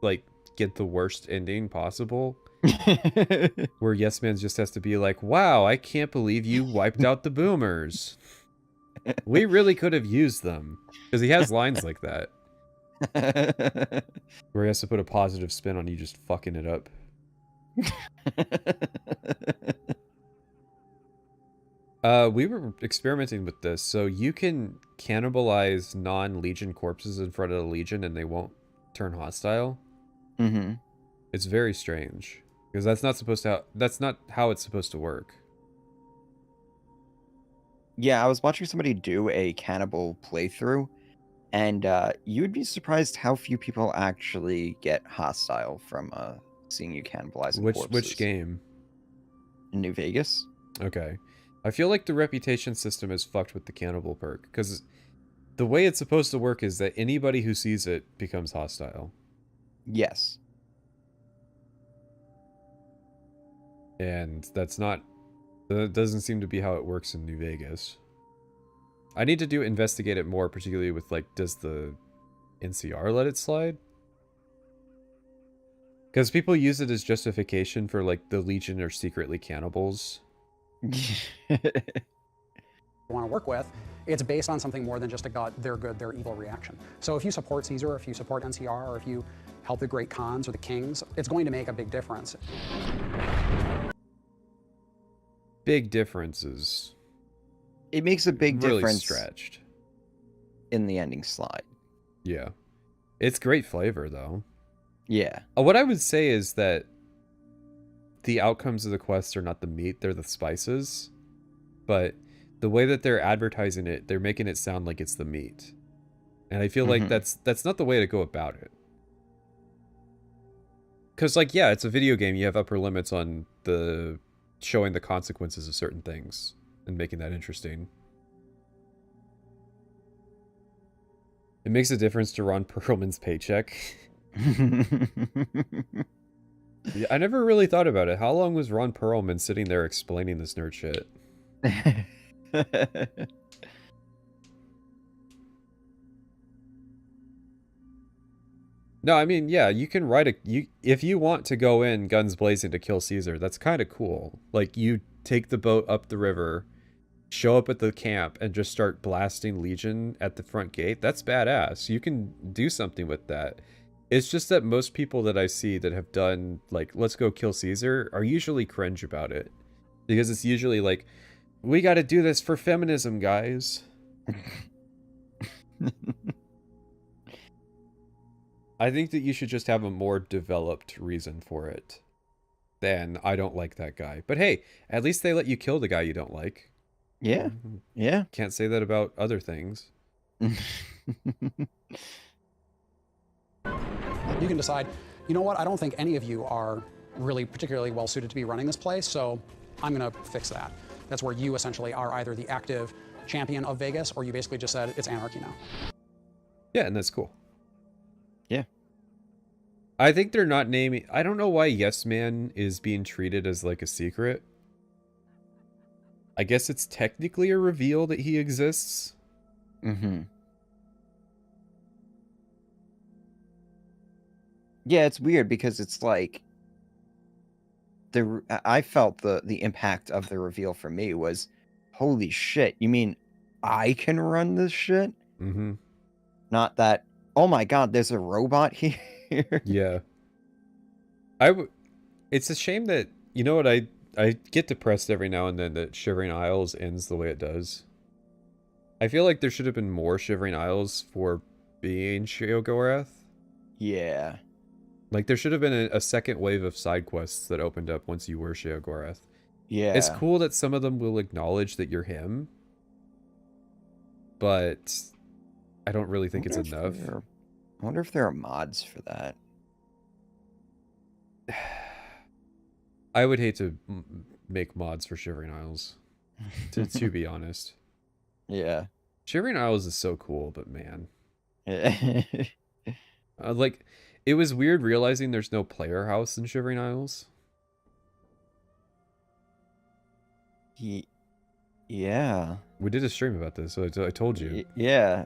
like, get the worst ending possible. Where Yes Man just has to be like, wow, I can't believe you wiped out the boomers. We really could have used them. Because he has lines like that. Where he has to put a positive spin on you just fucking it up. We were experimenting with this, so you can cannibalize non-Legion corpses in front of the Legion and they won't turn hostile. Mm-hmm. It's very strange. Because that's not how it's supposed to work. Yeah, I was watching somebody do a cannibal playthrough, and you would be surprised how few people actually get hostile from seeing you cannibalizing corpses. Which game? In New Vegas. Okay. I feel like the reputation system is fucked with the cannibal perk, because the way it's supposed to work is that anybody who sees it becomes hostile. Yes. And that doesn't seem to be how it works in New Vegas. I need to investigate it more, particularly with, like, does the NCR let it slide? Because people use it as justification for, like, the Legion are secretly cannibals. Want to work with, it's based on something more than just a they're good, they're evil reaction. So if you support Caesar, if you support NCR, or if you help the great Khans or the kings, it's going to make a big difference. Big differences. It makes a big really difference stretched in the ending slide. Yeah. It's great flavor, though. Yeah. What I would say is that the outcomes of the quests are not the meat, they're the spices. But the way that they're advertising it, they're making it sound like it's the meat. And I feel like that's not the way to go about it. Because, like, yeah, it's a video game. You have upper limits on the showing the consequences of certain things and making that interesting. It makes a difference to Ron Perlman's paycheck. Yeah, I never really thought about it. How long was Ron Perlman sitting there explaining this nerd shit? No, I mean, yeah, you can write if you want to go in guns blazing to kill Caesar, that's kind of cool. Like, you take the boat up the river, show up at the camp, and just start blasting Legion at the front gate. That's badass. You can do something with that. It's just that most people that I see that have done, like, let's go kill Caesar, are usually cringe about it. Because it's usually like, we gotta do this for feminism, guys. I think that you should just have a more developed reason for it than I don't like that guy. But hey, at least they let you kill the guy you don't like. Yeah. Yeah. Can't say that about other things. You can decide, you know what, I don't think any of you are really particularly well suited to be running this place, so I'm going to fix that. That's where you essentially are either the active champion of Vegas, or you basically just said it's anarchy now. Yeah, and that's cool. Yeah. I think they're not naming... I don't know why Yes Man is being treated as like a secret. I guess it's technically a reveal that he exists. Mm-hmm. Yeah, it's weird because it's like I felt the impact of the reveal for me was, holy shit, you mean I can run this shit? Mm-hmm. Not that, oh my god, there's a robot here. Yeah. It's a shame that, you know what, I get depressed every now and then that Shivering Isles ends the way it does. I feel like there should have been more Shivering Isles for being Sheogorath. Yeah. Like, there should have been a second wave of side quests that opened up once you were Sheogorath. Yeah. It's cool that some of them will acknowledge that you're him, but I don't really think it's enough. I wonder if there are mods for that. I would hate to make mods for Shivering Isles, to be honest. Yeah. Shivering Isles is so cool, but man. Like, it was weird realizing there's no player house in Shivering Isles. Yeah. We did a stream about this, so I told you. Yeah.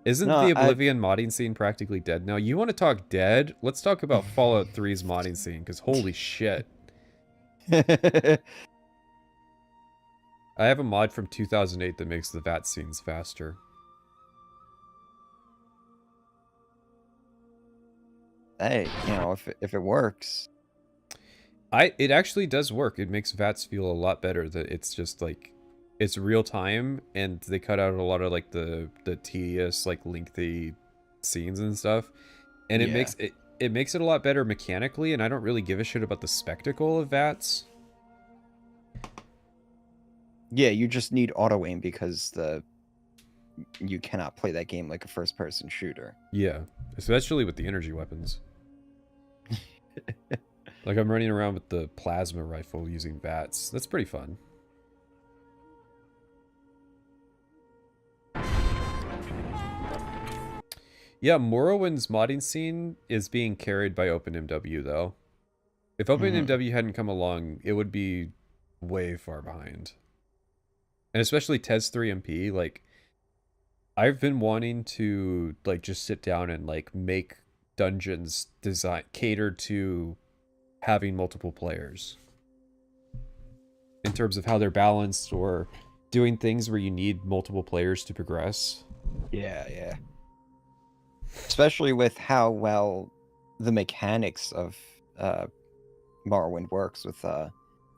Isn't the Oblivion modding scene practically dead now? You want to talk dead? Let's talk about Fallout 3's modding scene, because holy shit. I have a mod from 2008 that makes the VAT scenes faster. Hey, you know, if it works. It actually does work. It makes VATs feel a lot better. That it's just like, it's real time, and they cut out a lot of like the tedious, like lengthy scenes and stuff, and it makes it a lot better mechanically. And I don't really give a shit about the spectacle of VATs. Yeah, you just need auto aim because you cannot play that game like a first person shooter. Yeah, especially with the energy weapons. Like, I'm running around with the plasma rifle using VATs. That's pretty fun. Yeah, Morrowind's modding scene is being carried by OpenMW, though. If OpenMW hadn't come along, it would be way far behind. And especially TES 3MP, like, I've been wanting to, like, just sit down and, like, make dungeons catered to having multiple players. In terms of how they're balanced, or doing things where you need multiple players to progress. Yeah. Especially with how well the mechanics of Morrowind works with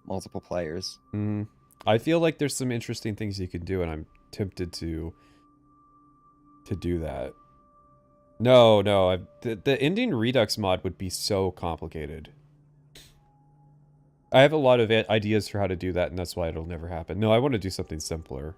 multiple players. I feel like there's some interesting things you can do, and I'm tempted to do that. No, the ending Redux mod would be so complicated. I have a lot of ideas for how to do that, and that's why it'll never happen. No, I want to do something simpler.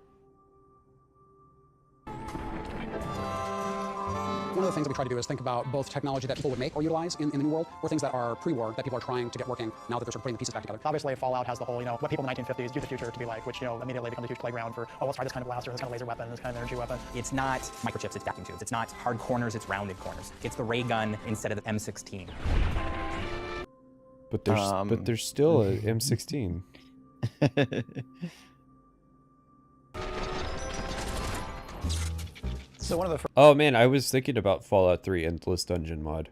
One of the things that we try to do is think about both technology that people would make or utilize in the new world, or things that are pre-war that people are trying to get working now that they're sort of putting the pieces back together. Obviously, Fallout has the whole, what people in the 1950s do the future to be like, which, immediately becomes a huge playground for, let's try this kind of blaster, this kind of laser weapon, this kind of energy weapon. It's not microchips, it's vacuum tubes. It's not hard corners, it's rounded corners. It's the ray gun instead of the M16. But there's still a M16. So one of the Oh man, I was thinking about Fallout 3 Endless Dungeon mod.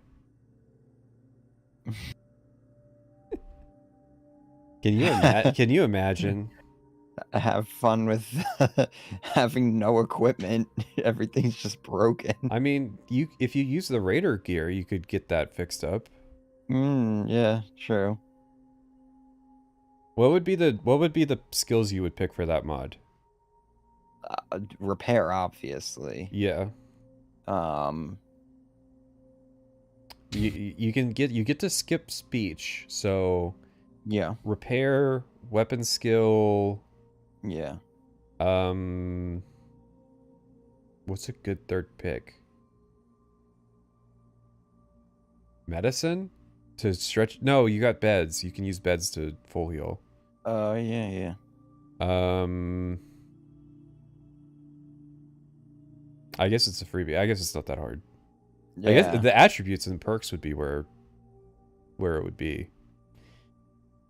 Can you imagine? Have fun with having no equipment. Everything's just broken. I mean, if you use the Raider gear, you could get that fixed up. Yeah, true. What would be the skills you would pick for that mod? Repair, obviously. Yeah. You get to skip speech, so yeah. Repair, weapon skill. Yeah. What's a good third pick? Medicine? To stretch? No, you got beds. You can use beds to full heal. Yeah. I guess it's a freebie. I guess it's not that hard. Yeah. I guess the attributes and perks would be where it would be.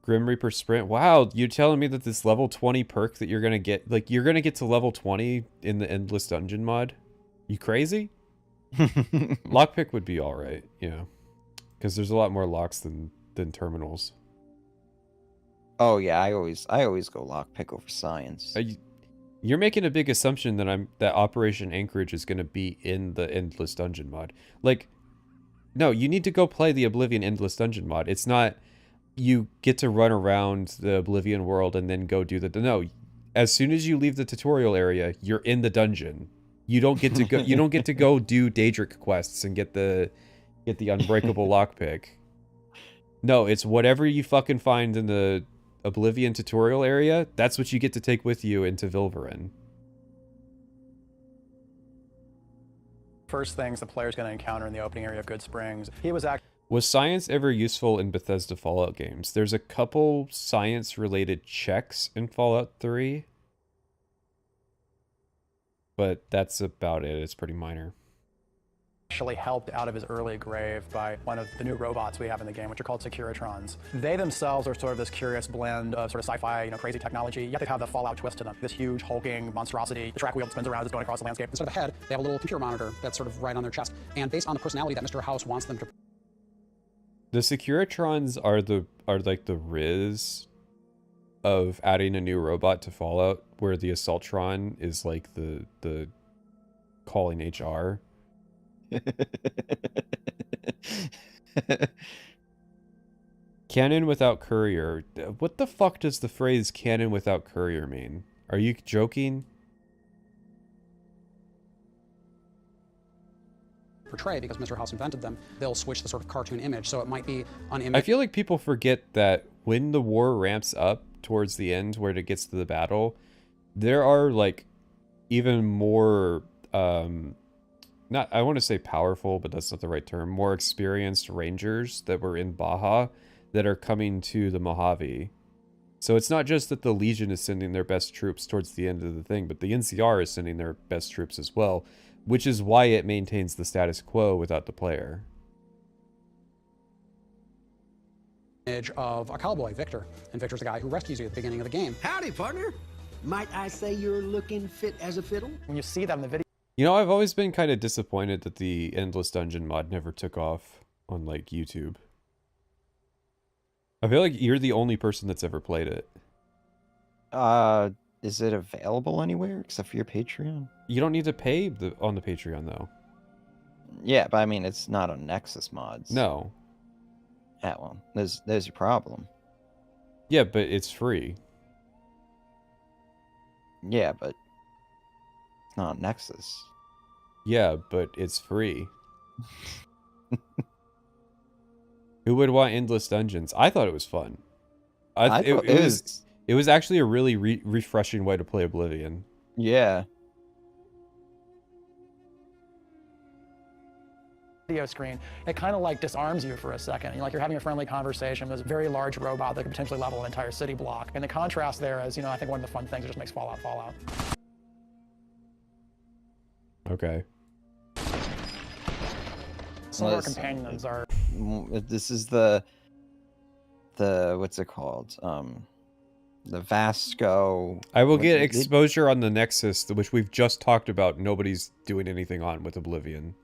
Grim Reaper Sprint. Wow, you're telling me that this level 20 perk that you're gonna get, like, you're gonna get to level 20 in the Endless Dungeon mod? You crazy? Lockpick would be alright, yeah. Because there's a lot more locks than terminals. Oh yeah, I always go lockpick over science. You're making a big assumption that Operation Anchorage is going to be in the Endless Dungeon mod. Like, no, you need to go play the Oblivion Endless Dungeon mod. It's not you get to run around the Oblivion world and then go do the no. As soon as you leave the tutorial area, you're in the dungeon. You don't get to go. You don't get to go do Daedric quests and get the unbreakable lockpick. No, it's whatever you fucking find in the Oblivion tutorial area, that's what you get to take with you into Vilverin. first things the player's going to encounter in the opening area of Good Springs. Was science ever useful in Bethesda Fallout games? There's a couple science-related checks in Fallout 3. But that's about it. It's pretty minor. Actually helped out of his early grave by one of the new robots we have in the game, which are called Securitrons. They themselves are sort of this curious blend of sort of sci-fi, crazy technology, yet they have the Fallout twist to them. This huge, hulking monstrosity, the track wheel that spins around is going across the landscape. Instead of a head, they have a little computer monitor that's sort of right on their chest. And based on the personality that Mr. House wants them to... The Securitrons are like the Riz of adding a new robot to Fallout, where the Assaultron is like the calling HR. Cannon without courier. What the fuck does the phrase cannon without courier mean? Are you joking? portray, because Mr. House invented them, they'll switch the sort of cartoon image. So it might be an image. I feel like people forget that when the war ramps up towards the end, where it gets to the battle, there are like even more not, I want to say powerful, but that's not the right term, more experienced rangers that were in Baja that are coming to the Mojave. So it's not just that the Legion is sending their best troops towards the end of the thing, but the NCR is sending their best troops as well, which is why it maintains the status quo without the player. Image of a cowboy, Victor. And Victor's the guy who rescues you at the beginning of the game. Howdy, partner. Might I say you're looking fit as a fiddle? When you see them in the video... You know, I've always been kind of disappointed that the Endless Dungeon mod never took off on, like, YouTube. I feel like you're the only person that's ever played it. Is it available anywhere except for your Patreon? You don't need to pay on the Patreon, though. Yeah, but I mean, it's not on Nexus mods. No. Yeah, well, there's your problem. Yeah, but it's free. Yeah, but it's not on Nexus. Yeah, but it's free. Who would want endless dungeons? I thought it was fun. It was actually a really refreshing way to play Oblivion. Yeah. Video screen, it kind of like disarms you for a second. You're having a friendly conversation with this very large robot that could potentially level an entire city block. And the contrast there is, I think one of the fun things that just makes Fallout Fallout. Okay. Some of our companions are... This is the what's it called? the Vasco. I will what get they did- exposure on the Nexus, which we've just talked about. Nobody's doing anything on with Oblivion.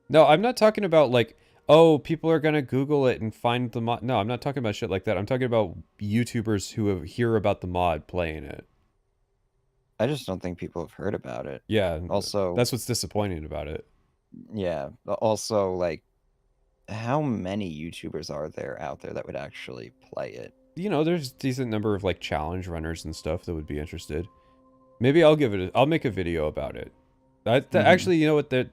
No, I'm not talking about like, oh, people are gonna Google it and find the mod. No, I'm not talking about shit like that. I'm talking about YouTubers who hear about the mod playing it. I just don't think people have heard about it. Yeah. Also, that's what's disappointing about it. Yeah. Also, like, how many YouTubers are there out there that would actually play it? You know, there's a decent number of like challenge runners and stuff that would be interested. Maybe I'll give it. I'll make a video about it. Actually, you know what? That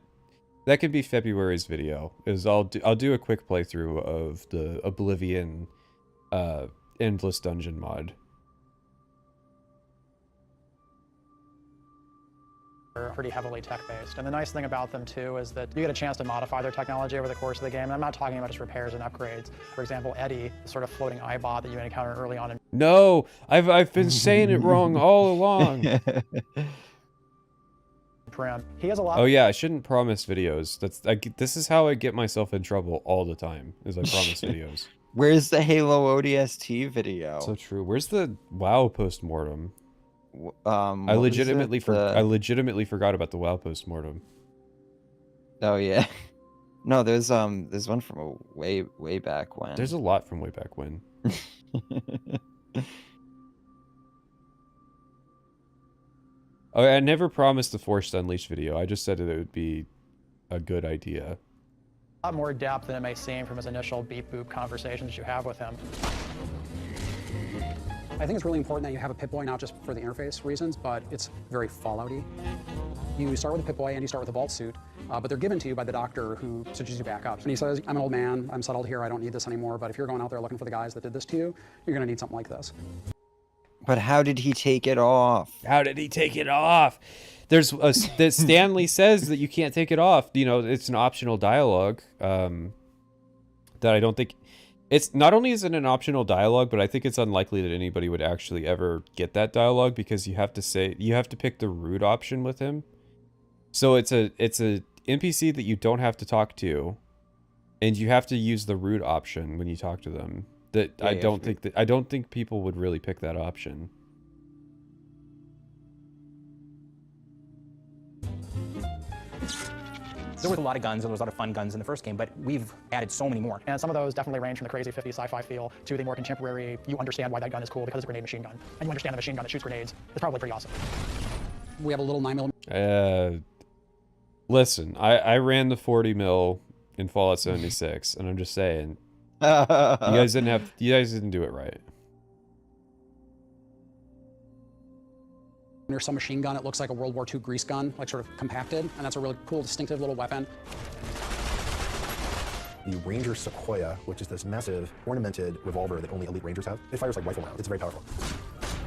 could be February's video. I'll do a quick playthrough of the Oblivion Endless Dungeon mod. Are pretty heavily tech-based. And the nice thing about them, too, is that you get a chance to modify their technology over the course of the game. And I'm not talking about just repairs and upgrades. For example, Eddie, the sort of floating eyebot that you encounter early on in... No! I've been saying it wrong all along! Prim. He has a lot... Oh yeah, I shouldn't promise videos. This is how I get myself in trouble all the time, is I promise videos. Where's the Halo ODST video? So true. Where's the WoW postmortem? I what was legitimately it? I legitimately forgot about the WoW postmortem. Oh yeah. No, there's one from a way back when. There's a lot from way back when. Oh, I never promised the Forced Unleashed video. I just said that it would be a good idea. A lot more depth than it may seem from his initial beep-boop conversations you have with him. I think it's really important that you have a Pip-Boy, not just for the interface reasons, but it's very Fallout-y. You start with a Pip-Boy and you start with a vault suit, but they're given to you by the doctor who stitches you back up. And he says, I'm an old man, I'm settled here, I don't need this anymore, but if you're going out there looking for the guys that did this to you, you're gonna need something like this. But how did he take it off? How did he take it off? That Stanley says that you can't take it off. You know, it's an optional dialogue. That I don't think it's not only is it an optional dialogue, but I think it's unlikely that anybody would actually ever get that dialogue because you have to pick the root option with him. So it's a NPC that you don't have to talk to, and you have to use the root option when you talk to them. I don't think people would really pick that option. There was a lot of guns, and there was a lot of fun guns in the first game, but we've added so many more. And some of those definitely range from the crazy 50s sci-fi feel to the more contemporary, you understand why that gun is cool because it's a grenade machine gun. And you understand the machine gun that shoots grenades. It's probably pretty awesome. We have a little 9mm. Listen, I ran the 40 mil in Fallout 76, and I'm just saying, you guys didn't do it right. There's some machine gun, it looks like a World War II grease gun, like sort of compacted, and that's a really cool, distinctive little weapon. The Ranger Sequoia, which is this massive ornamented revolver that only elite Rangers have. It fires like rifle rounds. It's very powerful.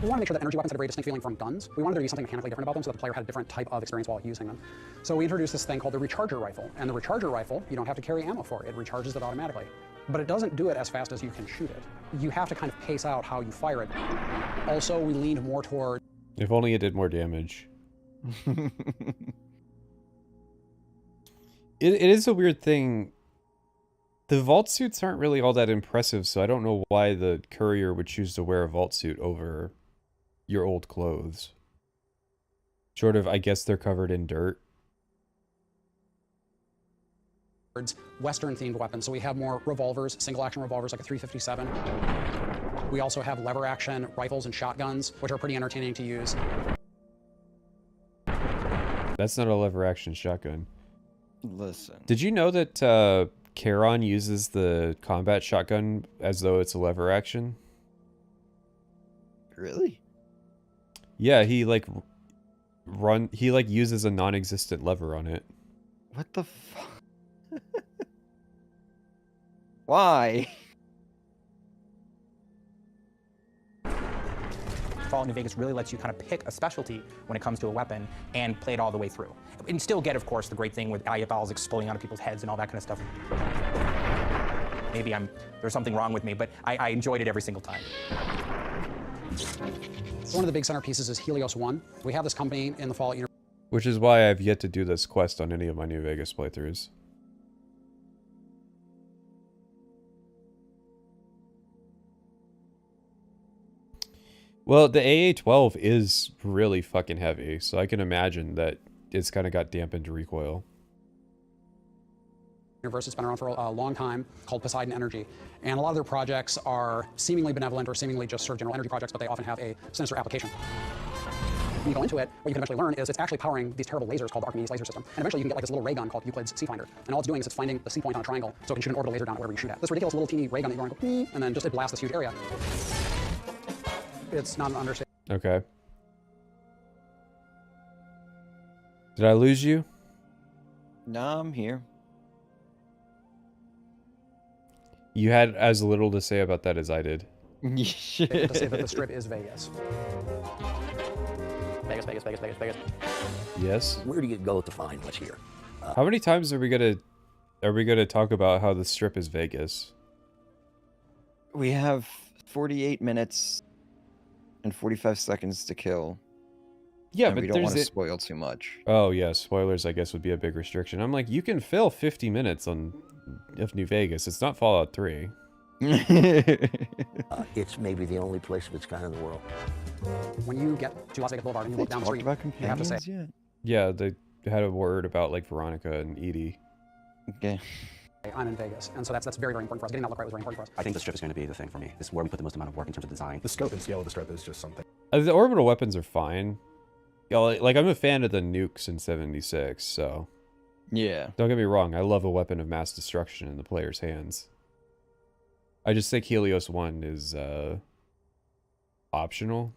We want to make sure that energy weapons had a very distinct feeling from guns. We wanted there to be something mechanically different about them so that the player had a different type of experience while using them. So we introduced this thing called the Recharger Rifle. And the Recharger Rifle, you don't have to carry ammo for it. It recharges it automatically. But it doesn't do it as fast as you can shoot it. You have to kind of pace out how you fire it. Also, we leaned more toward... If only it did more damage. It is a weird thing. The vault suits aren't really all that impressive, so I don't know why the courier would choose to wear a vault suit over your old clothes. Sort of, I guess they're covered in dirt. Western-themed weapons. So we have more revolvers, single-action revolvers like a 357. We also have lever-action rifles and shotguns, which are pretty entertaining to use. That's not a lever-action shotgun. Listen. Did you know that Charon uses the combat shotgun as though it's a lever action? Really? Yeah, he uses a non-existent lever on it. What the fuck? Why? Fallout New Vegas really lets you kind of pick a specialty when it comes to a weapon and play it all the way through. And still get, of course, the great thing with eyeballs exploding out of people's heads and all that kind of stuff. Maybe there's something wrong with me, but I enjoyed it every single time. One of the big centerpieces is Helios 1. We have this company in the Fallout universe. Which is why I've yet to do this quest on any of my New Vegas playthroughs. Well, the AA-12 is really fucking heavy, so I can imagine that it's kind of got dampened recoil. Universe has been around for a long time, called Poseidon Energy. And a lot of their projects are seemingly benevolent or seemingly just sort of general energy projects, but they often have a sinister application. When you go into it, what you can eventually learn is it's actually powering these terrible lasers called the Archimedes laser system. And eventually you can get like this little ray gun called Euclid's C Finder. And all it's doing is it's finding the C point on a triangle so it can shoot an orbital laser down at wherever you shoot at. This ridiculous little teeny ray gun that you go and go, and then just it blasts this huge area. It's not an understatement. Okay. Did I lose you? No, I'm here. You had as little to say about that as I did. To say that the Strip is Vegas. Vegas, Vegas, Vegas, Vegas, Vegas. Yes. Where do you go to find what's here? How many times are we gonna talk about how the Strip is Vegas? We have 48 minutes and 45 seconds to kill. Yeah, and but we don't want to there's spoil too much. Oh yeah, spoilers I guess would be a big restriction. I'm like, you can fill 50 minutes on New Vegas. It's not Fallout 3. It's maybe the only place of its kind in the world. When you get to Las Vegas Boulevard and you look down the street, you have to say, Yeah, they had a word about like Veronica and Edie. Okay. I'm in Vegas. And so that's very, very important for us. Getting that look right was very important for us. I think the Strip is going to be the thing for me. This is where we put the most amount of work in terms of design. The scope and scale of the Strip is just something. The orbital weapons are fine. Yeah, like I'm a fan of the nukes in 76, so yeah. Don't get me wrong, I love a weapon of mass destruction in the player's hands. I just think Helios 1 is optional.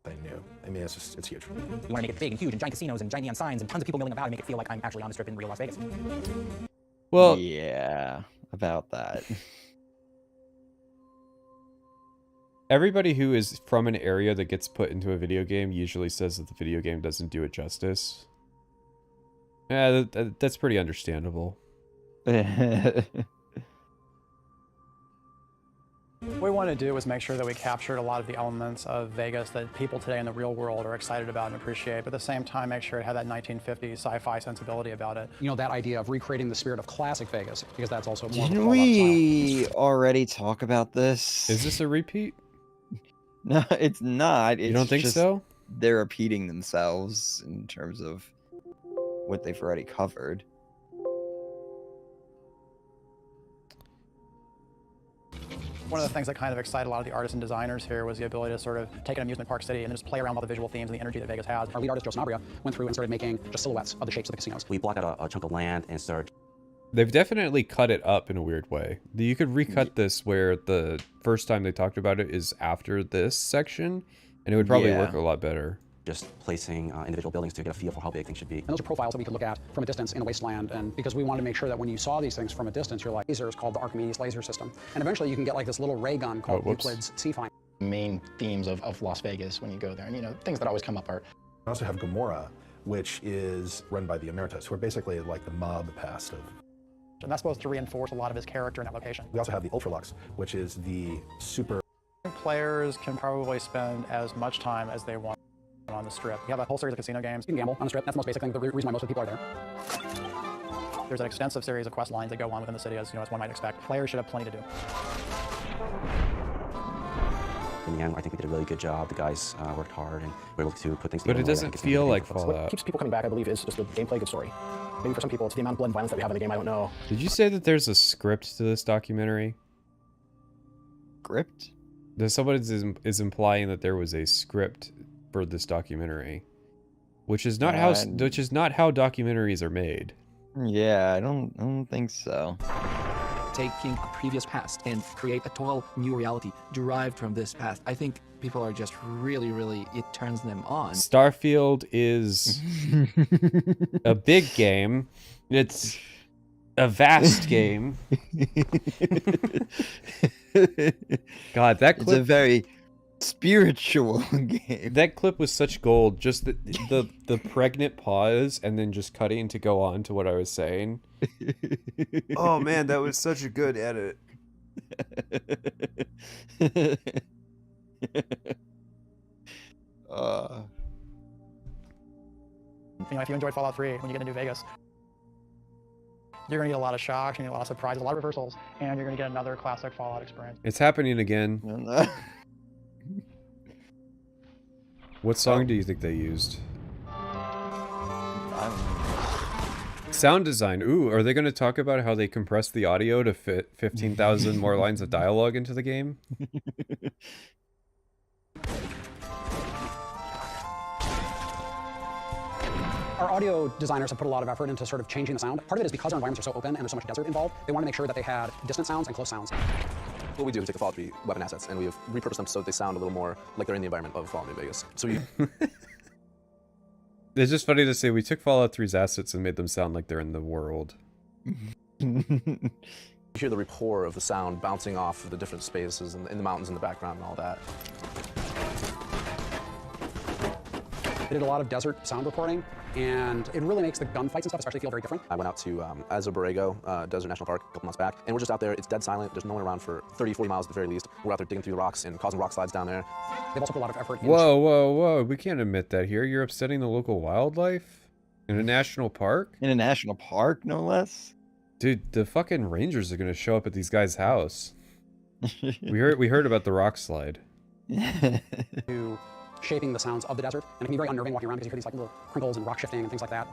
They knew. I mean, it's huge. We want to make it big and huge and giant casinos and giant neon signs and tons of people milling about and make it feel like I'm actually on the Strip in real Las Vegas. Well, yeah, about that. Everybody who is from an area that gets put into a video game usually says that the video game doesn't do it justice. Yeah, that's pretty understandable. What we want to do is make sure that we captured a lot of the elements of Vegas that people today in the real world are excited about and appreciate, but at the same time make sure it had that 1950s sci-fi sensibility about it. You know, that idea of recreating the spirit of classic Vegas, because that's also more Didn't we already talk about this? Is this a repeat? No, it's not. It's You don't think just so? They're repeating themselves in terms of what they've already covered. One of the things that kind of excited a lot of the artists and designers here was the ability to sort of take an amusement park city and just play around with all the visual themes and the energy that Vegas has. Our lead artist, Joe Sanabria, went through and started making just silhouettes of the shapes of the casinos. We blocked out a chunk of land and started. They've definitely cut it up in a weird way. You could recut this where the first time they talked about it is after this section, and it would probably work a lot better. Just placing individual buildings to get a feel for how big things should be. And those are profiles that we could look at from a distance in a wasteland, and because we wanted to make sure that when you saw these things from a distance, you're like, lasers called the Archimedes laser system. And eventually you can get like this little ray gun called Euclid's C Finder. Main themes of Las Vegas when you go there, and you know, things that always come up are. We also have Gomorrah, which is run by the Emeritus, who are basically like the mob past of. And that's supposed to reinforce a lot of his character in that location. We also have the Ultralux, which is the super. Players can probably spend as much time as they want on the Strip. You have a whole series of casino games. You can gamble on the Strip. That's the most basic thing. The reason why most of the people are there. There's an extensive series of quest lines that go on within the city, as you know, as one might expect. Players should have plenty to do. In the end, I think we did a really good job. The guys worked hard and were able to put things But together. it doesn't feel like Fallout. What keeps people coming back, I believe, is just the gameplay, good story. Maybe for some people, it's the amount of blood and violence that we have in the game, I don't know. Did you say that there's a script to this documentary? Script? Someone is implying that there was a script for this documentary, which is not how documentaries are made. Yeah, I don't think so. Taking a previous past and create a total new reality derived from this past. I think people are just really, it turns them on. Starfield is a big game. It's a vast game. God, that clip. It's a very spiritual game. That clip was such gold. Just the pregnant pause and then just cutting to go on to what I was saying. Oh man, that was such a good edit. You know, if you enjoyed Fallout 3 when you get to New Vegas, You're going to get a lot of shocks, you're going to get a lot of surprises, a lot of reversals, and you're going to get another classic Fallout experience. It's happening again. What song do you think they used? Sound design. Ooh, are they going to talk about how they compressed the audio to fit 15,000 more lines of dialogue into the game? Our audio designers have put a lot of effort into sort of changing the sound. Part of it is because our environments are so open and there's so much desert involved, they want to make sure that they had distant sounds and close sounds. What we do is we take the Fallout 3 weapon assets and we have repurposed them so that they sound a little more like they're in the environment of Fallout New Vegas. So you It's just funny to say we took Fallout 3's assets and made them sound like they're in the world. You hear the rapport of the sound bouncing off of the different spaces and in the mountains in the background and all that. They did a lot of desert sound recording, and it really makes the gunfights and stuff especially feel very different. I went out to Azo Borrego Desert National Park a couple months back, and we're just out there. It's dead silent. There's no one around for 30, 40 miles at the very least. We're out there digging through the rocks and causing rock slides down there. They've also put a lot of effort into... Whoa, whoa, whoa. We can't admit that here. You're upsetting the local wildlife? In a national park? In a national park, no less? Dude, the fucking rangers are gonna show up at these guys' house. we heard about the rock slide. To shaping the sounds of the desert, and it can be very unnerving walking around because you hear these like little crinkles and rock shifting and things like that.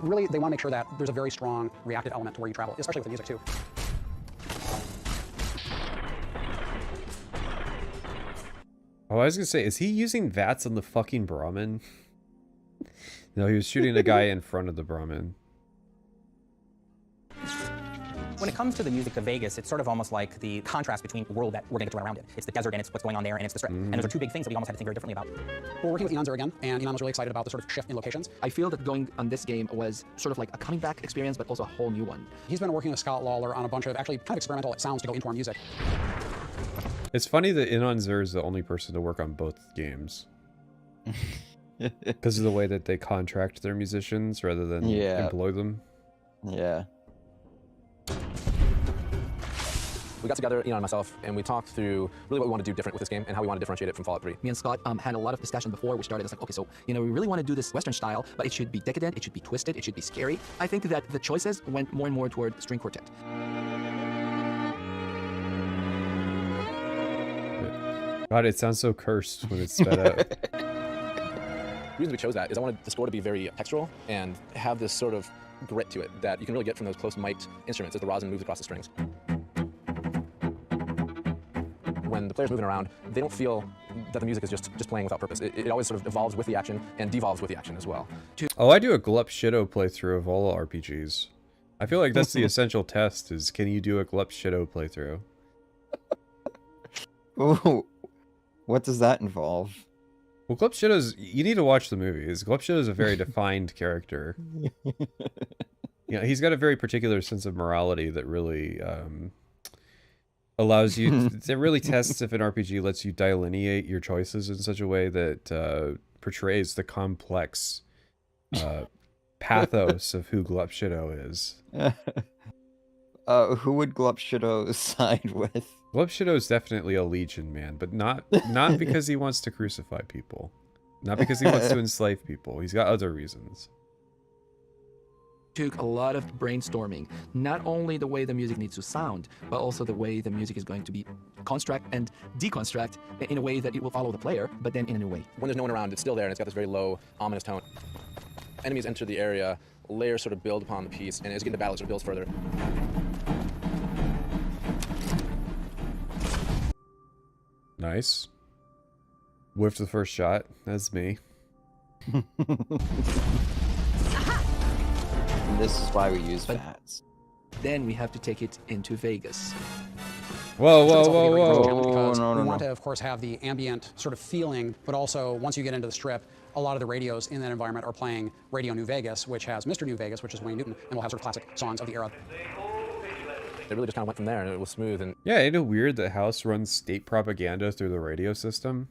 Really, they want to make sure that there's a very strong reactive element to where you travel, especially with the music too. Oh, I was gonna say, is he using VATS on the fucking Brahmin? No, he was shooting a guy in front of the Brahmin. When it comes to the music of Vegas, it's sort of almost like the contrast between the world that we're going to get to run around it. It's the desert and it's what's going on there and it's the strip. And those are two big things that we almost had to think very differently about. We're working with Enon Zur again, and Enon was really excited about the sort of shift in locations. I feel that going on this game was sort of like a coming back experience, but also a whole new one. He's been working with Scott Lawler on a bunch of actually kind of experimental sounds to go into our music. It's funny that Enon Zur is the only person to work on both games. Because of the way that they contract their musicians rather than employ them. Yeah. We got together, Enon and myself, and we talked through really what we want to do different with this game and how we want to differentiate it from Fallout 3. Me and Scott had a lot of discussion before we started. It's like, okay, so, you know, we really want to do this Western style, but it should be decadent, it should be twisted, it should be scary. I think that the choices went more and more toward string quartet. God, it sounds so cursed when it's sped up. The reason we chose that is I wanted the score to be very textural and have this sort of grit to it that you can really get from those close mic'd instruments as the rosin moves across the strings. When the player's moving around, they don't feel that the music is just playing without purpose. It always sort of evolves with the action and devolves with the action as well. Oh, I do a Glup Shido playthrough of all RPGs. I feel like that's the essential test, is can you do a Glup Shido playthrough? Ooh, what does that involve? Well, Glup Shido's, you need to watch the movies. Glup Shido is a very defined character. Yeah, he's got a very particular sense of morality that really allows you, it really tests if an RPG lets you delineate your choices in such a way that portrays the complex pathos of who Glup Shido is. Who would Glup Shido side with? Glup Shido is definitely a legion man, but not because he wants to crucify people. Not because he wants to enslave people. He's got other reasons. Took a lot of brainstorming, not only the way the music needs to sound, but also the way the music is going to be construct and deconstruct in a way that it will follow the player, but then in a new way. When there's no one around, it's still there and it's got this very low, ominous tone. Enemies enter the area, layers sort of build upon the piece, and as you get into battle, it sort of builds further. Nice. Whiffed the first shot. That's me. And this is why we use VATS. Then we have to take it into Vegas. Whoa, whoa, whoa, Because no, we no, want no. to, of course, have the ambient sort of feeling, but also once you get into the strip, a lot of the radios in that environment are playing Radio New Vegas, which has Mr. New Vegas, which is Wayne Newton, and will have sort of classic songs of the era. It really just kind of went from there, and it was smooth. And Yeah, ain't it weird that House runs state propaganda through the radio system?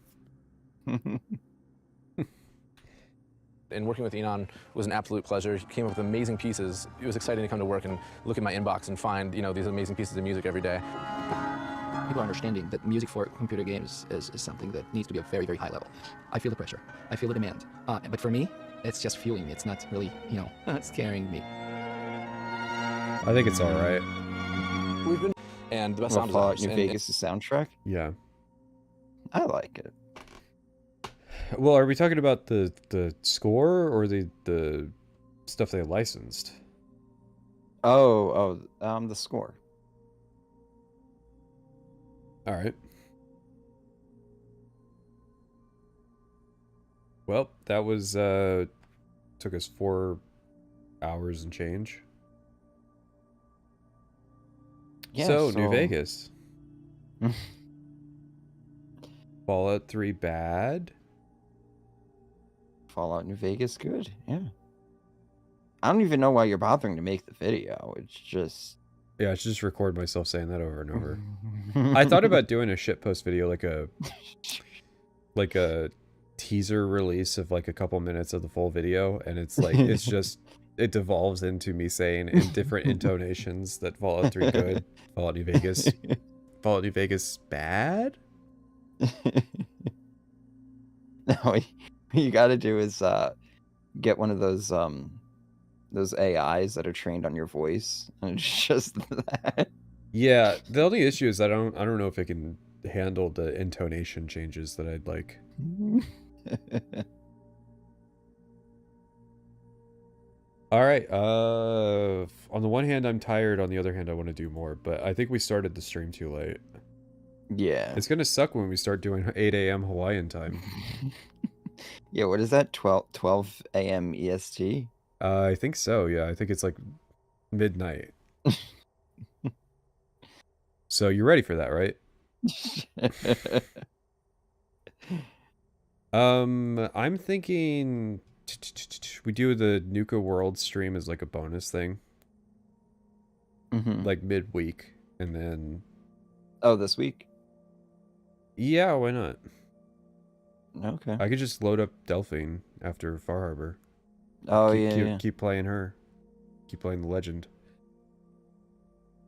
And working with Enon was an absolute pleasure. He came up with amazing pieces. It was exciting to come to work and look at my inbox and find, you know, these amazing pieces of music every day. People are understanding that music for computer games is something that needs to be a very, very high level. I feel the pressure. I feel the demand. But for me, it's just fueling me. It's not really, you know, scaring me. I think it's all right. We've been and the best Well, sound Fallout designers. New And- Vegas' soundtrack? Yeah. I like it. Well, are we talking about the score or the stuff they licensed? The score. All right. Well, that was took us 4 hours and change. Yeah, So, New so- Vegas. Fallout 3 bad? Fallout New Vegas good, yeah. I don't even know why you're bothering to make the video. It's just... Yeah, I should just record myself saying that over and over. I thought about doing a shitpost video, like a teaser release of like a couple minutes of the full video, and it's like it devolves into me saying in different intonations that Fallout 3 good, Fallout New Vegas bad. No, what you got to do is get one of those AIs that are trained on your voice, and it's just that. Yeah, the only issue is I don't know if it can handle the intonation changes that I'd like. All right. On the one hand, I'm tired. On the other hand, I want to do more. But I think we started the stream too late. Yeah. It's gonna suck when we start doing 8 a.m. Hawaiian time. Yeah, what is that? 12 a.m. EST? I think so. Yeah, I think it's like midnight. So you're ready for that, right? I'm thinking we do the Nuka World stream as like a bonus thing. Like midweek, and then... Oh, this week? Yeah, why not? Okay. I could just load up Delphine after Far Harbor. Oh, yeah. Keep playing her. Keep playing the legend.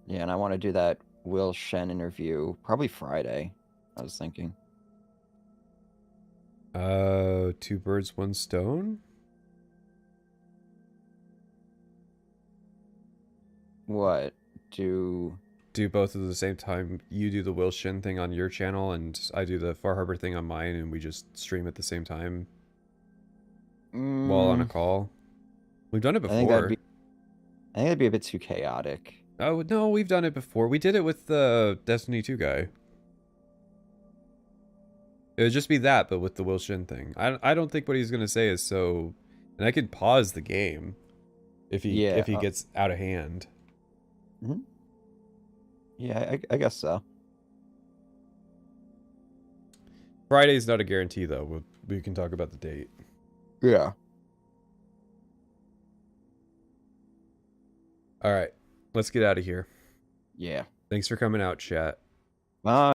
Yeah, and I want to do that Will Shen interview probably Friday, I was thinking. 2 birds, 1 stone? What? Do both at the same time. You do the Will Shin thing on your channel, and I do the Far Harbor thing on mine, and we just stream at the same time while on a call. We've done it before. I think that'd be a bit too chaotic. Oh, no, we've done it before. We did it with the Destiny 2 guy. It would just be that, but with the Will Shin thing. I don't think what he's going to say is so... And I could pause the game if he gets out of hand. Yeah, I guess so. Friday's not a guarantee, though. We can talk about the date. Yeah. All right. Let's get out of here. Yeah. Thanks for coming out, chat. Bye.